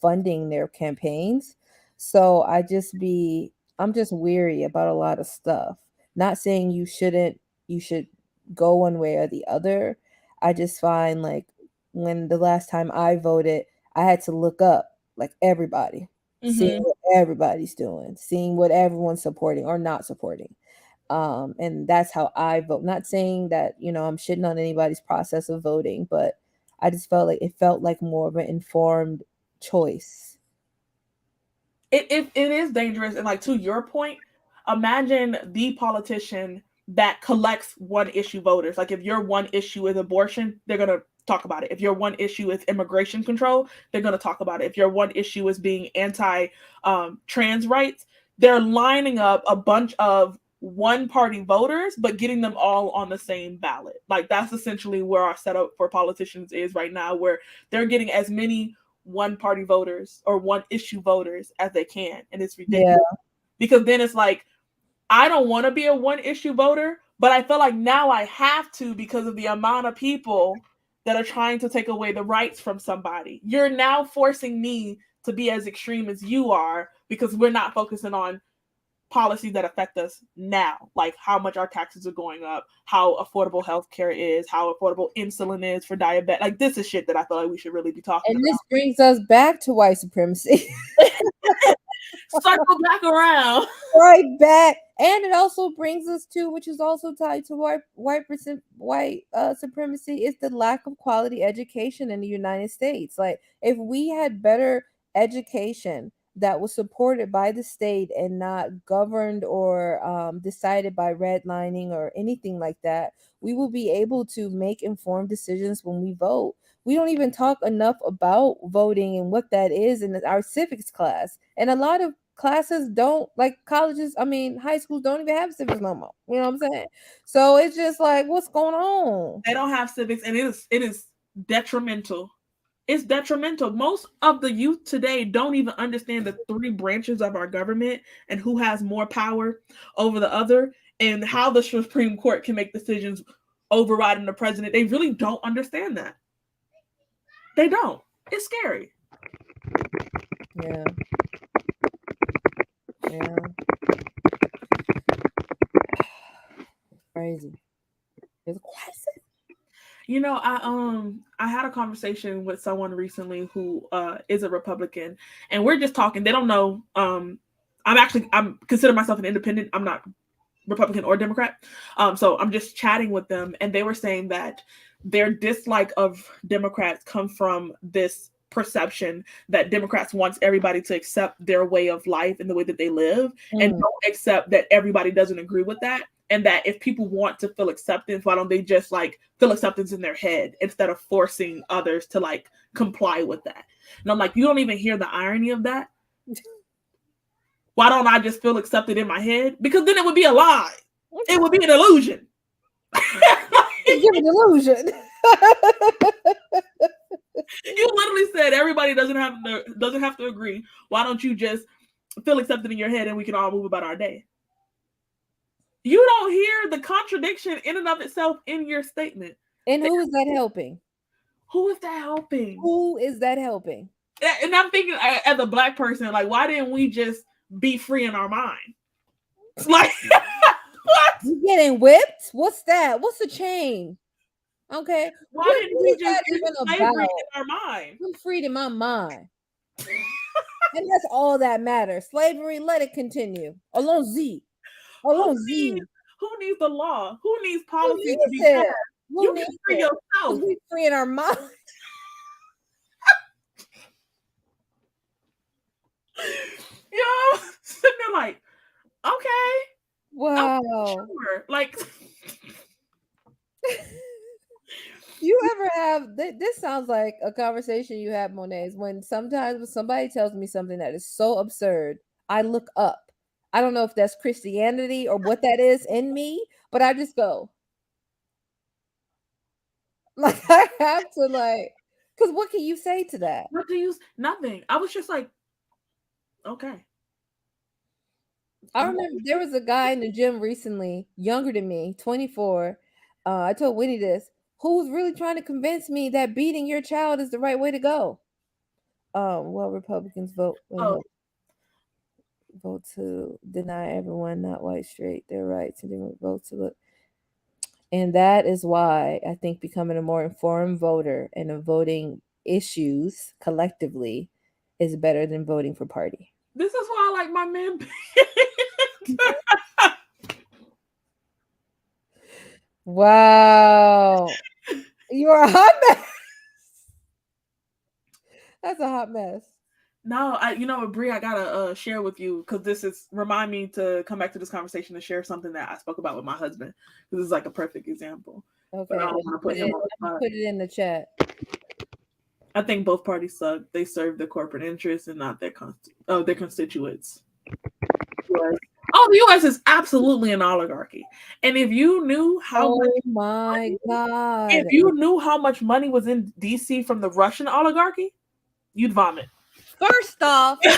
funding their campaigns. So I'm just weary about a lot of stuff. Not saying you should go one way or the other. I just find like when the last time I voted, I had to look up like everybody, seeing Mm-hmm. what everybody's doing, seeing what everyone's supporting or not supporting. And that's how I vote. Not saying that, I'm shitting on anybody's process of voting, but I just felt like it felt like more of an informed choice. It is dangerous. And like to your point, imagine the politician that collects one issue voters. Like if your one issue is abortion, they're gonna talk about it. If your one issue is immigration control, they're gonna talk about it. If your one issue is being anti trans rights, they're lining up a bunch of one party voters but getting them all on the same ballot. Like that's essentially where our setup for politicians is right now, where they're getting as many one party voters or one issue voters as they can. And it's Yeah. ridiculous because then it's like, I don't want to be a one issue voter, but I feel like now I have to because of the amount of people that are trying to take away the rights from somebody. You're now forcing me to be as extreme as you are because we're not focusing on policies that affect us now, like how much our taxes are going up, how affordable healthcare is, how affordable insulin is for diabetes. Like this is shit that I feel like we should really be talking And this about. brings us back to white supremacy. Circle back around. Right back. And it also brings us to, which is also tied to white supremacy, is the lack of quality education in the United States. Like if we had better education that was supported by the state and not governed or decided by redlining or anything like that, we will be able to make informed decisions when we vote. We don't even talk enough about voting and what that is in our civics class. And a lot of classes don't, like colleges, I mean, high schools don't even have civics no more. You know what I'm saying? So it's just like, what's going on? They don't have civics, and it is detrimental. It's detrimental. Most of the youth today don't even understand the three branches of our government and who has more power over the other, and how the Supreme Court can make decisions overriding the president. They really don't understand that. They don't. It's scary. Yeah. Yeah. Crazy. It's crazy. You know, I had a conversation with someone recently who is a Republican, and we're just talking. They don't know. I'm consider myself an independent. I'm not Republican or Democrat. So I'm just chatting with them, and they were saying that their dislike of Democrats come from this perception that Democrats wants everybody to accept their way of life and the way that they live, and don't accept that everybody doesn't agree with that. And that if people want to feel acceptance, why don't they just like feel acceptance in their head instead of forcing others to like comply with that? And I'm like, you don't even hear the irony of that. Why don't I just feel accepted in my head? Because then it would be a lie. It would be an illusion. Just give a delusion. You literally said everybody doesn't have to agree. Why don't you just feel accepted in your head and we can all move about our day? You don't hear the contradiction in and of itself in your statement. And who is that helping? Who is that helping? Who is that helping? And I'm thinking, as a Black person, like, why didn't we just be free in our mind? Like, what? You getting whipped? What's that? What's the chain? Okay. Why didn't we What is just that end even slavery about? in our mind? I'm freed in my mind. And that's all that matters. Slavery, let it continue. Along Z. Who Along Z. needs, who needs the law? Who needs Who policy to be needs it? passed? Who You needs can free it? yourself. We free in our mind. You know, sitting there like, okay, Wow. sure. Like, You ever have this sounds like a conversation you have, Monet, is when sometimes when somebody tells me something that is so absurd, I look up. I don't know if that's Christianity or what that is in me, but I just go. Like I have to because what can you say to that? what to use? Nothing. I was just like, okay. I remember there was a guy in the gym recently, younger than me, 24. I told Winnie this, who was really trying to convince me that beating your child is the right way to go. Well, Republicans Oh, vote to deny everyone not white straight their rights and vote to look. And that is why I think becoming a more informed voter and of voting issues collectively is better than voting for party. this is why I like my man. Wow. You're a hot mess. That's a hot mess. No, you know what, Brie, I gotta share with you because this is remind me to come back to this conversation and share something that I spoke about with my husband. This is like a perfect example. But Okay, I don't want to put him on the spot. put it in the chat. I think both parties suck. They serve their corporate interests and not their their constituents. Oh, the U.S. is absolutely an oligarchy, and if you knew how much, Oh my God. if you knew how much money was in D.C. from the Russian oligarchy, you'd vomit. First off, You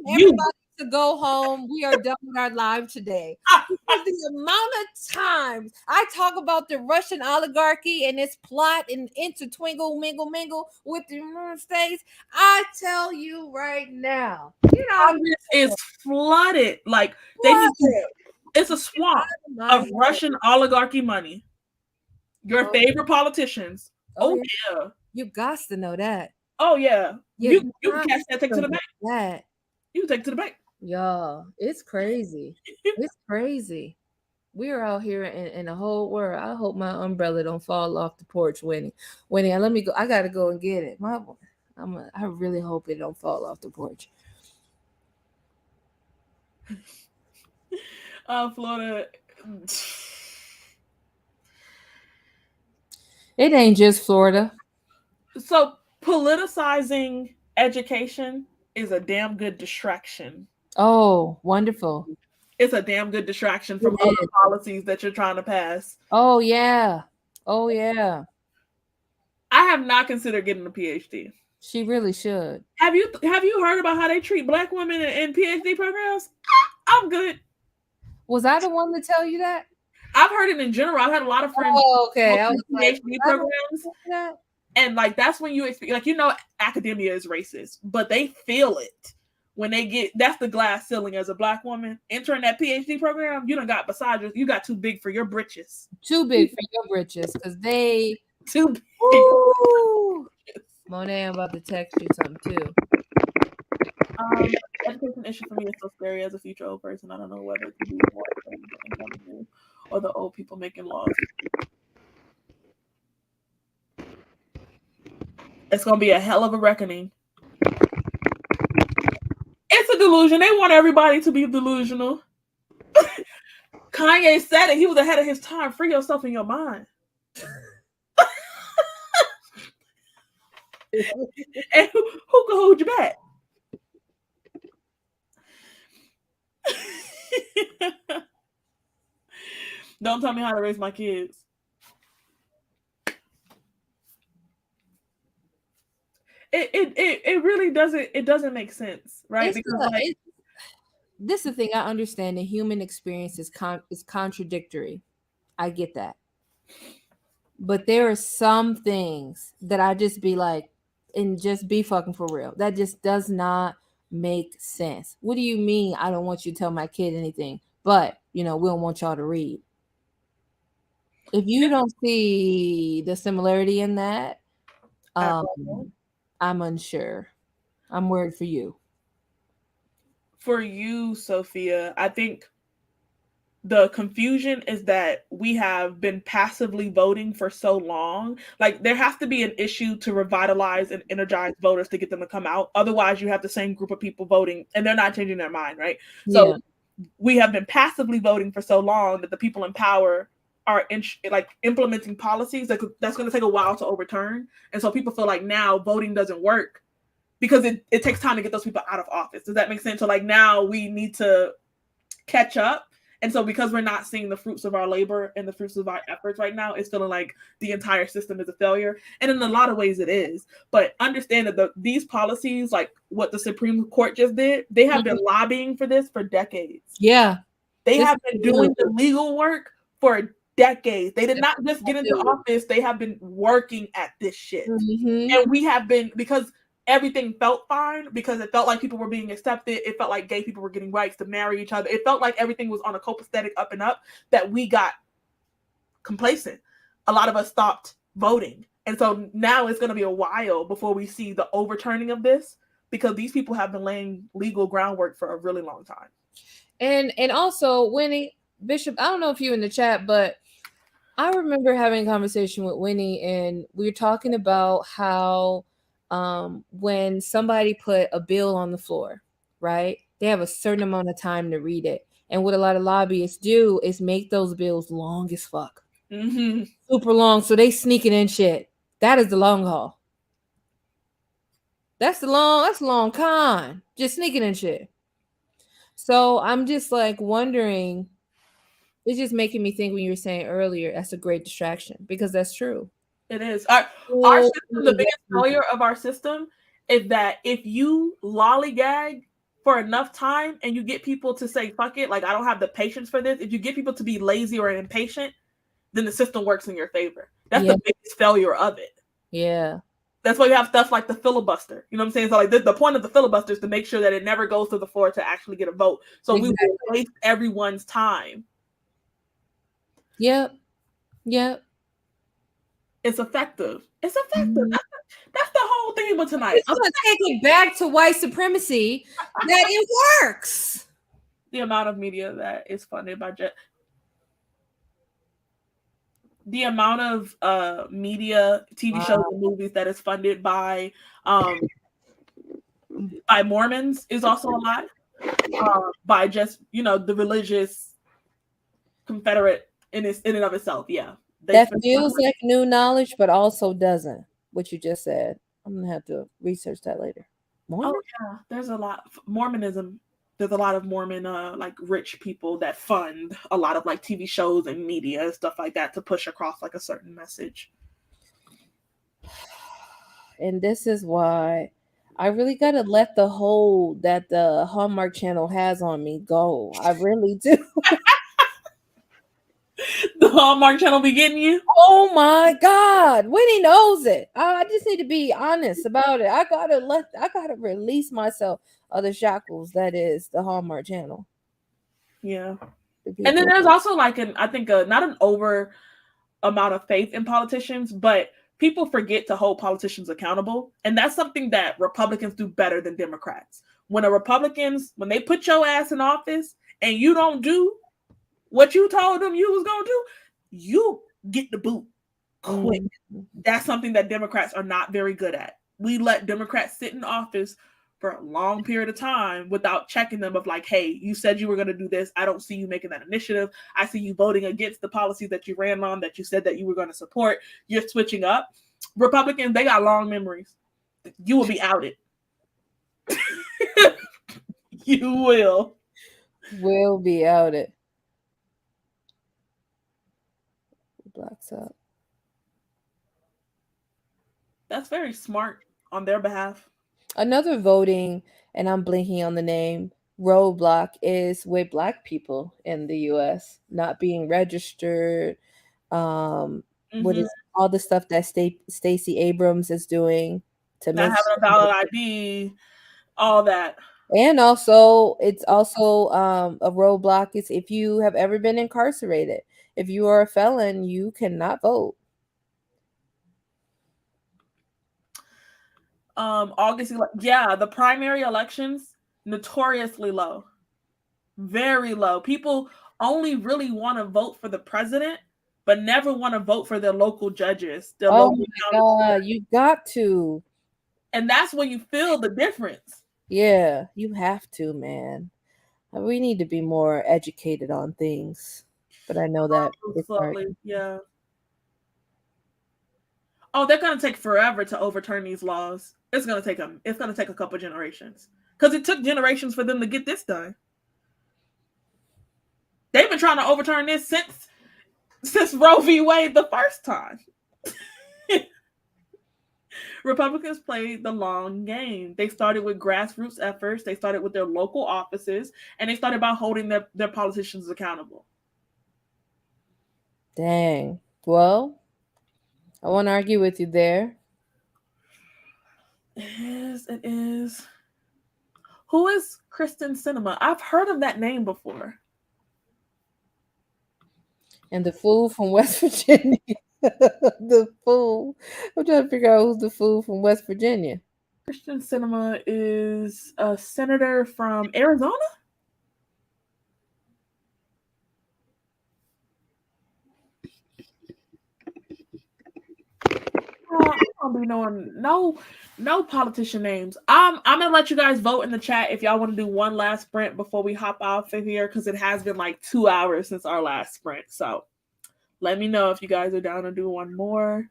everybody to go home. We are done with our live today. Because the amount of times I talk about the Russian oligarchy and its plot and intertwingle, mingle with the United States, I tell you right now, Congress is flooded. Like they need to, it's a swamp of Russian oligarchy money. Your favorite politicians. Oh yeah. You got to know that. Oh yeah. You can catch that, take it to the bank. That. You can take it to the bank. Y'all, it's crazy. It's crazy. We are out here in the whole world. I hope my umbrella don't fall off the porch, Winnie. Winnie, let me go. I gotta go and get it. I really hope it don't fall off the porch. Florida. It ain't just Florida. So politicizing education is a damn good distraction. Oh, wonderful. It's a damn good distraction from other policies that you're trying to pass. Oh yeah. Oh yeah. I have not considered getting a PhD. She really should. Have you heard about how they treat Black women in PhD programs? I'm good. Was I the one to tell you that? I've heard it in general. I've had a lot of friends okay. I was PhD programs, and like that's when you like academia is racist, but they feel it when they get that's the glass ceiling as a Black woman entering that PhD program. You done got beside you got too big for your britches. Too big for your britches because they too big. Monet, I'm about to text you something too. Education issue for me is so scary as a future old person. I don't know whether to be more or the old people making laws. It's gonna be a hell of a reckoning. It's a delusion. They want everybody to be delusional. Kanye said it. He was ahead of his time. Free yourself in your mind. And who can hold you back? Don't tell me how to raise my kids. really doesn't, it doesn't make sense, right? It's Because the like, it, this is the thing. I understand the human experience is contradictory. I get that. But there are some things that I just be like, and just be fucking for real. That just does not make sense. What do you mean I don't want you to tell my kid anything? But, we don't want y'all to read. If you don't see the similarity in that, at all, I'm unsure. I'm worried for you. for you, Sophia, I think the confusion is that we have been passively voting for so long. Like there has to be an issue to revitalize and energize voters to get them to come out. Otherwise, you have the same group of people voting and they're not changing their mind, right? So Yeah. we have been passively voting for so long that the people in power are like implementing policies that's going to take a while to overturn. And so people feel like now voting doesn't work because it takes time to get those people out of office. Does that make sense? So like now we need to catch up. And so because we're not seeing the fruits of our labor and the fruits of our efforts right now, it's feeling like the entire system is a failure. And in a lot of ways it is. But understand that these policies, like what the Supreme Court just did, they have been lobbying for this for decades. Yeah. They have been doing the legal work for decades. They did not just get into office, they have been working at this shit. And we have been, because everything felt fine, because it felt like people were being accepted. It felt like gay people were getting rights to marry each other. It felt like everything was on a copacetic up and up, that we got complacent. A lot of us stopped voting. And so now it's going to be a while before we see the overturning of this, because these people have been laying legal groundwork for a really long time. And also, Winnie, Bishop, I don't know if you in the chat, but I remember having a conversation with Winnie, and we were talking about how when somebody put a bill on the floor, right, they have a certain amount of time to read it. And what a lot of lobbyists do is make those bills long as fuck. Super long, so they sneaking in shit. That is the long haul. That's the long con. Just sneaking in shit. So I'm just like wondering, it's just making me think when you were saying earlier, that's a great distraction, because that's true. It is. Our system, the biggest failure of our system is that if you lollygag for enough time and you get people to say, fuck it, like I don't have the patience for this, if you get people to be lazy or impatient, then the system works in your favor. That's the biggest failure of it. Yeah. That's why you have stuff like the filibuster. You know what I'm saying? So like the point of the filibuster is to make sure that it never goes to the floor to actually get a vote. So we will waste everyone's time. Yep. Yep. It's effective. It's effective. That's the whole theme of tonight. I'm gonna take it back to white supremacy. That it works. The amount of media that is funded by the amount of media, TV shows, and movies that is funded by Mormons is also a lot. By just the religious Confederate in and of itself, yeah. That feels like new knowledge, but also doesn't. What you just said. I'm gonna have to research that later. Mormon? Oh yeah, there's a lot. Mormonism. There's a lot of Mormon, like rich people that fund a lot of like TV shows and media and stuff like that to push across like a certain message. And this is why I really gotta let the hold that the Hallmark Channel has on me go. I really do. The Hallmark Channel be getting you? Oh my God. Winnie knows it. I just need to be honest about it. I gotta release myself of the shackles that is the Hallmark Channel. Yeah. And then there's also like I think not an over amount of faith in politicians, but people forget to hold politicians accountable. And that's something that Republicans do better than Democrats. When they put your ass in office and you don't do what you told them you was going to do, you get the boot quick. That's something that Democrats are not very good at. We let Democrats sit in office for a long period of time without checking them of like, hey, you said you were going to do this. I don't see you making that initiative. I see you voting against the policies that you ran on, that you said that you were going to support. You're switching up. Republicans, they got long memories. You will be outed. You will be outed. Blacks up. That's very smart on their behalf. Another voting, and I'm blinking on the name, roadblock is with Black people in the US not being registered. What Hmm. is all the stuff that Stacey Abrams is doing to Not make having a sure valid ID, all that. and also it's also a roadblock is if you have ever been incarcerated. If you are a felon, you cannot vote. Yeah, the primary elections notoriously low, very low. People only really want to vote for the president, but never want to vote for their local judges, their Oh local my county court. God, you got to. And that's when you feel the difference. Yeah, you have to, man. We need to be more educated on things, but I know that it's hard. Slowly, yeah. Oh, they're gonna take forever to overturn these laws. It's gonna take them. It's gonna take a couple generations because it took generations for them to get this done. They've been trying to overturn this since Roe v. Wade the first time. Republicans played the long game. They started with grassroots efforts. They started with their local offices, and they started by holding their politicians accountable. Dang. Well, I won't argue with you there. It is. It is. Who is Kristen Cinema? I've heard of that name before. And the fool from West Virginia. The fool. I'm trying to figure out who's the fool from West Virginia. Kristen Cinema is a senator from Arizona. I don't be knowing no politician names. I'm gonna let you guys vote in the chat if y'all want to do one last sprint before we hop off of here because it has been like 2 hours since our last sprint. So let me know if you guys are down to do one more.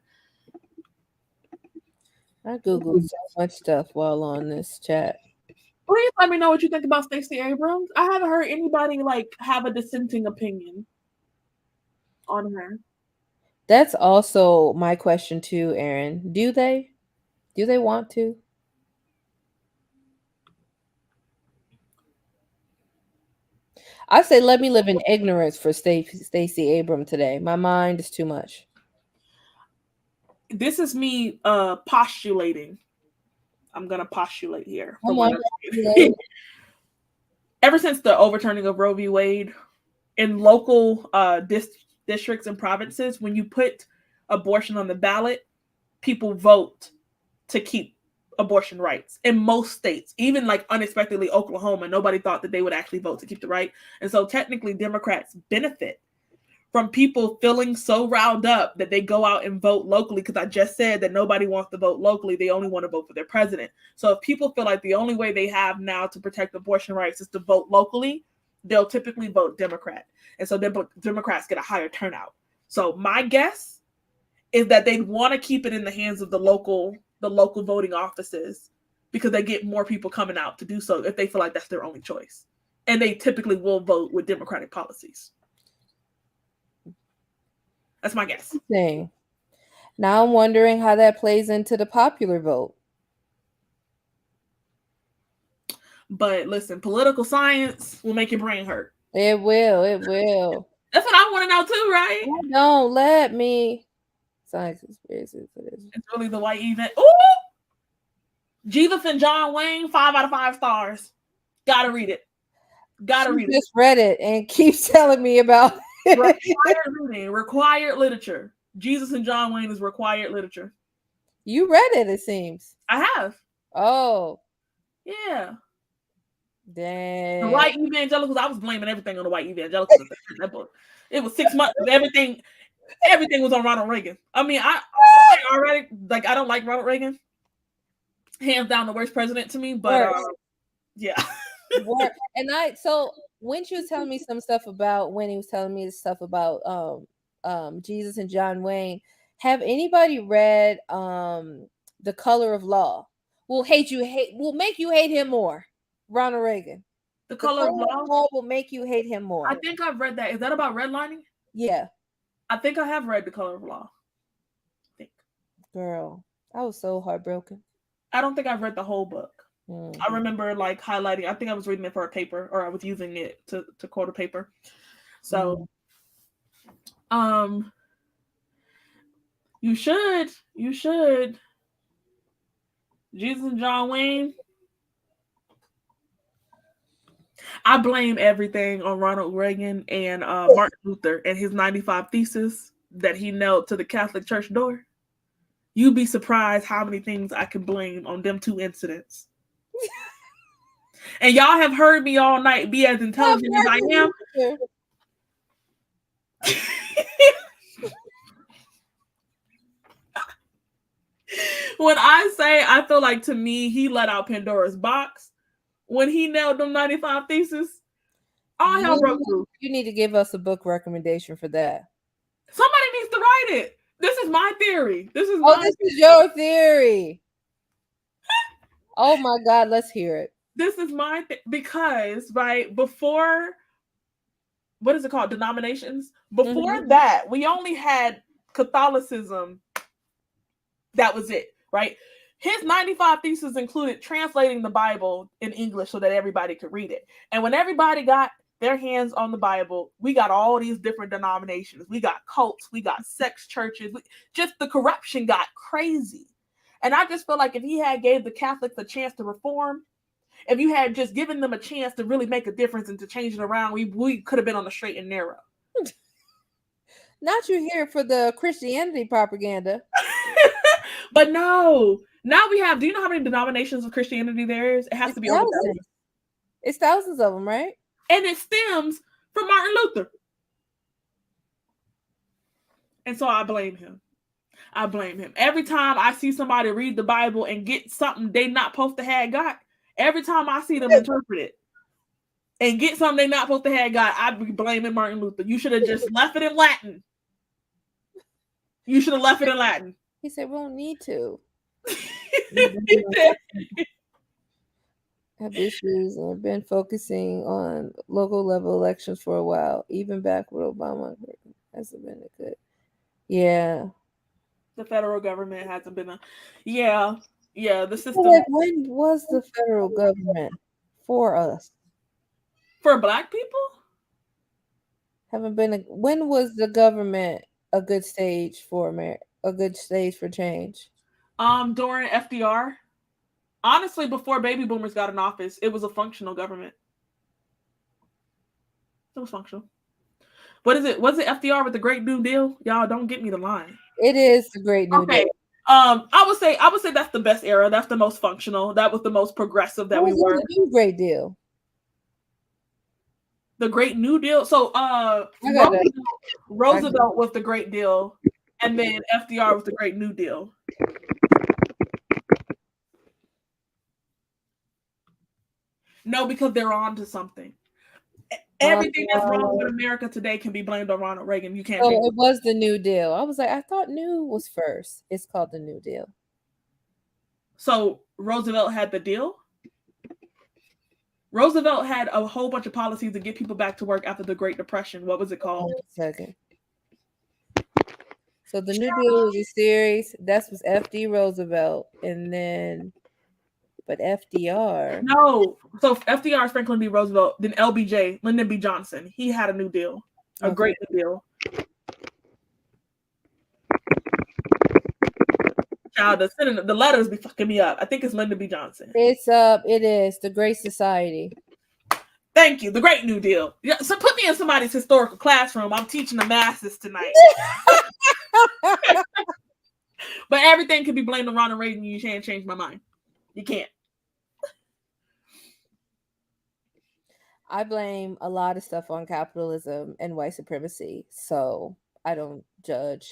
I googled so much stuff while on this chat. Please let me know what you think about Stacey Abrams. I haven't heard anybody like have a dissenting opinion on her. That's also my question too, Aaron. Do they? Do they want to? I say let me live in ignorance for Stacey Abram today. My mind is too much. This is me postulating. I'm gonna postulate here Come from on. what I've ever since the overturning of Roe v. Wade in local districts and provinces, when you put abortion on the ballot, people vote to keep abortion rights in most states, even like unexpectedly Oklahoma. Nobody thought that they would actually vote to keep the right. And so technically, Democrats benefit from people feeling so riled up that they go out and vote locally because I just said that nobody wants to vote locally. They only want to vote for their president. So if people feel like the only way they have now to protect abortion rights is to vote locally, they'll typically vote Democrat. And so Democrats get a higher turnout. So my guess is that they want to keep it in the hands of the local voting offices because they get more people coming out to do so if they feel like that's their only choice. And they typically will vote with Democratic policies. That's my guess. Thing. Now I'm wondering how that plays into the popular vote. But listen, political science will make your brain hurt. It will. It will. That's what I want to know too, right? Don't let me. Science conspiracy for this. It's really the white event. Ooh! Jesus and John Wayne, 5 out of 5 stars. Gotta read it. Gotta read it. Just read it and keeps telling me about it. Required reading, required literature. Jesus and John Wayne is required literature. You read it, it seems. I have. Oh. Yeah. Dang. The white evangelicals, I was blaming everything on the white evangelicals at that book. It was 6 months. Everything was on Ronald Reagan. I mean, I already like I don't like Ronald Reagan. Hands down the worst president to me, but yeah. And so when she was telling me some stuff about when he was telling me stuff about Jesus and John Wayne, have anybody read The Color of Law? Will make you hate him more. Ronald Reagan. The Color of Law will make you hate him more. I think I've read that. Is that about redlining? Yeah. I think I have read The Color of Law. I think. Girl, I was so heartbroken. I don't think I've read the whole book. I remember like highlighting. I think I was reading it for a paper, or I was using it to quote a paper. So, you should. Jesus and John Wayne. I blame everything on Ronald Reagan and Martin Luther and his 95 Thesis that he nailed to the Catholic Church door. You'd be surprised how many things I can blame on them two incidents. And y'all have heard me all night be as intelligent as I am. When I say I feel like, to me, he let out Pandora's box when he nailed them 95 Thesis. All hell broke loose. You need to give us a book recommendation for that. Somebody needs to write it. This is my theory. This is your theory. Oh my God, let's hear it. This is my because right before, what is it called? Denominations. Before that, we only had Catholicism. That was it, right? His 95 Theses included translating the Bible in English so that everybody could read it. And when everybody got their hands on the Bible, we got all these different denominations. We got cults, we got sex churches. Just the corruption got crazy. And I just feel like if he had gave the Catholics a chance to reform, if you had just given them a chance to really make a difference and to change it around, we could have been on the straight and narrow. Not you here for the Christianity propaganda. But no. Now we have, do you know how many denominations of Christianity there is? It has to be over thousands. It's thousands of them, right? And it stems from Martin Luther. And so I blame him. Every time I see somebody read the Bible and get something they not supposed to have got, every time I see them interpret it and get something they not supposed to have got, I be blaming Martin Luther. You should have just left it in Latin. He said, we don't need to. Have issues and have been focusing on local level elections for a while, even back with Obama. Hasn't been a good. Yeah. The federal government hasn't been the system. Like, when was the federal government for us? For Black people? When was the government a good stage for America? A good stage for change? During FDR. Honestly, before baby boomers got in office, it was a functional government. It was functional. What is it? Was it FDR with the Great New Deal? Y'all don't get me the line. It is the Great New Deal. I would say that's the best era. That's the most functional. That was the most progressive that we were. The Great Deal. The Great New Deal. So Roosevelt was the Great Deal, and then FDR was the Great New Deal. No, because they're on to something. Everything that's wrong with America today can be blamed on Ronald Reagan. You can't. It was the New Deal. I was like, I thought New was first. It's called the New Deal. So Roosevelt had the deal? Roosevelt had a whole bunch of policies to get people back to work after the Great Depression. What was it called? 1 second. So the New Deal was a series. That was F.D. Roosevelt. And then... But FDR. No. So FDR is Franklin D. Roosevelt. Then LBJ, Lyndon B. Johnson. He had a New Deal. A Great New Deal. Child, the letters be fucking me up. I think it's Lyndon B. Johnson. It is. The Great Society. Thank you. The Great New Deal. Yeah, so put me in somebody's historical classroom. I'm teaching the masses tonight. But everything can be blamed on Ronald Reagan. You can't change my mind. You can't. I blame a lot of stuff on capitalism and white supremacy, so I don't judge.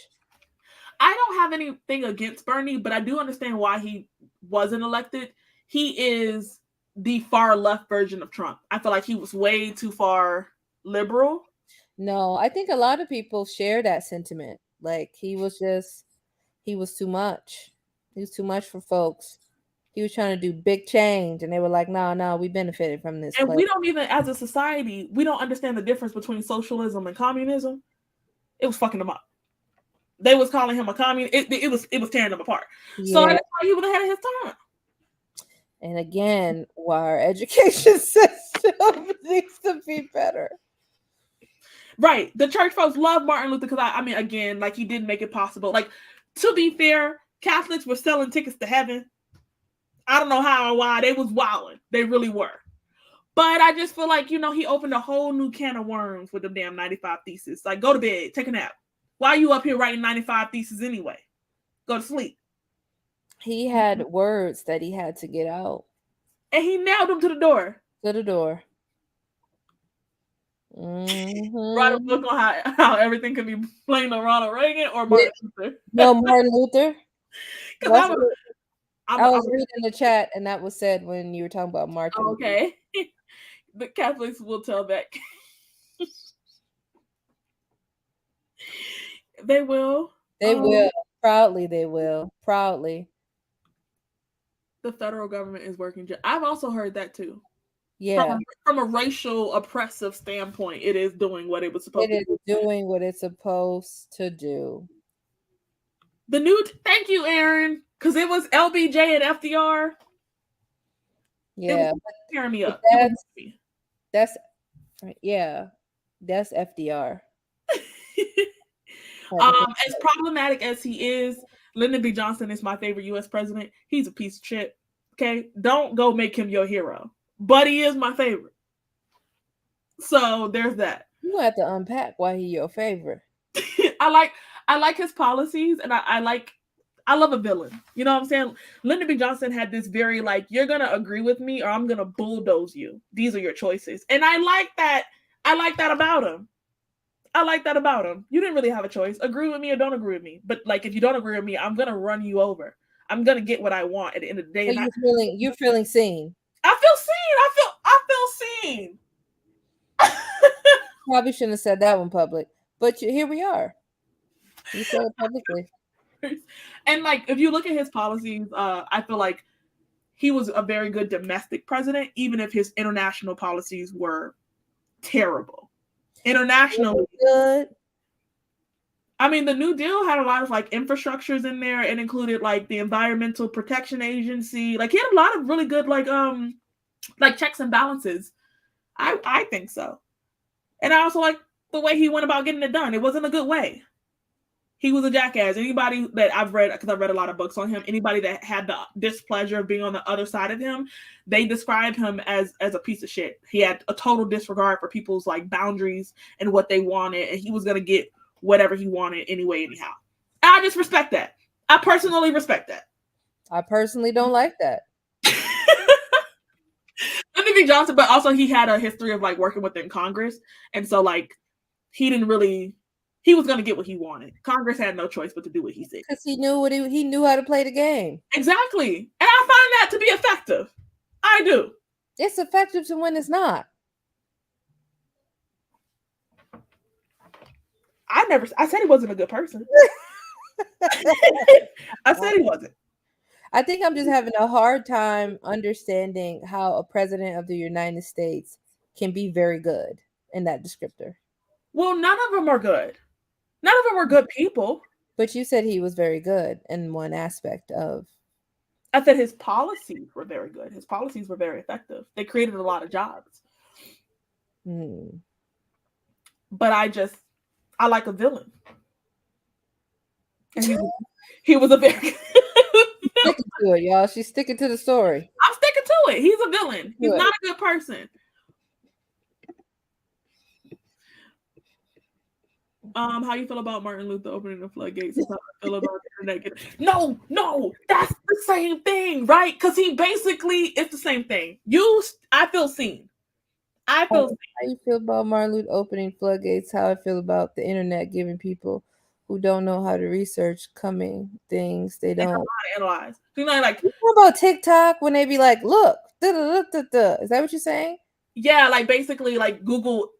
I don't have anything against Bernie, but I do understand why he wasn't elected. He is the far left version of Trump. I feel like he was way too far liberal. No, I think a lot of people share that sentiment. Like, he was too much. He was too much for folks. He was trying to do big change, and they were like, no, we benefited from this. And we don't even, as a society, we don't understand the difference between socialism and communism. It was fucking them up. They was calling him a communist. It was tearing them apart. Yeah. So that's why he was ahead of his time. And again, why our education system needs to be better. Right. The church folks love Martin Luther because I mean, again, like he did make it possible. Like, to be fair, Catholics were selling tickets to heaven. I don't know how or why. They was wilding. They really were. But I just feel like, he opened a whole new can of worms with the damn 95 Thesis. Like, go to bed, take a nap. Why are you up here writing 95 Thesis anyway? Go to sleep. He had words that he had to get out. And he nailed them to the door. To the door. Write a book on how everything can be blamed on Ronald Reagan or Martin Luther. No, Martin Luther. Because I was reading the chat, and that was said when you were talking about Martin. Okay. The Catholics will tell that. They will. They will. Proudly, they will. Proudly. The federal government is working. I've also heard that too. Yeah. From a racial oppressive standpoint, it is doing what it was supposed to do. It is doing what it's supposed to do. Thank you, Aaron, because it was LBJ and FDR. Yeah. Tearing me up. That's FDR. As problematic as he is, Lyndon B. Johnson is my favorite U.S. president. He's a piece of shit. Okay? Don't go make him your hero. But he is my favorite. So there's that. You have to unpack why he's your favorite. I like his policies, and I love a villain. You know what I'm saying? Lyndon B. Johnson had this very you're gonna agree with me or I'm gonna bulldoze you. These are your choices. And I like that. I like that about him. You didn't really have a choice. Agree with me or don't agree with me. But if you don't agree with me, I'm gonna run you over. I'm gonna get what I want at the end of the day. So you're feeling seen. I feel seen. Probably shouldn't have said that one public, but here we are. You said it publicly. And if you look at his policies, I feel like he was a very good domestic president, even if his international policies were terrible. Internationally, good. I mean, the New Deal had a lot of infrastructures in there. It included the Environmental Protection Agency. He had a lot of really good checks and balances. I think so. And I also like the way he went about getting it done. It wasn't a good way. He was a jackass. Anybody that I've read, because I've read a lot of books on him, anybody that had the displeasure of being on the other side of him, they described him as a piece of shit. He had a total disregard for people's boundaries and what they wanted, and he was going to get whatever he wanted anyway, anyhow. And I just respect that. I personally respect that. I personally don't like that. Lyndon B. Johnson, but also he had a history of working within Congress, and so he didn't really. He was going to get what he wanted. Congress had no choice but to do what he said. Because he knew how to play the game. Exactly. And I find that to be effective. I do. It's effective to when it's not. I said he wasn't a good person. I said he wasn't. I think I'm just having a hard time understanding how a president of the United States can be very good in that descriptor. Well, none of them are good. None of them were good people. But you said he was very good in one aspect of. I said his policies were very good. His policies were very effective. They created a lot of jobs. But I like a villain. And he was a very good Sticking to it, y'all. She's sticking to the story. I'm sticking to it. He's a villain. He's not a good person. How you feel about Martin Luther opening the floodgates? How I feel about the internet. No, that's the same thing, right? Because it's the same thing. I feel seen. How you feel about Martin Luther opening floodgates? How I feel about the internet giving people who don't know how to research coming things they don't know how to analyze. You know about TikTok when they be like, look, is that what you're saying? Yeah, basically Google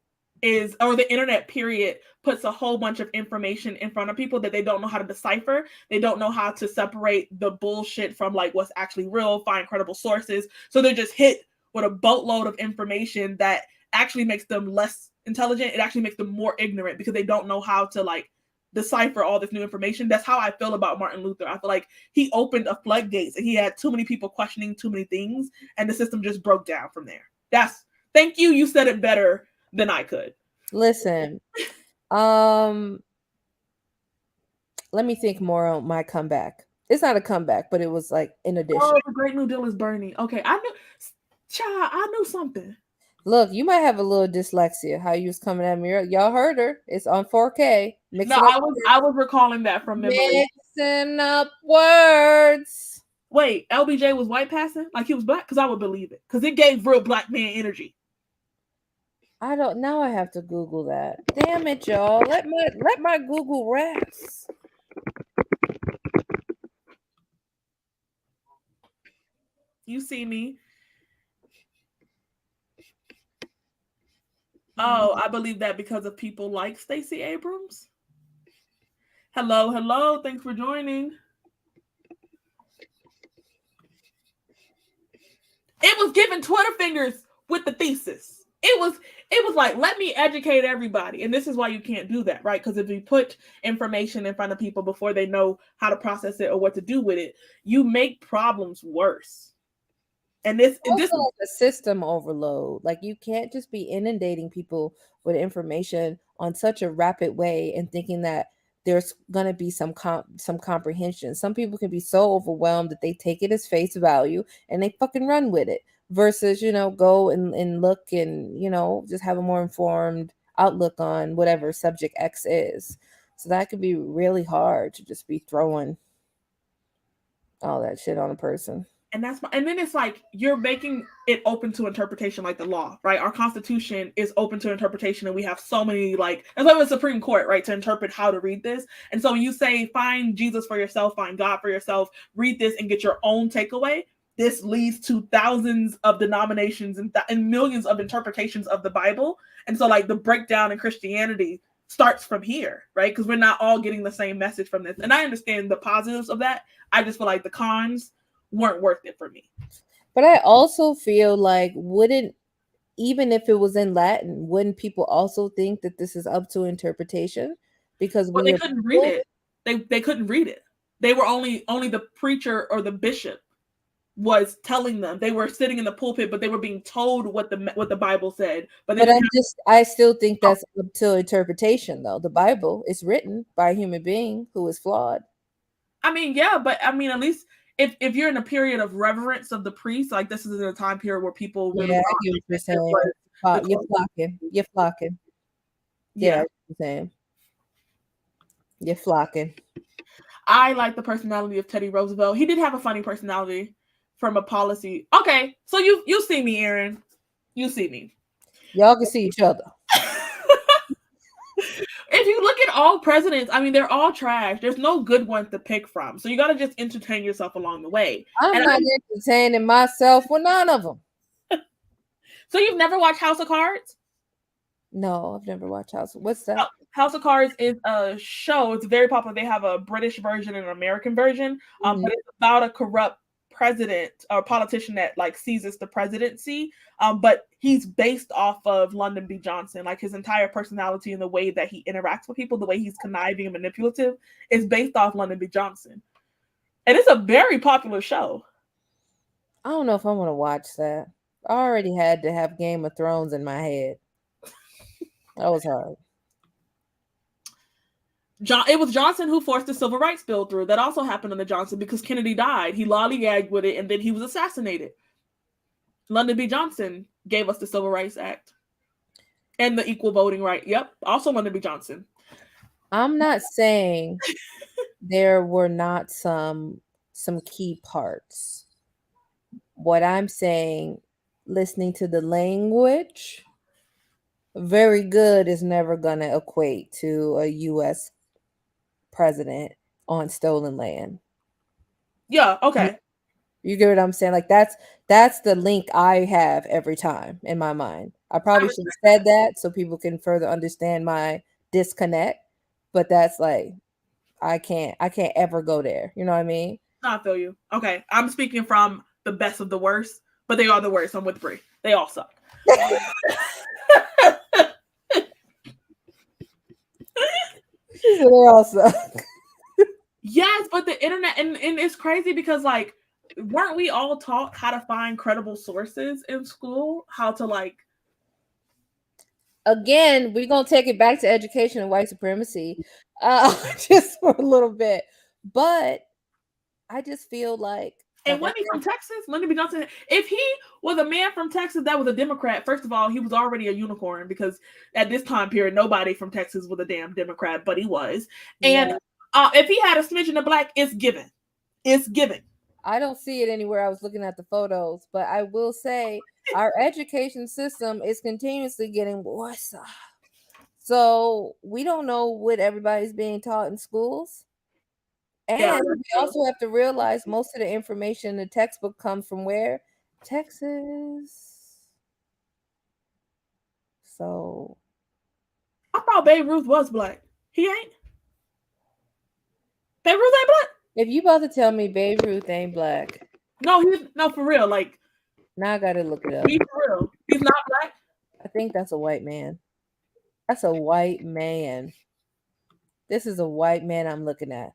or the internet period puts a whole bunch of information in front of people that they don't know how to decipher. They don't know how to separate the bullshit from what's actually real, find credible sources. So they're just hit with a boatload of information that actually makes them less intelligent. It actually makes them more ignorant because they don't know how to decipher all this new information. That's how I feel about Martin Luther. I feel like he opened a floodgates and he had too many people questioning too many things, and the system just broke down from there. Thank you. You said it better than I could. Listen, let me think more on my comeback. It's not a comeback, but it was like in addition. Oh, the Great New Deal is burning. Okay, I knew something. Look, you might have a little dyslexia. How you was coming at me? Y'all heard her. It's on 4K. I was recalling that from memory. Mixing up words. Wait, LBJ was white passing like he was black? Because I would believe it. Because it gave real black man energy. Now I have to Google that. Damn it, y'all. Let my Google rest. You see me. Oh, I believe that because of people like Stacey Abrams. Hello. Thanks for joining. It was giving Twitter fingers with the thesis. It was like, let me educate everybody. And this is why you can't do that, right? Because if you put information in front of people before they know how to process it or what to do with it, you make problems worse. And this is like a system overload. Like, you can't just be inundating people with information on such a rapid way and thinking that there's going to be some comprehension. Some people can be so overwhelmed that they take it as face value and they fucking run with it versus, go and look and, just have a more informed outlook on whatever subject X is. So that could be really hard to just be throwing all that shit on a person. And then it's like you're making it open to interpretation, like the law, right? Our Constitution is open to interpretation, and we have so many that's like the Supreme Court, right, to interpret how to read this. And so when you say find Jesus for yourself, find God for yourself, read this and get your own takeaway, this leads to thousands of denominations and millions of interpretations of the Bible. And so the breakdown in Christianity starts from here, right? Because we're not all getting the same message from this. And I understand the positives of that. I just feel like the cons weren't worth it for me. But I also feel like even if it was in Latin, wouldn't people also think that this is up to interpretation? Because they couldn't read it. They couldn't read it. They were only the preacher or the bishop was telling them. They were sitting in the pulpit, but they were being told what the Bible said. But I still think that's up to interpretation, though. The Bible is written by a human being who is flawed. I mean, yeah, but I mean, at least if you're in a period of reverence of the priest, like this is a time period where people really you're flocking. Yeah, you're saying. You're flocking. I like the personality of Teddy Roosevelt. He did have a funny personality from a policy. Okay, so you see me, Aaron. You see me. Y'all can see each other. If you look at all presidents, I mean, they're all trash. There's no good ones to pick from. So you got to just entertain yourself along the way. I'm not entertaining myself with none of them. So you've never watched House of Cards? No, I've never watched House. What's that? House of Cards is a show. It's very popular. They have a British version and an American version. But it's about a corrupt president or politician that seizes the presidency. But he's based off of Lyndon B. Johnson. Like his entire personality and the way that he interacts with people, the way he's conniving and manipulative is based off Lyndon B. Johnson. And it's a very popular show. I don't know if I want to watch that. I already had to have Game of Thrones in my head. That was hard. It was Johnson who forced the Civil Rights Bill through. That also happened under Johnson because Kennedy died. He lollygagged with it, and then he was assassinated. Lyndon B. Johnson gave us the Civil Rights Act and the equal voting right. Yep, also Lyndon B. Johnson. I'm not saying there were not some key parts. What I'm saying, listening to the language, very good is never going to equate to a U.S. president on stolen land. Yeah, okay. You get what I'm saying? Like that's the link I have every time in my mind. I probably should have said that so people can further understand my disconnect, but that's I can't ever go there. You know what I mean? I feel you. Okay. I'm speaking from the best of the worst, but they are the worst. I'm with Brie. They all suck. She's So they all suck. Yes, but the internet and it's crazy because like weren't we all taught how to find credible sources in school? How to like Again, we're gonna take it back to education and white supremacy, just for a little bit. But I just feel like and when he from Texas, Lyndon B. Johnson, if he was a man from Texas that was a Democrat, first of all, he was already a unicorn because at this time period, nobody from Texas was a damn Democrat, but he was. And if he had a smidgen of black, it's given. It's given. I don't see it anywhere. I was looking at the photos, but I will say our education system is continuously getting worse. So we don't know what everybody's being taught in schools. And we also have to realize most of the information in the textbook comes from where? Texas. So I thought Babe Ruth was black. He ain't. Babe Ruth ain't black. If you about to tell me Babe Ruth ain't black, no, he's no for real. Like now I gotta look it up. He's for real. He's not black. I think that's a white man. That's a white man. This is a white man I'm looking at.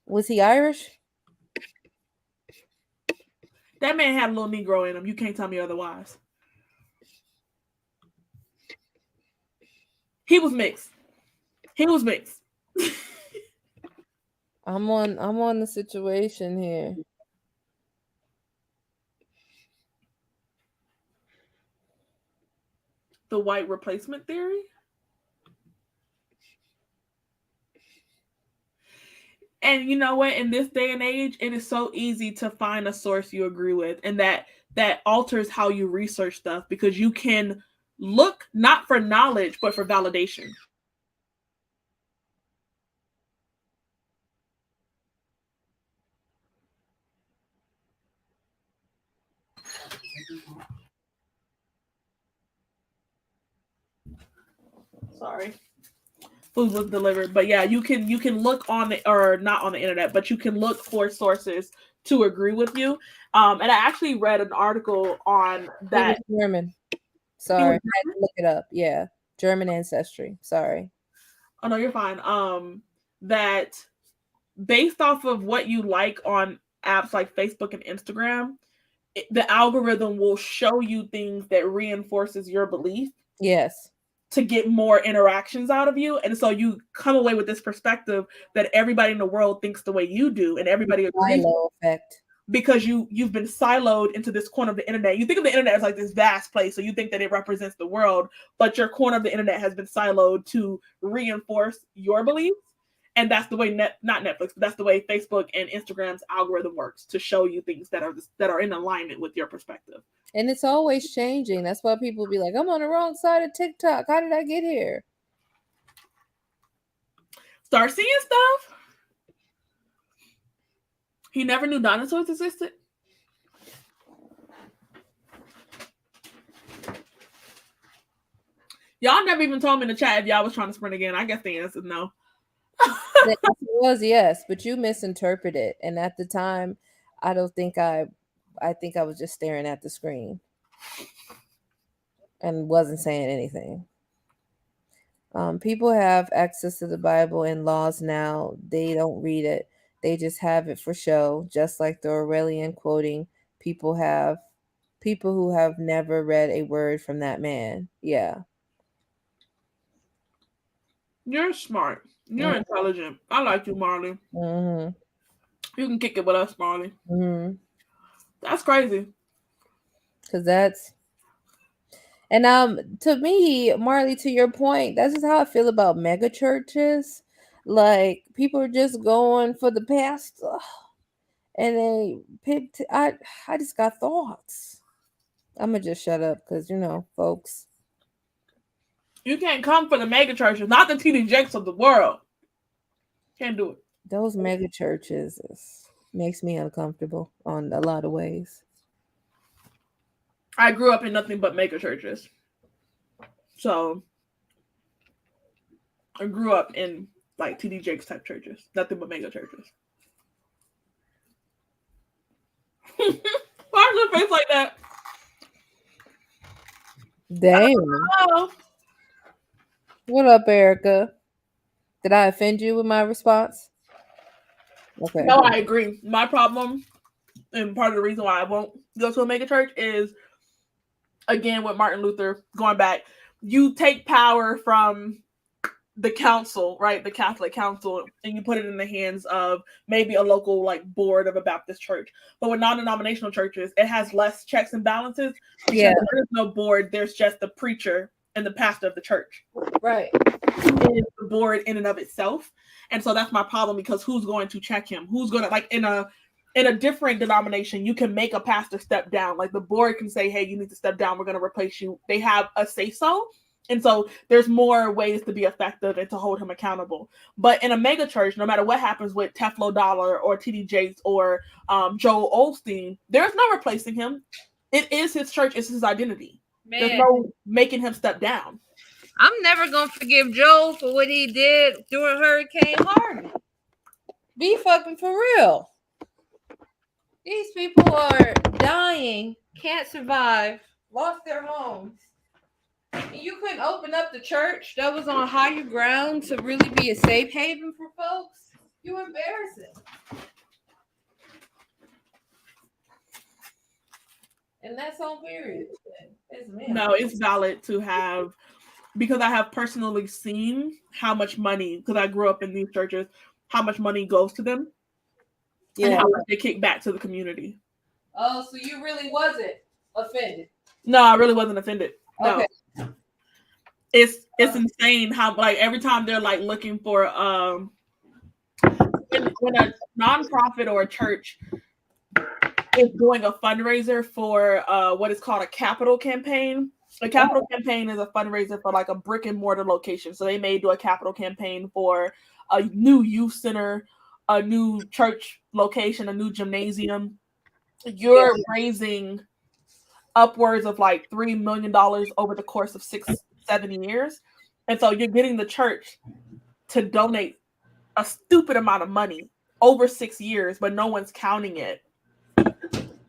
Was he Irish? That man had a little Negro in him. You can't tell me otherwise. He was mixed. He was mixed. I'm on the situation here. The white replacement theory? And you know what? In this day and age, it is so easy to find a source you agree with, and that alters how you research stuff because you can look not for knowledge but for validation. Sorry. Food was delivered, but yeah, you can look on the or not on the internet, but you can look for sources to agree with you. And I actually read an article on that. He was German. Sorry, I had to look it up. Yeah, German ancestry. Sorry. Oh no, you're fine. That based off of what you like on apps like Facebook and Instagram, the algorithm will show you things that reinforces your belief. Yes. To get more interactions out of you. And so you come away with this perspective that everybody in the world thinks the way you do and everybody agrees. Silo effect. Because you've been siloed into this corner of the internet. You think of the internet as like this vast place, so you think that it represents the world, but your corner of the internet has been siloed to reinforce your beliefs. And that's the way not Netflix, but that's the way Facebook and Instagram's algorithm works to show you things that are in alignment with your perspective. And it's always changing. That's why people be like, I'm on the wrong side of TikTok. How did I get here? Start seeing stuff. He never knew dinosaurs existed. Y'all never even told me in the chat if y'all was trying to sprint again. I guess the answer is no. The answer was yes, but you misinterpreted. And at the time, I think I was just staring at the screen and wasn't saying anything. People have access to the Bible and laws now. They don't read it. They just have it for show, just like the Aurelian quoting. People who have never read a word from that man. Yeah. You're smart. You're intelligent. I like you, Marley. Mm-hmm. You can kick it with us, Marley. Mm-hmm. That's crazy. And to me, Marley, to your point, that's just how I feel about mega churches. Like people are just going for the pastor, and they picked. I just got thoughts. I'm gonna just shut up because folks. You can't come for the mega churches, not the TD Jakes of the world. Can't do it. Those mega churches makes me uncomfortable on a lot of ways. I grew up in nothing but mega churches. So I grew up in like TD Jakes type churches, nothing but mega churches. Why is your face like that? Damn. Oh. What up, Erica? Did I offend you with my response? Okay. No, I agree. My problem, and part of the reason why I won't go to a mega church is, again, with Martin Luther, going back, you take power from the council, right? The Catholic council, and you put it in the hands of maybe a local like board of a Baptist church. But with non-denominational churches, it has less checks and balances because there's no board. There's just the preacher and the pastor of the church. Right. Is the board in and of itself. And so that's my problem, because who's going to check him? Who's going to, like, in a different denomination, you can make a pastor step down. Like the board can say, hey, you need to step down. We're going to replace you. They have a say-so. And so there's more ways to be effective and to hold him accountable. But in a mega church, no matter what happens with Teflo Dollar or TD Jakes or Joel Osteen, there's no replacing him. It is his church. It's his identity. Man. There's no making him step down. I'm never going to forgive Joel for what he did during Hurricane Harvey. Be fucking for real. These people are dying, can't survive, lost their homes. And you couldn't open up the church that was on higher ground to really be a safe haven for folks? You embarrassing. And that's on period. No, it's valid to have, because I have personally seen how much money, because I grew up in these churches, how much money goes to them and how much they kick back to the community. Oh, so you really wasn't offended? No, I really wasn't offended. No. Okay. It's insane how, like, every time they're like looking for when a nonprofit or a church is doing a fundraiser for what is called a capital campaign. A capital campaign is a fundraiser for like a brick and mortar location. So they may do a capital campaign for a new youth center, a new church location, a new gymnasium. You're raising upwards of like $3 million over the course of 6-7 years. And so you're getting the church to donate a stupid amount of money over 6 years, but no one's counting it.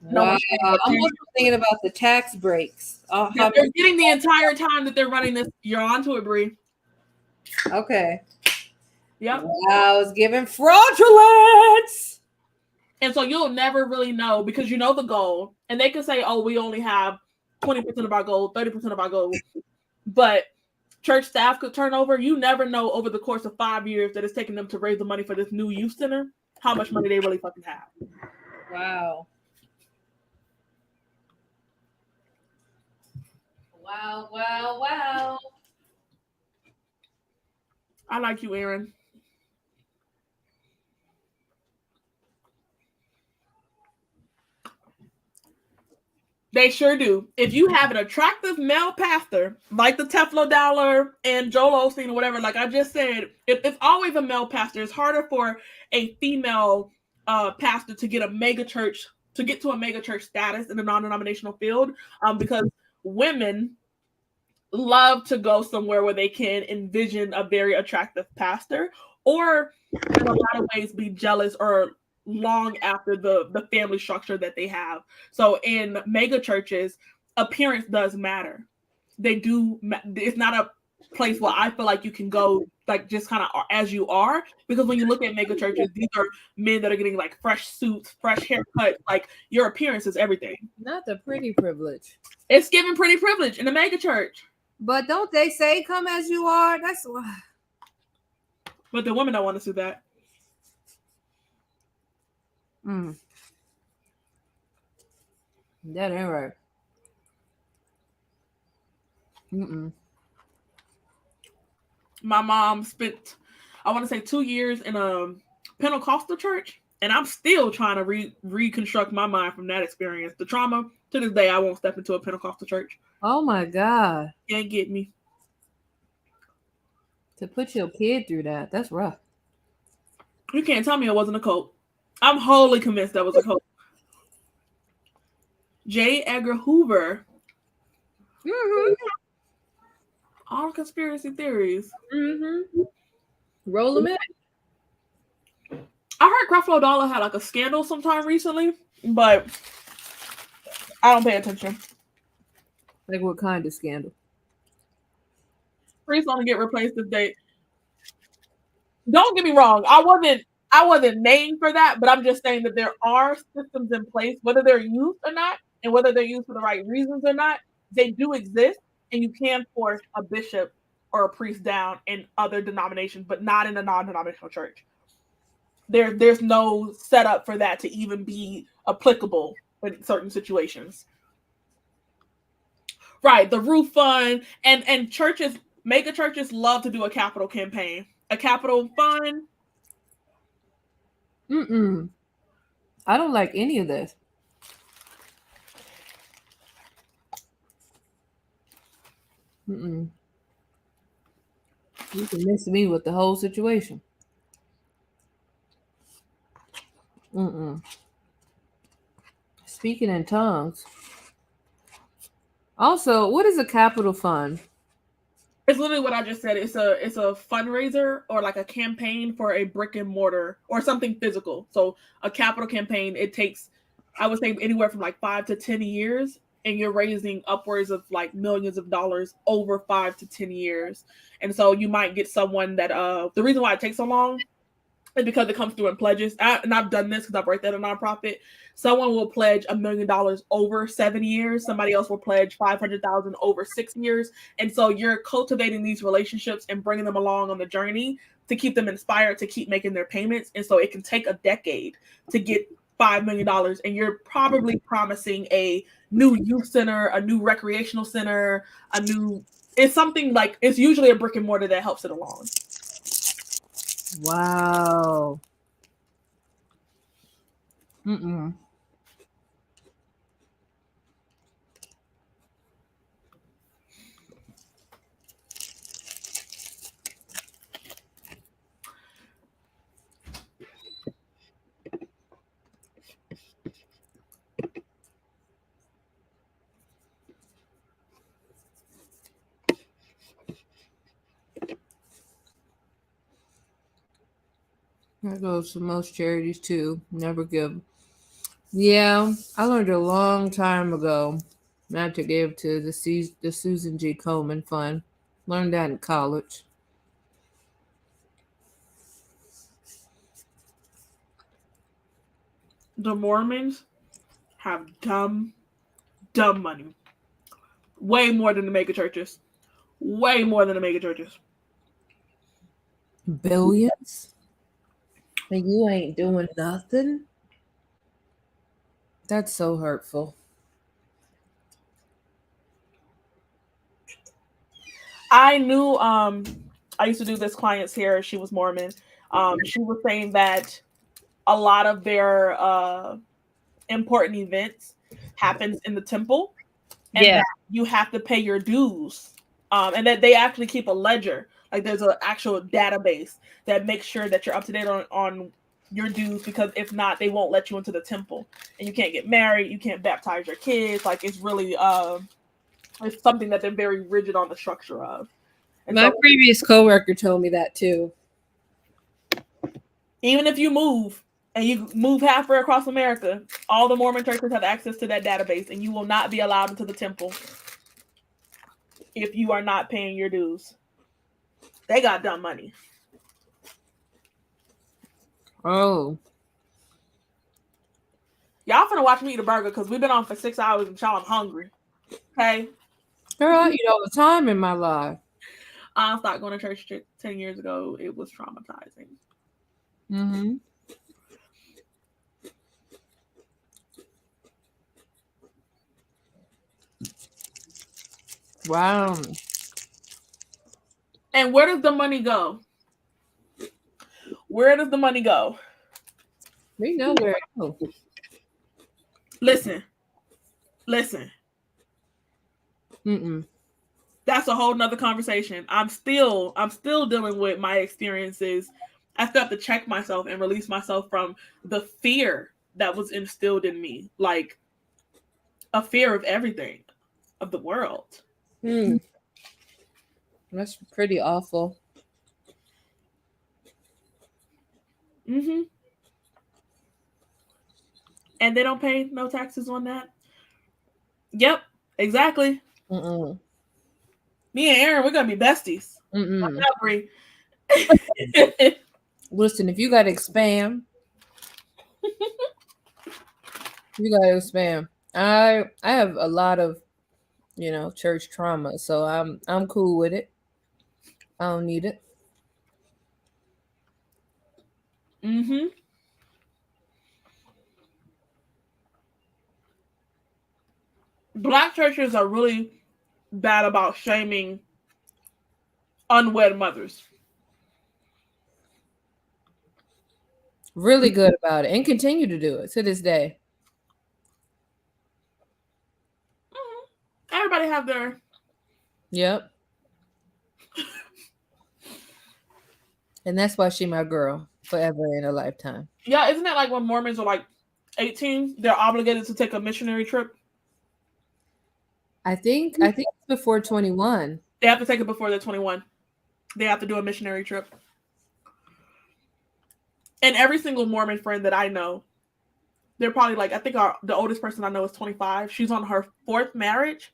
Wow. I'm also thinking about the tax breaks. They're getting the entire time that they're running this. You're onto it, Bree. Okay. Yep. Wow, it's giving fraudulence. And so you'll never really know, because you know the goal. And they can say, oh, we only have 20% of our goal, 30% of our goal. But church staff could turn over. You never know over the course of 5 years that it's taking them to raise the money for this new youth center, how much money they really fucking have. Wow. Wow, wow, wow. I like you, Aaron. They sure do. If you have an attractive male pastor, like the Teflo Dollar and Joel Osteen or whatever, like I just said, it's always a male pastor. It's harder for a female pastor to get a mega church, to get to a mega church status in the non-denominational field, because women love to go somewhere where they can envision a very attractive pastor, or in a lot of ways be jealous or long after the family structure that they have. So in mega churches, appearance does matter. They do. It's not a place where I feel like you can go like just kind of as you are, because when you look at mega churches, these are men that are getting like fresh suits, fresh haircuts. Like your appearance is everything. Not the pretty privilege. It's giving pretty privilege in a mega church. But don't they say come as you are? That's why. But the women don't want to see that. That ain't right. My mom spent, I want to say, 2 years in a Pentecostal church, and I'm still trying to reconstruct my mind from that experience. The trauma, to this day, I won't step into a Pentecostal church. Oh my God. Can't get me. To put your kid through that, that's rough. You can't tell me it wasn't a cult. I'm wholly convinced that was a cult. J. Edgar Hoover. All conspiracy theories. Roll them in. I heard Creflo Dollar had like a scandal sometime recently, but I don't pay attention. Like what kind of scandal? Priests only get replaced if they. don't get me wrong. I wasn't named for that, but I'm just saying that there are systems in place, whether they're used or not, and whether they're used for the right reasons or not, they do exist, and you can force a bishop or a priest down in other denominations, but not in a non-denominational church. There's no setup for that to even be applicable in certain situations. Right, the roof fund and churches, mega churches love to do a capital campaign, a capital fund. I don't like any of this. You can miss me with the whole situation. Speaking in tongues. Also, what is a capital fund? It's literally what I just said. It's a fundraiser or like a campaign for a brick and mortar or something physical. So a capital campaign, it takes, I would say, anywhere from like 5 to 10 years, and you're raising upwards of like millions of dollars over 5 to 10 years. And so you might get someone that the reason why it takes so long is because it comes through in pledges. And I've done this because I've worked at a nonprofit. Someone will pledge $1 million over 7 years. Somebody else will pledge 500,000 over 6 years. And so you're cultivating these relationships and bringing them along on the journey to keep them inspired to keep making their payments. And so it can take a decade to get $5 million. And you're probably promising a new youth center, a new recreational center, it's something like, it's usually a brick and mortar that helps it along. Wow. That goes to most charities too. Never give. Yeah, I learned a long time ago not to give to the Susan G. Komen Fund. Learned that in college. The Mormons have dumb money. Way more than the mega churches. Way more than the mega churches. Billions? And you ain't doing nothing? That's so hurtful. I knew I used to do this client's hair. She was Mormon. She was saying that a lot of their important events happens in the temple, and that you have to pay your dues, and that they actually keep a ledger. Like there's an actual database that makes sure that you're up to date on your dues, because if not, they won't let you into the temple, and you can't get married, you can't baptize your kids. Like it's really it's something that they're very rigid on the structure of. And my previous coworker told me that too. Even if you move and you move halfway across America, all the Mormon churches have access to that database, and you will not be allowed into the temple if you are not paying your dues. They got dumb money. Oh. Y'all finna watch me eat a burger because we've been on for 6 hours and y'all, I'm hungry. Okay? Girl, I eat all the time in my life. I started going to church 10 years ago. It was traumatizing. Wow. And where does the money go? Where does the money go? We know where it goes. Listen. That's a whole nother conversation. I'm still dealing with my experiences. I still have to check myself and release myself from the fear that was instilled in me, like a fear of everything, of the world. That's pretty awful. And they don't pay no taxes on that. Yep, exactly. Me and Aaron, we're gonna be besties. Listen, if you got to expand, you got to expand. I have a lot of, church trauma, so I'm cool with it. I don't need it. Mm-hmm. Black churches are really bad about shaming unwed mothers. Really good about it, and continue to do it to this day. Everybody have their. Yep. And that's why she my girl forever in a lifetime. Yeah, isn't it like when Mormons are like 18, they're obligated to take a missionary trip? I think it's before 21. They have to take it before they're 21. They have to do a missionary trip. And every single Mormon friend that I know, they're probably like, I think the oldest person I know is 25. She's on her 4th marriage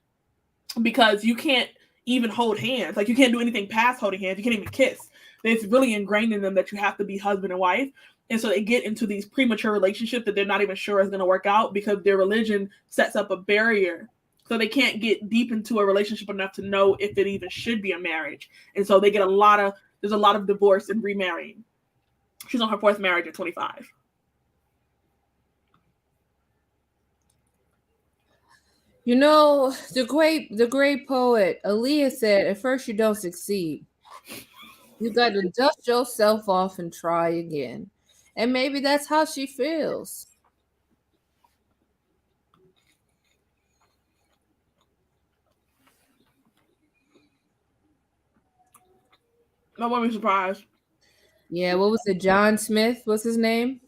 because you can't even hold hands. Like, you can't do anything past holding hands. You can't even kiss. It's really ingrained in them that you have to be husband and wife. And so they get into these premature relationships that they're not even sure is going to work out because their religion sets up a barrier. So they can't get deep into a relationship enough to know if it even should be a marriage. And so they get there's a lot of divorce and remarrying. She's on her 4th marriage at 25. The great poet Aaliyah said, at first you don't succeed. You got to dust yourself off and try again. And maybe that's how she feels. I won't be surprised. Yeah, what was it? John Smith? What's his name?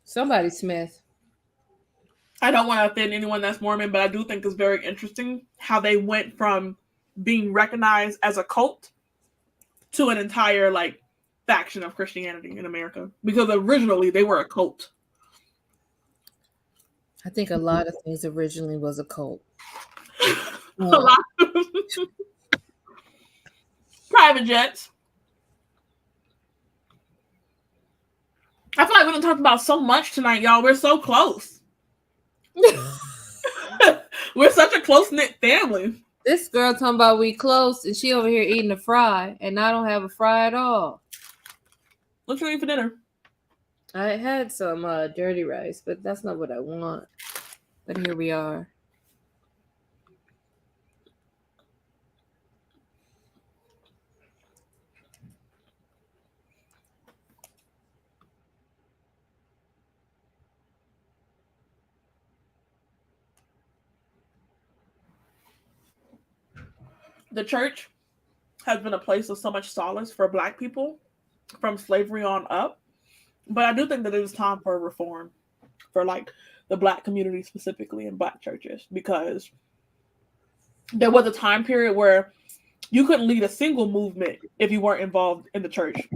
Somebody Smith. I don't want to offend anyone that's Mormon, but I do think it's very interesting how they went from being recognized as a cult to an entire like faction of Christianity in America, because originally they were a cult. I think a lot of things originally was a cult. A lot of private jets. I feel like we done talked about so much tonight, y'all. We're so close. We're such a close-knit family. This girl talking about we close, and she over here eating a fry, and I don't have a fry at all. What you eat for dinner? I had some dirty rice, but that's not what I want. But here we are. The church has been a place of so much solace for Black people from slavery on up. But I do think that it is time for a reform for like the Black community specifically in Black churches, because there was a time period where you couldn't lead a single movement if you weren't involved in the church.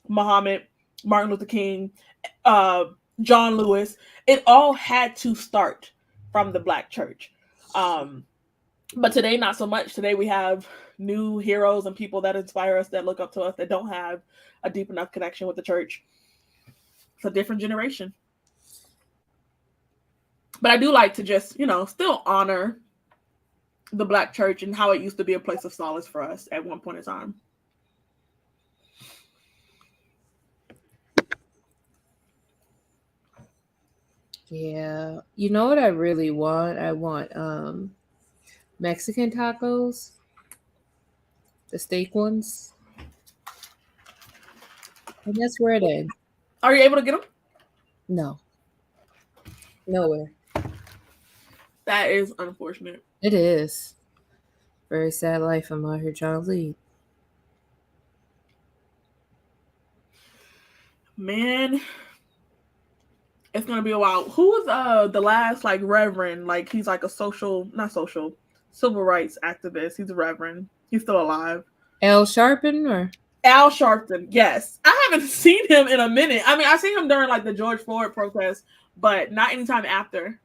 Muhammad, Martin Luther King, John Lewis, it all had to start from the Black church. But today, not so much. Today we have new heroes and people that inspire us, that look up to us, that don't have a deep enough connection with the church. It's a different generation. But I do like to just, still honor the Black church and how it used to be a place of solace for us at one point in time. Yeah. You know what I really want? I want Mexican tacos. The steak ones. And that's where it ends. Are you able to get them? No. Nowhere. That is unfortunate. It is. Very sad life I'm out here trying to lead. Man, it's gonna be a while. Who was the last like reverend? Like, he's like a civil rights activist. He's a reverend. He's still alive. Al Sharpton or Al Sharpton, yes. I haven't seen him in a minute. I mean, I seen him during like the George Floyd protest, but not anytime after.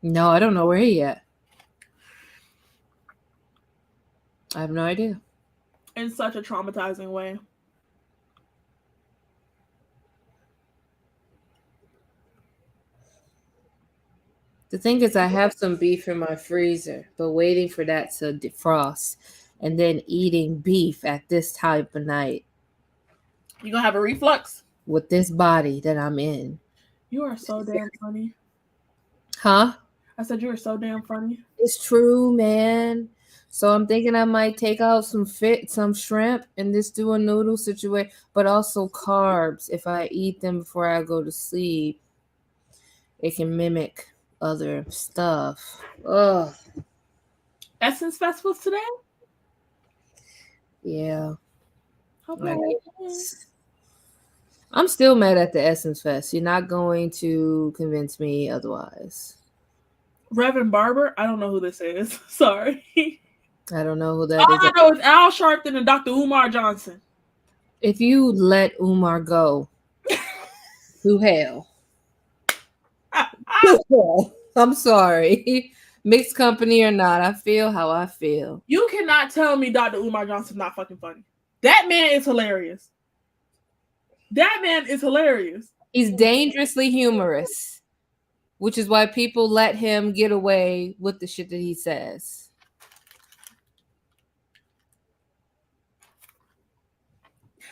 No, I don't know where he at. I have no idea. In such a traumatizing way. The thing is, I have some beef in my freezer, but waiting for that to defrost and then eating beef at this time of night You gonna have a reflux? with this body that I'm in. You are so damn funny. Huh? I said you are so damn funny. It's true, man. So I'm thinking I might take out some shrimp and just do a noodle situation, but also carbs. If I eat them before I go to sleep, it can mimic other stuff. Ugh. Essence Fest was today? Yeah. Hope I y'all guess. I'm still mad at the Essence Fest. You're not going to convince me otherwise. Reverend Barber? I don't know who this is. Sorry. I don't know who that All is. I know is Al Sharpton and Dr. Umar Johnson. If you let Umar go to hell, I'm sorry. Mixed company or not, I feel how I feel. You cannot tell me Dr. Umar Johnson's not fucking funny. That man is hilarious. That man is hilarious. He's dangerously humorous, which is why people let him get away with the shit that he says.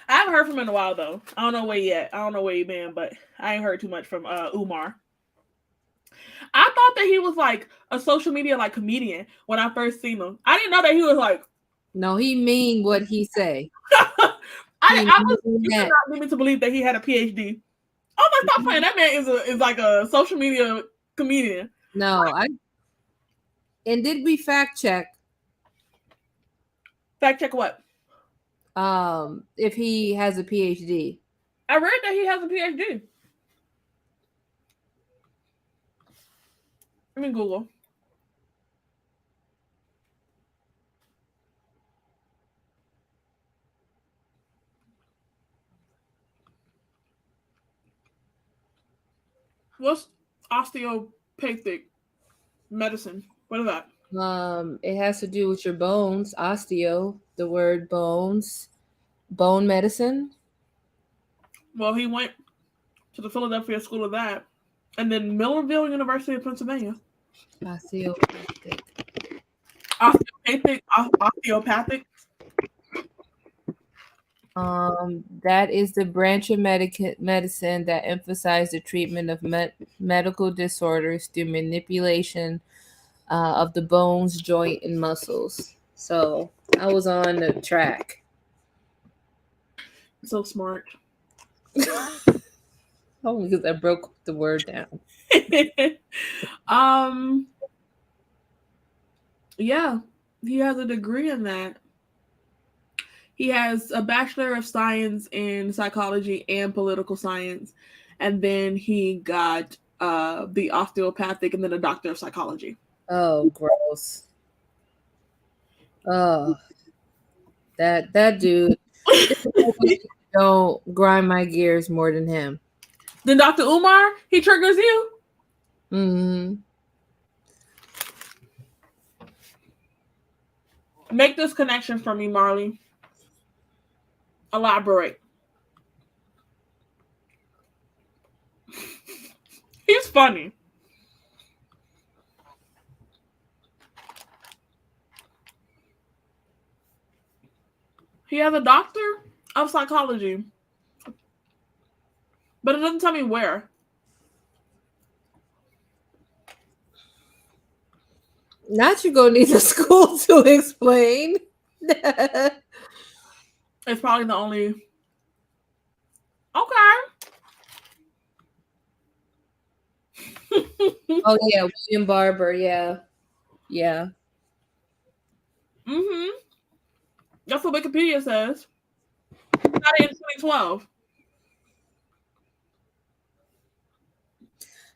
I haven't heard from him in a while though. I don't know where he at. I don't know where he been, but I ain't heard too much from Umar. I thought that he was like a social media like comedian when I first seen him. I didn't know that he was like. No, he mean what he say. I was not leading to believe that he had a PhD. Oh my, stop playing. That man is like a social media comedian. No, and did we fact check? Fact check what? If he has a PhD. I read that he has a PhD. Let me Google. What's osteopathic medicine? What is that? It has to do with your bones. Osteo, the word bones, bone medicine. Well, he went to the Philadelphia School of that, and then Millerville University of Pennsylvania. Osteopathic. Osteopathic. That is the branch of medicine that emphasizes the treatment of medical disorders through manipulation of the bones, joint, and muscles. So I was on the track. So smart. Oh, because I broke the word down. Yeah, he has a degree in that. He has a Bachelor of Science in Psychology and Political Science, and then he got the osteopathic and then a Doctor of Psychology. Oh, gross. Oh, that dude. Don't grind my gears more than him. Then Dr. Umar, he triggers you. Mm-hmm. Make this connection for me, Marley. Elaborate. He's funny. He has a Doctor of Psychology, but it doesn't tell me where. Not you gonna need a school to explain. It's probably the only. Okay. Oh yeah, William Barber. Yeah. Mm-hmm. That's what Wikipedia says. Not in 2012.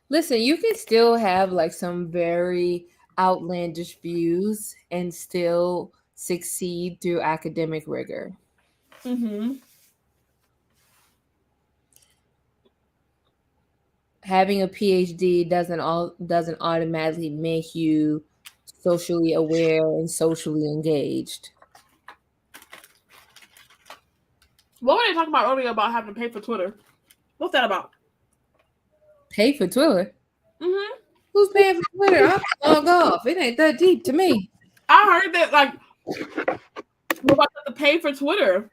Listen, you can still have like some very outlandish views and still succeed through academic rigor. Mm-hmm. Having a PhD doesn't automatically make you socially aware and socially engaged. What were they talking about earlier about having to pay for Twitter? What's that about? Pay for Twitter? Mm-hmm. Who's paying for Twitter? I'm log off. It ain't that deep to me. I heard that like we're about to pay for Twitter.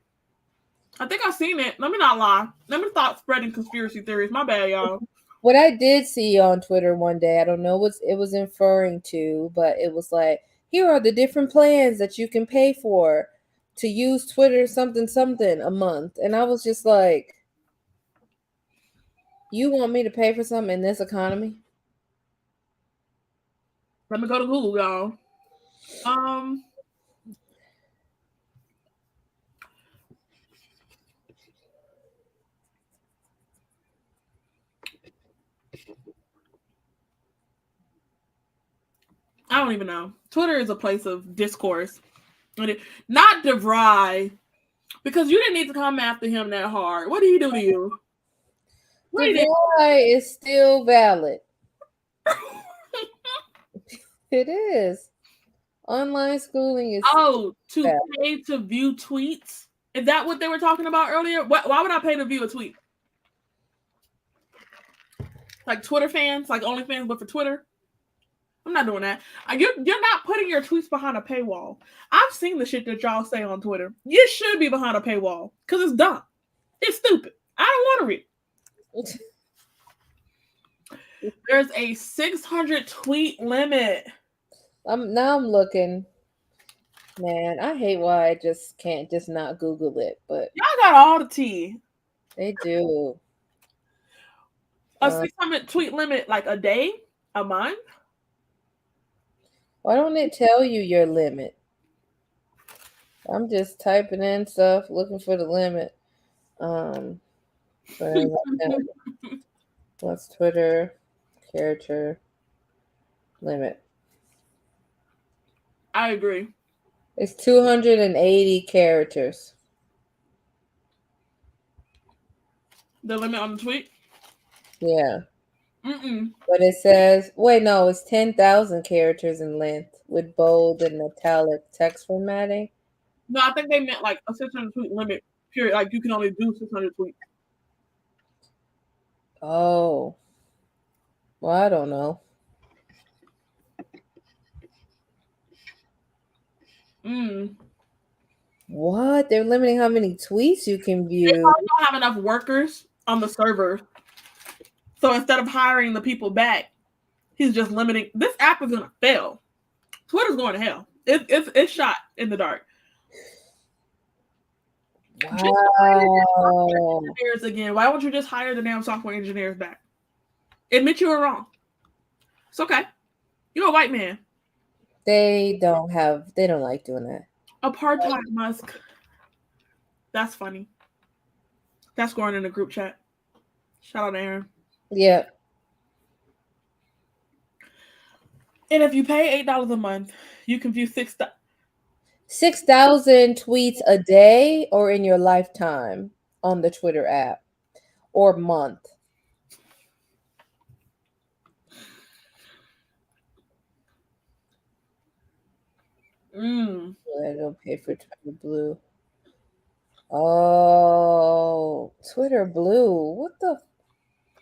I think I've seen it. Let me not lie. Let me stop spreading conspiracy theories. My bad, y'all. What I did see on Twitter one day, I don't know what it was referring to, but it was like, here are the different plans that you can pay for to use Twitter something a month. And I was just like, you want me to pay for something in this economy? Let me go to Google, y'all. I don't even know. Twitter is a place of discourse. Not DeVry, because you didn't need to come after him that hard. What did he do to you? DeVry is still valid. It is. Online schooling is pay to view tweets? Is that what they were talking about earlier? Why would I pay to view a tweet? Like Twitter fans, like OnlyFans, but for Twitter? I'm not doing that. You're not putting your tweets behind a paywall. I've seen the shit that y'all say on Twitter. You should be behind a paywall because it's dumb. It's stupid. I don't want to read. There's a 600 tweet limit. Now I'm looking. Man, I hate why I just can't just not Google it, but y'all got all the tea. They do. A 600 tweet limit, like a day, a month? Why don't it tell you your limit? I'm just typing in stuff, looking for the limit. What's Twitter character limit? I agree. It's 280 characters. The limit on the tweet? Yeah. But it says, wait, no, it's 10,000 characters in length with bold and italic text formatting. No, I think they meant like a 600 tweet limit, period. Like you can only do 600 tweets. Oh. Well, I don't know. What? They're limiting how many tweets you can view. They probably don't have enough workers on the server. So instead of hiring the people back, he's just limiting. This app is gonna fail. Twitter's going to hell. It's shot in the dark. Wow. Engineers again. Why won't you just hire the damn software engineers back? Admit you were wrong. It's okay. You're a white man. They don't like doing that. Apartheid Musk. That's funny. That's going in the group chat. Shout out to Aaron. Yeah. And if you pay $8 a month, you can view 6,000 tweets a day or in your lifetime on the Twitter app or month. I don't pay for Twitter Blue. Oh, Twitter Blue. What the?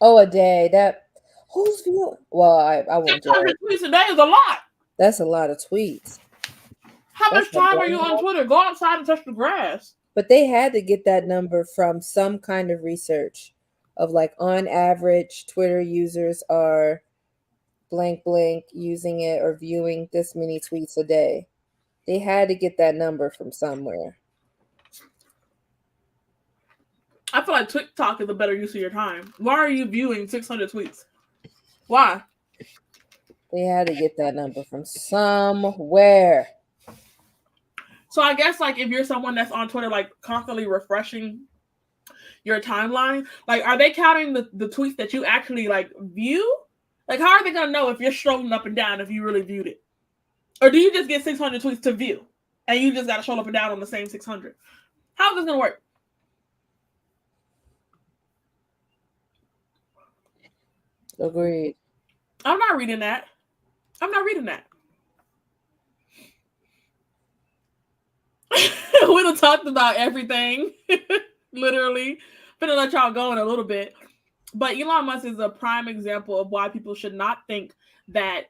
Oh, a day. That who's viewing? Well, I won't. 600 tweets a day is a lot. That's a lot of tweets. How much time are you on Twitter? Go outside and touch the grass. But they had to get that number from some kind of research of like on average, Twitter users are blank using it or viewing this many tweets a day. They had to get that number from somewhere. I feel like TikTok is a better use of your time. Why are you viewing 600 tweets? Why? They had to get that number from somewhere. So I guess like if you're someone that's on Twitter, like constantly refreshing your timeline, like are they counting the tweets that you actually like view? Like how are they gonna know if you're strolling up and down if you really viewed it? Or do you just get 600 tweets to view and you just gotta scroll up and down on the same 600? How is this gonna work? Agreed. I'm not reading that. We done talked about everything. Literally. Gonna let y'all go in a little bit. But Elon Musk is a prime example of why people should not think that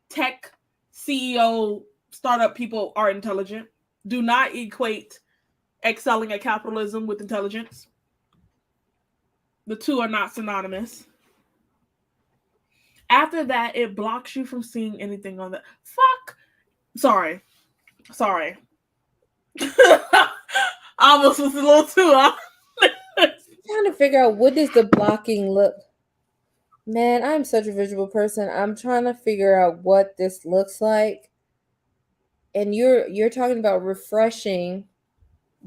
tech CEO startup people are intelligent. Do not equate excelling at capitalism with intelligence. The two are not synonymous. After that, it blocks you from seeing anything on the fuck. Sorry. I almost was a little too Trying to figure out what does the blocking look. Man, I'm such a visual person. I'm trying to figure out what this looks like. And you're talking about refreshing.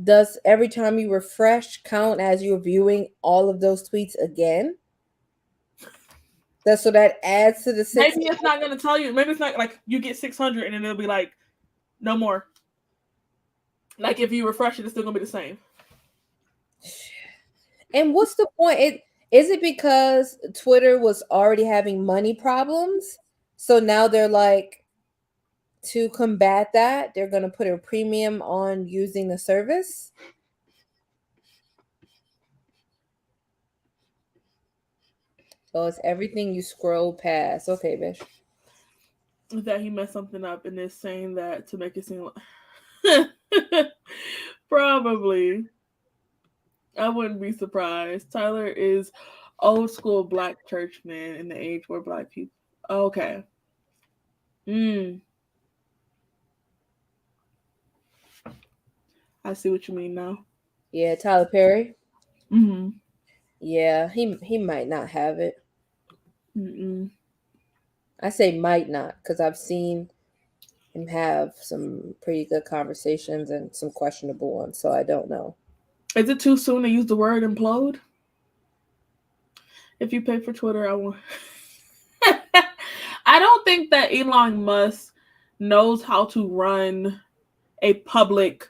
Does every time you refresh count as you're viewing all of those tweets again? So that adds to the 600. Maybe it's not going to tell you. Maybe it's not like you get 600 and then it'll be like no more. Like if you refresh it, it's still going to be the same. And what's the point? Is it because Twitter was already having money problems? So now they're like, to combat that, they're going to put a premium on using the service? So it's everything you scroll past. Okay, bitch. That he messed something up and is saying that to make it seem like probably. I wouldn't be surprised. Tyler is old school black church man in the age where black people. Okay. I see what you mean now. Yeah, Tyler Perry. Mm-hmm. Yeah, he might not have it. Mm-mm. I say might not because I've seen him have some pretty good conversations and some questionable ones, so I don't know. Is it too soon to use the word implode? If you pay for Twitter, I won't. I don't think that Elon Musk knows how to run a public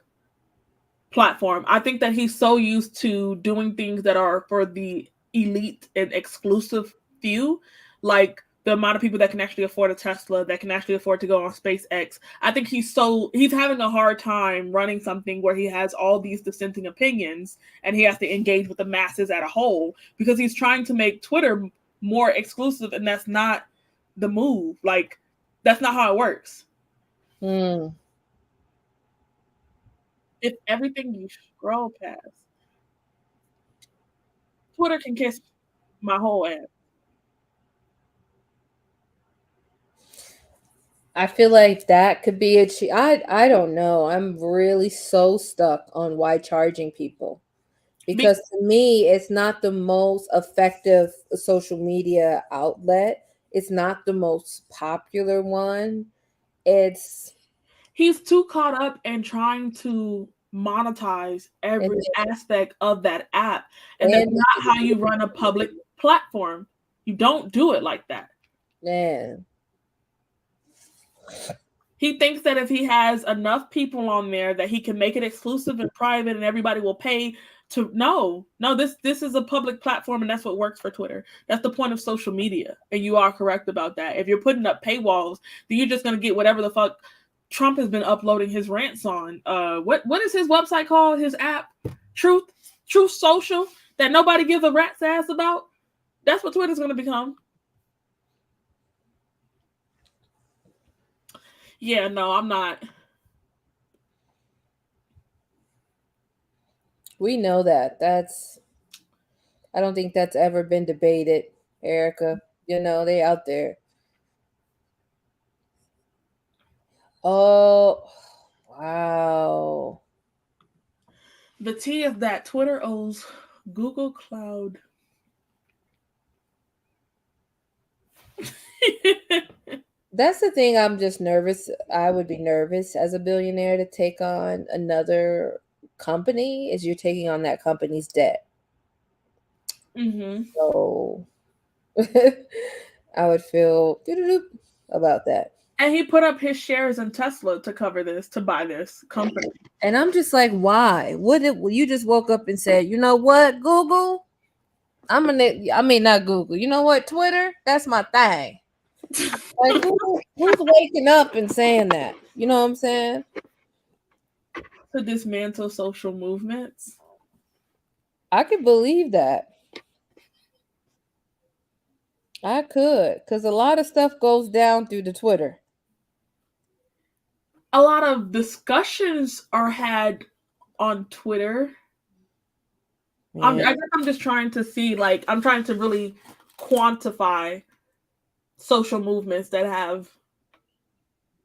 platform. I think that he's so used to doing things that are for the elite and exclusive few, like the amount of people that can actually afford a Tesla, that can actually afford to go on SpaceX. I think he's having a hard time running something where he has all these dissenting opinions and he has to engage with the masses at a whole because he's trying to make Twitter more exclusive, and that's not the move. Like, that's not how it works. If everything you scroll past, Twitter can kiss my whole ass. I feel like that could be I don't know. I'm really so stuck on why charging people. Because to me, it's not the most effective social media outlet. It's not the most popular one. He's too caught up in trying to monetize every aspect of that app. And that's not how you run a public platform. You don't do it like that. Man. He thinks that if he has enough people on there that he can make it exclusive and private and everybody will pay to no, this is a public platform and that's what works for Twitter. That's the point of social media. And you are correct about that. If you're putting up paywalls, then you're just going to get whatever the fuck Trump has been uploading his rants on. What is his website called? His app? Truth Social that nobody gives a rat's ass about? That's what Twitter's going to become. Yeah, no, I'm not. We know that. I don't think that's ever been debated, Erica. You know, they out there. Oh, wow. The tea is that Twitter owes Google Cloud. That's the thing. I'm just nervous. I would be nervous as a billionaire to take on another company, is you're taking on that company's debt. Mm-hmm. So I would feel about that. And he put up his shares in Tesla to cover this, to buy this company. And I'm just like, why? You just woke up and said, you know what, Google? Not Google. You know what, Twitter? That's my thing. Like, who's waking up and saying that? You know what I'm saying? To dismantle social movements. I can believe that. I could, because a lot of stuff goes down through the Twitter. A lot of discussions are had on Twitter. I Yeah. guess I'm just trying to see, like, I'm trying to really quantify social movements that have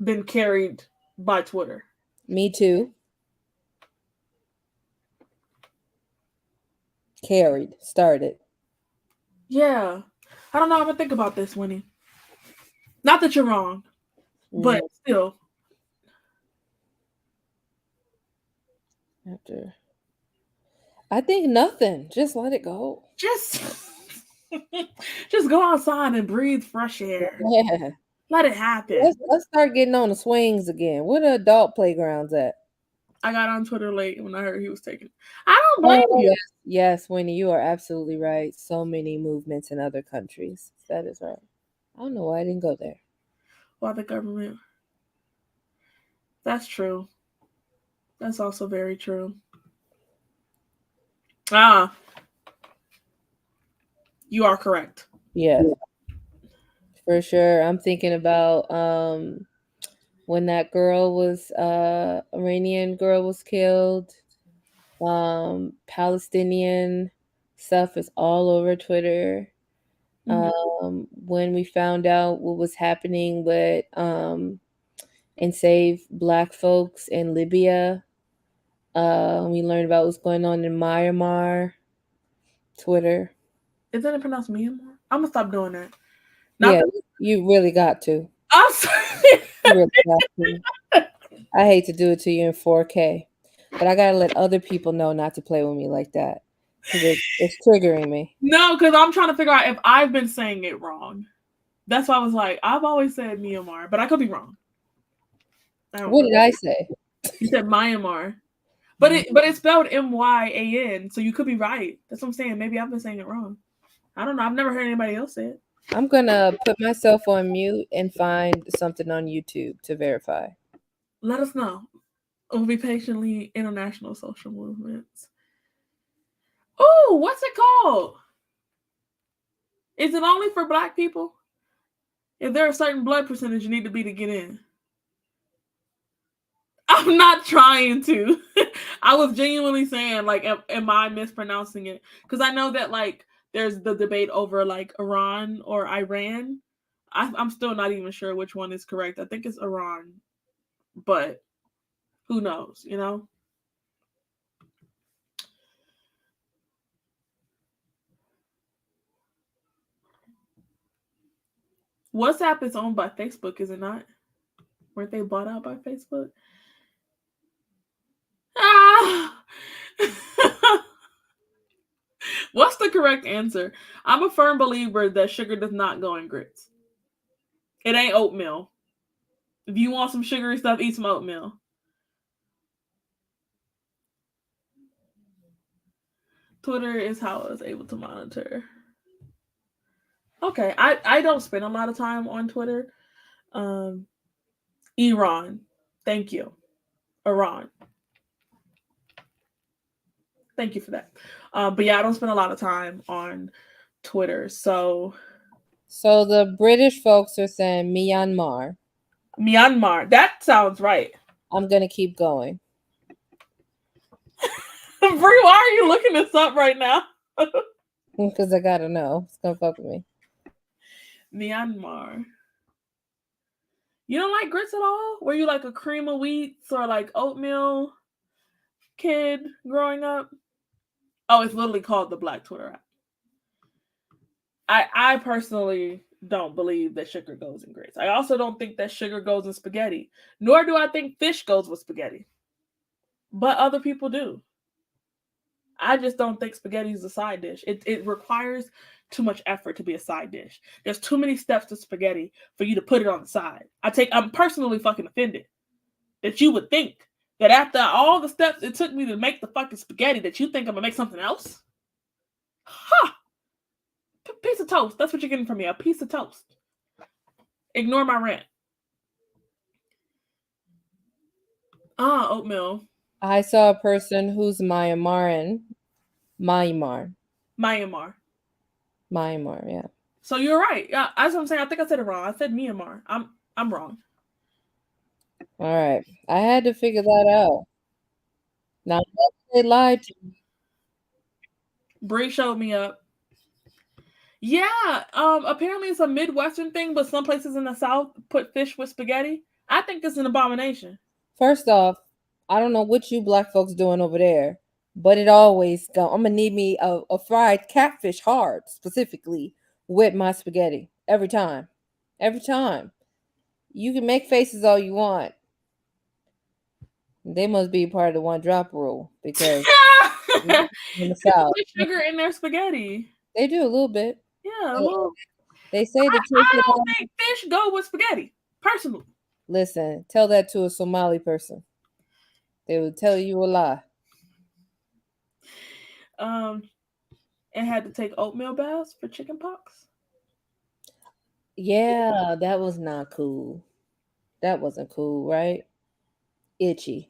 been carried by Twitter. Me too. Carried, started. Yeah. I don't know. I'm gonna think about this, Winnie. Not that you're wrong, but still. After, I think nothing. Just let it go. Just just go outside and breathe fresh air. Yeah. Let it happen. Let's start getting on the swings again. Where the adult playgrounds at? I got on Twitter late when I heard he was taking it. I don't blame you. Yes, yes, Winnie, you are absolutely right. So many movements in other countries. That is right. I don't know why I didn't go there. Why the government? That's true. That's also very true. You are correct. Yeah, for sure. I'm thinking about when that girl was Iranian girl was killed. Palestinian stuff is all over Twitter. When we found out what was happening with enslaved Black folks in Libya, we learned about what's going on in Myanmar. Twitter. Isn't it pronounced Myanmar? I'm gonna stop doing that. Yeah, you really got to. I'm sorry. You really got to. I hate to do it to you in 4K, but I gotta let other people know not to play with me like that because it's triggering me. No, because I'm trying to figure out if I've been saying it wrong. That's why I was like, I've always said Myanmar, but I could be wrong. What did I say? You said Myanmar, but it's spelled MYAN, so you could be right. That's what I'm saying. Maybe I've been saying it wrong. I don't know. I've never heard anybody else say it. I'm gonna put myself on mute and find something on YouTube to verify. Let us know. We'll be patiently international social movements. Oh, what's it called? Is it only for Black people? If there a certain blood percentage you need to be to get in? I'm not trying to. I was genuinely saying, like, am I mispronouncing it? Because I know that, like, there's the debate over, like, Iran or Iran. I'm still not even sure which one is correct. I think it's Iran, but who knows, you know? WhatsApp is owned by Facebook, is it not? Weren't they bought out by Facebook? Ah! What's the correct answer? I'm a firm believer that sugar does not go in grits. It ain't oatmeal. If you want some sugary stuff, eat some oatmeal. Twitter is how I was able to monitor. Okay, I don't spend a lot of time on Twitter. Iran. Thank you. Iran. Thank you for that. But yeah, I don't spend a lot of time on Twitter. So the British folks are saying Myanmar. Myanmar. That sounds right. I'm gonna keep going. Brie, why are you looking this up right now? Because I gotta know. It's gonna fuck with me. Myanmar. You don't like grits at all? Were you like a cream of wheats or like oatmeal kid growing up? Oh, it's literally called the Black Twitter app. I personally don't believe that sugar goes in grits. I also don't think that sugar goes in spaghetti. Nor do I think fish goes with spaghetti. But other people do. I just don't think spaghetti is a side dish. It requires too much effort to be a side dish. There's too many steps to spaghetti for you to put it on the side. I'm personally fucking offended that you would think that after all the steps it took me to make the fucking spaghetti that you think I'm gonna make something else? Huh. Piece of toast. That's what you're getting from me. A piece of toast. Ignore my rant. Oatmeal. I saw a person who's Myanmar. Myanmar, yeah. So you're right. Yeah, that's what I'm saying. I think I said it wrong. I said Myanmar. I'm wrong. All right. I had to figure that out. Now they lied to me. Bree showed me up. Yeah, apparently it's a Midwestern thing, but some places in the South put fish with spaghetti. I think it's an abomination. First off, I don't know what you black folks doing over there, but it always go. I'm gonna need me a fried catfish hard, specifically with my spaghetti every time. Every time. You can make faces all you want. They must be part of the one drop rule because in the People South, put sugar in their spaghetti. they do a little bit. Yeah, a little. They say the truth. I don't think fish go with spaghetti, personally. Listen, tell that to a Somali person. They will tell you a lie. And had to take oatmeal baths for chicken pox. Yeah, that was not cool. That wasn't cool, right? Itchy.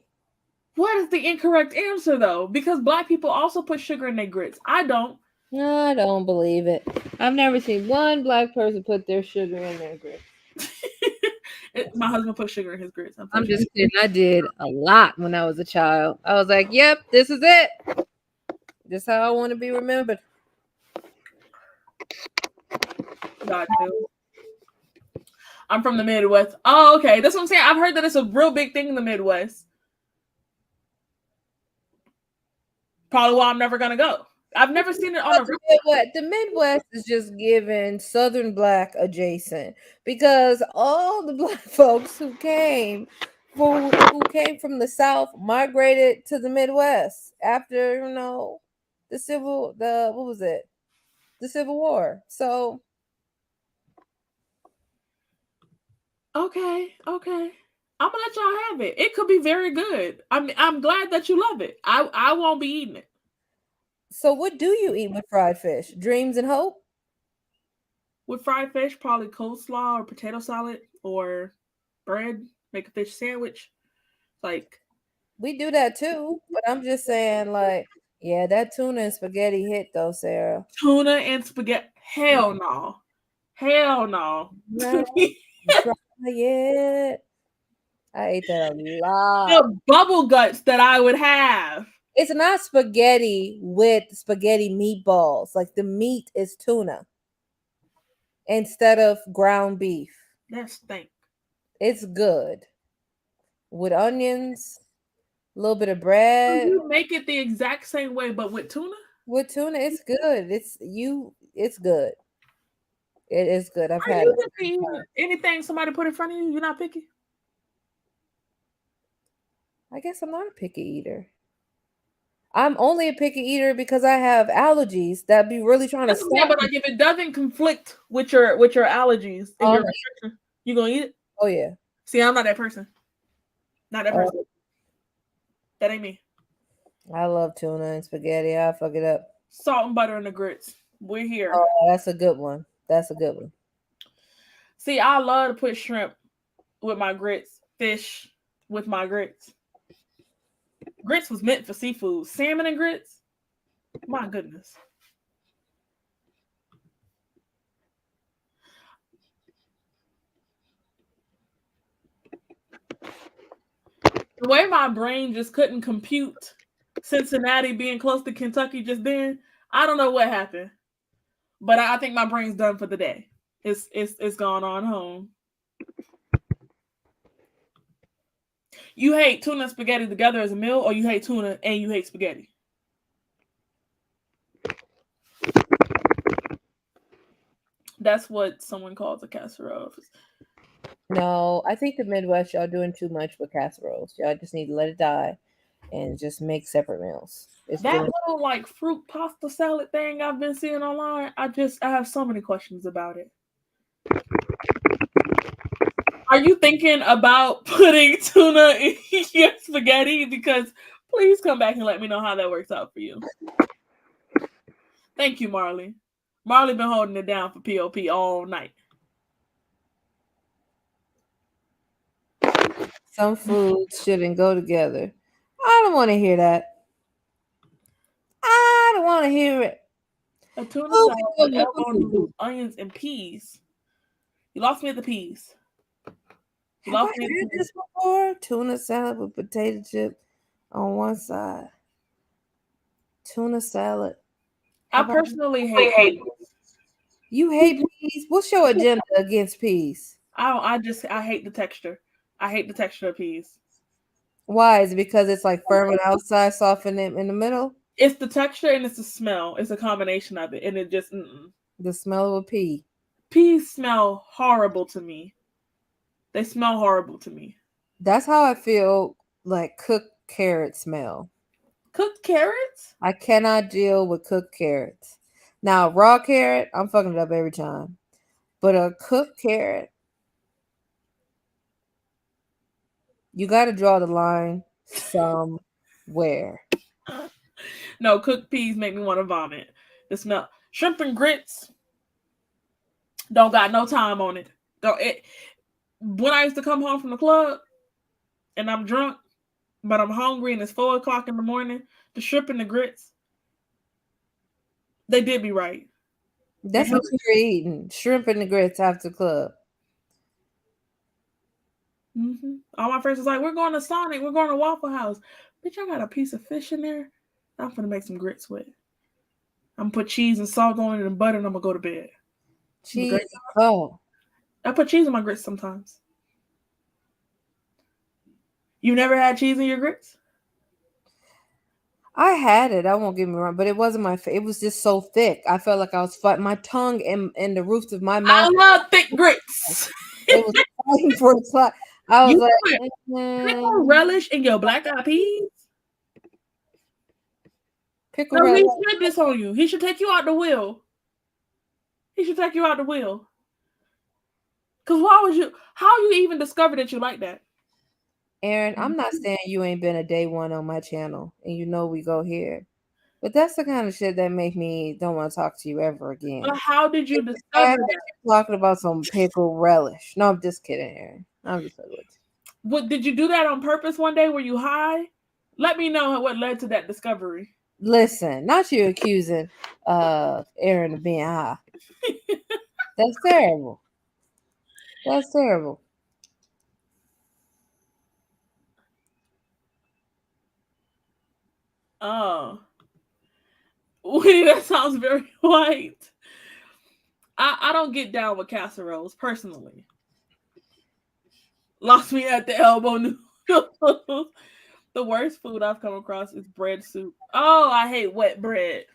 What is the incorrect answer though? Because black people also put sugar in their grits. I don't. I don't believe it. I've never seen one black person put their sugar in their grits. My husband put sugar in his grits. I'm just kidding. I did a lot when I was a child. I was like, yep, this is it. This is how I want to be remembered. God knows. I'm from the Midwest. Oh, okay. That's what I'm saying. I've heard that it's a real big thing in the Midwest. Probably why I'm never gonna go. I've never seen it on a. The Midwest is just given Southern Black adjacent because all the black folks who came from the South migrated to the Midwest after the Civil War. So Okay. I'm gonna let y'all have it. It could be very good. I'm glad that you love it. I won't be eating it. So what do you eat with fried fish? Dreams and hope? With fried fish, probably coleslaw or potato salad or bread. Make a fish sandwich. Like we do that too, but I'm just saying, like, yeah, that tuna and spaghetti hit though, Sarah. Tuna and spaghetti. Hell no. Hell no. Yeah. I ate that a lot. The bubble guts that I would have. It's not spaghetti with spaghetti meatballs. Like the meat is tuna instead of ground beef. That stink. It's good with onions, a little bit of bread. You make it the exact same way, but with tuna. With tuna, it's good. It's good. It is good. I've had anything somebody put in front of you. You're not picky. I guess I'm not a picky eater. I'm only a picky eater because I have allergies that be really trying to stop. Yeah, but like if it doesn't conflict with your allergies and your restriction, you gonna eat it? Oh yeah. See, I'm not that person. Not that person. That ain't me. I love tuna and spaghetti. I fuck it up. Salt and butter and the grits. We're here. Oh, that's a good one. That's a good one. See, I love to put shrimp with my grits, fish with my grits. Grits was meant for seafood. Salmon and grits? My goodness. The way my brain just couldn't compute Cincinnati being close to Kentucky just then, I don't know what happened. But I think my brain's done for the day. It's gone on home. You hate tuna and spaghetti together as a meal, or you hate tuna and you hate spaghetti? That's what someone calls a casserole. No, I think the Midwest, y'all doing too much with casseroles. Y'all just need to let it die and just make separate meals. That little like fruit pasta salad thing I've been seeing online, I have so many questions about it. Are you thinking about putting tuna in your spaghetti? Because please come back and let me know how that works out for you. Thank you, Marley. Marley been holding it down for POP all night. Some foods shouldn't go together. I don't want to hear that. I don't want to hear it. A tuna Oh, salad with elbow noodles, onions, and peas. You lost me at the peas. You have I lost me at had the peas. this before? Tuna salad with potato chip on one side. Tuna salad. I Have I? personally hate peas. You hate peas? What's your agenda against peas? I hate the texture. I hate the texture of peas. Why? Is it because it's like firm on the outside, soft in the middle? It's the texture and it's the smell. It's a combination of it, and it just The smell of a pea. peas smell horrible to me. They smell horrible to me. That's how I feel like cooked carrots smell. Cooked carrots? I cannot deal with cooked carrots. Now, raw carrot, I'm fucking it up every time. But a cooked carrot, you got to draw the line somewhere. No, cooked peas make me want to vomit. The smell. Shrimp and grits don't got no time on it. Don't it. When I used to come home from the club and I'm drunk, but I'm hungry and it's 4 o'clock in the morning, the shrimp and the grits, they did be right. That's what you're eating. Shrimp and the grits after club. Mm-hmm. All my friends was like, "We're going to Sonic. We're going to Waffle House." Bitch, I got a piece of fish in there. I'm gonna make some grits with. I'm gonna put cheese and salt on it and butter, and I'm gonna go to bed. Cheese. Oh, I put cheese in my grits sometimes. You never had cheese in your grits? I had it. I won't get me wrong, but it wasn't my. It was just so thick. I felt like I was fighting my tongue and the roofs of my mouth. I love thick grits. It was fighting for its life. I was You like, pickle relish in your black eyed peas? pickle No, relish. he said this on you. He should take you out the wheel. He should take you out the wheel. Cause why would you? How you even discover that you like that? Aaron, I'm not saying you ain't been a day one on my channel, and you know we go here, but that's the kind of shit that make me don't want to talk to you ever again. But how did you discover that? Talking about some pickle relish. No, I'm just kidding, Aaron. I'm just kidding. What did you do that on purpose one day? Were you high? Let me know what led to that discovery. Listen, not you accusing Aaron of being high. That's terrible. That's terrible. Oh. Wait, that sounds very white. I don't get down with casseroles personally. Lost me at the elbow noodles. The worst food I've come across is bread soup. Oh, I hate wet bread.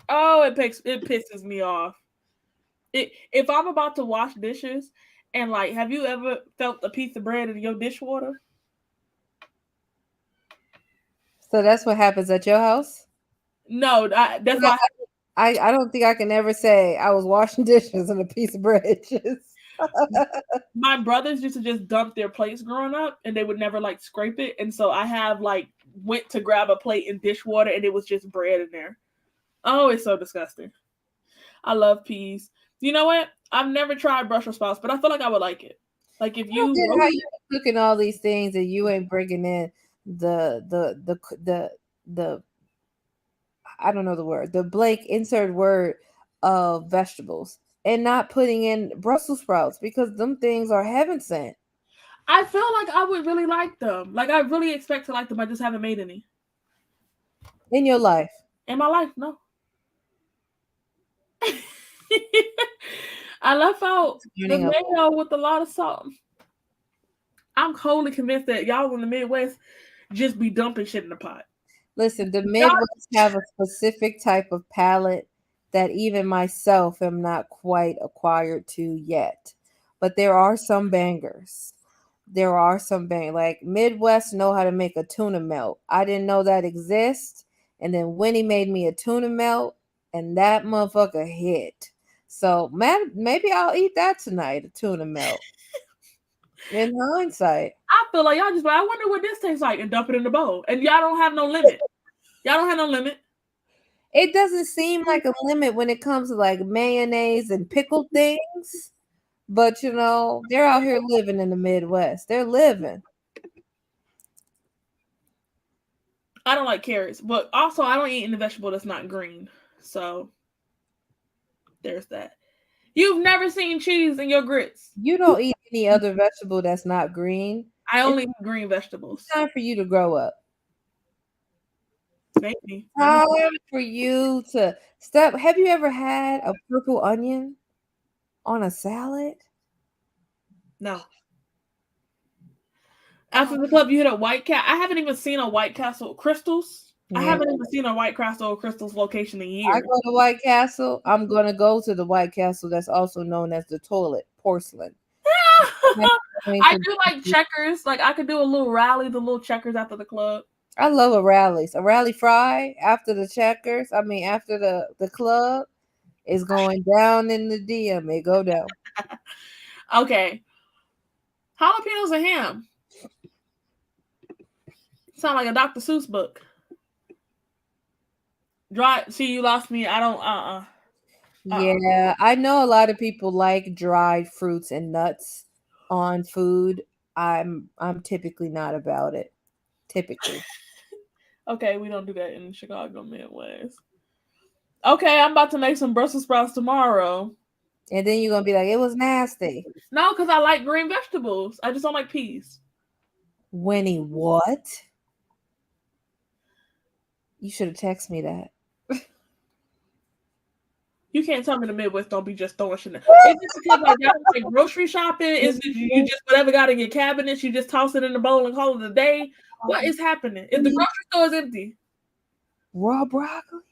Oh, it pisses me off. If I'm about to wash dishes and like, have you ever felt a piece of bread in your dishwater? So that's what happens at your house? No, that's why I don't think I can ever say I was washing dishes and a piece of bread just. my brothers used to just dump their plates growing up and they would never like scrape it. And so I have like went to grab a plate in dishwater and it was just bread in there. Oh, it's so disgusting. I love peas. You know what? I've never tried Brussels sprouts, but I feel like I would like it. Like if you How you cooking all these things and you ain't bringing in the I don't know the word, the blank insert word of vegetables and not putting in Brussels sprouts because them things are heaven sent. I feel like I would really like them. Like I really expect to like them. I just haven't made any. In your life. In my life, no. I left out the mayo with a lot of salt. I'm wholly convinced that y'all in the Midwest just be dumping shit in the pot. Listen, the Midwest have a specific type of palate that even myself am not quite acquired to yet. But there are some bangers. Like Midwest know how to make a tuna melt. I didn't know that exists. And then Winnie made me a tuna melt, and that motherfucker hit. So maybe I'll eat that tonight, a tuna melt. In hindsight, I feel like y'all just like, I wonder what this tastes like, and dump it in the bowl. And y'all don't have no limit. Y'all don't have no limit. It doesn't seem like a limit when it comes to like mayonnaise and pickled things. But you know, they're out here living in the Midwest. They're living. I don't like carrots, but also I don't eat any vegetable that's not green. So There's that. You've never seen cheese in your grits. You don't eat any other vegetable that's not green. I only eat green vegetables. It's time for you to grow up. Maybe. Time for you to step. Have you ever had a purple onion on a salad? No. After the club, you hit a White Cat. I haven't even seen a White Castle Crystals. I haven't even seen a White Castle Crystals location in years. I go to White Castle. I'm gonna go to the White Castle that's also known as the toilet porcelain. I do like Checkers. Like I could do a little rally, the little Checkers after the club. I love a rally fry after the Checkers. I mean, after the club is going down in the DM. It go down. Okay. Jalapenos and ham. Sound like a Dr. Seuss book. Dry. See, you lost me. I don't. Yeah, I know a lot of people like dried fruits and nuts on food. I'm typically not about it. Typically. Okay, we don't do that in Chicago Midwest. Okay, I'm about to make some Brussels sprouts tomorrow. And then you're gonna be like, it was nasty. No, because I like green vegetables. I just don't like peas. Winnie, what? You should have texted me that. You can't tell me the Midwest don't be just throwing shit in. Is it because like y'all like grocery shopping? Is it you just whatever got in your cabinets, you just toss it in the bowl and call it a day? What is happening? If the grocery store is empty. Raw broccoli?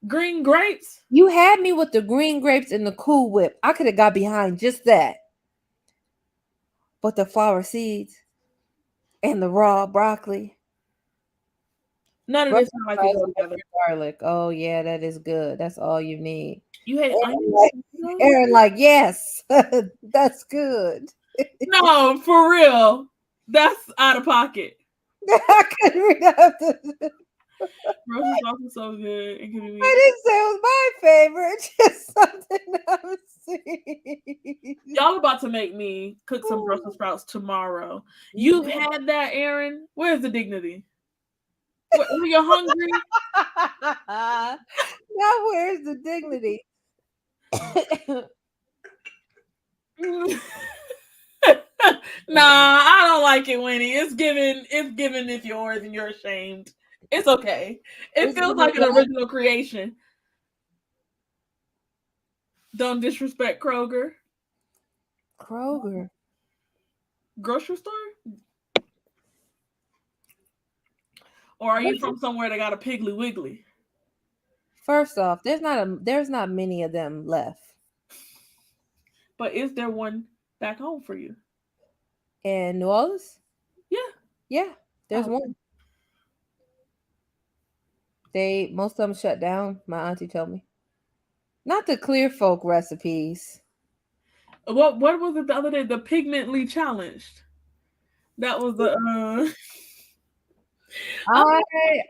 Green grapes? You had me with the green grapes and the Cool Whip. I could have got behind just that. But the flower seeds and the raw broccoli. None of this sound like it go together. Garlic. Oh yeah, that is good. That's all you need. You hate onions? Aaron, like, yes, that's good. No, for real. That's out of pocket. I couldn't read after. Brussels sprouts is so good. It can be I didn't say it was my favorite. Just something I've seen. Y'all about to make me cook some Brussels sprouts tomorrow. You've had that, Aaron. Where's the dignity? When you're hungry. Now where's the dignity? Nah, I don't like it, Winnie. It's given it's yours and you're ashamed. It's okay. It feels like an original creation. Don't disrespect Kroger. Kroger. Grocery store? Or are you from somewhere that got a Piggly Wiggly? First off, there's not many of them left. But is there one back home for you? In New Orleans? Yeah, there's one. Most of them shut down, my auntie told me. Not the clear folk recipes. What was it the other day? The pigmently challenged. That was the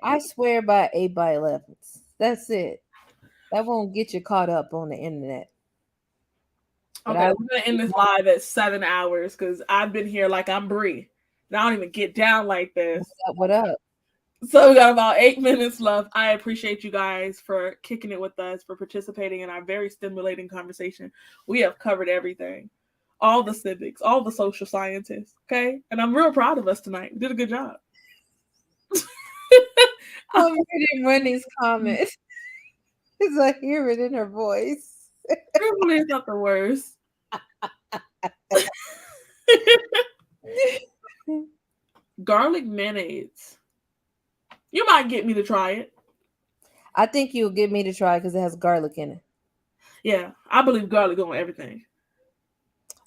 I swear by 8x11s. That's it. That won't get you caught up on the internet. But okay, we're gonna end this live at 7 hours because I've been here like I'm Brie. And I don't even get down like this. What up? So we got about 8 minutes left. I appreciate you guys for kicking it with us, for participating in our very stimulating conversation. We have covered everything. All the civics, all the social sciences. Okay. And I'm real proud of us tonight. We did a good job. I'm reading Wendy's comment. Because I hear it in her voice. Really is not the worst. Garlic mayonnaise. You might get me to try it. I think you'll get me to try it because it has garlic in it. Yeah, I believe garlic on everything.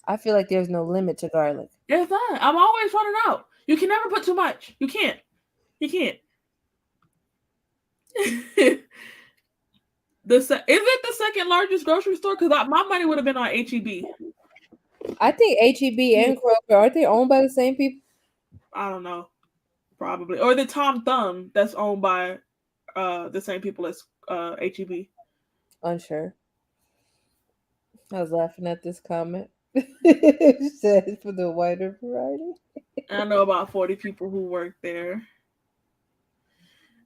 I feel like there's no limit to garlic. It's not. I'm always running out. You can never put too much. You can't. Is it the second largest grocery store? Because my money would have been on HEB. I think HEB and Kroger, aren't they owned by the same people? I don't know. Probably. Or the Tom Thumb that's owned by the same people as HEB. Unsure. I was laughing at this comment. It said for the wider variety. I know about 40 people who work there.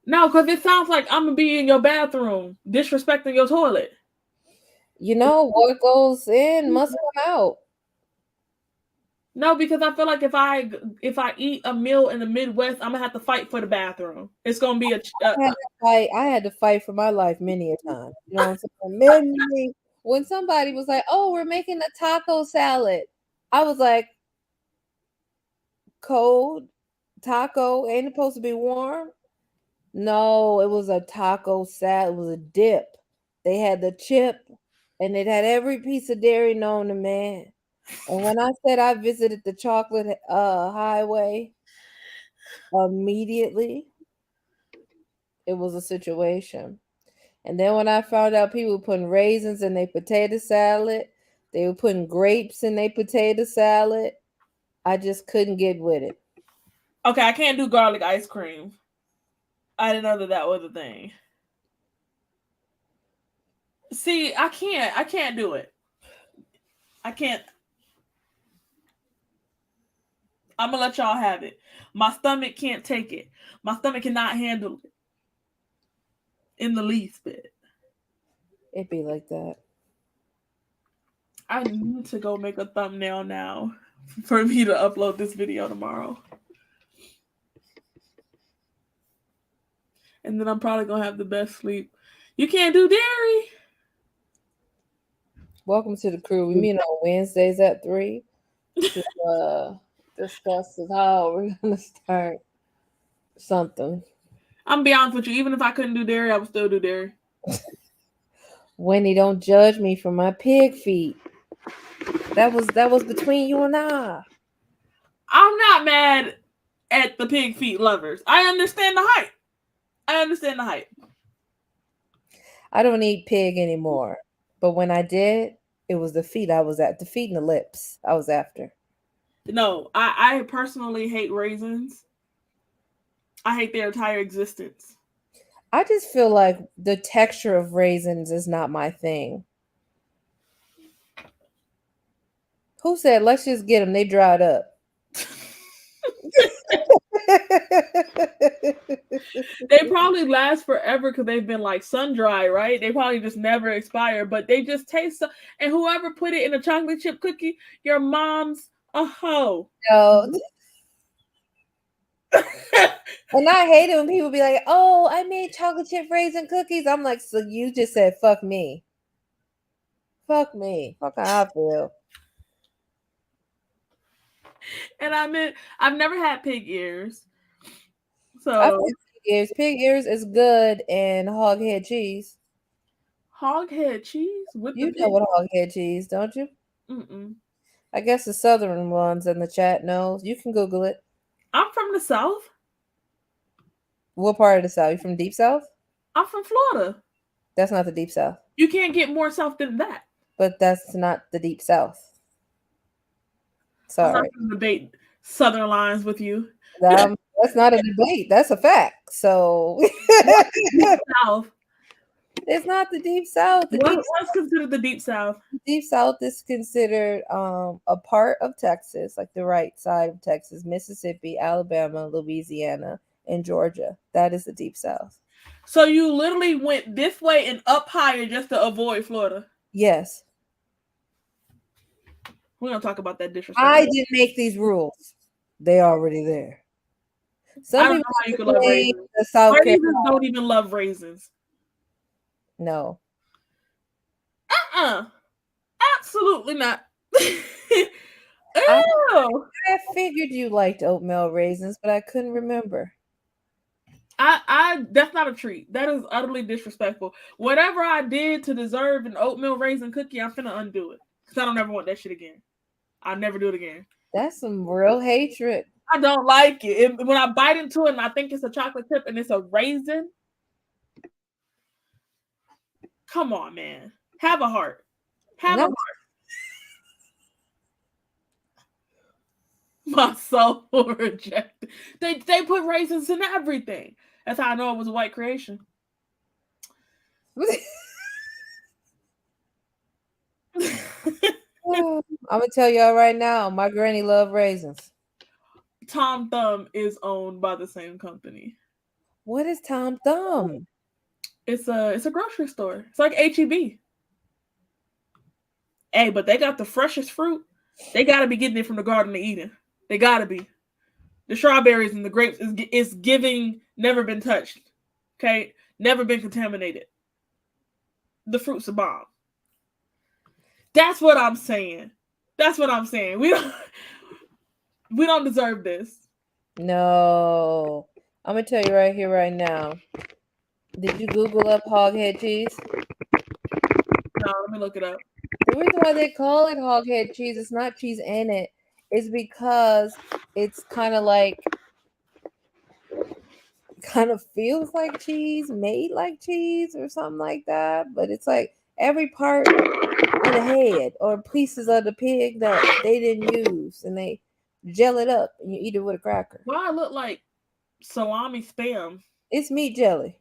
No, because it sounds like I'm going to be in your bathroom disrespecting your toilet. You know, what goes in must come out. No, because I feel like if I eat a meal in the Midwest, I'm gonna have to fight for the bathroom. It's gonna be I had to fight for my life many a time. You know what I'm saying? Many. When somebody was like, "Oh, we're making a taco salad," I was like, "Cold taco ain't supposed to be warm." No, it was a taco salad. It was a dip. They had the chip, and it had every piece of dairy known to man. And when I said I visited the chocolate highway, immediately it was a situation. And then when I found out people were putting raisins in their potato salad, they were putting grapes in their potato salad, I just couldn't get with it. Okay, I can't do garlic ice cream. I didn't know that was a thing. See, I can't do it. I can't. I'm gonna let y'all have it. My stomach can't take it. My stomach cannot handle it in the least bit. It'd be like that. I need to go make a thumbnail now for me to upload this video tomorrow. And then I'm probably gonna have the best sleep. You can't do dairy. Welcome to the crew. We meet on Wednesdays at 3 to discuss how we're gonna start something. I'm gonna be honest with you. Even if I couldn't do dairy, I would still do dairy. Wendy, don't judge me for my pig feet. That was between you and I. I'm not mad at the pig feet lovers. I understand the hype. I don't eat pig anymore. But when I did, it was the feet I was at. The feet and the lips I was after. No, I personally hate raisins. I hate their entire existence. I just feel like the texture of raisins is not my thing. Who said, let's just get them? They dried up. They probably last forever because they've been like sun dry, right? They probably just never expire, but they just taste so. And whoever put it in a chocolate chip cookie, your mom's a hoe. No. And I hate it when people be like, oh, I made chocolate chip raisin cookies. I'm like, so you just said, fuck me. Fuck me. Fuck how I feel. And I mean, I've never had pig ears. So pig ears is good, and hog head cheese. Hog head cheese with You the know pig? what hog head cheese, don't you? Mm-mm. I guess the southern ones in the chat knows. You can Google it. I'm from the South. What part of the South? You from deep South? I'm from Florida. That's not the deep South. You can't get more South than that. But that's not the deep South. Sorry. I'm not going to debate Southern lines with you. That's not a debate. That's a fact. So South. It's not the deep South. What's considered the deep South? Deep South is considered a part of Texas, like the right side of Texas, Mississippi, Alabama, Louisiana, and Georgia. That is the deep South. So you literally went this way and up higher just to avoid Florida? Yes. We're going to talk about that disrespect. I didn't make these rules. They're already there. Some people know how you can love raisins. Raisins don't even love raisins. No. Absolutely not. I figured you liked oatmeal raisins, but I couldn't remember. That's not a treat. That is utterly disrespectful. Whatever I did to deserve an oatmeal raisin cookie, I'm finna undo it. Because I don't ever want that shit again. I'll never do it again. That's some real hatred. I don't like it. When I bite into it and I think it's a chocolate chip and it's a raisin. Come on, man. Have a heart. Have a heart. My soul rejected. They put raisins in everything. That's how I know it was a white creation. I'm gonna tell y'all right now, my granny loved raisins. Tom Thumb is owned by the same company. What is Tom Thumb? It's a grocery store. It's like HEB. Hey, but they got the freshest fruit. They got to be getting it from the Garden of Eden. They got to be. The strawberries and the grapes is giving, never been touched. Okay? Never been contaminated. The fruit's a bomb. That's what I'm saying. That's what I'm saying. We don't deserve this. No. I'm gonna tell you right here, right now. Did you Google up hog head cheese? No, let me look it up. The reason why they call it hog head cheese, it's not cheese in it, is because it's kind of feels like cheese, made like cheese or something like that. But it's like every part of the head or pieces of the pig that they didn't use, and they gel it up and you eat it with a cracker. Why I look like salami spam? It's meat jelly.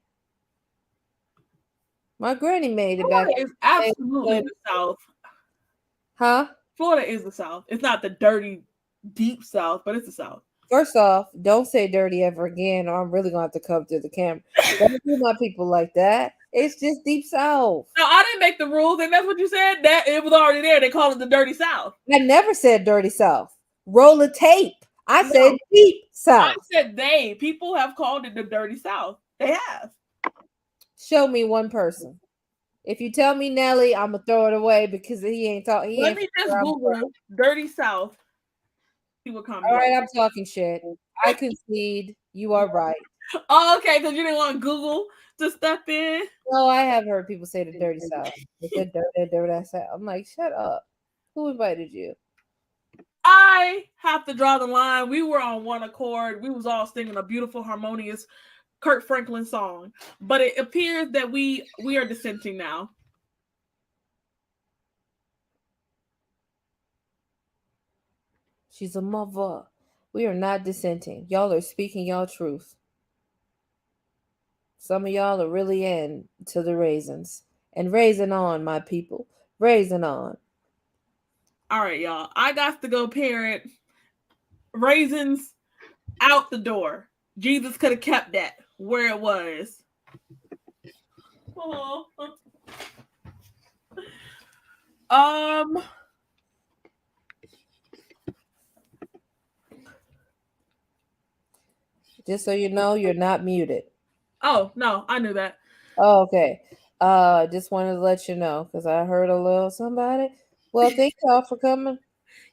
My granny made it back. Florida is absolutely the South. Huh? Florida is the South. It's not the dirty, deep South, but it's the South. First off, don't say dirty ever again, or I'm really gonna have to come to the camera. Don't do my people like that. It's just deep South. No, I didn't make the rules, and that's what you said. That it was already there. They call it the dirty South. I never said dirty South. Roll a tape. I said deep South. I said they. People have called it the dirty South. They have. Show me one person. If you tell me Nelly, I'm gonna throw it away because he ain't talking. Let me just Google dirty South. See what comes. All right, I'm talking shit. I concede. You are right. Oh, okay, because you didn't want Google to step in. No, I have heard people say the dirty South. They said dirty South. I'm like, shut up. Who invited you? I have to draw the line. We were on one accord. We was all singing a beautiful, harmonious Kirk Franklin song. But it appears that we are dissenting now. She's a mother. We are not dissenting. Y'all are speaking y'all truth. Some of y'all are really into the raisins. And raisin on, my people. Raisin on. All right, y'all. I got to go parent raisins out the door. Jesus could have kept that where it was. Oh. Just so you know, you're not muted. Oh, no, I knew that. Oh, okay. Just wanted to let you know because I heard a little somebody. Well, thank y'all for coming.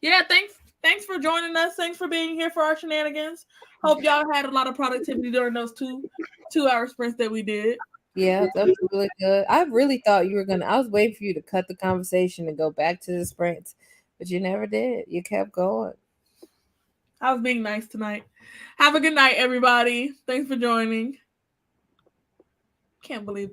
Yeah, thanks for joining us. Thanks for being here for our shenanigans. Hope y'all had a lot of productivity during those 2-hour sprints that we did. Yeah, that was really good. I really thought you were gonna. I was waiting for you to cut the conversation and go back to the sprints, but you never did. You kept going. I was being nice tonight. Have a good night, everybody. Thanks for joining. Can't believe